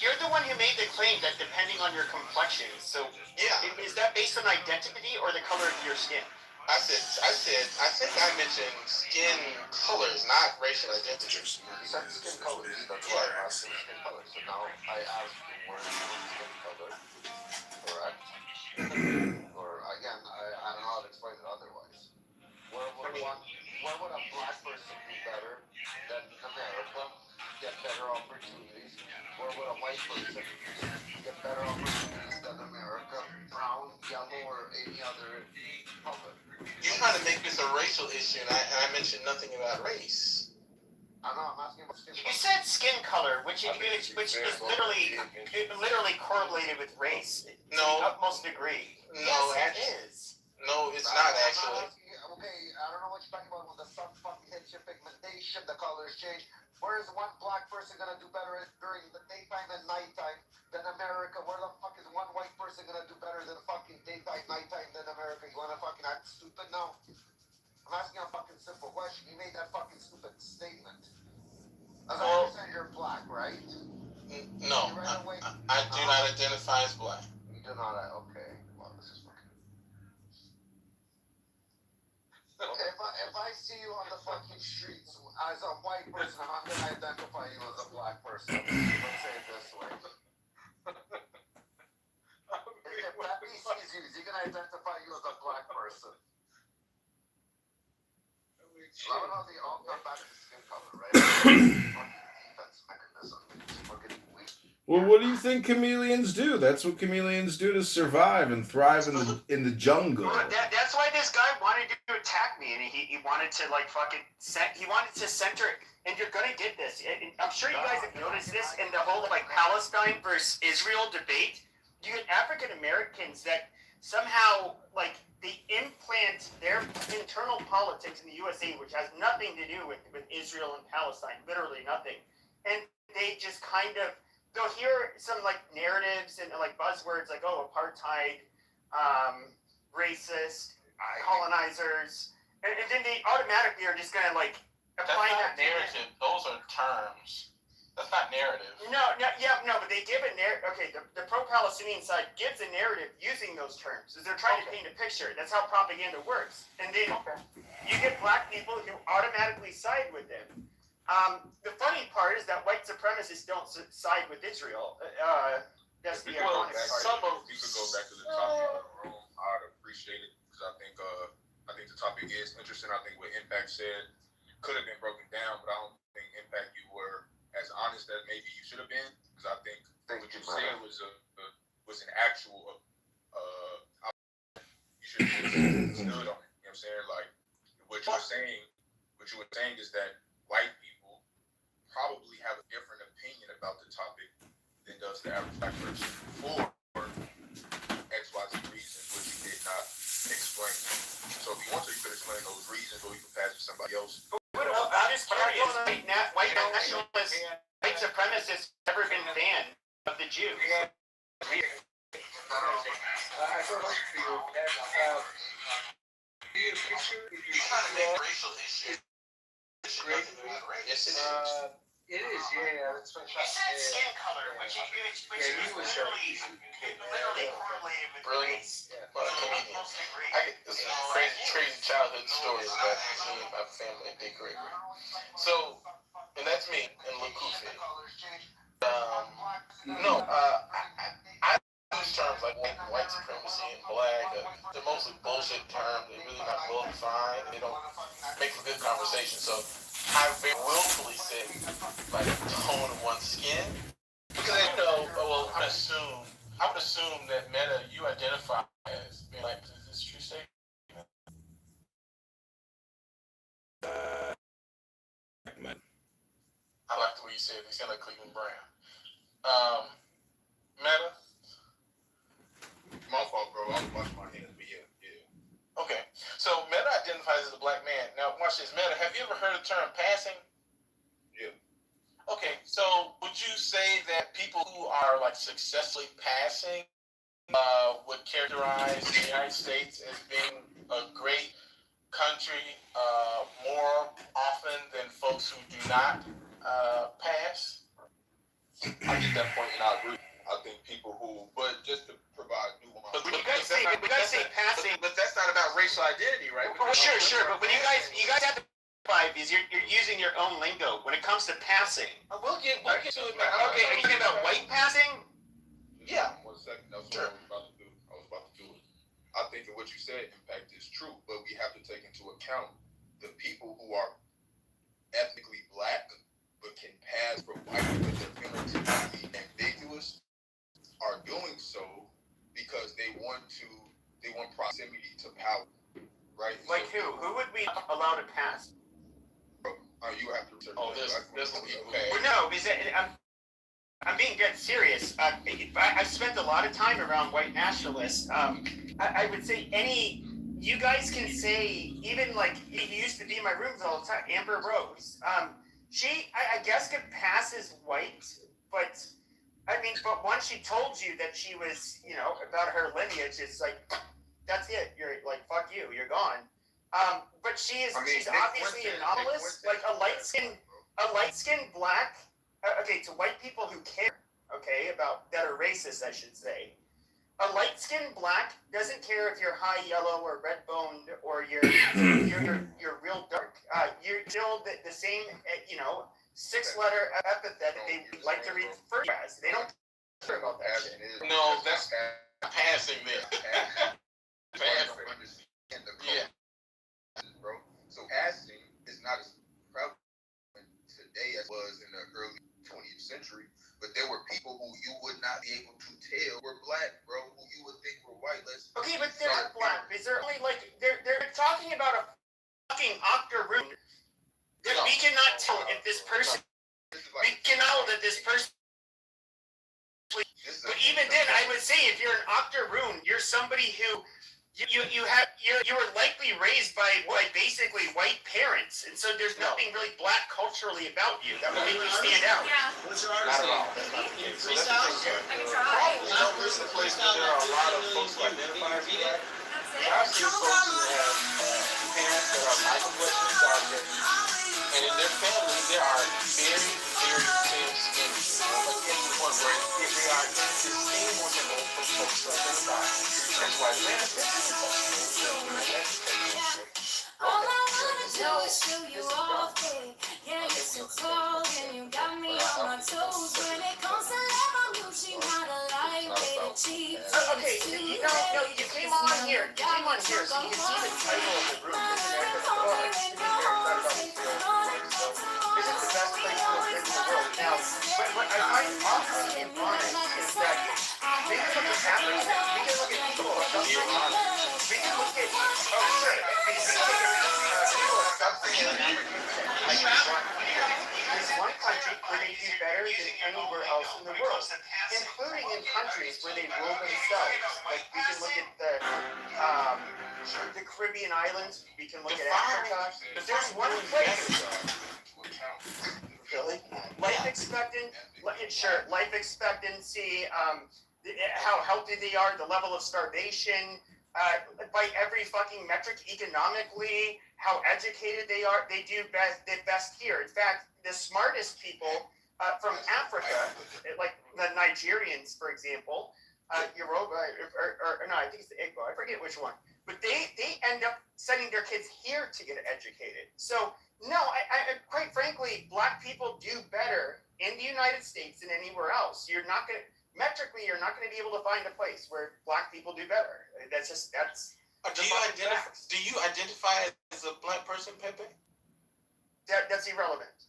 S3: You're the one who made the claim that depending on your complexion. So
S5: yeah,
S3: is that based on identity or the color of your skin?
S5: I think I mentioned skin colors, not racial identities.
S4: You said skin colors. That's why I'm asking skin colors. So now I ask you where is one skin color, correct? Or again, I don't know how to explain it otherwise. Where would a black person do better than America? Get better opportunities. Where would a white person get better opportunities than America? Brown, yellow, or any other color?
S5: You're trying to make this a racial issue, and I mentioned nothing about race.
S4: I know, I'm asking about skin color.
S3: You said skin color, which is literally correlated with race.
S5: No.
S3: To the utmost degree.
S5: No,
S3: yes,
S5: actually,
S3: it is.
S5: No, it's not actually.
S4: Okay, I don't know what you're talking about when the sun fucking hits your pigmentation, the colors change. Where is one black person gonna do better during the daytime and nighttime than America? Where the fuck is one white person gonna do better than fucking daytime, nighttime than America? You wanna fucking act stupid now? I'm asking a fucking simple question. You made that fucking stupid statement. As I understand, you're black, right?
S5: No, I do not identify as black.
S4: You do not. Okay. Well, this is fucking. Okay, if I see you on the fucking streets as a white person, I'm gonna identify you as a black person. Let's say it this way. If Pappy sees you, is he gonna identify you as a black person? I don't know. They all come back to skin color, right? Defense mechanism.
S12: Well, what do you think chameleons do? That's what chameleons do to survive and thrive in the jungle.
S3: That's why this guy wanted to attack me, and he wanted to like fucking he wanted to center it. And you're gonna get this. I'm sure you guys have noticed this in the whole like Palestine versus Israel debate. You get African Americans that somehow like they implant their internal politics in the USA, which has nothing to do with Israel and Palestine, literally nothing. And they just kind of they'll hear some like narratives and like buzzwords like apartheid, racist, colonizers, and then they automatically are just gonna like apply that
S5: narrative. Those are terms. That's not narrative.
S3: No, but they give a narrative. Okay, the pro-Palestinian side gives a narrative using those terms. They're trying to paint a picture. That's how propaganda works. And then you get black people who automatically side with them. The funny part is that white supremacists don't side with Israel. That's the
S2: Well,
S3: ironic part.
S2: some of you could go back to the topic of the room. I'd appreciate it because I think the topic is interesting. I think what Impact said could have been broken down, but I don't think Impact you were as honest as maybe you should have been because I think what you said was an actual you should have stood on it. You know what I'm saying? Like what you were saying is that white people probably have a different opinion about the topic than does the average black person for XYZ reasons, which you did not explain. So if you want to, you could explain those reasons, or you can pass to somebody else.
S3: I'm just curious. White nationalists, white supremacists, never been banned of the Jews.
S9: I don't know for you. Do you picture?
S8: You're trying to make racial issues.
S9: Yes, it is. It is, yeah. That's what I'm saying.
S10: Skin color, which
S9: he was
S10: literally correlated with race.
S5: Well, comedian. I get this crazy childhood stories about me and my family at Dick Gregory. So, and that's me and Lil Koofy. I use terms like white supremacy and black. They're mostly bullshit terms. They're really not well defined. They don't make for good conversation. So I very willfully said like tone of one's skin because I would assume that Meta you identify as being like, is this true statement? I like the way you said it. He's kind of Cleveland Brown. Meta.
S2: My fault, bro. I was washing my hands, but yeah.
S5: Okay, so Meta identifies as a black man. Now, watch this. Meta, have you ever heard the term passing?
S2: Yeah.
S5: Okay, so would you say that people who are like successfully passing would characterize the United States as being a great country more often than folks who do not pass?
S2: I get that point, and I agree. I think people but just to provide nuance.
S3: But when you guys say passing,
S2: but that's not about racial identity, right?
S3: Well, sure. But when you guys have to because you're using your own lingo when it comes to passing.
S5: We'll get to it.
S3: Okay, are you talking about white passing?
S5: Yeah.
S2: 1 second. That's what I was about to do it. I think that what you said, Impact, is true, but we have to take into account the people who are ethnically black but can pass for white but they're phenotypically ambiguous are doing so because they want proximity to power, right?
S3: Like who? Who would we allow to pass?
S2: You have to research.
S5: There's the people.
S3: Well, no, because I'm being dead serious. I've spent a lot of time around white nationalists. I would say you guys can say, even like, you used to be in my rooms all the time, Amber Rose. She, I guess, could pass as white, but once she told you that she was, about her lineage, it's like, that's it. You're like, fuck you, you're gone. But she's obviously anomalous, like a light skinned black. Okay, to white people who care, that are racist, I should say. A light-skinned black doesn't care if you're high yellow or red-boned or you're real dark. You're still the same, 6-letter epithet that they like to refer to as. They don't care about that shit.
S5: No, that's passing there.
S2: Yeah. Bro. So passing is not as prevalent today as it was in the early 20th century. But there were people who you would not be able to tell were black, bro, who you would think were white.
S3: Okay, but they're not black. Is there only they're talking about a fucking octoroon that we cannot tell if this person. We can know that this person. But even then, I would say if you're an octoroon, you're somebody who you were likely raised by basically white parents, and so there's nothing really black culturally about you that would make you stand out.
S16: Yeah.
S5: What's your artist? Freestyle? There's a place where there are a lot of folks who identify as black. I've seen folks who have parents that are micro-Western darker, and in their family there are very, very pale skin. Again, to the point where they are indistinguishable from folks who identify. That's why
S16: All I wanna do is show you off, babe. Yeah, you're so tall and you got me on my toes. When it comes to love, I'm usually not a liar.
S3: Okay, you came on here. You came on here, so you can see the title of the room. Is it the best place to live in the world? Now, what I find awesome and honest is that we can look at Africa, we can look at people of suffering on it. We can look at, we can look at people of suffering in Africa. There's one country where they do better than anywhere else in the world, including in countries where they rule themselves. Like we can look at the Caribbean islands, we can look at Africa. But there's one place. Really? Life expectancy, how healthy they are, the level of starvation, by every fucking metric economically, how educated they are, they do best here. In fact, the smartest people from Africa, like the Nigerians, for example, Yoruba, or no, I think it's the Igbo, I forget which one, but they end up sending their kids here to get educated. So, no, I quite frankly, black people do better in the United States than anywhere else. Metrically, you're not going to be able to find a place where black people do better. That's
S14: Do you identify as a black person, Pepe?
S3: That's irrelevant.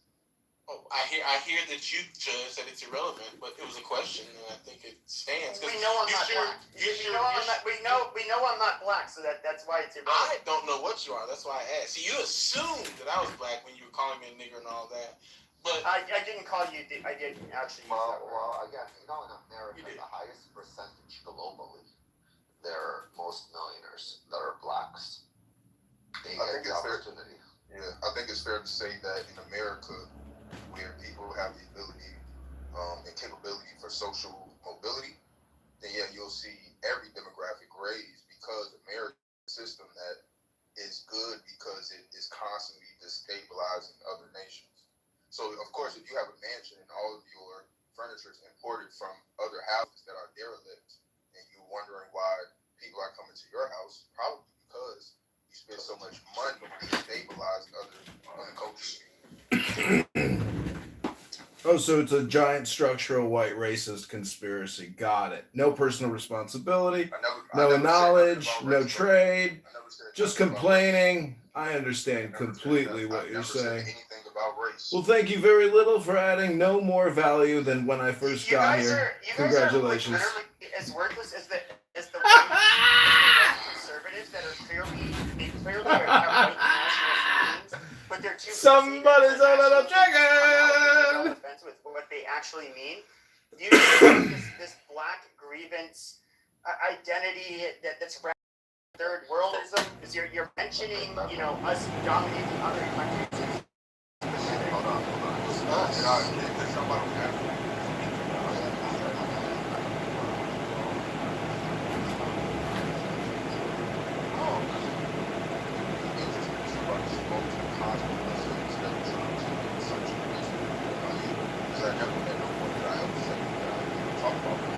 S14: Oh, I hear that you judge that it's irrelevant, but it was a question, and I think it stands.
S3: We know I'm not black. We know I'm not black, so that's why it's irrelevant.
S14: I don't know what you are. That's why I asked. See, you assumed that I was black when you were calling me a nigger and all that. But
S3: I didn't call you. I didn't actually.
S20: Well, again, in America, the highest percentage globally, they're most millionaires that are blacks. They get the opportunity.
S2: Yeah, I think it's fair to say that in America, where people have the ability and capability for social mobility, then yeah, you'll see every demographic raise because America's system that is good because it is constantly destabilizing other nations. So, of course, if you have a mansion and all of your furniture is imported from other houses that are derelict, and you're wondering why people are coming to your house, probably because you spend so much money destabilizing other cultures.
S12: Oh, so it's a giant structural white racist conspiracy. Got it. No personal responsibility, no knowledge, no trade, just complaining. I understand completely what you're saying. Well, thank you very little for adding no more value than when I first got here. Congratulations.
S3: You guys are literally as worthless as the white conservatives that are clearly have white nationalist meanings, but they're too.
S12: Somebody's on a chicken.
S3: With what they actually mean. You this black grievance identity that's around third worldism is you're mentioning us dominating other countries.
S2: Hold on. I never met no one that I ever said talk about